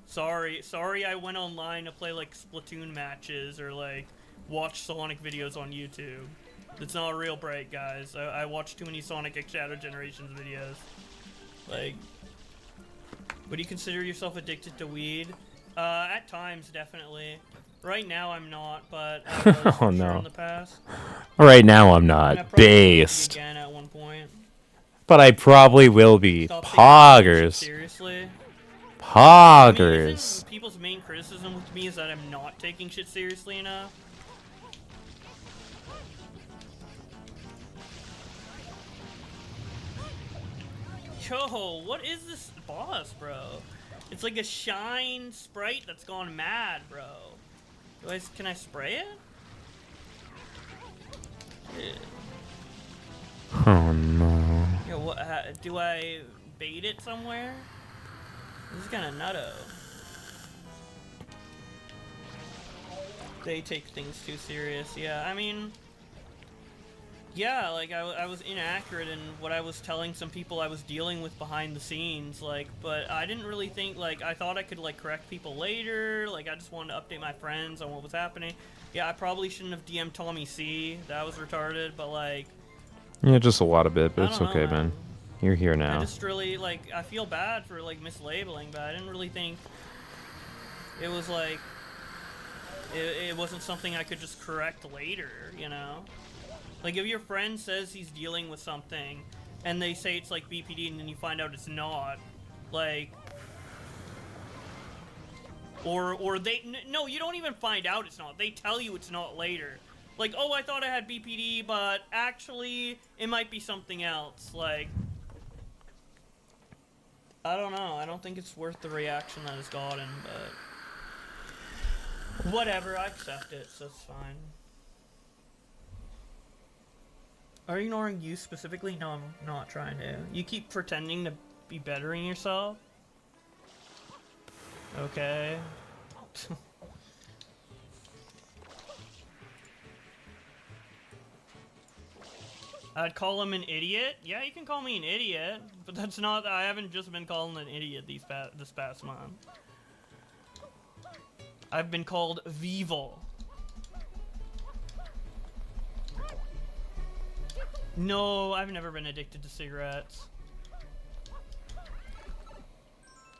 Sorry I went online to play like Splatoon matches or like watch Sonic videos on YouTube. It's not a real break, guys. I watch too many Sonic X Shadow Generations videos. Like, would you consider yourself addicted to weed? At times, definitely. Right now, I'm not, but I was for Oh sure no. in the past. Right now I'm And I not. probably will be Based. again at one point. But I probably will be. Stop taking shit Poggers. seriously. Poggers. Isn't people's main criticism with me is that I'm not taking shit seriously enough? Yo, what is this boss, bro? It's like a shine sprite that's gone mad, bro. Can I spray it? Oh no. Yeah, what? Do I bait it somewhere? This is kind of nutto. They take things too serious. Yeah, I mean, yeah, like I was inaccurate in what I was telling some people I was dealing with behind the scenes, like, but I didn't really think, like, I thought I could, like, correct people later, like, I just wanted to update my friends on what was happening. Yeah, I probably shouldn't have DM'd Tommy C, that was retarded, but, like... Yeah, just a lot of it, but I it's don't know, okay, man. You're here I now. just really, like, I feel bad for, like, mislabeling, but I didn't really think it was, like, it wasn't something I could just correct later, you know? Like, if your friend says he's dealing with something, and they say it's, like, BPD, and then you find out it's not, like... Or they... No, you don't even find out it's not. They tell you it's not later. Like, oh, I thought I had BPD, but actually, it might be something else. Like... I don't know. I don't think it's worth the reaction that it's gotten, but... Whatever, I accept it, so it's fine. Are you ignoring you specifically? No, I'm not trying to. You keep pretending to be bettering yourself? Okay. I'd call him an idiot? Yeah, you can call me an idiot, but that's not... I haven't just been calling an idiot this past month. I've been called Weevil. No, I've never been addicted to cigarettes.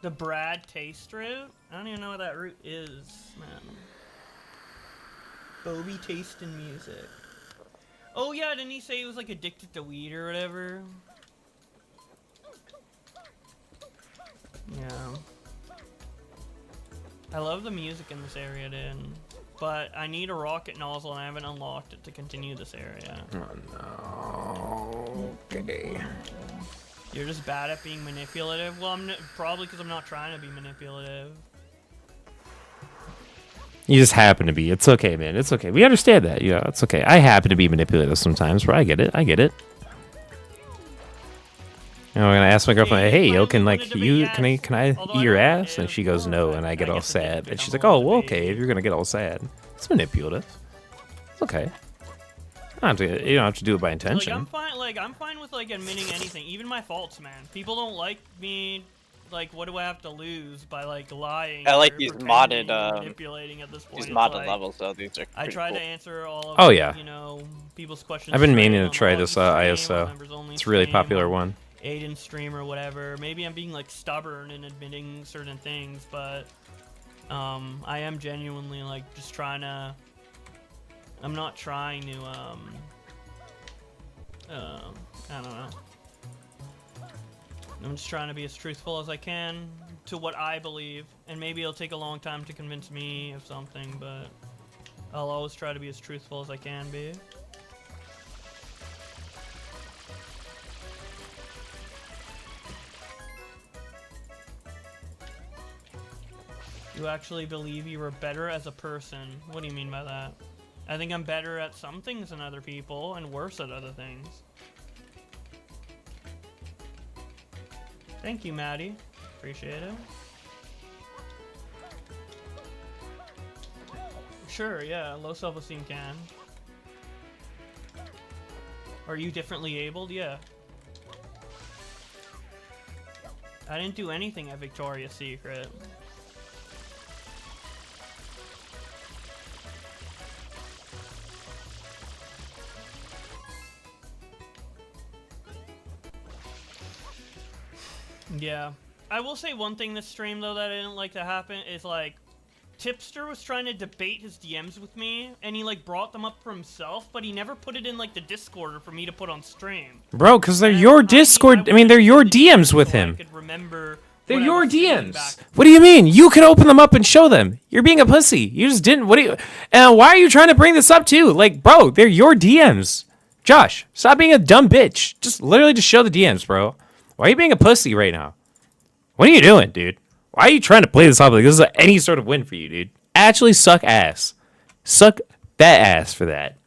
The Brad taste root? I don't even know what that root is, man. Bobby taste in music. Oh yeah, didn't he say he was like addicted to weed or whatever? Yeah. I love the music in this area, dude. But I need a rocket nozzle and I haven't unlocked it to continue this area. Oh no. Okay. You're just bad at being manipulative? Well, probably because I'm not trying to be manipulative. You just happen to be. It's okay, man. It's okay. We understand that. Yeah, it's okay. I happen to be manipulative sometimes, bro. I get it. I get it. You know, when I ask my girlfriend, "Hey, yo, can I eat your ass?" And she goes, "No," and I get all sad. And she's like, "Oh, well, okay. If you're gonna get all sad, it's manipulative. It's okay. You don't have to do it by intention." I'm fine with like admitting anything, even my faults, man. People don't like me. Like, what do I have to lose by like lying? I like or these pretending modded, and manipulating at this point. these It's modded like, levels, though. These are I pretty try cool. to answer all of Oh, yeah. you know, people's questions. I've been straight meaning to on try the this Augie stream, on ISO. members only It's a really stream, popular on one. Aiden stream or whatever. Maybe I'm being like stubborn in admitting certain things, but I am genuinely like just trying to. I'm not trying to I don't know. I'm just trying to be as truthful as I can to what I believe, and maybe it'll take a long time to convince me of something, but I'll always try to be as truthful as I can be. You actually believe you were better as a person? What do you mean by that? I think I'm better at some things than other people, and worse at other things. Thank you, Maddie. Appreciate it. Sure, yeah, low self-esteem can. Are you differently abled? Yeah. I didn't do anything at Victoria's Secret. Yeah. I will say one thing this stream, though, that I didn't like to happen is, like, Tipster was trying to debate his DMs with me, and he, like, brought them up for himself, but he never put it in, like, the Discord for me to put on stream. Bro, because they're your Discord. I mean, they're your DMs with him. They're your DMs. What do you mean? You can open them up and show them. You're being a pussy. You just didn't. What do you? Why are you trying to bring this up too? Like, bro, they're your DMs. Josh, stop being a dumb bitch. Just literally just show the DMs, bro. Why are you being a pussy right now? What are you doing, dude? Why are you trying to play this up like this is any sort of win for you, dude? Actually, suck ass. Suck that ass for that.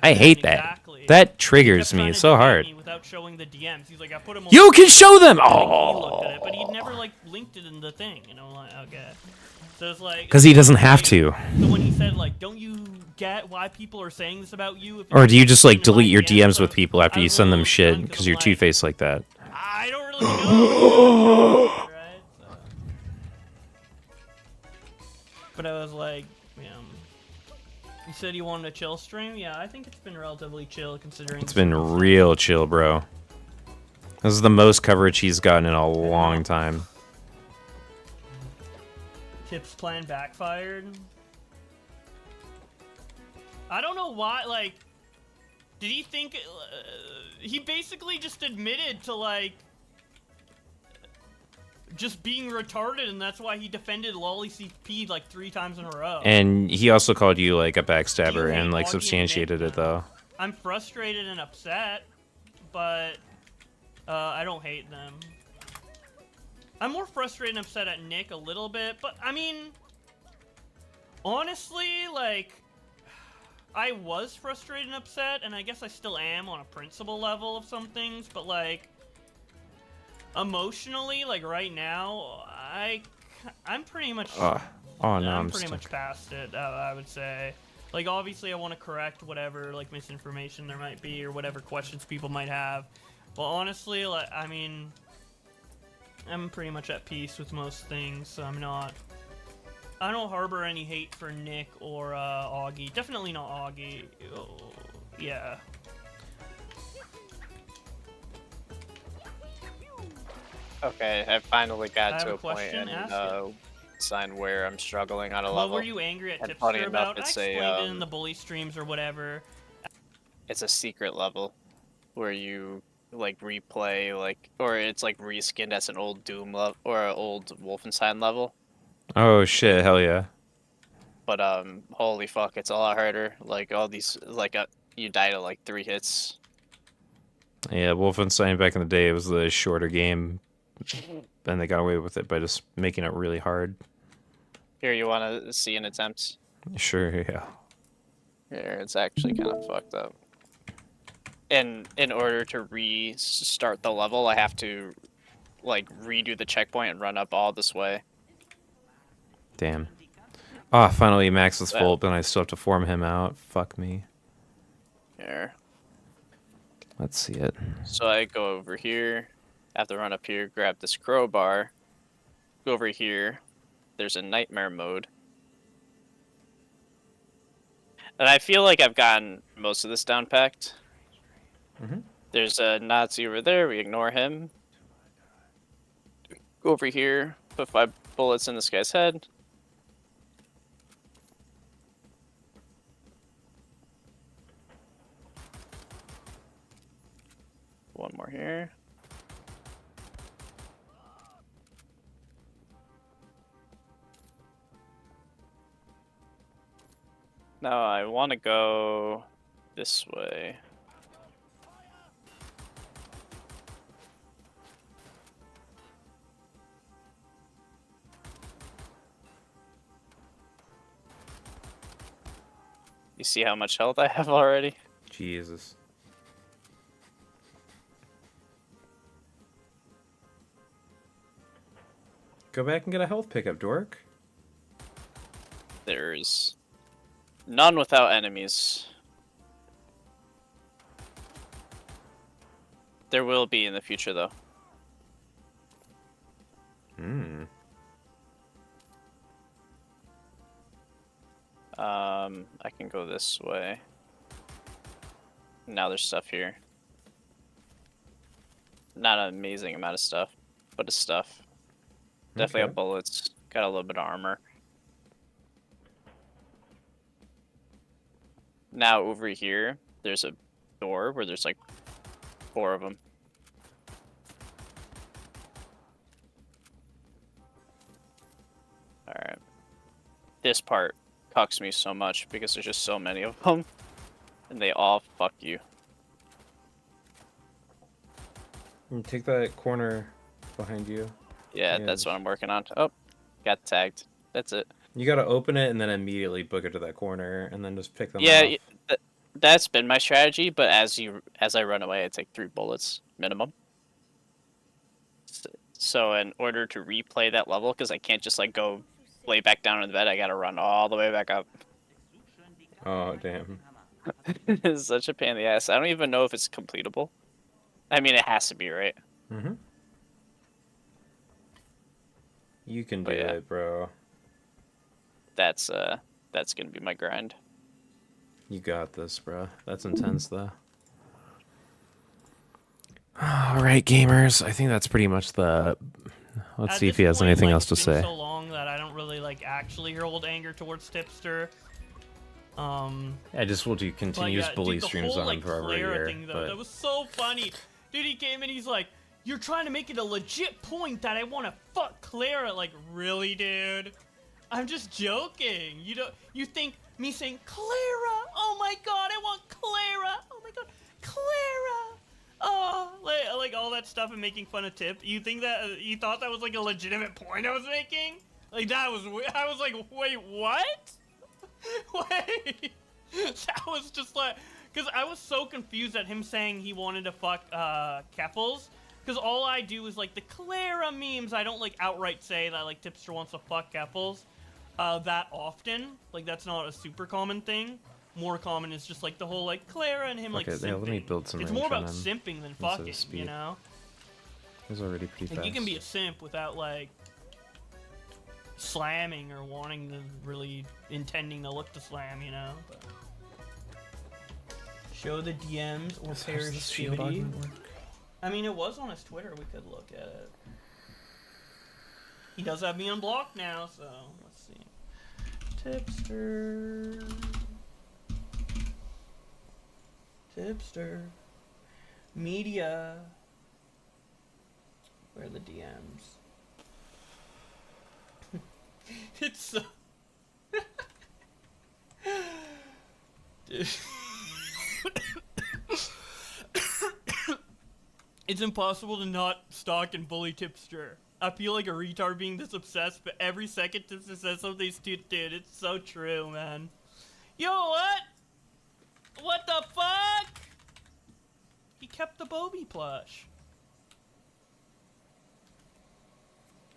I hate that. That triggers me so hard. Without showing the DMs, he's like, I put him. You can show them. He looked at it, but he'd never like linked it in the thing, you know? Like, okay. So it's like. Because he doesn't have to. So when he said like, don't you get why people are saying this about you? If Or do you just like delete your DMs with people after you send them shit because you're two-faced like that? I don't really know. Right? So. But I was like, you said you wanted a chill stream? Yeah, I think it's been relatively chill considering. It's been real chill, bro. This is the most coverage he's gotten in a long time. Tip's plan backfired. I don't know why, like, did he think, he basically just admitted to, like, just being retarded, and that's why he defended Lolly CP like 3 times in a row. And he also called you like a backstabber and like substantiated it though. I'm frustrated and upset, but I don't hate them. I'm more frustrated and upset at Nick a little bit, but I mean, honestly, like, I was frustrated and upset, and I guess I still am on a principle level of some things, but like, emotionally, like right now, I'm pretty much. Oh no, I'm pretty much past it. I would say, like, obviously, I want to correct whatever like misinformation there might be or whatever questions people might have. But honestly, like, I mean, I'm pretty much at peace with most things. So I don't harbor any hate for Nick or Augie. Definitely not Augie. Oh, yeah. Okay, I finally got I have to a a point question, and sign where I'm struggling on a What level. were you angry at And Tipster funny about? enough, I it's explained a it in the bully streams or whatever. it's a secret level where you like replay or it's like reskinned as an old Doom level or an old Wolfenstein level. Oh shit, hell yeah. But holy fuck, it's a lot harder. Like all these you die to like 3 hits. Yeah, Wolfenstein back in the day, it was the shorter game, and they got away with it by just making it really hard. Here, you want to see an attempt? Sure, yeah. Here, it's actually kind of fucked up. And in order to restart the level, I have to like redo the checkpoint and run up all this way. Damn. Ah, finally Max is full, but I still have to form him out. Fuck me. Here. Let's see it. So I go over here, have to run up here, grab this crowbar, go over here, there's a nightmare mode. And I feel like I've gotten most of this down packed. There's a Nazi over there, we ignore him. Go over here, put 5 bullets in this guy's head. One more here. Now I want to go this way. You see how much health I have already? Jesus. Go back and get a health pickup, dork. There's none without enemies. There will be in the future, though. Hmm. I can go this way. Now there's stuff here. Not an amazing amount of stuff, but it's stuff. Definitely Okay. got bullets. Got a little bit of armor. Now over here, there's a door where there's like 4 of them. Alright. This part cucks me so much because there's just so many of them. And they all fuck you. Take that corner behind you. Yeah, that's what I'm working on. Oh, got tagged. That's it. You gotta open it and then immediately book it to that corner, and then just pick them Yeah, off. that's been my strategy. But as I run away, I take 3 bullets minimum. So in order to replay that level, because I can't just like go lay back down in the bed, I gotta run all the way back up. Oh damn! It's such a pain in the ass. I don't even know if it's completable. I mean, it has to be, right? Mhm. You can do But yeah. it, bro. That's gonna be my grind. You got this, bro. That's intense, though. All right, gamers. I think that's pretty much the. Let's At see if this he has point, anything like, else to it's been say. so long that I don't really like actually hold anger towards Tipster. I just will do continuous yeah, bully dude, the streams whole, on like, him for over a Clara year. thing, though, But that was so funny. Dude, he came in, he's like, "You're trying to make it a legit point that I want to fuck Clara." Like, really, dude? I'm just joking. You think me saying Clara? Oh my god, I want Clara. Oh my god, Clara. Oh, like all that stuff and making fun of Tip. You think that you thought that was like a legitimate point I was making? Like that was I was like, wait, what? Wait. That was just like, because I was so confused at him saying he wanted to fuck Keffels. Because all I do is like the Clara memes. I don't like outright say that like Tipster wants to fuck Keffels that often. Like that's not a super common thing. More common is just like the whole like Clara and him like okay, simping. let me build some It's range more on about him simping than instead of fucking, speed. you know? He's already pretty Like fast. you can be a simp without like slamming or wanting to really intending to look to slam, you know? But show the DMs or How's this shield activity. augment work? I mean, it was on his Twitter. We could look at it. He does have me unblocked now, so let's see. Tipster. Media. Where are the DMs? It's so... Dude. It's impossible to not stalk and bully Tipster. I feel like a retard being this obsessed, but every second Tipster says something stupid, dude. It's so true, man. Yo, what? What the fuck? He kept the Bobby plush.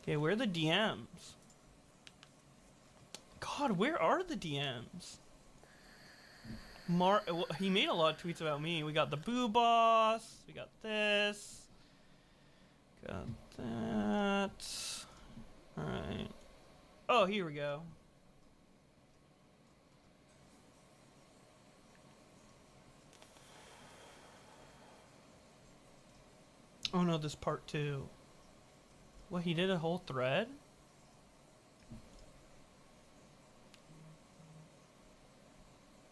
Okay, where are the DMs? God, where are the DMs? He made a lot of tweets about me. We got the Boo Boss. We got this. Got that. Alright. Oh, here we go. Oh no, this part 2. What, he did a whole thread?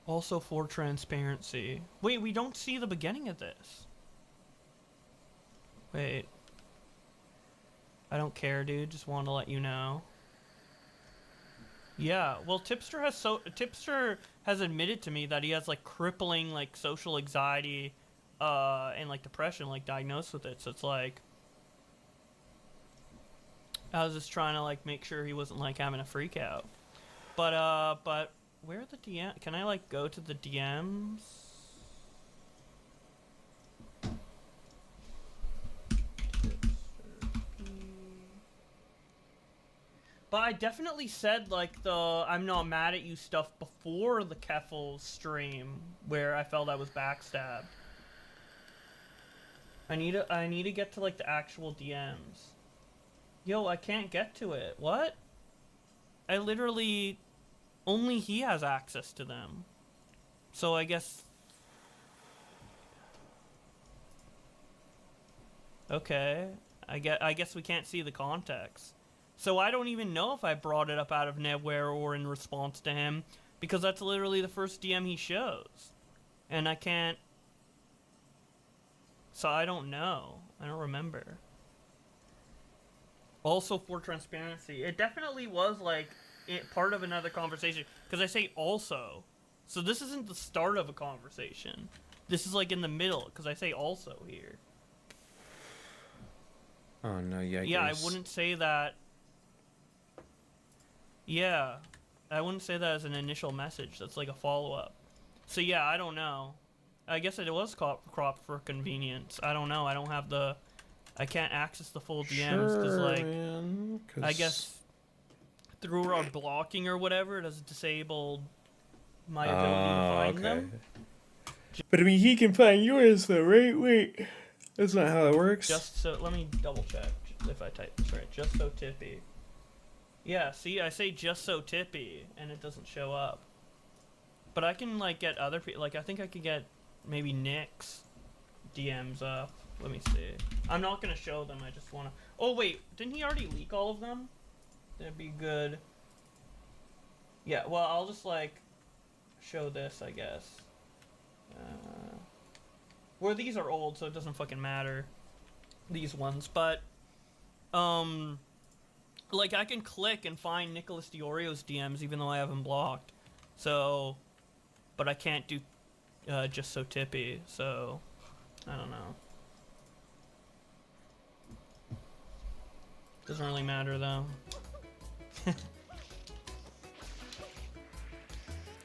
Also for transparency. Wait, we don't see the beginning of this. Wait. I don't care, dude. Just wanted to let you know. Yeah, well, Tipster has admitted to me that he has like crippling like social anxiety, and like depression, like diagnosed with it. So it's like, I was just trying to like make sure he wasn't like having a freak out. But where are the DMs? Can I like go to the DMs? But I definitely said like the I'm not mad at you stuff before the Keffel stream where I felt I was backstabbed. I need to get to like the actual DMs. Yo, I can't get to it. What? I literally only he has access to them. So I guess okay. I guess we can't see the context. So I don't even know if I brought it up out of nowhere or in response to him because that's literally the first DM he shows. And I can't. So I don't know. I don't remember. Also, for transparency, it definitely was like part of another conversation because I say also. So this isn't the start of a conversation. This is like in the middle because I say also here. Oh no, yeah. Yeah, I wouldn't say that. Yeah, I wouldn't say that as an initial message. That's like a follow-up. So yeah, I don't know. I guess it was cropped for convenience. I don't know. I don't have the... I can't access the full DMs because, like, man, I guess through our blocking or whatever, it has disabled my ability to find them. But I mean, he can find yours though, right? Wait, that's not how it works. Just so... Let me double check if I type this right. Just so tippy. Yeah, see, I say just so tippy, and it doesn't show up. But I can, like, get other people... Like, I think I could get maybe Nick's DMs up. Let me see. I'm not gonna show them, I just wanna... Oh, wait, didn't he already leak all of them? That'd be good. Yeah, well, I'll just, like, show this, I guess. Well, these are old, so it doesn't fucking matter. These ones, but... Like, I can click and find Nicholas Diorio's DMs even though I have him blocked. So... But I can't do just so tippy, so... I don't know. Doesn't really matter, though.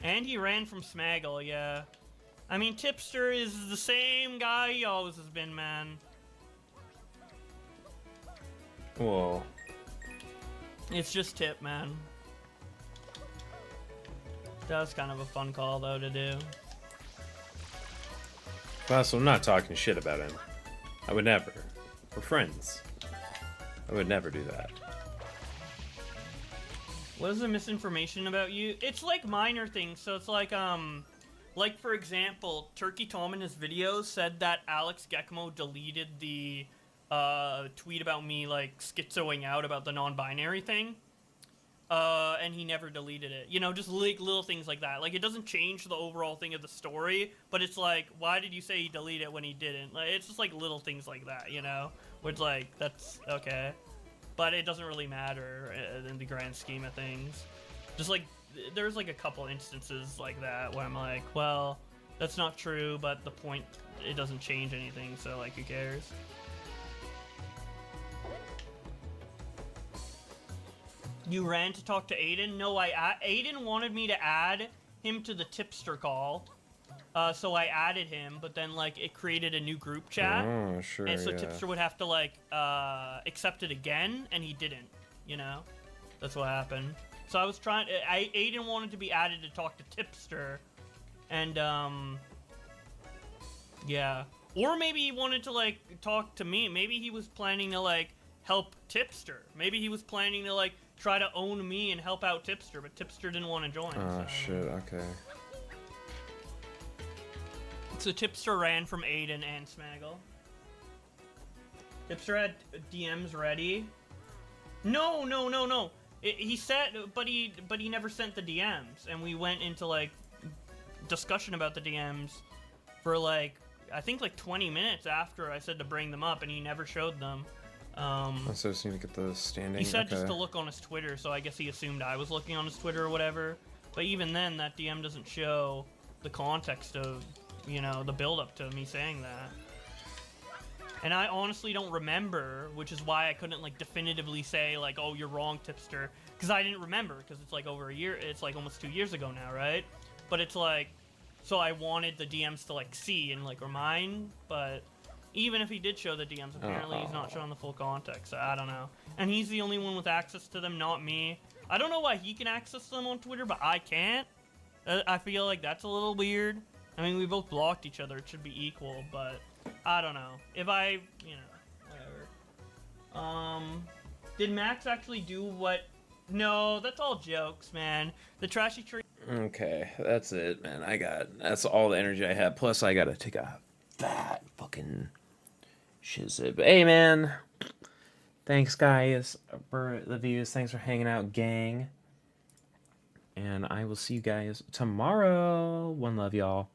And he ran from Smaggle, yeah. I mean, Tipster is the same guy he always has been, man. Whoa. It's just Tip, man. That was kind of a fun call, though, to do. Also, I'm not talking shit about him. I would never. We're friends. I would never do that. What is the misinformation about you? It's like minor things, so it's like for example, Turkey Tom in his videos said that Alex Gekmo deleted the tweet about me, like, schizoing out about the non-binary thing. And he never deleted it. You know, just like little things like that. Like, it doesn't change the overall thing of the story, but it's like, why did you say he deleted it when he didn't? Like, it's just like little things like that, you know? Which, like, that's okay. But it doesn't really matter in the grand scheme of things. Just like, there's like a couple instances like that where I'm like, well, that's not true, but the point, it doesn't change anything, so like, who cares? You ran to talk to Aiden? No, Aiden wanted me to add him to the tipster call. So I added him, but then, like, it created a new group chat. Oh, sure, and so yeah. Tipster would have to, like, accept it again, and he didn't, you know? That's what happened. So I was trying... Aiden wanted to be added to talk to Tipster, and, yeah. Or maybe he wanted to, like, talk to me. Maybe he was planning to, like, help Tipster. Maybe he was planning to, like, try to own me and help out Tipster, but Tipster didn't want to join. Oh, so. shit, okay. So Tipster ran from Aiden and Smaggle. Tipster had DMs ready. No. He said, but he never sent the DMs, and we went into, like, discussion about the DMs for, like, I think, like, 20 minutes after I said to bring them up, and he never showed them. So I just need to get the standing. He said just to look on his Twitter, so I guess he assumed I was looking on his Twitter or whatever. But even then, that DM doesn't show the context of, you know, the build-up to me saying that. And I honestly don't remember, which is why I couldn't, like, definitively say, like, oh, you're wrong, Tipster. Because I didn't remember, because it's, like, over a year, it's, like, almost 2 years ago now, right? But it's, like, so I wanted the DMs to, like, see and, like, remind, but even if he did show the DMs, apparently he's not showing the full context, so I don't know. And he's the only one with access to them, not me. I don't know why he can access them on Twitter, but I can't. I feel like that's a little weird. I mean, we both blocked each other. It should be equal, but I don't know. If I, you know, whatever. Did Max actually do what? No, that's all jokes, man. The trashy tree. Okay, that's it, man. That's all the energy I have. Plus, I gotta take a fat fucking shizit. But hey, man. Thanks, guys, for the views. Thanks for hanging out, gang. And I will see you guys tomorrow. One love, y'all.